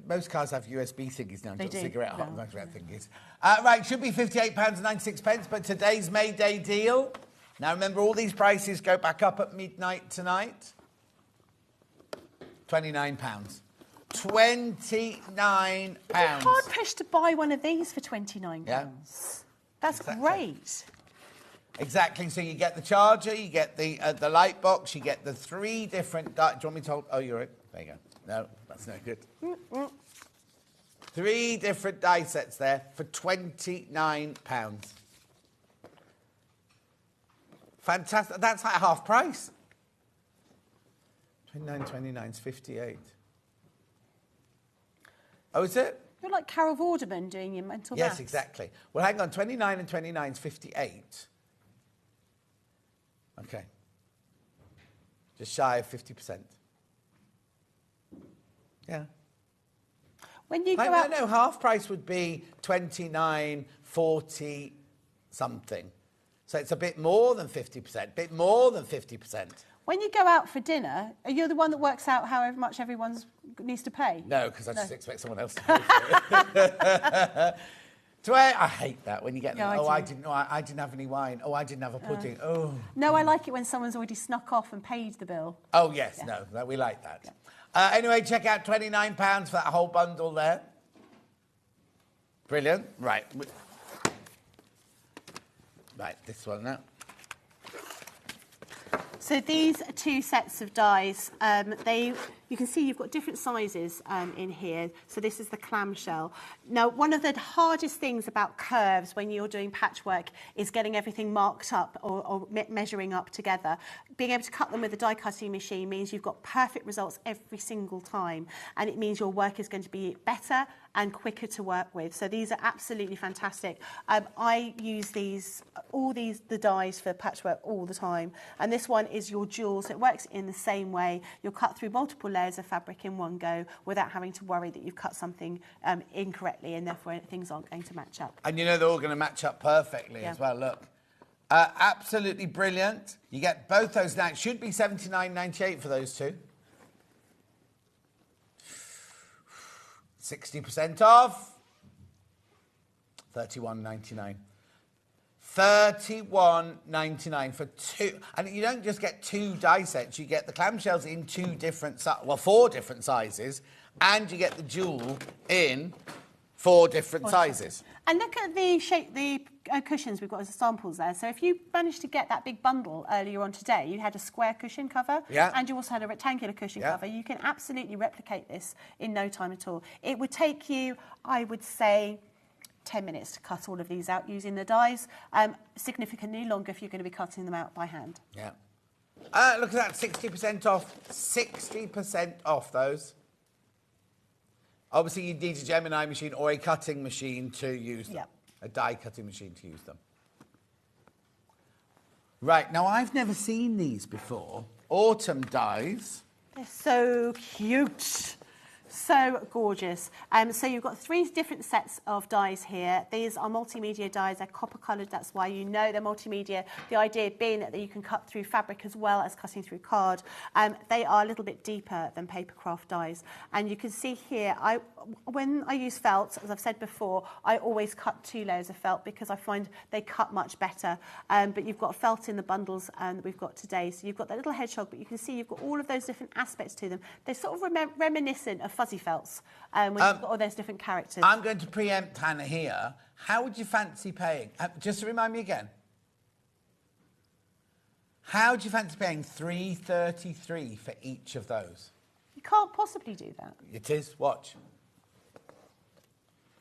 most cars have USB thingies now. They do. Cigarette thingies. Right, should be £58.96, but today's May Day deal. Now remember, all these prices go back up at midnight tonight. £29. £29. I'm hard pushed to buy one of these for £29. Yeah. That's great. Exactly. So you get the charger, you get the light box, you get the 3 different. Do you want me to hold? Oh, you're it. There you go. No, that's no good. 3 different die sets there for £29. Fantastic. That's like half price. 29 is 58. Oh, is it? You're like Carol Vorderman doing your mental maths. Yes, exactly. Well, hang on. 29 and 29 is 58. Okay. Just shy of 50%. Yeah. When you go out... No, half price would be 29, 40 something. So it's a bit more than 50%, bit more than 50%. When you go out for dinner, are you the one that works out however much everyone needs to pay? No, because I just expect someone else to pay for it. I hate that when you get them. I didn't have any wine. Oh, I didn't have a pudding. No, I like it when someone's already snuck off and paid the bill. Oh, yes, no, we like that. Yeah. Anyway, check out £29 for that whole bundle there. Brilliant. Right. Right, this one now. So these 2 sets of dies, you can see you've got different sizes in here. So this is the clamshell. Now, one of the hardest things about curves when you're doing patchwork is getting everything marked up or measuring up together. Being able to cut them with a die cutting machine means you've got perfect results every single time, and it means your work is going to be better and quicker to work with. So these are absolutely fantastic. I use the dies for patchwork all the time. And this one is your jewel, so it works in the same way. You'll cut through multiple layers of fabric in one go without having to worry that you've cut something incorrectly, and therefore things aren't going to match up. And they're all going to match up perfectly as well, look. Absolutely brilliant. You get both those now. It should be $79.98 for those 2. 60% off. $31.99. $31.99 for 2. And you don't just get 2 die sets. You get the clamshells in 4 different sizes, and you get the jewel in 4 different sizes. And look at the shape, the cushions we've got as samples there. So if you managed to get that big bundle earlier on today, you had a square cushion cover, and you also had a rectangular cushion cover. You can absolutely replicate this in no time at all. It would take you, I would say, 10 minutes to cut all of these out using the dies. Significantly longer if you're going to be cutting them out by hand. Yeah. Look at that, 60% off. 60% off those. Obviously, you need a Gemini machine or a cutting machine to use them. A die cutting machine to use them. Right, now I've never seen these before. Autumn dies. They're so cute. So gorgeous. So you've got 3 different sets of dies here. These are multimedia dies. They're copper coloured. That's why you know they're multimedia. The idea being that you can cut through fabric as well as cutting through card. They are a little bit deeper than papercraft dies. And you can see here, when I use felt, as I've said before, I always cut 2 layers of felt because I find they cut much better. But you've got felt in the bundles that we've got today. So you've got that little hedgehog, but you can see you've got all of those different aspects to them. They're sort of reminiscent of Fuzzy felts when you've got all those different characters. I'm going to preempt Hannah here. How would you fancy paying? Just to remind me again. How do you fancy paying $3.33 for each of those? You can't possibly do that. It is. Watch.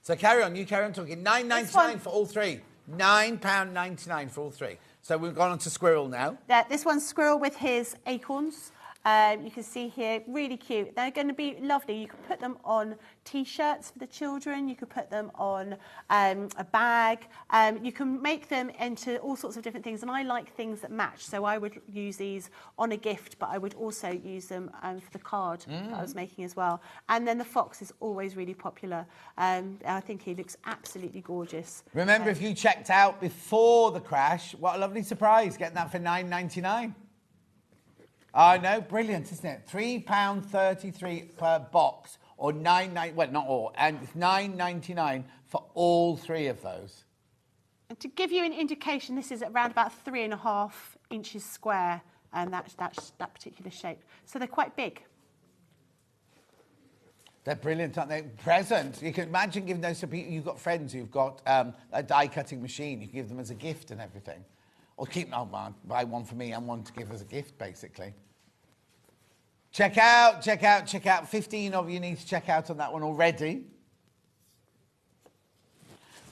So carry on. You carry on talking. $9.99 for all three. £9.99 for all three. So we've gone on to squirrel now. This one's squirrel with his acorns. You can see here, really cute. They're going to be lovely. You can put them on T-shirts for the children. You could put them on a bag. You can make them into all sorts of different things. And I like things that match. So I would use these on a gift, but I would also use them for the card that I was making as well. And then the fox is always really popular. I think he looks absolutely gorgeous. Remember, if you checked out before the crash, what a lovely surprise, getting that for $9.99. I know, brilliant, isn't it? £3.33 per box, or $9.99. Well, not all, and it's $9.99 for all three of those. And to give you an indication, this is around about 3.5 inches square, and that particular shape. So they're quite big. They're brilliant, aren't they? Present. You can imagine giving those to people. You've got friends who've got a die-cutting machine. You can give them as a gift and everything. Or buy one for me and one to give as a gift, basically. Check out, check out, check out. 15 of you need to check out on that one already.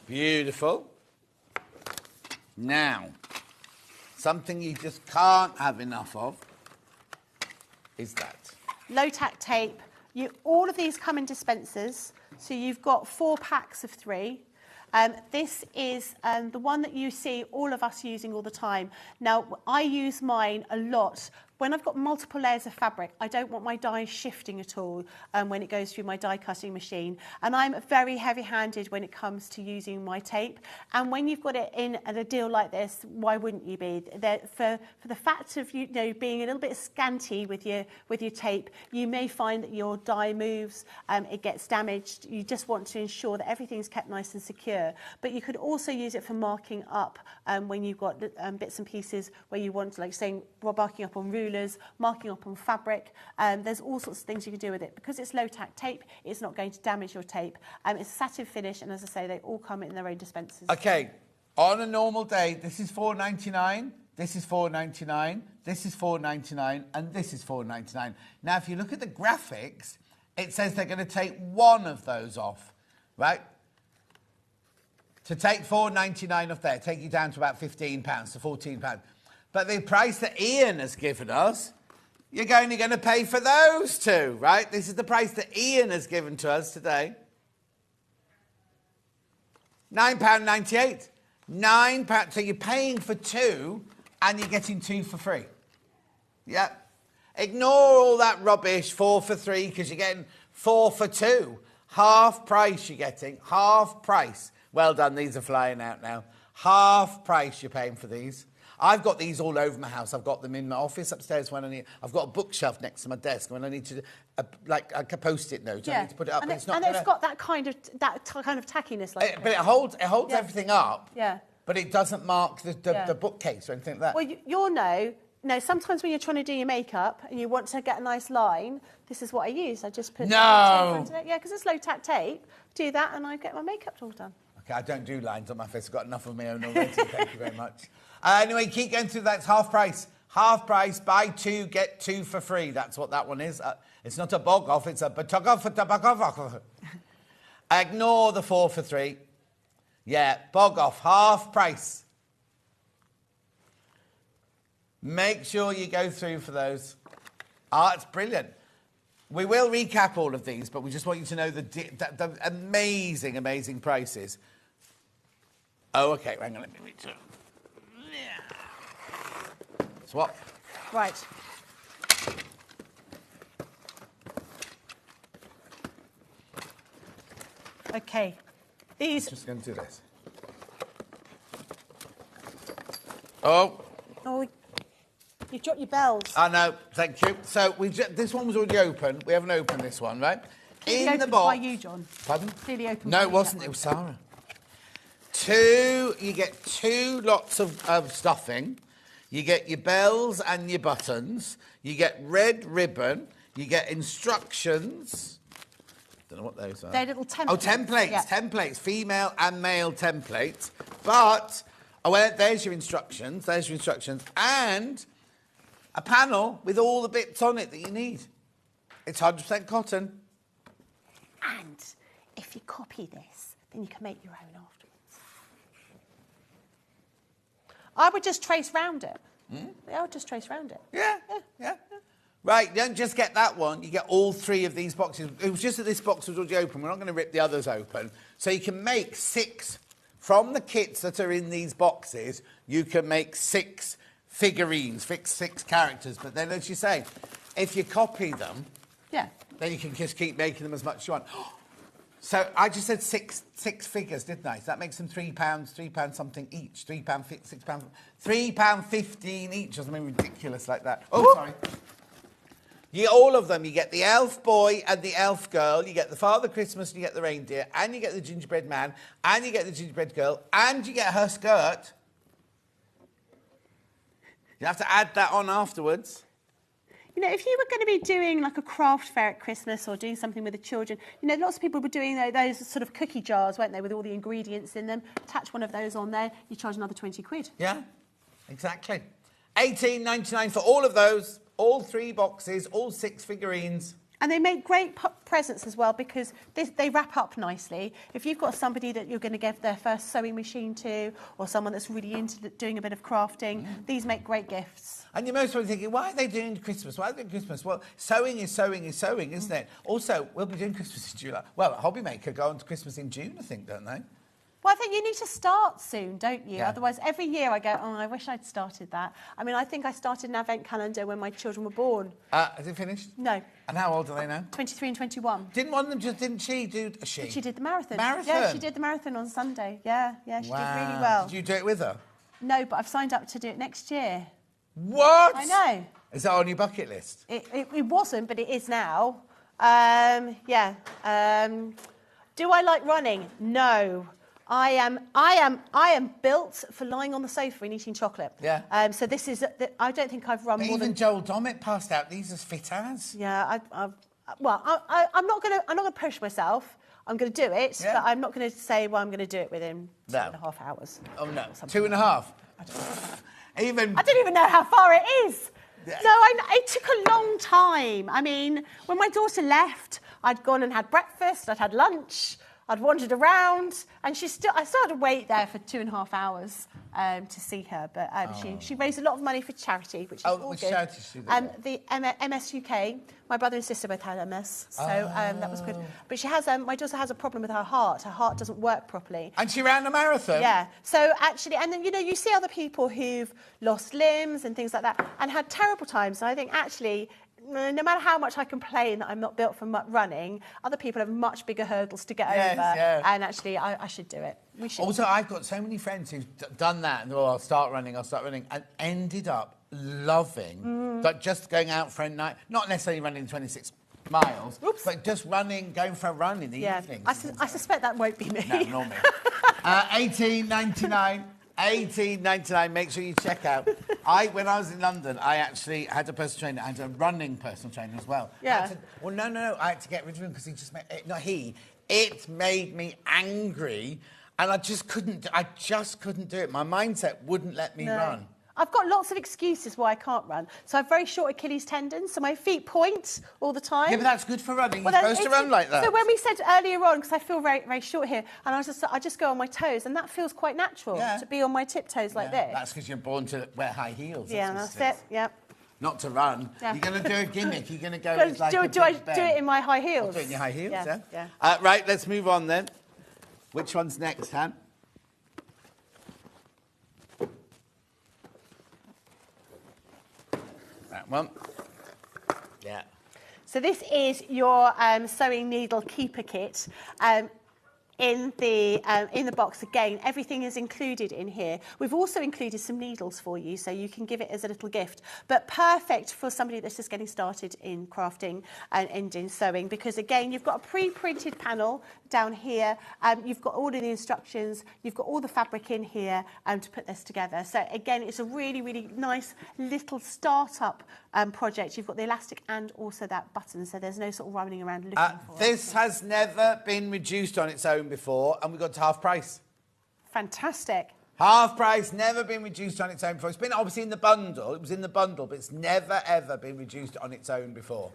Beautiful. Now, something you just can't have enough of is that. Low-tack tape. All of these come in dispensers. So you've got 4 packs of 3. This is the one that you see all of us using all the time. Now, I use mine a lot. When I've got multiple layers of fabric, I don't want my dye shifting at all when it goes through my die cutting machine. And I'm very heavy-handed when it comes to using my tape. And when you've got it in at a deal like this, why wouldn't you be? For the fact of being a little bit scanty with your tape, you may find that your die moves, it gets damaged. You just want to ensure that everything's kept nice and secure. But you could also use it for marking up when you've got bits and pieces where you want, like saying, marking up on rulers, marking up on fabric. There's all sorts of things you can do with it. Because it's low-tack tape, it's not going to damage your tape. It's a satin finish, and as I say, they all come in their own dispensers. Okay, on a normal day, this is $4.99, this is $4.99, this is $4.99, and this is $4.99. Now, if you look at the graphics, it says they're going to take one of those off, right? To take $4.99 off there, take you down to about £15 to £14. But the price that Ian has given us, you're only going to pay for those two, right? This is the price that Ian has given to us today. £9.98. £9. So you're paying for 2 and you're getting 2 for free. Yep. Ignore all that rubbish, 4 for 3, because you're getting 4 for 2. Half price you're getting, half price. Well done, these are flying out now. Half price you're paying for these. I've got these all over my house. I've got them in my office upstairs when I need. I've got a bookshelf next to my desk when I need to, like a Post-it note. Yeah. I need to put it up. And it's not. it's got that kind of tackiness, like. But it holds Yeah. everything up. Yeah. But it doesn't mark the bookcase or anything like that. Well, you'll know. No, sometimes when you're trying to do your makeup and you want to get a nice line, this is what I use. I just put. No. Yeah, because it's low-tack tape. Do that, and I get my makeup all done. Okay, I don't do lines on my face. I've got enough of my own already. Thank you very much. Anyway, keep going through that. It's half price. Half price, buy 2, get 2 for free. That's what that one is. It's not a bog off, it's a batog off, a tabak off. Ignore the 4 for 3. Yeah, bog off, half price. Make sure you go through for those. It's brilliant. We will recap all of these, but we just want you to know the amazing, amazing prices. Oh, okay, hang on, let me read through. Swap. Right. Okay. These. Just going to do this. Oh. Oh, you dropped your bells. I know, thank you. So this one was already open. We haven't opened this one, right? Clearly In the opened box. by you, John. Pardon? Clearly opened No, by it wasn't. It was Sarah. You get 2 lots of stuffing. You get your bells and your buttons. You get red ribbon. You get instructions. Don't know what those are. They're little templates. Oh, templates. Yeah. Templates. Female and male templates. But, well, there's your instructions. There's your instructions. And a panel with all the bits on it that you need. It's 100% cotton. And if you copy this, then you can make your own afterwards. I would just trace round it. I would just trace round it. Yeah. Right, you don't just get that one, you get all 3 of these boxes. It was just that this box was already open. We're not going to rip the others open. So you can make 6, from the kits that are in these boxes, you can make 6 figurines, 6 characters. But then, as you say, if you copy them, then you can just keep making them as much as you want. So I just said 6 figures, didn't I? So that makes them £3 something each. £3, £6, £3.15 each, or something ridiculous like that. Oh, sorry. You get all of them. You get the elf boy and the elf girl. You get the Father Christmas and you get the reindeer. And you get the gingerbread man. And you get the gingerbread girl. And you get her skirt. You have to add that on afterwards. You know, if you were going to be doing like a craft fair at Christmas or doing something with the children, you know, lots of people were doing those sort of cookie jars, weren't they, with all the ingredients in them. Attach one of those on there, you charge another 20 quid. Yeah, exactly. £18.99 for all of those. All 3 boxes, all 6 figurines. And they make great presents as well because they wrap up nicely. If you've got somebody that you're going to give their first sewing machine to, or someone that's really into doing a bit of crafting, these make great gifts. And you're most probably thinking, why are they doing Christmas? Why are they doing Christmas? Well, sewing is sewing, isn't it? Also, we'll be doing Christmas in July. Well, Hobbymaker go on to Christmas in June, I think, don't they? Well, I think you need to start soon, don't you? Yeah. Otherwise, every year I go, oh, I wish I'd started that. I mean, I think I started an advent calendar when my children were born. Has it finished? No. And how old are they now? 23 and 21. Didn't one of them didn't she do she? She did the marathon. Marathon? Yeah, she did the marathon on Sunday. Yeah, she did really Wow. well. Did you do it with her? No, but I've signed up to do it next year. What? I know. Is that on your bucket list? It wasn't, but it is now. Do I like running? No. I am built for lying on the sofa and eating chocolate. Yeah. So this is. I don't think I've run But more even than. Joel Dommett passed out these as fit as. Yeah. I'm not gonna push myself. I'm going to do it, but I'm not going to say, well, I'm going to do it within 2.5 hours. Oh no, 2.5. I don't even know how far it is. No, it took a long time. I mean, when my daughter left, I'd gone and had breakfast, I'd had lunch, I'd wandered around, and I still had to wait there for 2.5 hours to see her. But she raised a lot of money for charity, which is all which good. charity did she do? The MS UK. My brother and sister both had MS, so that was good. But she has my daughter has a problem with her heart. Her heart doesn't work properly. And she ran a marathon. Yeah. So actually, and then you see other people who've lost limbs and things like that and had terrible times. And I think actually, no matter how much I complain that I'm not built for running, other people have much bigger hurdles to get over. Yeah. And actually, I should do it. We should. Also, I've got so many friends who've done that and I'll start running, and ended up loving just going out for a night, not necessarily running 26 miles, but just going for a run in the evenings. I suspect that won't be me. No, not me. £18.99. £18.99. Make sure you check out. When I was in London, I actually had a personal trainer. I had a running personal trainer as well. Yeah. No. I had to get rid of him because he just made it made me angry, and I just couldn't do it. My mindset wouldn't let me run. I've got lots of excuses why I can't run. So I have very short Achilles tendons, so my feet point all the time. Yeah, but that's good for running. You're supposed to run like that. So when we said earlier on, because I feel very, very short here, and I just go on my toes, and that feels quite natural to be on my tiptoes like this. That's because you're born to wear high heels. Yeah, that's it. Yeah. Not to run. Yeah. You're going to do a gimmick. You're going to go with do I do it in my high heels? I'll do it in your high heels, yeah. Right, let's move on then. Which one's next, Han? That one. Yeah. So this is your sewing needle keeper kit. In the box again, everything is included in here. We've also included some needles for you, so you can give it as a little gift. But perfect for somebody that's just getting started in crafting and in sewing, because again, you've got a pre-printed panel down here. You've got all of the instructions. You've got all the fabric in here to put this together. So again, it's a really, really nice little start-up project. You've got the elastic and also that button, so there's no sort of running around looking for it. This has never been reduced on its own before, and we got to half price. Fantastic. Half price, never been reduced on its own before. It's been obviously in the bundle. It was in the bundle, but it's never, ever been reduced on its own before.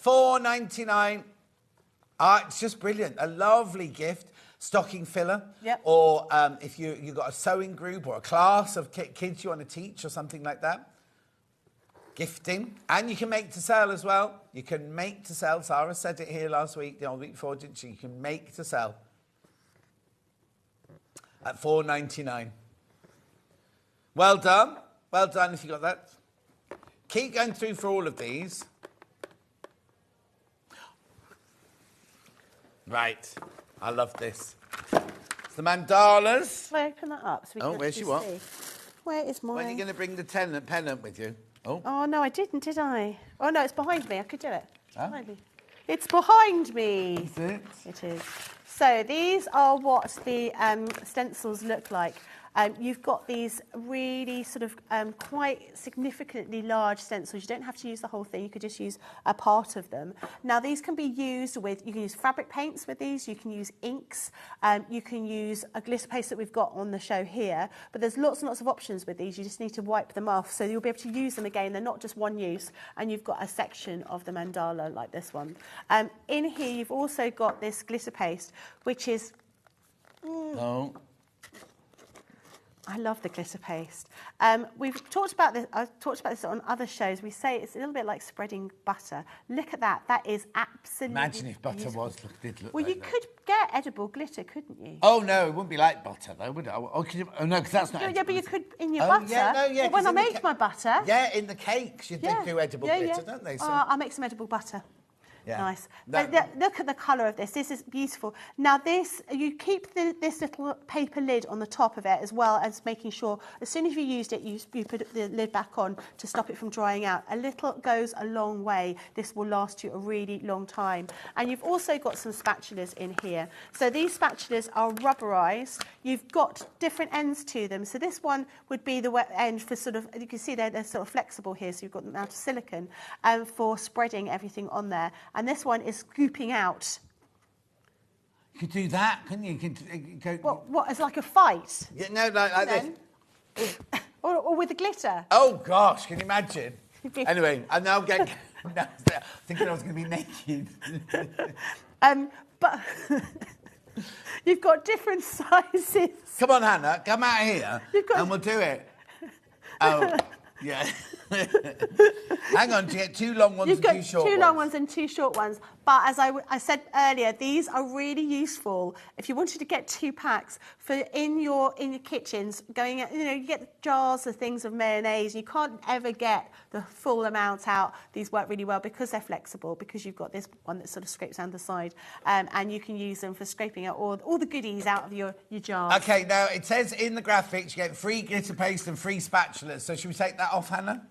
$4.99. It's just brilliant. A lovely gift. Stocking filler. Yep. Or if you've got a sewing group or a class of kids you want to teach or something like that. Gifting. And you can make to sell as well. You can make to sell. Sarah said it here last week, the week before, didn't she? You can make to sell. At $4.99. Well done. Well done if you got that. Keep going through for all of these. Right. I love this. It's the mandalas. Can I open that up so we can where's actually she what? see? Where is my... When are you going to bring the pennant with you? Oh, no, I didn't, did I? Oh, no, it's behind me. I could do it. It's Huh? behind me. It's behind me. Is it? It is. So these are what the stencils look like. You've got these really sort of quite significantly large stencils. You don't have to use the whole thing. You could just use a part of them. Now, these can be used with, you can use fabric paints with these. You can use inks. You can use a glitter paste that we've got on the show here. But there's lots and lots of options with these. You just need to wipe them off. So you'll be able to use them again. They're not just one use. And you've got a section of the mandala like this one. In here, you've also got this glitter paste, which is... I love the glitter paste. We've talked about this. I've talked about this on other shows. We say it's a little bit like spreading butter. Look at that. That is absolutely. Imagine if butter beautiful. did look Well, like you that. could get edible glitter, couldn't you? Oh no, it wouldn't be like butter though, would it? Oh, no, because that's not. Yeah, but you could in your Oh, butter. yeah, no, yeah, Well, when 'cause I in the make my butter. Yeah, in the cakes, they do edible glitter, don't they? So, I'll make some edible butter. yeah. Nice. That- But look at the colour of this. This is beautiful. Now, this you keep this little paper lid on the top of it, as well as making sure as soon as you used it, you put the lid back on to stop it from drying out. A little goes a long way. This will last you a really long time. And you've also got some spatulas in here. So these spatulas are rubberized. You've got different ends to them. So this one would be the wet end for sort of, you can see they're sort of flexible here. So you've got them out of silicone for spreading everything on there. And this one is scooping out. You could do that, couldn't you? You could go. What, it's like a fight? Yeah, no, like this. or with the glitter. Oh gosh, can you imagine? Anyway, I'm now getting. Thinking I was going to be naked. But you've got different sizes. Come on, Hannah, come out here, and we'll do it. Oh, yeah. Hang on, do you get two long ones You've and got two short ones? two long ones and two short ones. But as I said earlier, these are really useful if you wanted to get 2 packs for in your kitchens. Going, you get jars of things of mayonnaise. You can't ever get the full amount out. These work really well because they're flexible. Because you've got this one that sort of scrapes down the side, and you can use them for scraping out all the goodies out of your jars. Okay, now it says in the graphics you get free glitter paste and free spatulas. So should we take that off, Hannah?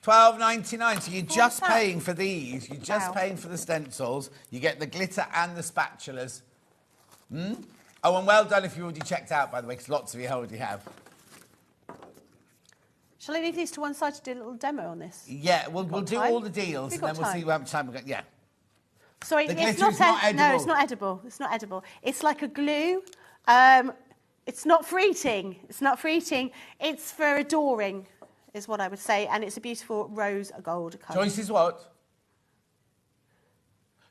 $12.99. So you're just paying for these. You're just paying for the stencils. You get the glitter and the spatulas. Oh, and well done if you already checked out, by the way, because lots of you already have. Shall I leave these to one side to do a little demo on this? Yeah, we'll do all the deals, and then we'll see how much time we've got. Yeah. Sorry, The it's glitter is not edible. No, it's not edible. It's not edible. It's like a glue. It's not for eating. It's not for eating. It's for adoring, is what I would say. And it's a beautiful rose gold colour. Joyce is what?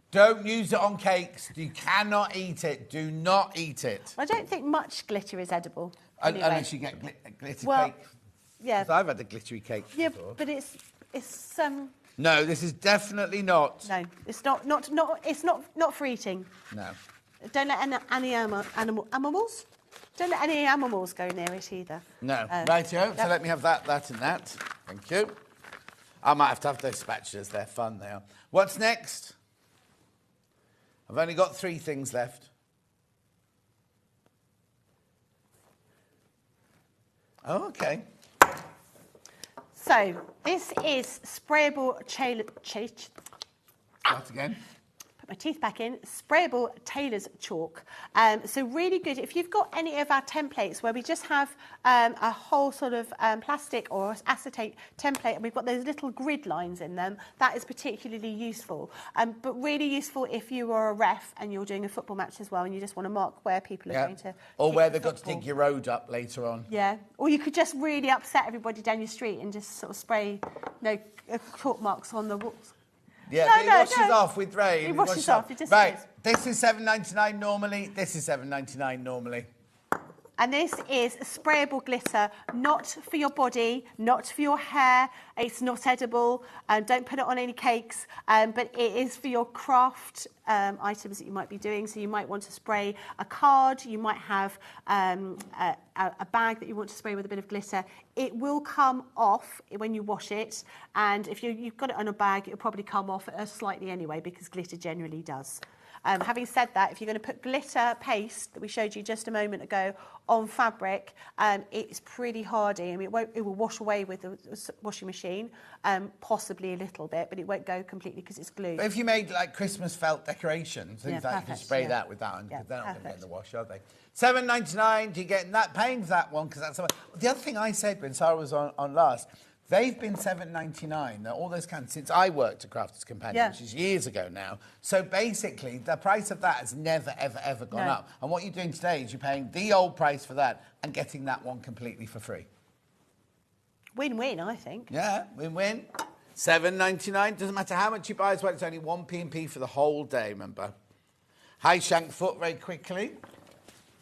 Don't use it on cakes. You cannot eat it. Do not eat it. I don't think much glitter is edible. Anyway. Unless you get glitter Well, cake. yeah. 'Cause I've had a glittery cake before. But it's No, this is definitely not. no, it's not for eating. No. Don't let any animals. Don't let any animals go near it either. No. Rightio. So yep. let me have that, and that. Thank you. I might have to have those spatulas. They're fun, they are. What's next? I've only got 3 things left. Oh, okay. So this is sprayable Start again. put my teeth back in, sprayable tailor's chalk. So really good. If you've got any of our templates where we just have a whole sort of plastic or acetate template and we've got those little grid lines in them, that is particularly useful. But really useful if you are a ref and you're doing a football match as well and you just want to mark where people are going to or kick where the they've got to football. dig your road up later on. Yeah, or you could just really upset everybody down your street and just sort of spray chalk marks on the walls. Yeah, it washes off with rain. It washes off. It just right, is. this is $7.99 normally. This is $7.99 normally. And this is sprayable glitter, not for your body, not for your hair. It's not edible. Don't put it on any cakes. But it is for your craft items that you might be doing. So you might want to spray a card. You might have a bag that you want to spray with a bit of glitter. It will come off when you wash it. And if you've got it on a bag, it'll probably come off slightly anyway, because glitter generally does. Having said that, if you're going to put glitter paste that we showed you just a moment ago on fabric, it's pretty hardy. I mean, it will wash away with the washing machine, possibly a little bit, but it won't go completely because it's glued. But if you made like Christmas felt decorations, things like you can spray that with that, because they're not going to get in the wash, are they? $7.99. Do you get that? Paying for that one because that's the other thing I said when Sarah was on last. They've been $7.99, all those cans, since I worked at Crafters Companion, which is years ago now. So basically, the price of that has never, ever, ever gone up. And what you're doing today is you're paying the old price for that and getting that one completely for free. Win-win, I think. Yeah, win-win. $7.99. Doesn't matter how much you buy as well. It's only 1 P&P for the whole day, remember. High shank foot, very quickly.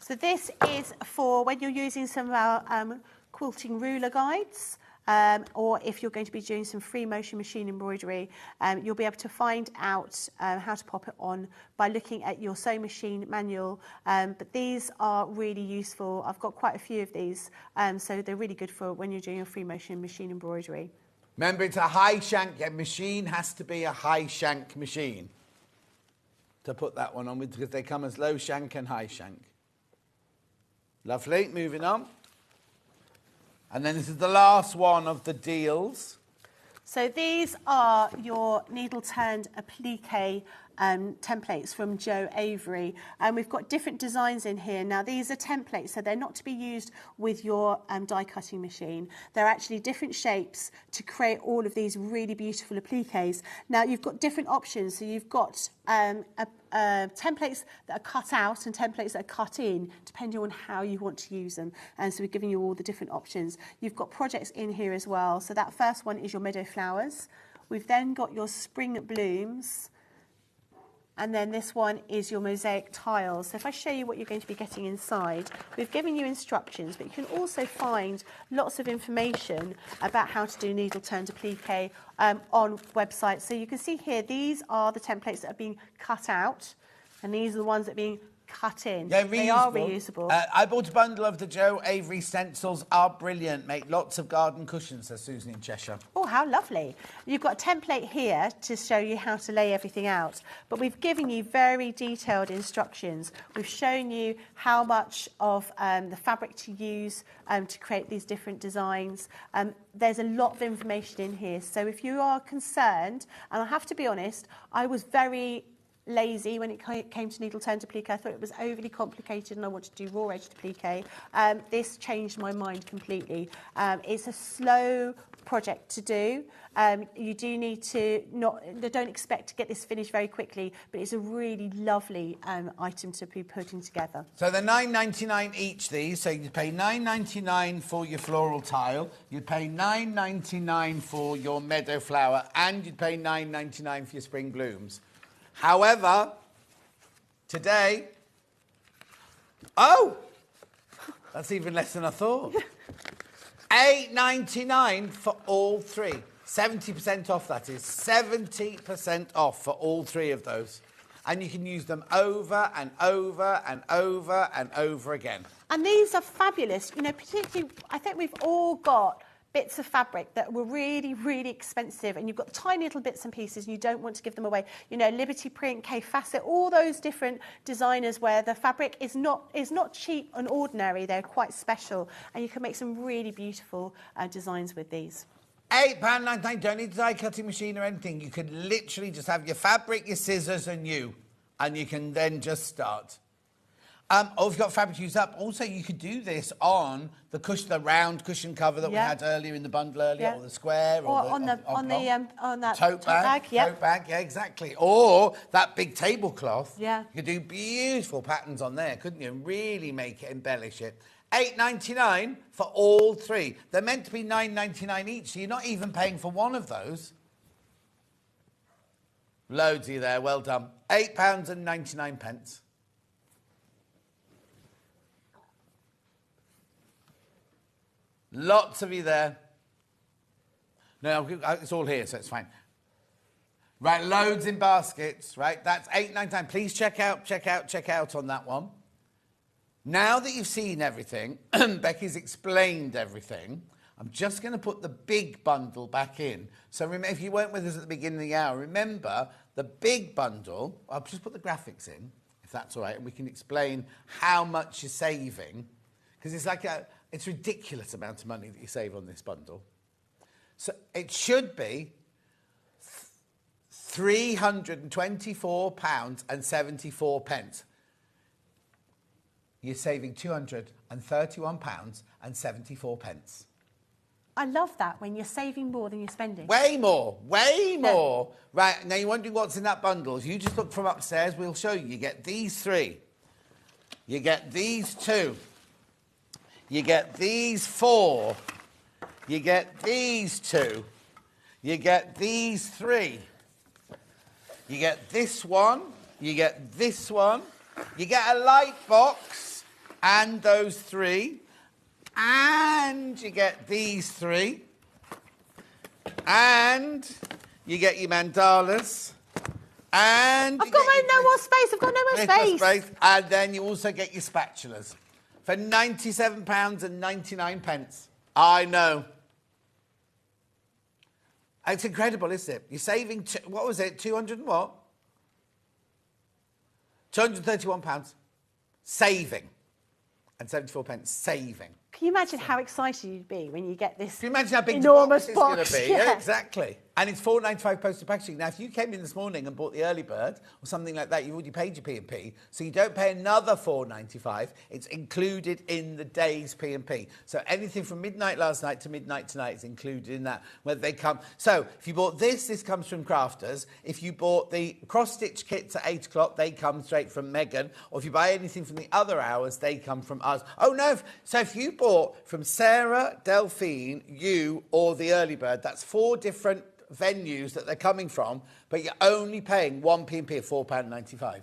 So this is for when you're using some of our quilting ruler guides. Or if you're going to be doing some free motion machine embroidery, you'll be able to find out how to pop it on by looking at your sewing machine manual. But these are really useful. I've got quite a few of these, so they're really good for when you're doing your free motion machine embroidery. Remember, it's a high shank. A machine has to be a high shank machine to put that one on with, because they come as low shank and high shank. Lovely. Moving on. And then this is the last one of the deals. So these are your needle-turned applique templates from Joe Avery. And we've got different designs in here. Now, these are templates, so they're not to be used with your die-cutting machine. They're actually different shapes to create all of these really beautiful appliques. Now, you've got different options. So you've got templates that are cut out and templates that are cut in, depending on how you want to use them. And so we're giving you all the different options. You've got projects in here as well. So that first one is your meadow flowers. We've then got your spring blooms. And then this one is your mosaic tiles. So if I show you what you're going to be getting inside, we've given you instructions, but you can also find lots of information about how to do needle-turned applique on websites. So you can see here, these are the templates that are being cut out, and these are the ones that are being cut in. Yeah, they are reusable. I bought a bundle of the Joe Avery stencils. Are brilliant. Make lots of garden cushions, says Susan in Cheshire. Oh, how lovely. You've got a template here to show you how to lay everything out. But we've given you very detailed instructions. We've shown you how much of the fabric to use to create these different designs. There's a lot of information in here. So if you are concerned, and I have to be honest, I was very lazy when it came to needle-turned applique. I thought it was overly complicated and I wanted to do raw-edged applique. This changed my mind completely. It's a slow project to do. You do need to don't expect to get this finished very quickly, but it's a really lovely item to be putting together. So they're $9.99 each, these. So you pay $9.99 for your floral tile, you'd pay $9.99 for your meadow flower, and you'd pay $9.99 for your spring blooms. However, today, that's even less than I thought. $8.99 for all three. 70% off, that is. 70% off for all three of those. And you can use them over and over and over and over again. And these are fabulous. You know, particularly, I think we've all got bits of fabric that were really, really expensive, and you've got tiny little bits and pieces and you don't want to give them away. You know, Liberty Print, K Facet, all those different designers where the fabric is not cheap and ordinary. They're quite special, and you can make some really beautiful designs with these. £8.99. Don't need a die cutting machine or anything. You could literally just have your fabric, your scissors, and you can then just start. Or if you've got fabric used up, also you could do this on the cushion, the round cushion cover that we had earlier in the bundle earlier, or the square, or on that tote bag. Tote bag, yeah, exactly. Or that big tablecloth. Yeah. You could do beautiful patterns on there, couldn't you? Really make it, embellish it. £8.99 for all three. They're meant to be £9.99 each, so you're not even paying for one of those. Loads of you there, well done. £8.99. Lots of you there. No, it's all here, so it's fine. Right, loads in baskets, right? That's £8.99. Please check out on that one. Now that you've seen everything, Becky's explained everything, I'm just going to put the big bundle back in. So remember, if you weren't with us at the beginning of the hour, remember the big bundle, I'll just put the graphics in, if that's all right, and we can explain how much you're saving, because it's like it's a ridiculous amount of money that you save on this bundle. So it should be £324.74. You're saving £231.74. I love that, when you're saving more than you're spending. Way more. Right, now you're wondering what's in that bundle. If you just look from upstairs, we'll show you. You get these three. You get these two. You get these four. You get these two. You get these three. You get this one. You get this one. You get a light box and those three. And you get these three. And you get your mandalas. And I've got no more space. I've got no more space. And then you also get your spatulas for £97.99. I know. It's incredible, isn't it? You're saving, what was it, 200 and what? £231 saving. And 74p saving. Can you imagine how excited you'd be when you get this? Can you imagine how big enormous the box is box? going to be? Yeah, exactly. And it's £4.95 postal packaging. Now, if you came in this morning and bought the early bird or something like that, you've already paid your P&P, so you don't pay another £4.95. It's included in the day's P&P. So anything from midnight last night to midnight tonight is included in that. Whether they come. So if you bought this comes from Crafters. If you bought the cross-stitch kits at 8 o'clock, they come straight from Megan. Or if you buy anything from the other hours, they come from us. Oh no! So if you bought from Sarah, Delphine, you, or the early bird, that's 4 different venues that they're coming from, but you're only paying one P&P of £4.95.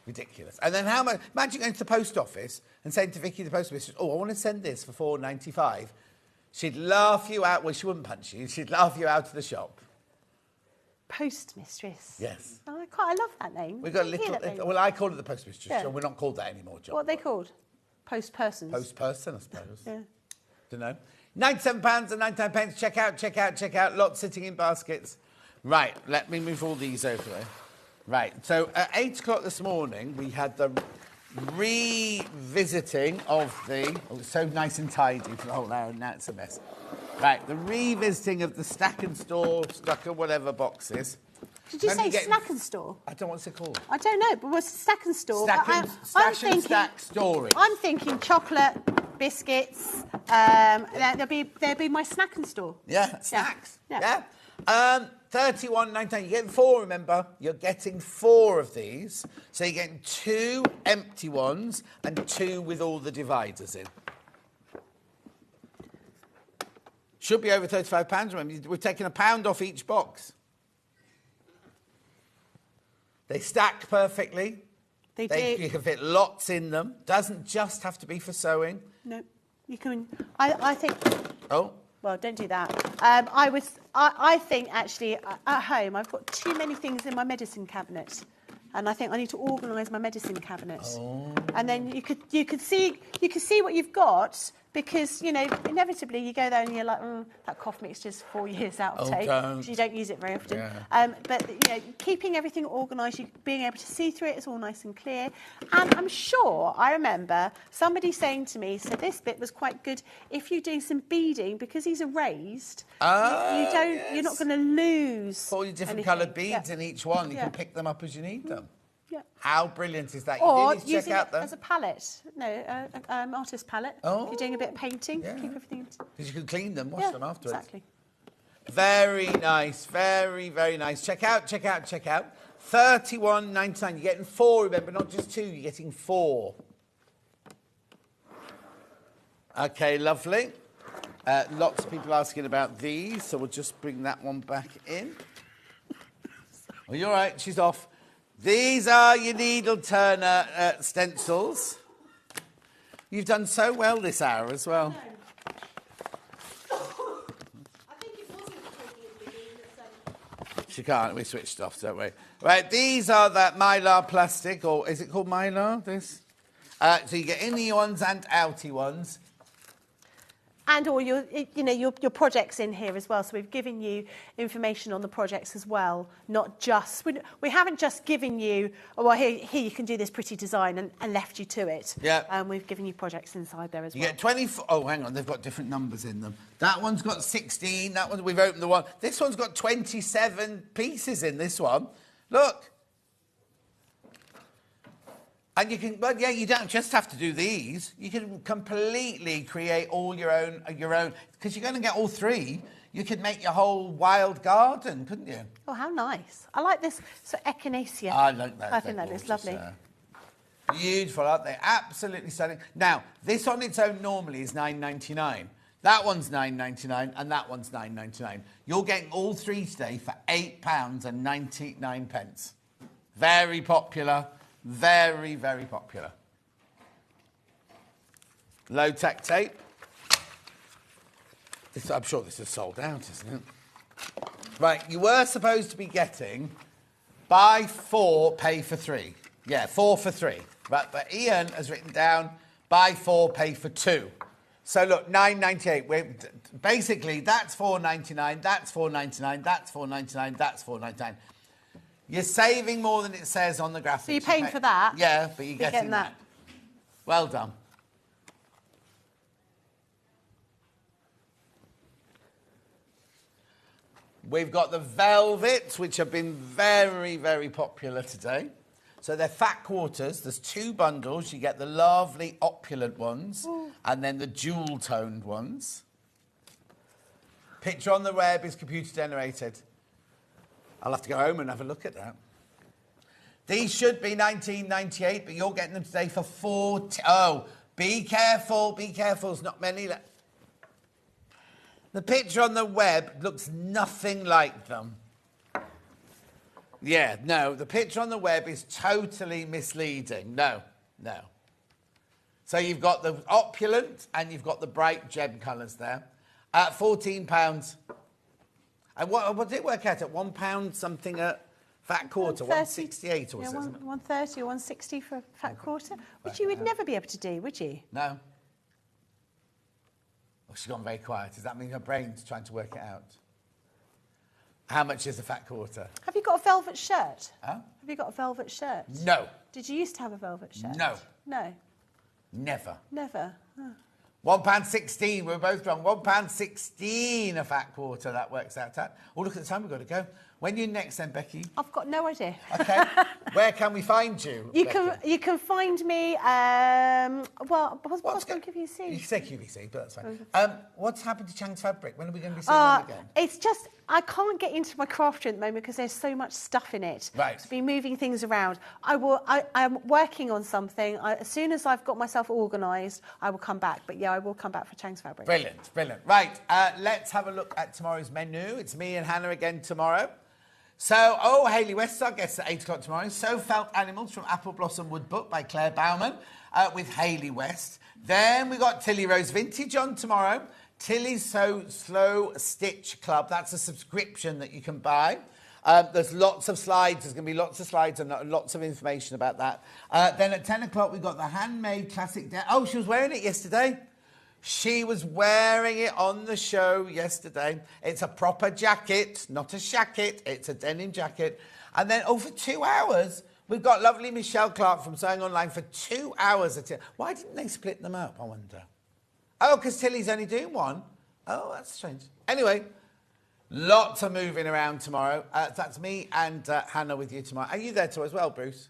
Ridiculous. And then how much? Imagine going to the post office and saying to Vicky, the post office, "Oh, I want to send this for £4.95." She'd laugh you out. Well, she wouldn't punch you. She'd laugh you out of the shop. Post mistress. Yes. Oh, I love that name. We've got a little. Well, I call it the post mistress. Yeah. So we're not called that anymore, John. What are they called? Post persons. Post person, I suppose. Yeah. Don't know. £97.99. Check out. Lots sitting in baskets. Right, let me move all these over there. Right, so at 8 o'clock this morning, we had the revisiting of the... Oh, it's so nice and tidy for the whole hour, and now it's a mess. Right, the revisiting of the stack and store, stuck or whatever boxes. Did you say snack and store? I don't know what's it called. I don't know, but what's stack and store? Stack storage. I'm thinking chocolate, biscuits. There'll be my snack and store. Yeah, snacks. Yeah. £31.99. You're getting 4, remember? You're getting 4 of these. So you're getting 2 empty ones and 2 with all the dividers in. Should be over £35, remember? We're taking £1 off each box. They stack perfectly. They do. You can fit lots in them. Doesn't just have to be for sewing. No, you can. I think. Oh. Well, don't do that. I think actually at home I've got too many things in my medicine cabinet, and I think I need to organise my medicine cabinet. Oh. And then you could see what you've got, because, you know, inevitably you go there and you're like, that cough mixture's 4 years out of date. Don't. You don't use it very often. Yeah. But, you know, keeping everything organised, being able to see through it, it's all nice and clear. And I'm sure I remember somebody saying to me, so this bit was quite good if you're doing some beading, because these are raised, you're not going to lose 40 different coloured beads in each one. You can pick them up as you need them. Yeah. How brilliant is that? Or you do need to using check out it them. as a palette. No, artist palette. If you're doing a bit of painting, keep everything. Because you can clean them, wash them afterwards. Exactly. Very nice, very, very nice. Check out. $31.99. You're getting 4, remember, not just 2. You're getting 4. Okay, lovely. Lots of people asking about these, so we'll just bring that one back in. Oh, you're right. She's off. These are your needle turner stencils. You've done so well this hour as well. She can't. We switched off, don't we? Right, these are that Mylar plastic, or is it called Mylar, this? So you get inny ones and outy ones. And all your projects in here as well. So we've given you information on the projects as well, not just... We haven't just given you, here you can do this pretty design and left you to it. Yeah. We've given you projects inside there as well. You get 24... Oh, hang on, they've got different numbers in them. That one's got 16, that one, we've opened the one. This one's got 27 pieces in this one. Look. And you can, well, yeah, you don't just have to do these. You can completely create all your own, because you're going to get all 3. You could make your whole wild garden, couldn't you? Oh, how nice. I like this echinacea. I like that. I think that looks lovely. Beautiful, aren't they? Absolutely stunning. Now, this on its own normally is $9.99. That one's $9.99 and that one's $9.99. You're getting all 3 today for £8.99. Very popular. Very, very popular. Low-tack tape. I'm sure this is sold out, isn't it? Right, you were supposed to be getting buy 4, pay for 3. Yeah, 4 for 3. Right, but Ian has written down buy 4, pay for 2. So look, $9.98. Basically, that's $4.99, that's $4.99, that's $4.99, that's $4.99. You're saving more than it says on the graphics. So you're paying for that? Yeah, but you're getting that. Well done. We've got the velvets, which have been very, very popular today. So they're fat quarters. There's 2 bundles. You get the lovely opulent ones and then the jewel-toned ones. Picture on the web is computer generated. I'll have to go home and have a look at that. These should be $19.98, but you're getting them today for $40. Oh, be careful, there's not many left. The picture on the web looks nothing like them. Yeah, no, the picture on the web is totally misleading. No. So you've got the opulent and you've got the bright gem colours there. At £14. And what did it work out at? £1 something a fat quarter, 168 or something. 130 or 160 for a fat quarter, which you would never be able to do, would you? No. Oh, she's gone very quiet. Does that mean her brain's trying to work it out? How much is a fat quarter? Have you got a velvet shirt? Huh? Have you got a velvet shirt? No. Did you used to have a velvet shirt? No. No. Never. Never. Oh. £1.16, we're both wrong. £1.16 a fat quarter, that works out at. Oh, look at the time, we've got to go. When are you next then, Becky? I've got no idea. OK. Where can we find you, You can find me, what's going to QVC? You say QVC, but that's fine. What's happened to Chang's Fabric? When are we going to be seeing them again? It's just, I can't get into my craft room at the moment because there's so much stuff in it. Right. To be moving things around. I'm working on something. As soon as I've got myself organised, I will come back. But yeah, I will come back for Chang's Fabric. Brilliant. Right, let's have a look at tomorrow's menu. It's me and Hannah again tomorrow. So, Hayley West, our guest at 8 o'clock tomorrow. So Felt Animals from Apple Blossom Wood Book by Claire Bauman with Hayley West. Then we got Tilly Rose Vintage on tomorrow. Tilly's Slow Stitch Club. That's a subscription that you can buy. There's lots of slides. There's going to be lots of slides and lots of information about that. Then at 10 o'clock, we got the Handmade Classic... Oh, she was wearing it yesterday. She was wearing it on the show yesterday. It's a proper jacket, not a shacket. It's a denim jacket. And then, for 2 hours, we've got lovely Michelle Clark from Sewing Online for 2 hours. Why didn't they split them up, I wonder? Oh, because Tilly's only doing one. Oh, that's strange. Anyway, lots of moving around tomorrow. That's me and Hannah with you tomorrow. Are you there too as well, Bruce?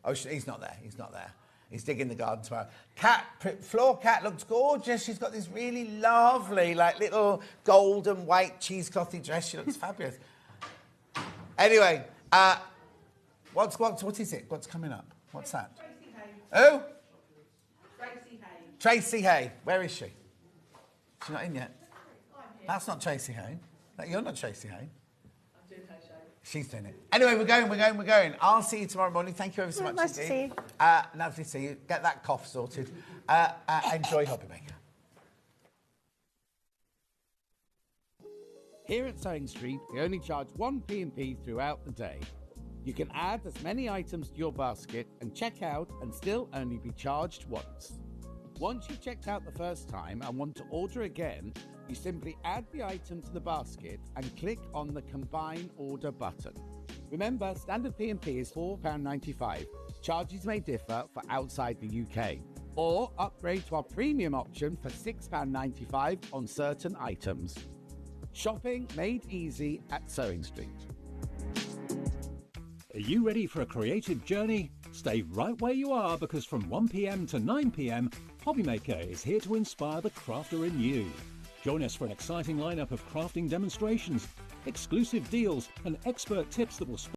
Oh, he's not there. He's not there. He's digging the garden tomorrow. Floor Cat looks gorgeous. She's got this really lovely, little golden white cheeseclothy dress. She looks fabulous. Anyway, what is it? What's coming up? What's that? Tracy Hay. Who? Tracy Hay. Tracy Hay. Where is she? She's not in yet. That's not Tracy Hay. You're not Tracy Hay. I'm doing her show. She's doing it. Anyway, we're going. I'll see you tomorrow morning. Thank you ever so much Nice to indeed. see you. Lovely to see you. Get that cough sorted. Enjoy Hobbymaker. Here at Sewing Street, we only charge one P&P throughout the day. You can add as many items to your basket and check out and still only be charged once. Once you've checked out the first time and want to order again, you simply add the item to the basket and click on the Combine Order button. Remember, standard P&P is £4.95. Charges may differ for outside the UK. Or upgrade to our premium option for £6.95 on certain items. Shopping made easy at Sewing Street. Are you ready for a creative journey? Stay right where you are, because from 1 p.m. to 9 p.m, Hobbymaker is here to inspire the crafter in you. Join us for an exciting lineup of crafting demonstrations, exclusive deals and expert tips that will